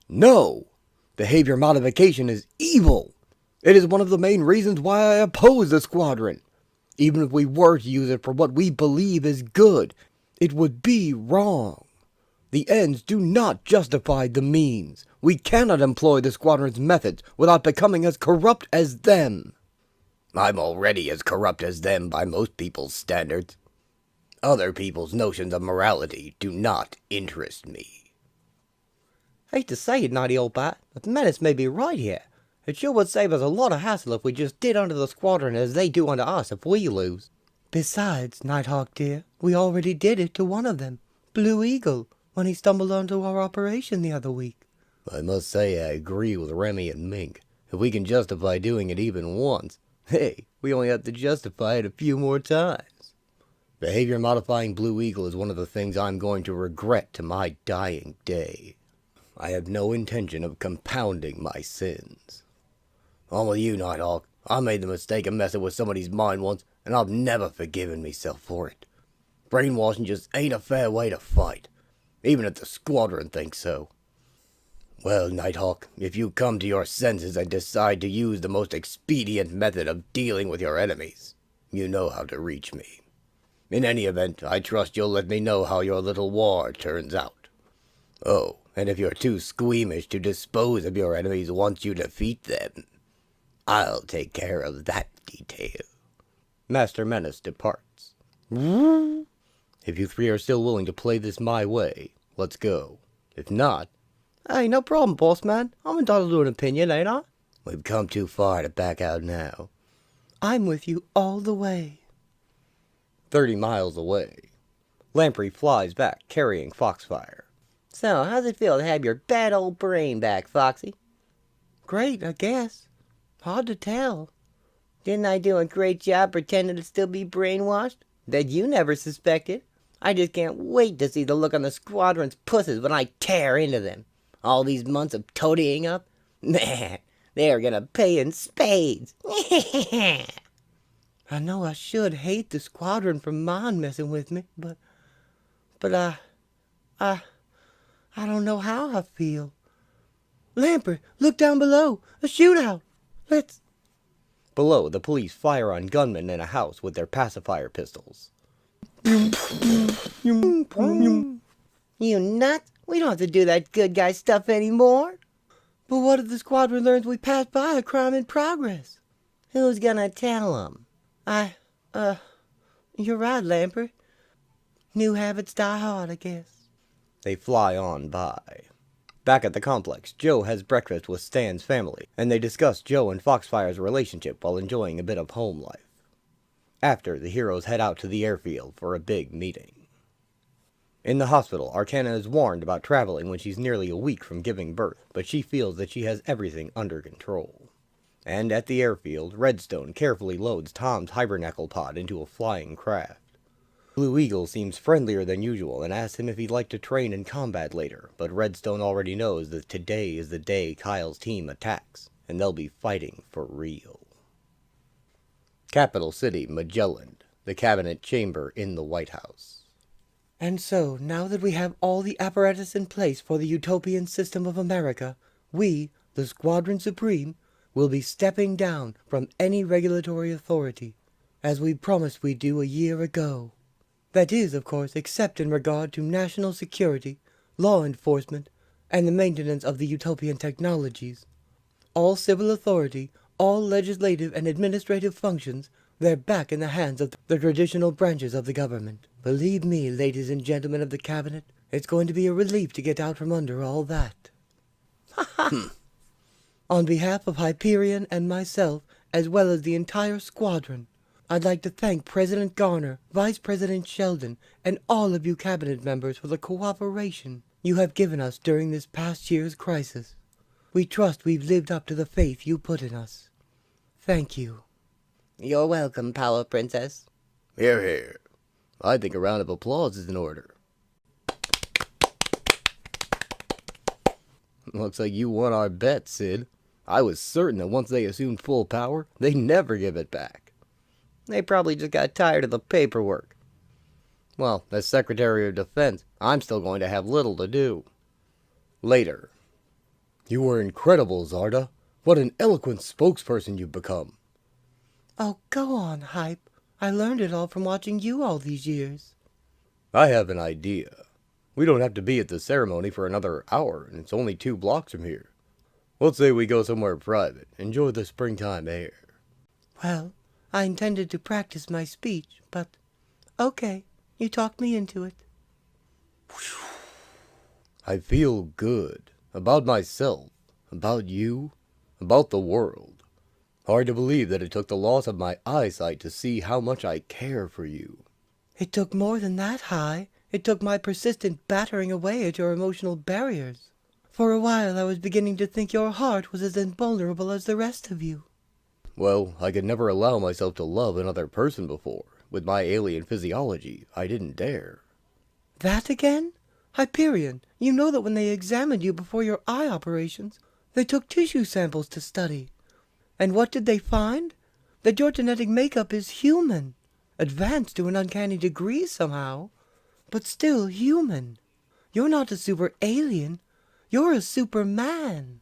No! Behavior modification is evil! It is one of the main reasons why I oppose the squadron. Even if we were to use it for what we believe is good, it would be wrong. The ends do not justify the means. We cannot employ the squadron's methods without becoming as corrupt as them. I'm already as corrupt as them by most people's standards. Other people's notions of morality do not interest me. Hate to say it, Nighty Old Bat, but Menace may be right here. It sure would save us a lot of hassle if we just did unto the squadron as they do unto us if we lose. Besides, Nighthawk dear, we already did it to one of them, Blue Eagle, when he stumbled onto our operation the other week. I must say I agree with Remy and Mink. If we can justify doing it even once, hey, we only have to justify it a few more times. Behavior modifying Blue Eagle is one of the things I'm going to regret to my dying day. I have no intention of compounding my sins. I'm with you, Nighthawk. I made the mistake of messing with somebody's mind once, and I've never forgiven myself for it. Brainwashing just ain't a fair way to fight, even if the squadron thinks so. Well, Nighthawk, if you come to your senses and decide to use the most expedient method of dealing with your enemies, you know how to reach me. In any event, I trust you'll let me know how your little war turns out. Oh, and if you're too squeamish to dispose of your enemies once you defeat them, I'll take care of that detail. Master Menace departs. If you 3 are still willing to play this my way, let's go. If not... Hey, no problem, boss man. I'm entitled to an opinion, ain't I? We've come too far to back out now. I'm with you all the way. 30 miles away. Lamprey flies back, carrying Foxfire. So, how's it feel to have your bad old brain back, Foxy? Great, I guess. Hard to tell. Didn't I do a great job pretending to still be brainwashed? That you never suspected? I just can't wait to see the look on the squadron's pusses when I tear into them. All these months of toadying up? Man, they're gonna pay in spades. I know I should hate the squadron for mind messing with me, but I I don't know how I feel. Lamper, look down below. A shootout. Let's... Below, the police fire on gunmen in a house with their pacifier pistols. You nuts? We don't have to do that good guy stuff anymore. But what if the squadron learns we passed by a crime in progress? Who's gonna tell 'em? You're right, Lamper. New habits die hard, I guess. They fly on by. Back at the complex, Joe has breakfast with Stan's family, and they discuss Joe and Foxfire's relationship while enjoying a bit of home life. After, the heroes head out to the airfield for a big meeting. In the hospital, Arcana is warned about traveling when she's nearly a week from giving birth, but she feels that she has everything under control. And at the airfield, Redstone carefully loads Tom's hibernacle pod into a flying craft. Blue Eagle seems friendlier than usual and asks him if he'd like to train in combat later, but Redstone already knows that today is the day Kyle's team attacks, and they'll be fighting for real. Capital City, Magellan, the cabinet chamber in the White House. And so, now that we have all the apparatus in place for the utopian system of America, we, the Squadron Supreme, will be stepping down from any regulatory authority, as we promised we'd do a year ago. That is, of course, except in regard to national security, law enforcement, and the maintenance of the utopian technologies. All civil authority, all legislative and administrative functions, they're back in the hands of the traditional branches of the government. Believe me, ladies and gentlemen of the cabinet, it's going to be a relief to get out from under all that. On behalf of Hyperion and myself, as well as the entire squadron, I'd like to thank President Garner, Vice President Sheldon, and all of you cabinet members for the cooperation you have given us during this past year's crisis. We trust we've lived up to the faith you put in us. Thank you. You're welcome, Power Princess. Hear, hear. I think a round of applause is in order. Looks like you won our bet, Sid. I was certain that once they assumed full power, they'd never give it back. They probably just got tired of the paperwork. Well, as Secretary of Defense, I'm still going to have little to do. Later. You were incredible, Zarda. What an eloquent spokesperson you've become. Oh, go on, Hype. I learned it all from watching you all these years. I have an idea. We don't have to be at the ceremony for another hour, and it's only 2 blocks from here. Let's say we go somewhere private, enjoy the springtime air. Well, I intended to practice my speech, but okay, you talked me into it. I feel good. About myself. About you. About the world. Hard to believe that it took the loss of my eyesight to see how much I care for you. It took more than that, Hy. It took my persistent battering away at your emotional barriers. For a while I was beginning to think your heart was as invulnerable as the rest of you. Well, I could never allow myself to love another person before. With my alien physiology, I didn't dare. That again? Hyperion, you know that when they examined you before your eye operations, they took tissue samples to study. And what did they find? That your genetic makeup is human. Advanced to an uncanny degree somehow, but still human. You're not a super alien. You're a Superman.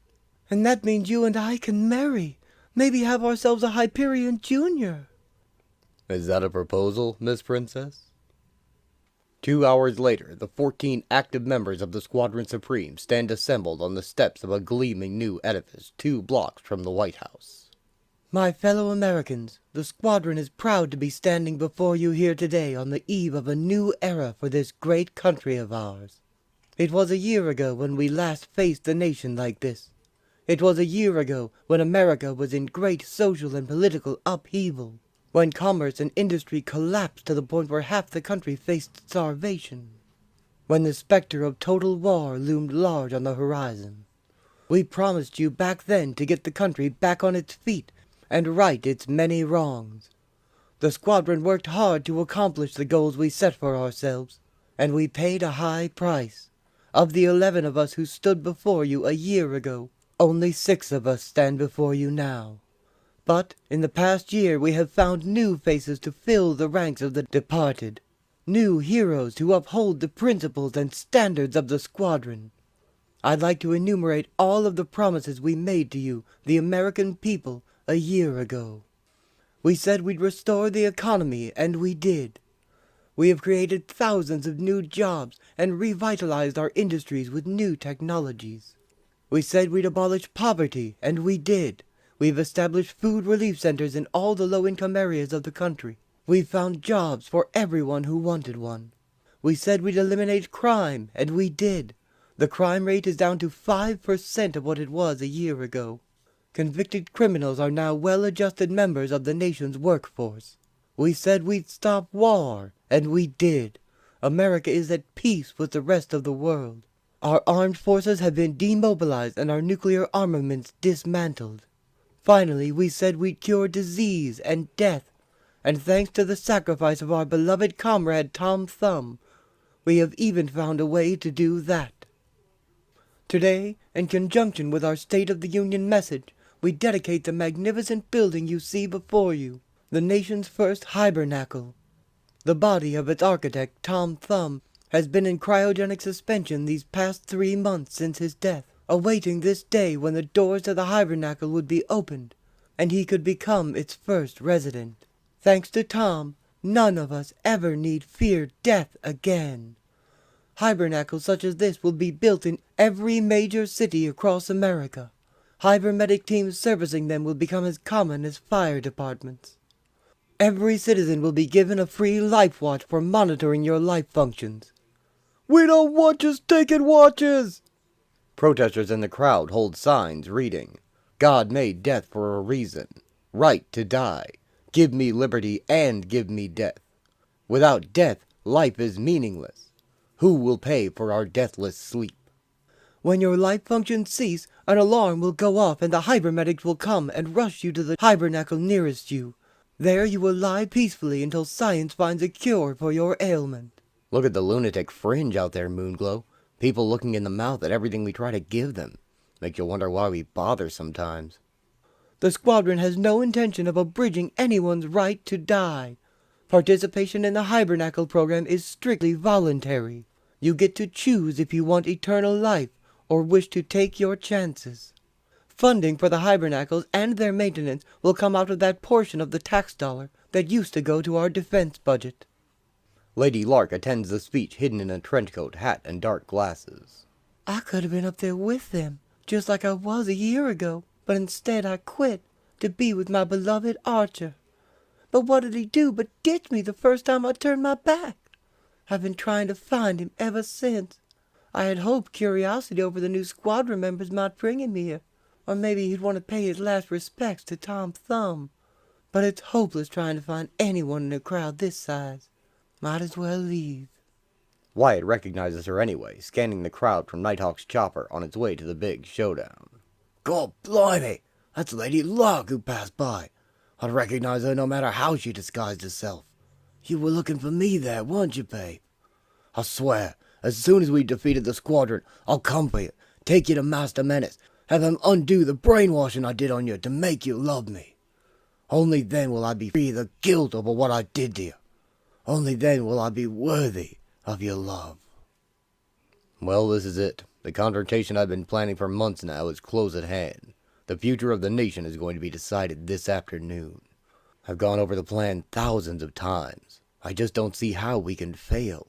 And that means you and I can marry. Maybe have ourselves a Hyperion Jr. Is that a proposal, Miss Princess? 2 hours later, the 14 active members of the Squadron Supreme stand assembled on the steps of a gleaming new edifice 2 blocks from the White House. My fellow Americans, the Squadron is proud to be standing before you here today on the eve of a new era for this great country of ours. It was a year ago when we last faced the nation like this. It was a year ago when America was in great social and political upheaval, when commerce and industry collapsed to the point where half the country faced starvation, when the specter of total war loomed large on the horizon. We promised you back then to get the country back on its feet and right its many wrongs. The Squadron worked hard to accomplish the goals we set for ourselves, and we paid a high price. Of the 11 of us who stood before you a year ago, only 6 of us stand before you now. But in the past year we have found new faces to fill the ranks of the departed, new heroes to uphold the principles and standards of the Squadron. I'd like to enumerate all of the promises we made to you, the American people, a year ago. We said we'd restore the economy, and we did. We have created thousands of new jobs and revitalized our industries with new technologies. We said we'd abolish poverty, and we did. We've established food relief centers in all the low-income areas of the country. We've found jobs for everyone who wanted one. We said we'd eliminate crime, and we did. The crime rate is down to 5% of what it was a year ago. Convicted criminals are now well-adjusted members of the nation's workforce. We said we'd stop war, and we did. America is at peace with the rest of the world. Our armed forces have been demobilized and our nuclear armaments dismantled. Finally, we said we'd cure disease and death, and thanks to the sacrifice of our beloved comrade Tom Thumb, we have even found a way to do that. Today, in conjunction with our State of the Union message, we dedicate the magnificent building you see before you, the nation's first hibernacle. The body of its architect, Tom Thumb, has been in cryogenic suspension these past 3 months since his death, awaiting this day when the doors to the hibernacle would be opened, and he could become its first resident. Thanks to Tom, none of us ever need fear death again. Hibernacles such as this will be built in every major city across America. Hybermedic teams servicing them will become as common as fire departments. Every citizen will be given a free life watch for monitoring your life functions. We don't want just taking watches! Protesters in the crowd hold signs reading, "God made death for a reason. Right to die. Give me liberty and give me death. Without death, life is meaningless. Who will pay for our deathless sleep?" When your life functions cease, an alarm will go off and the hybermedics will come and rush you to the hibernacle nearest you. There you will lie peacefully until science finds a cure for your ailment. Look at the lunatic fringe out there, Moonglow. People looking in the mouth at everything we try to give them. Makes you wonder why we bother sometimes. The squadron has no intention of abridging anyone's right to die. Participation in the hibernacle program is strictly voluntary. You get to choose if you want eternal life or wish to take your chances. Funding for the hibernacles and their maintenance will come out of that portion of the tax dollar that used to go to our defense budget. Lady Lark attends the speech hidden in a trench coat, hat, and dark glasses. I could have been up there with them, just like I was a year ago, but instead I quit to be with my beloved Archer. But what did he do but ditch me the first time I turned my back? I've been trying to find him ever since. I had hoped curiosity over the new squadron members might bring him here, or maybe he'd want to pay his last respects to Tom Thumb. But it's hopeless trying to find anyone in a crowd this size. Might as well leave. Wyatt recognizes her anyway, scanning the crowd from Nighthawk's chopper on its way to the big showdown. God blimey, that's Lady Lark who passed by. I'd recognize her no matter how she disguised herself. You were looking for me there, weren't you, babe? I swear, as soon as we've defeated the squadron, I'll come for you, take you to Master Menace, have him undo the brainwashing I did on you to make you love me. Only then will I be free of the guilt over what I did to you. Only then will I be worthy of your love. Well, this is it. The confrontation I've been planning for months now is close at hand. The future of the nation is going to be decided this afternoon. I've gone over the plan thousands of times. I just don't see how we can fail.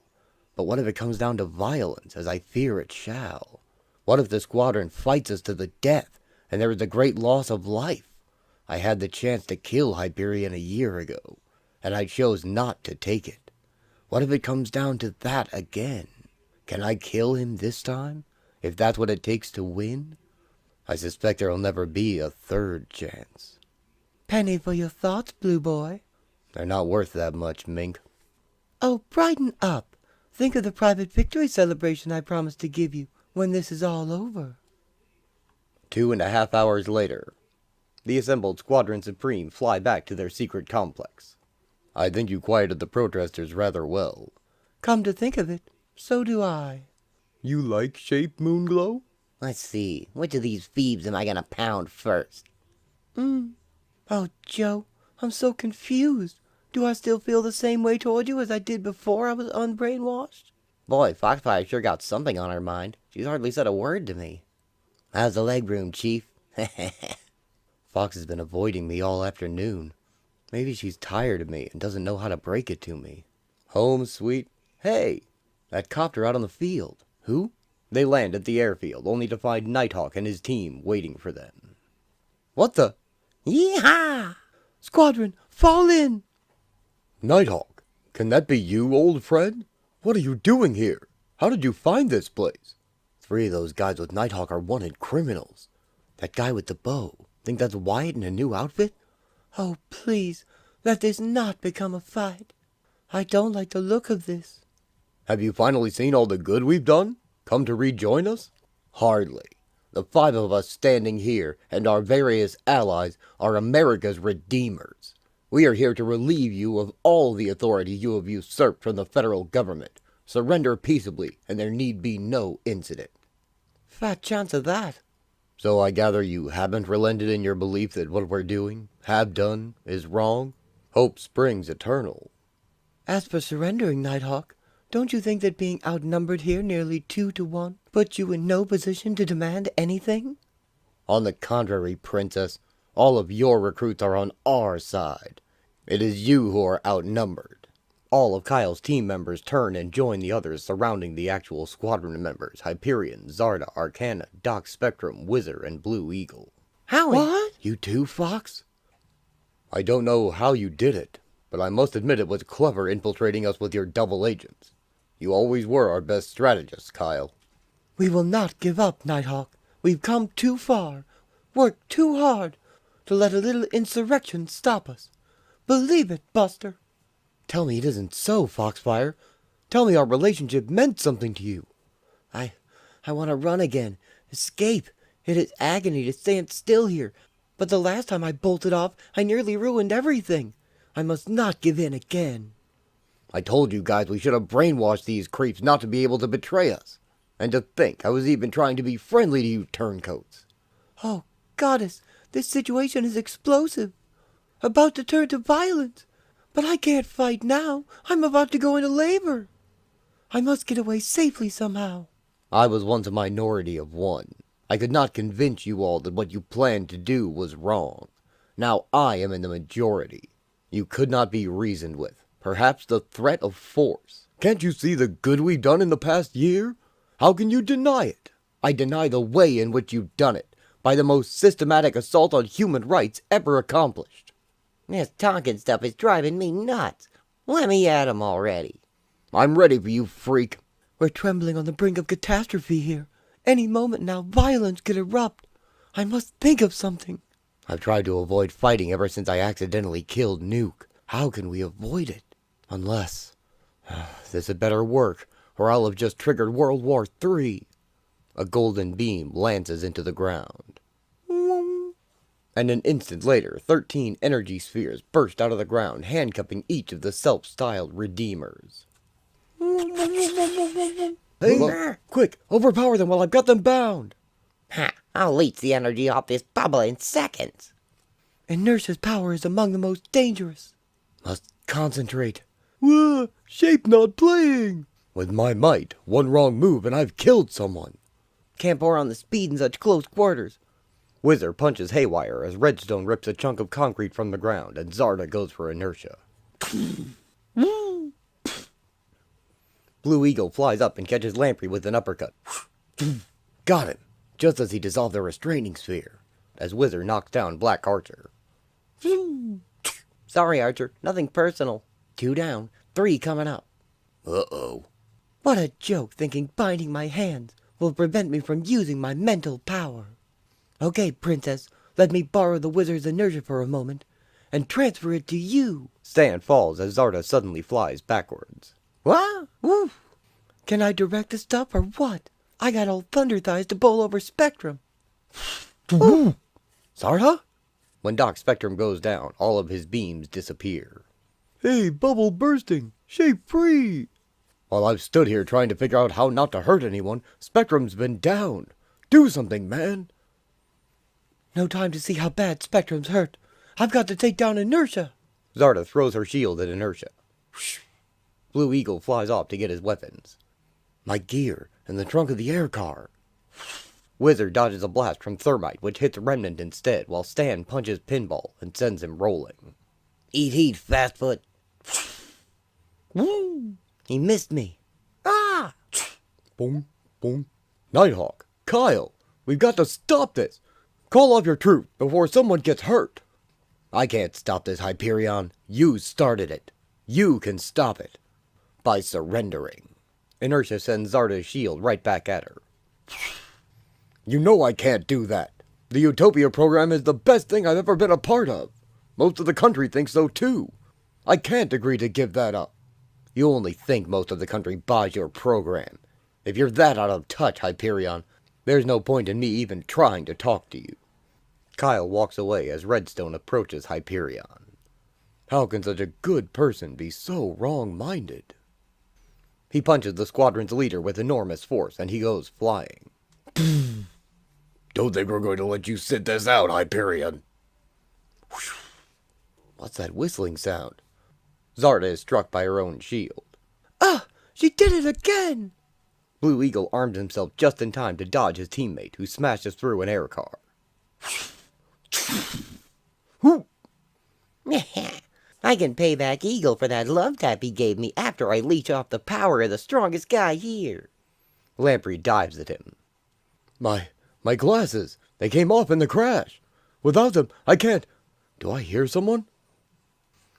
But what if it comes down to violence, as I fear it shall? What if the squadron fights us to the death, and there is a great loss of life? I had the chance to kill Hyperion a year ago, and I chose not to take it. What if it comes down to that again? Can I kill him this time, if that's what it takes to win? I suspect there'll never be a third chance. Penny for your thoughts, Blue Boy. They're not worth that much, Mink. Oh, brighten up. Think of the private victory celebration I promised to give you when this is all over. 2.5 hours later, the assembled Squadron Supreme fly back to their secret complex. I think you quieted the protesters rather well. Come to think of it, so do I. You like shape, Moonglow? Let's see, which of these Phoebes am I gonna pound first? Oh, Joe, I'm so confused. Do I still feel the same way toward you as I did before I was unbrainwashed? Boy, Foxfire sure got something on her mind. She's hardly said a word to me. How's the leg room, Chief? Fox has been avoiding me all afternoon. Maybe she's tired of me and doesn't know how to break it to me. Home sweet. Hey, that copter out on the field. Who? They land at the airfield, only to find Nighthawk and his team waiting for them. What the? Yeehaw! Squadron, fall in! Nighthawk, can that be you, old friend? What are you doing here? How did you find this place? 3 of those guys with Nighthawk are wanted criminals. That guy with the bow. Think that's Wyatt in a new outfit? Oh, please, let this not become a fight. I don't like the look of this. Have you finally seen all the good we've done? Come to rejoin us? Hardly. The 5 of us standing here and our various allies are America's redeemers. We are here to relieve you of all the authority you have usurped from the federal government. Surrender peaceably, and there need be no incident. Fat chance of that. So I gather you haven't relented in your belief that what we're doing, have done, is wrong? Hope springs eternal. As for surrendering, Nighthawk, don't you think that being outnumbered here nearly 2 to 1 puts you in no position to demand anything? On the contrary, Princess, all of your recruits are on our side. It is you who are outnumbered. All of Kyle's team members turn and join the others surrounding the actual squadron members: Hyperion, Zarda, Arcana, Doc Spectrum, Whizzer, and Blue Eagle. Howie! What? You too, Fox? I don't know how you did it, but I must admit it was clever infiltrating us with your double agents. You always were our best strategist, Kyle. We will not give up, Nighthawk. We've come too far, worked too hard, to let a little insurrection stop us. Believe it, Buster. Tell me it isn't so, Foxfire. Tell me our relationship meant something to you. I want to run again. Escape. It is agony to stand still here. But the last time I bolted off, I nearly ruined everything. I must not give in again. I told you guys we should have brainwashed these creeps not to be able to betray us. And to think I was even trying to be friendly to you turncoats. Oh, Goddess, this situation is explosive. About to turn to violence. But I can't fight now. I'm about to go into labor. I must get away safely somehow. I was once a minority of one. I could not convince you all that what you planned to do was wrong. Now I am in the majority. You could not be reasoned with. Perhaps the threat of force. Can't you see the good we've done in the past year? How can you deny it? I deny the way in which you've done it, by the most systematic assault on human rights ever accomplished. This talking stuff is driving me nuts. Let me at him already. I'm ready for you, freak. We're trembling on the brink of catastrophe here. Any moment now, violence could erupt. I must think of something. I've tried to avoid fighting ever since I accidentally killed Nuke. How can we avoid it? Unless... this had better work, or I'll have just triggered World War III. A golden beam lances into the ground. And an instant later, 13 energy spheres burst out of the ground, handcuffing each of the self-styled Redeemers. Hey, quick, overpower them while I've got them bound! Ha! I'll leech the energy off this bubble in seconds. Inertia's power is among the most dangerous. Must concentrate. Whoa, shape not playing. With my might, one wrong move and I've killed someone. Can't bore on the speed in such close quarters. Whizzer punches haywire as Redstone rips a chunk of concrete from the ground, and Zarda goes for inertia. Blue Eagle flies up and catches Lamprey with an uppercut. Got him, just as he dissolved the restraining sphere. As Whizzer knocks down Black Archer. Sorry, Archer. Nothing personal. 2 down. 3 coming up. Uh-oh. What a joke thinking binding my hands will prevent me from using my mental power. Okay, Princess, let me borrow the wizard's inertia for a moment and transfer it to you. Stan falls as Zarda suddenly flies backwards. What? Woof. Can I direct the stuff or what? I got old thunder thighs to bowl over Spectrum. Zarda? When Doc Spectrum goes down, all of his beams disappear. Hey, bubble bursting. Shape free. While I've stood here trying to figure out how not to hurt anyone, Spectrum's been down. Do something, man. No time to see how bad Spectrum's hurt. I've got to take down Inertia. Zarda throws her shield at inertia. Blue Eagle flies off to get his weapons. My gear in the trunk of the air car. Wizard dodges a blast from Thermite, which hits Remnant instead, while Stan punches Pinball and sends him rolling. Eat heat, Fastfoot. Woo! He missed me. Ah! Boom, boom. Nighthawk, Kyle, we've got to stop this. Call off your troop before someone gets hurt. I can't stop this, Hyperion. You started it. You can stop it. By surrendering. Inertia sends Zarda's shield right back at her. You know I can't do that. The Utopia program is the best thing I've ever been a part of. Most of the country thinks so too. I can't agree to give that up. You only think most of the country buys your program. If you're that out of touch, Hyperion, there's no point in me even trying to talk to you. Kyle walks away as Redstone approaches Hyperion. How can such a good person be so wrong-minded? He punches the squadron's leader with enormous force, and he goes flying. Don't think we're going to let you sit this out, Hyperion. What's that whistling sound? Zarda is struck by her own shield. Ah! She did it again! Blue Eagle arms himself just in time to dodge his teammate, who smashes through an air car. I can pay back Eagle for that love tap he gave me after I leech off the power of the strongest guy here. Lamprey dives at him. My glasses, they came off in the crash. Without them, I can't... Do I hear someone?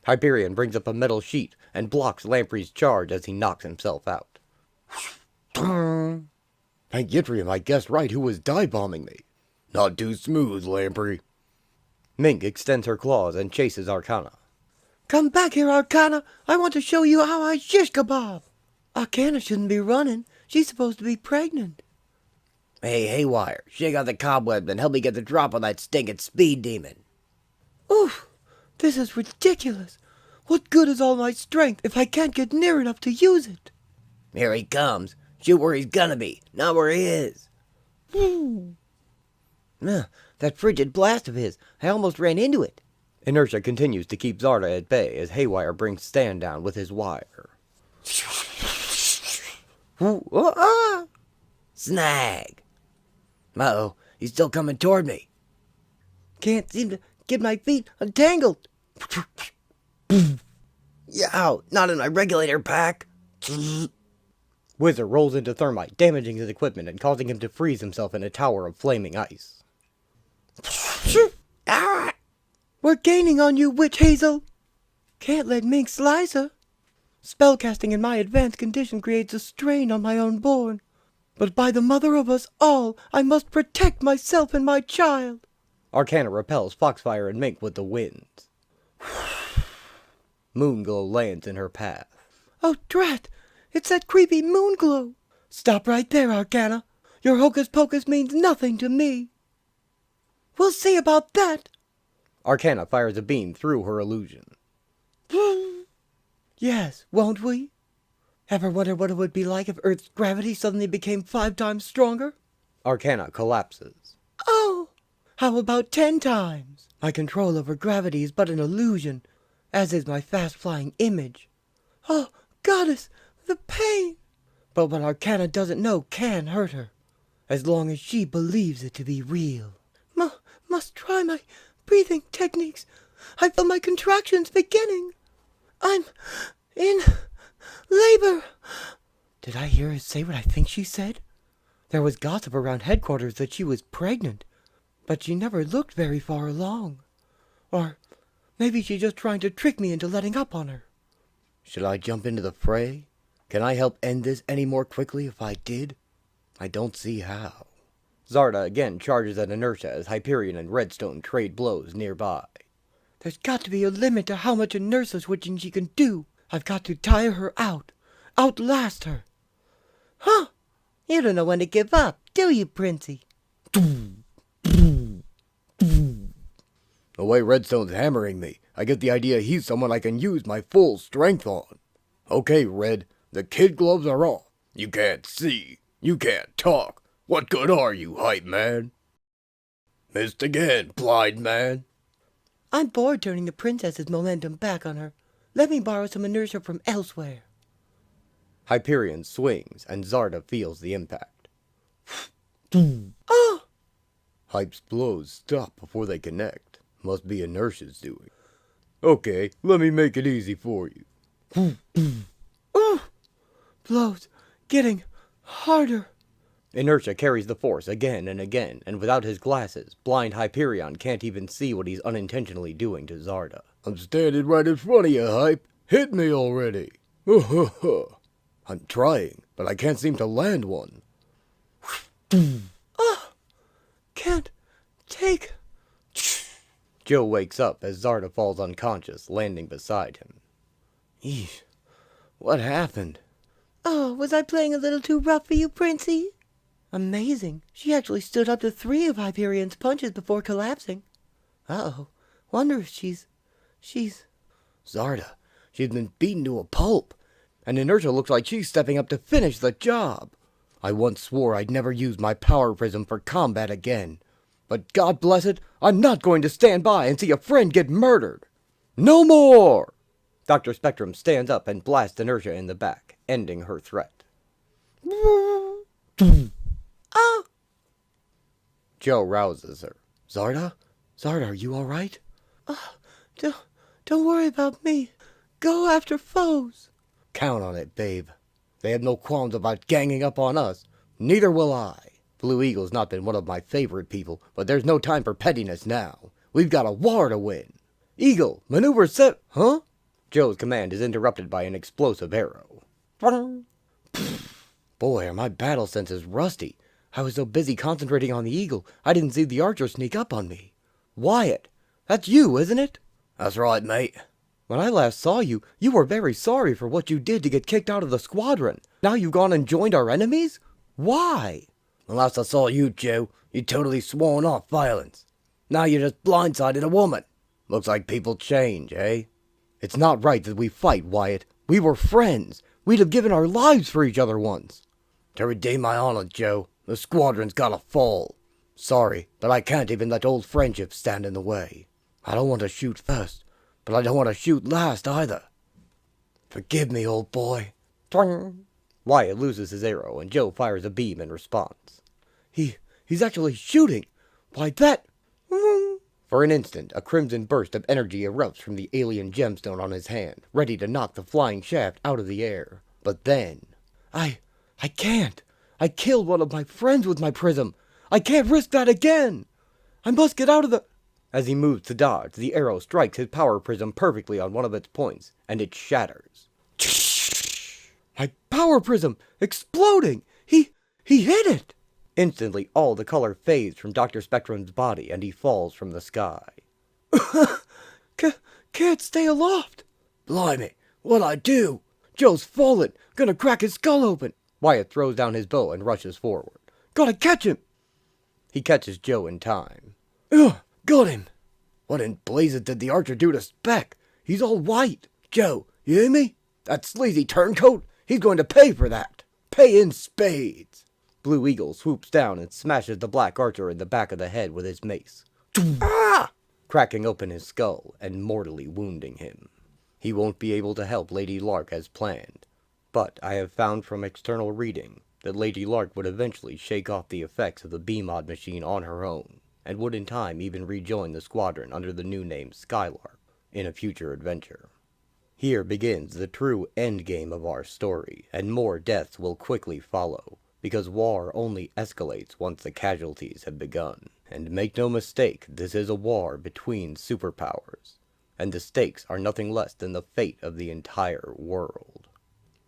Hyperion brings up a metal sheet and blocks Lamprey's charge as he knocks himself out. Thank Yttrium, I guessed right who was dive-bombing me. Not too smooth, Lamprey. Mink extends her claws and chases Arcana. Come back here, Arcana. I want to show you how I shish kebab. Arcana shouldn't be running. She's supposed to be pregnant. Hey, Haywire, shake out the cobwebs and help me get the drop on that stinking speed demon. Oof! This is ridiculous. What good is all my strength if I can't get near enough to use it? Here he comes. Shoot where he's gonna be, not where he is. That frigid blast of his. I almost ran into it. Inertia continues to keep Zarda at bay as Haywire brings Stan down with his wire. Snag. Uh-oh, he's still coming toward me. Can't seem to get my feet untangled. Yow, not in my regulator pack. Wizard rolls into Thermite, damaging his equipment and causing him to freeze himself in a tower of flaming ice. We're gaining on you, Witch Hazel. Can't let Mink slice her. Spellcasting in my advanced condition creates a strain on my unborn. But by the mother of us all, I must protect myself and my child. Arcana repels Foxfire and Mink with the winds. Moonglow lands in her path. Oh, drat! It's that creepy Moonglow. Stop right there, Arcana. Your hocus pocus means nothing to me. We'll see about that. Arcana fires a beam through her illusion. Yes, won't we? Ever wonder what it would be like if Earth's gravity suddenly became 5 times stronger? Arcana collapses. Oh, how about 10 times? My control over gravity is but an illusion, as is my fast-flying image. Oh, goddess, the pain! But what Arcana doesn't know can hurt her, as long as she believes it to be real. Must try my breathing techniques. I feel my contractions beginning. I'm in labor. Did I hear her say what I think she said? There was gossip around headquarters that she was pregnant, but she never looked very far along. Or maybe she's just trying to trick me into letting up on her. Should I jump into the fray? Can I help end this any more quickly if I did? I don't see how. Zarda again charges at Inertia as Hyperion and Redstone trade blows nearby. There's got to be a limit to how much inertia switching she can do. I've got to tire her out. Outlast her. Huh? You don't know when to give up, do you, Princey? The way Redstone's hammering me, I get the idea he's someone I can use my full strength on. Okay, Red, the kid gloves are off. You can't see. You can't talk. What good are you, hype man? Missed again, blind man. I'm bored turning the princess's momentum back on her. Let me borrow some inertia from elsewhere. Hyperion swings, and Zarda feels the impact. Oh! Hype's blows stop before they connect. Must be inertia's doing. Okay, let me make it easy for you. Oh! Blows getting harder. Inertia carries the force again and again, and without his glasses, blind Hyperion can't even see what he's unintentionally doing to Zarda. I'm standing right in front of you, Hype. Hit me already. I'm trying, but I can't seem to land one. Oh! Can't take. Joe wakes up as Zarda falls unconscious, landing beside him. Eesh. What happened? Oh, was I playing a little too rough for you, Princey? Amazing. She actually stood up to 3 of Hyperion's punches before collapsing. Uh-oh. Wonder if she's... Zarda, she's been beaten to a pulp, and Inertia looks like she's stepping up to finish the job. I once swore I'd never use my power prism for combat again. But God bless it, I'm not going to stand by and see a friend get murdered. No more! Dr. Spectrum stands up and blasts Inertia in the back, ending her threat. Oh! Joe rouses her. Zarda? Zarda, are you alright? Don't worry about me. Go after foes. Count on it, babe. They have no qualms about ganging up on us. Neither will I. Blue Eagle's not been one of my favorite people, but there's no time for pettiness now. We've got a war to win. Eagle, maneuver set... Huh? Joe's command is interrupted by an explosive arrow. Boy, are my battle senses rusty. I was so busy concentrating on the Eagle, I didn't see the archer sneak up on me. Wyatt, that's you, isn't it? That's right, mate. When I last saw you, you were very sorry for what you did to get kicked out of the squadron. Now you've gone and joined our enemies? Why? The last I saw you, Joe, you totally sworn off violence. Now you just blindsided a woman. Looks like people change, eh? It's not right that we fight, Wyatt. We were friends. We'd have given our lives for each other once. To redeem my honor, Joe, the squadron's gotta fall. Sorry, but I can't even let old friendships stand in the way. I don't want to shoot first, but I don't want to shoot last either. Forgive me, old boy. Twang! Wyatt loses his arrow, and Joe fires a beam in response. He's actually shooting. Why, that... For an instant, a crimson burst of energy erupts from the alien gemstone on his hand, ready to knock the flying shaft out of the air. But then... I can't. I killed one of my friends with my prism. I can't risk that again. I must get out of the... As he moves to dodge, the arrow strikes his power prism perfectly on one of its points, and it shatters. My power prism exploding! He hit it! Instantly, all the color fades from Dr. Spectrum's body, and he falls from the sky. Can't stay aloft! Blimey, what'd I do? Joe's fallen! Gonna crack his skull open! Wyatt throws down his bow and rushes forward. Gotta catch him! He catches Joe in time. Got him! What in blazes did the archer do to Spec? He's all white! Joe, you hear me? That sleazy turncoat? He's going to pay for that! Pay in spades! Blue Eagle swoops down and smashes the black archer in the back of the head with his mace, cracking open his skull and mortally wounding him. He won't be able to help Lady Lark as planned, but I have found from external reading that Lady Lark would eventually shake off the effects of the B-Mod machine on her own, and would in time even rejoin the squadron under the new name Skylark in a future adventure. Here begins the true endgame of our story, and more deaths will quickly follow, because war only escalates once the casualties have begun. And make no mistake, this is a war between superpowers, and the stakes are nothing less than the fate of the entire world.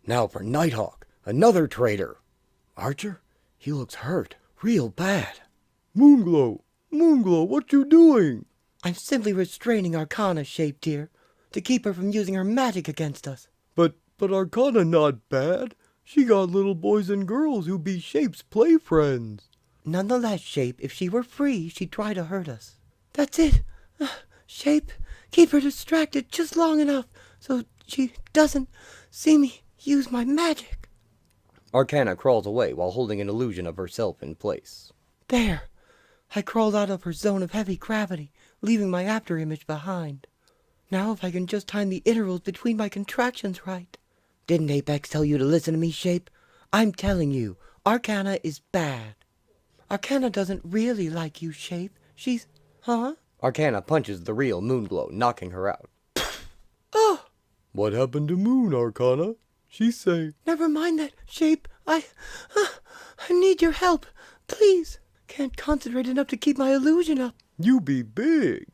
Now for Nighthawk, another traitor. Archer, he looks hurt, real bad. Moonglow, what you doing? I'm simply restraining Arcana, Shape Deer, to keep her from using her magic against us. But Arcana not bad. She got little boys and girls who be Shape's play friends. Nonetheless, Shape, if she were free, she'd try to hurt us. That's it. Shape, keep her distracted just long enough so she doesn't see me use my magic. Arcana crawls away while holding an illusion of herself in place. There. I crawled out of her zone of heavy gravity, leaving my after image behind. Now if I can just time the intervals between my contractions right. Didn't Apex tell you to listen to me, Shape? I'm telling you, Arcana is bad. Arcana doesn't really like you, Shape. She's... Huh? Arcana punches the real Moonglow, knocking her out. Oh! What happened to Moon, Arcana? She's safe. Never mind that, Shape. I need your help. Please. Can't concentrate enough to keep my illusion up. You be big.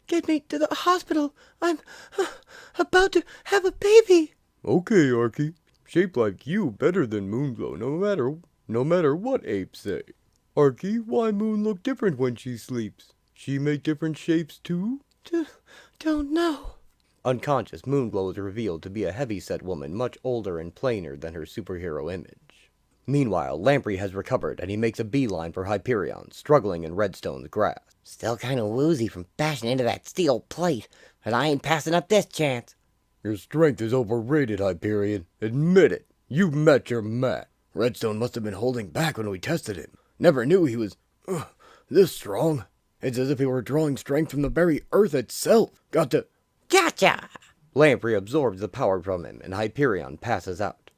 Get me to the hospital. I'm about to have a baby. Okay, Arky. Shape like you better than Moonglow, no matter what apes say. Arky, why Moon look different when she sleeps? She make different shapes too? Don't know. Unconscious, Moonglow is revealed to be a heavy-set woman much older and plainer than her superhero image. Meanwhile, Lamprey has recovered and he makes a beeline for Hyperion, struggling in Redstone's grasp. Still kind of woozy from bashing into that steel plate, but I ain't passing up this chance. Your strength is overrated, Hyperion. Admit it. You've met your match. Redstone must have been holding back when we tested him. Never knew he was this strong. It's as if he were drawing strength from the very earth itself. Got to... Gotcha! Lamprey absorbs the power from him and Hyperion passes out.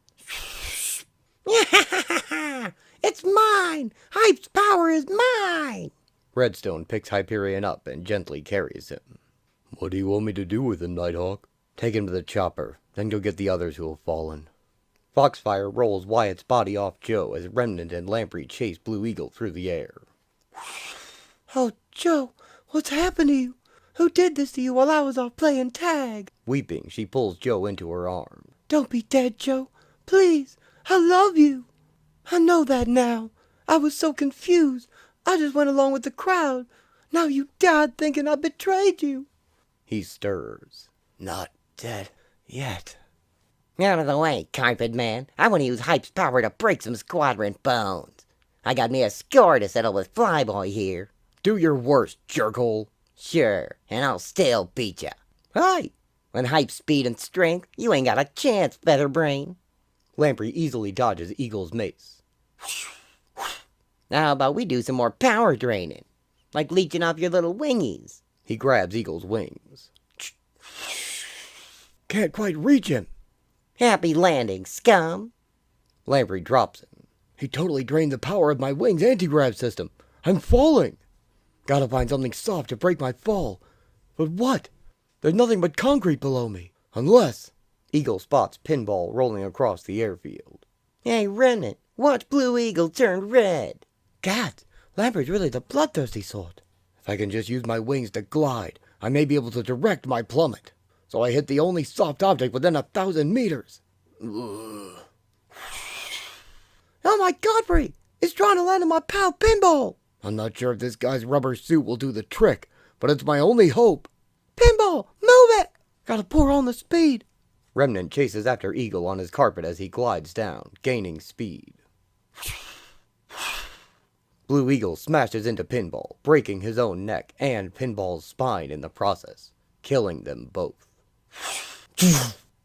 It's mine! Hype's power is mine! Redstone picks Hyperion up and gently carries him. What do you want me to do with him, Nighthawk? Take him to the chopper, then go get the others who have fallen. Foxfire rolls Wyatt's body off Joe as Remnant and Lamprey chase Blue Eagle through the air. Oh, Joe, what's happened to you? Who did this to you while I was off playing tag? Weeping, she pulls Joe into her arms. Don't be dead, Joe. Please, I love you. I know that now. I was so confused. I just went along with the crowd. Now you died thinking I betrayed you. He stirs. Not dead yet. Out of the way, Carpet Man. I want to use Hype's power to break some squadron bones. I got me a score to settle with Flyboy here. Do your worst, jerkhole. Sure, and I'll still beat ya. Hi! When Hype's speed and strength, you ain't got a chance, Featherbrain. Lamprey easily dodges Eagle's mace. How about we do some more power draining? Like leeching off your little wingies. He grabs Eagle's wings. Can't quite reach him. Happy landing, scum. Lamprey drops him. He totally drained the power of my wings anti-grav system. I'm falling. Gotta find something soft to break my fall. But what? There's nothing but concrete below me. Unless... Eagle spots Pinball rolling across the airfield. Hey, Remnant, watch Blue Eagle turn red. Gad, Lamprey's really the bloodthirsty sort. If I can just use my wings to glide, I may be able to direct my plummet. So I hit the only soft object within 1,000 meters. Oh my Godfrey! It's trying to land on my pal Pinball! I'm not sure if this guy's rubber suit will do the trick, but it's my only hope. Pinball, move it! Gotta pour on the speed. Remnant chases after Eagle on his carpet as he glides down, gaining speed. Blue Eagle smashes into Pinball, breaking his own neck and Pinball's spine in the process, killing them both.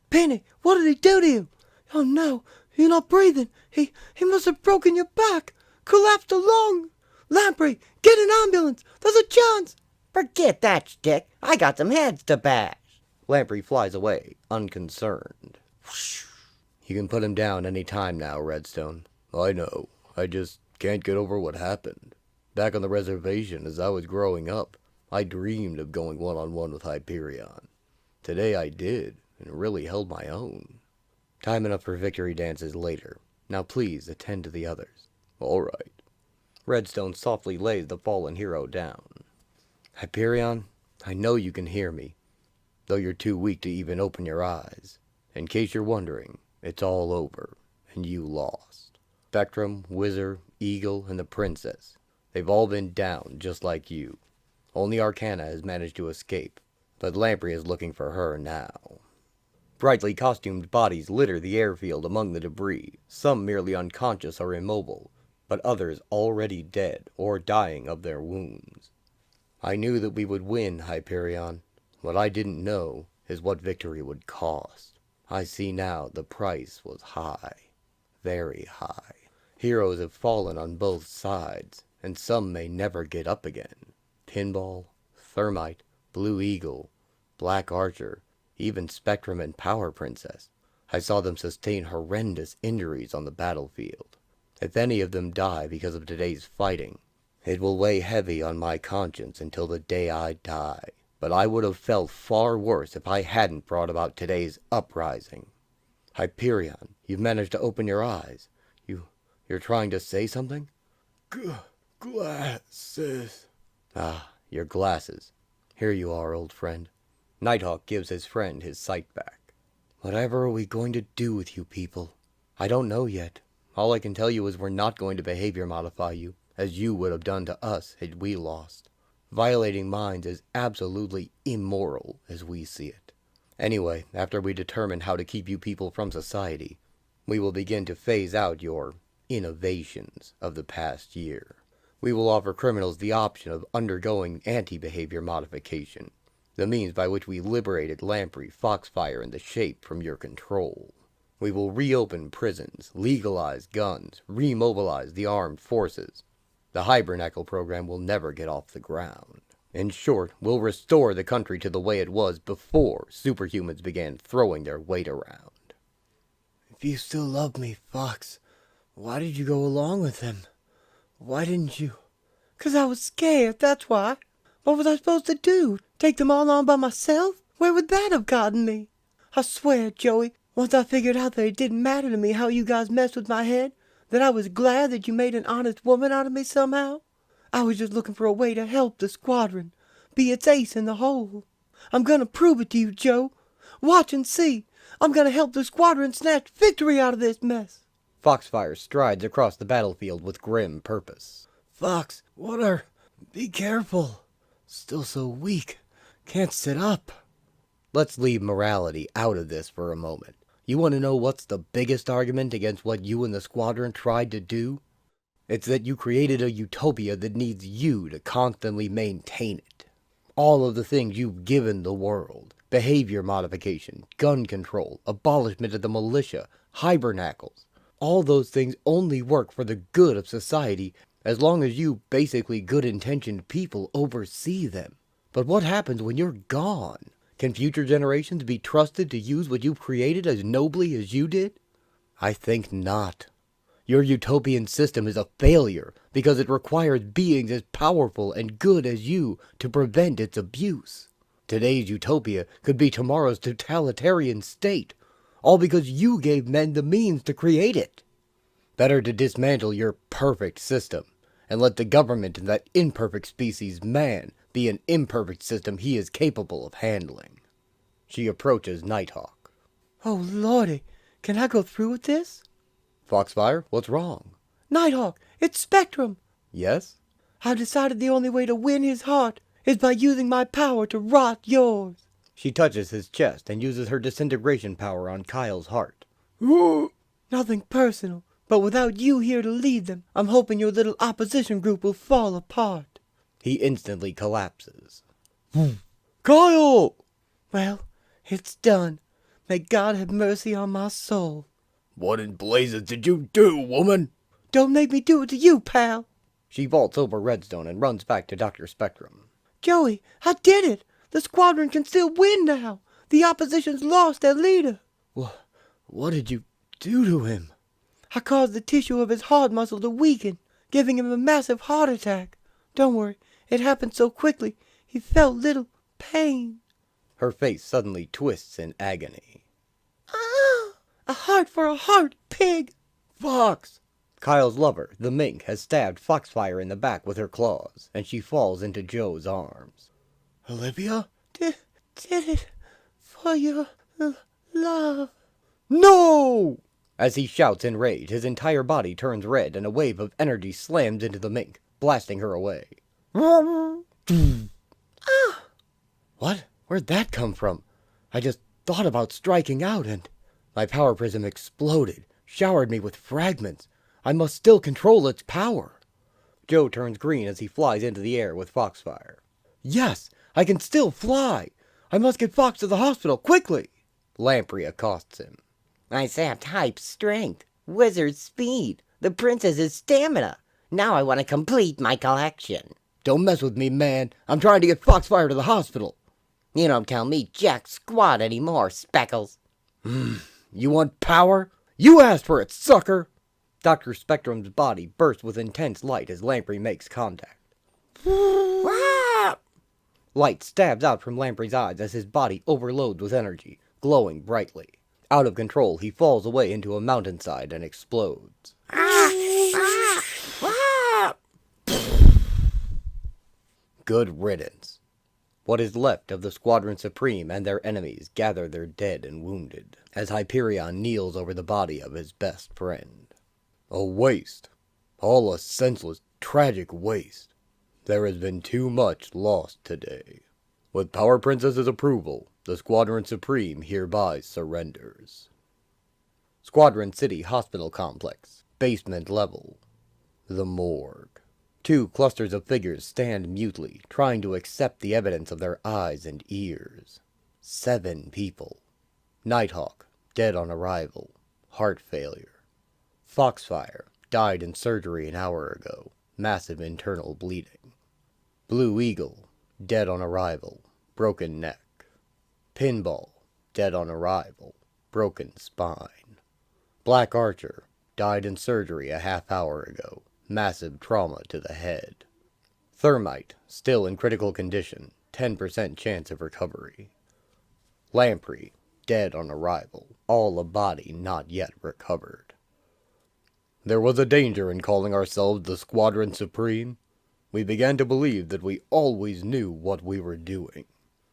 Penny, what did he do to you? Oh no, you're not breathing. He must have broken your back. Collapsed a lung. Lamprey, get an ambulance. There's a chance. Forget that shtick. I got some heads to bash. Lamprey flies away, unconcerned. You can put him down any time now, Redstone. I know. I just can't get over what happened. Back on the reservation, as I was growing up, I dreamed of going one-on-one with Hyperion. Today I did, and really held my own. Time enough for victory dances later. Now please attend to the others. All right. Redstone softly lays the fallen hero down. Hyperion, I know you can hear me, though you're too weak to even open your eyes. In case you're wondering, it's all over, and you lost. Spectrum, Whizzer, Eagle, and the Princess, they've all been down just like you. Only Arcana has managed to escape, but Lamprey is looking for her now. Brightly costumed bodies litter the airfield among the debris, some merely unconscious or immobile, but others already dead or dying of their wounds. I knew that we would win, Hyperion. What I didn't know is what victory would cost. I see now the price was high. Very high. Heroes have fallen on both sides, and some may never get up again. Pinball, Thermite, Blue Eagle, Black Archer, even Spectrum and Power Princess. I saw them sustain horrendous injuries on the battlefield. If any of them die because of today's fighting, it will weigh heavy on my conscience until the day I die. But I would have felt far worse if I hadn't brought about today's uprising. Hyperion, you've managed to open your eyes. You're trying to say something? Glasses. Ah, your glasses. Here you are, old friend. Nighthawk gives his friend his sight back. Whatever are we going to do with you people? I don't know yet. All I can tell you is we're not going to behavior modify you, as you would have done to us had we lost. Violating minds is absolutely immoral as we see it. Anyway, after we determine how to keep you people from society, we will begin to phase out your innovations of the past year. We will offer criminals the option of undergoing anti-behavior modification, the means by which we liberated Lamprey, Foxfire, and the Shape from your control. We will reopen prisons, legalize guns, remobilize the armed forces. The Hibernacle program will never get off the ground. In short, we'll restore the country to the way it was before superhumans began throwing their weight around. If you still love me, Fox, why did you go along with them? Why didn't you? 'Cause I was scared, that's why. What was I supposed to do? Take them all on by myself? Where would that have gotten me? I swear, Joey, once I figured out that it didn't matter to me how you guys messed with my head, that I was glad that you made an honest woman out of me somehow. I was just looking for a way to help the squadron, be its ace in the hole. I'm gonna prove it to you, Joe. Watch and see. I'm gonna help the squadron snatch victory out of this mess. Foxfire strides across the battlefield with grim purpose. Fox, be careful. Still so weak. Can't sit up. Let's leave morality out of this for a moment. You want to know what's the biggest argument against what you and the squadron tried to do? It's that you created a utopia that needs you to constantly maintain it. All of the things you've given the world, behavior modification, gun control, abolishment of the militia, hibernacles, all those things only work for the good of society as long as you basically good-intentioned people oversee them. But what happens when you're gone? Can future generations be trusted to use what you've created as nobly as you did? I think not. Your utopian system is a failure because it requires beings as powerful and good as you to prevent its abuse. Today's utopia could be tomorrow's totalitarian state, all because you gave men the means to create it. Better to dismantle your perfect system and let the government and that imperfect species, man, be an imperfect system he is capable of handling. She approaches Nighthawk. Oh, Lordy, can I go through with this? Foxfire, what's wrong? Nighthawk, it's Spectrum. Yes? I've decided the only way to win his heart is by using my power to rot yours. She touches his chest and uses her disintegration power on Kyle's heart. Nothing personal, but without you here to lead them, I'm hoping your little opposition group will fall apart. He instantly collapses. Kyle! Well, it's done. May God have mercy on my soul. What in blazes did you do, woman? Don't make me do it to you, pal. She vaults over Redstone and runs back to Dr. Spectrum. Joey, I did it. The squadron can still win now. The opposition's lost their leader. What did you do to him? I caused the tissue of his heart muscle to weaken, giving him a massive heart attack. Don't worry, it happened so quickly, he felt little pain. Her face suddenly twists in agony. Ah! A heart for a heart, pig! Fox! Kyle's lover, the mink, has stabbed Foxfire in the back with her claws, and she falls into Joe's arms. Olivia? Did it for your love. No! As he shouts in rage, his entire body turns red and a wave of energy slams into the mink, blasting her away. What? Where'd that come from? I just thought about striking out and... My power prism exploded, showered me with fragments. I must still control its power. Joe turns green as he flies into the air with Foxfire. Yes, I can still fly. I must get Fox to the hospital, quickly. Lamprey accosts him. I sapped Hype's strength, Wizard's speed, the princess's stamina. Now I want to complete my collection. Don't mess with me, man. I'm trying to get Foxfire to the hospital. You don't tell me jack squat anymore, Speckles. You want power? You asked for it, sucker! Dr. Spectrum's body bursts with intense light as Lamprey makes contact. Light stabs out from Lamprey's eyes as his body overloads with energy, glowing brightly. Out of control, he falls away into a mountainside and explodes. Good riddance. What is left of the Squadron Supreme and their enemies gather their dead and wounded, as Hyperion kneels over the body of his best friend. A waste. All a senseless, tragic waste. There has been too much lost today. With Power Princess's approval, the Squadron Supreme hereby surrenders. Squadron City Hospital Complex. Basement level. The morgue. Two clusters of figures stand mutely, trying to accept the evidence of their eyes and ears. 7 people. Nighthawk, dead on arrival. Heart failure. Foxfire, died in surgery an hour ago. Massive internal bleeding. Blue Eagle, dead on arrival. Broken neck. Pinball, dead on arrival. Broken spine. Black Archer, died in surgery a half hour ago. Massive trauma to the head. Thermite, still in critical condition. 10% chance of recovery. Lamprey, dead on arrival. All a body not yet recovered. There was a danger in calling ourselves the Squadron Supreme. We began to believe that we always knew what we were doing.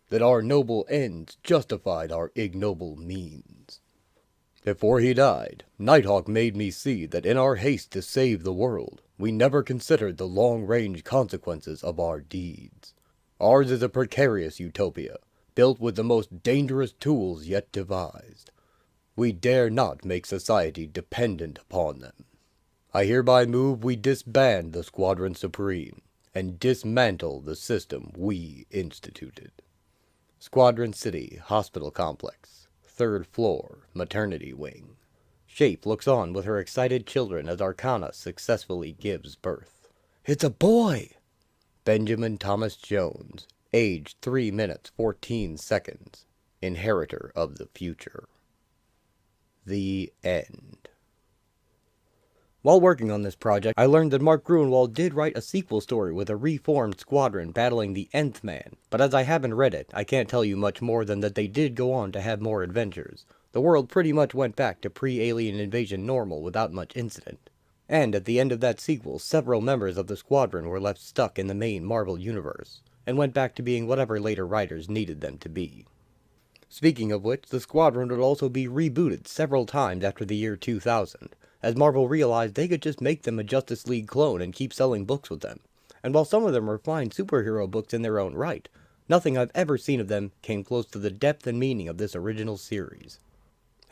That our noble ends justified our ignoble means. Before he died, Nighthawk made me see that in our haste to save the world, we never considered the long-range consequences of our deeds. Ours is a precarious utopia, built with the most dangerous tools yet devised. We dare not make society dependent upon them. I hereby move we disband the Squadron Supreme, and dismantle the system we instituted. Squadron City Hospital Complex. 3rd floor, maternity wing. Shape looks on with her excited children as Arcana successfully gives birth. It's a boy! Benjamin Thomas Jones, age 3 minutes 14 seconds, inheritor of the future. The end. While working on this project, I learned that Mark Gruenwald did write a sequel story with a reformed squadron battling the Nth Man, but as I haven't read it, I can't tell you much more than that they did go on to have more adventures. The world pretty much went back to pre-alien invasion normal without much incident. And at the end of that sequel, several members of the squadron were left stuck in the main Marvel universe, and went back to being whatever later writers needed them to be. Speaking of which, the squadron would also be rebooted several times after the year 2000, as Marvel realized they could just make them a Justice League clone and keep selling books with them. And while some of them were fine superhero books in their own right, nothing I've ever seen of them came close to the depth and meaning of this original series.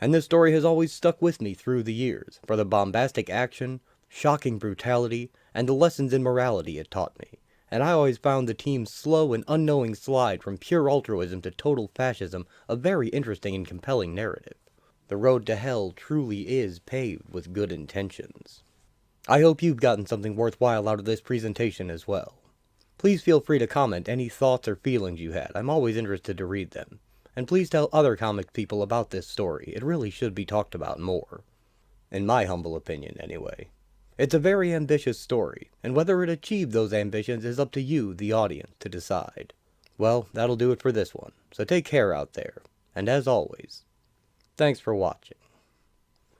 And this story has always stuck with me through the years, for the bombastic action, shocking brutality, and the lessons in morality it taught me. And I always found the team's slow and unknowing slide from pure altruism to total fascism a very interesting and compelling narrative. The road to hell truly is paved with good intentions. I hope you've gotten something worthwhile out of this presentation as well. Please feel free to comment any thoughts or feelings you had. I'm always interested to read them. And please tell other comic people about this story. It really should be talked about more. In my humble opinion, anyway. It's a very ambitious story, and whether it achieved those ambitions is up to you, the audience, to decide. Well, that'll do it for this one. So take care out there. And as always, thanks for watching.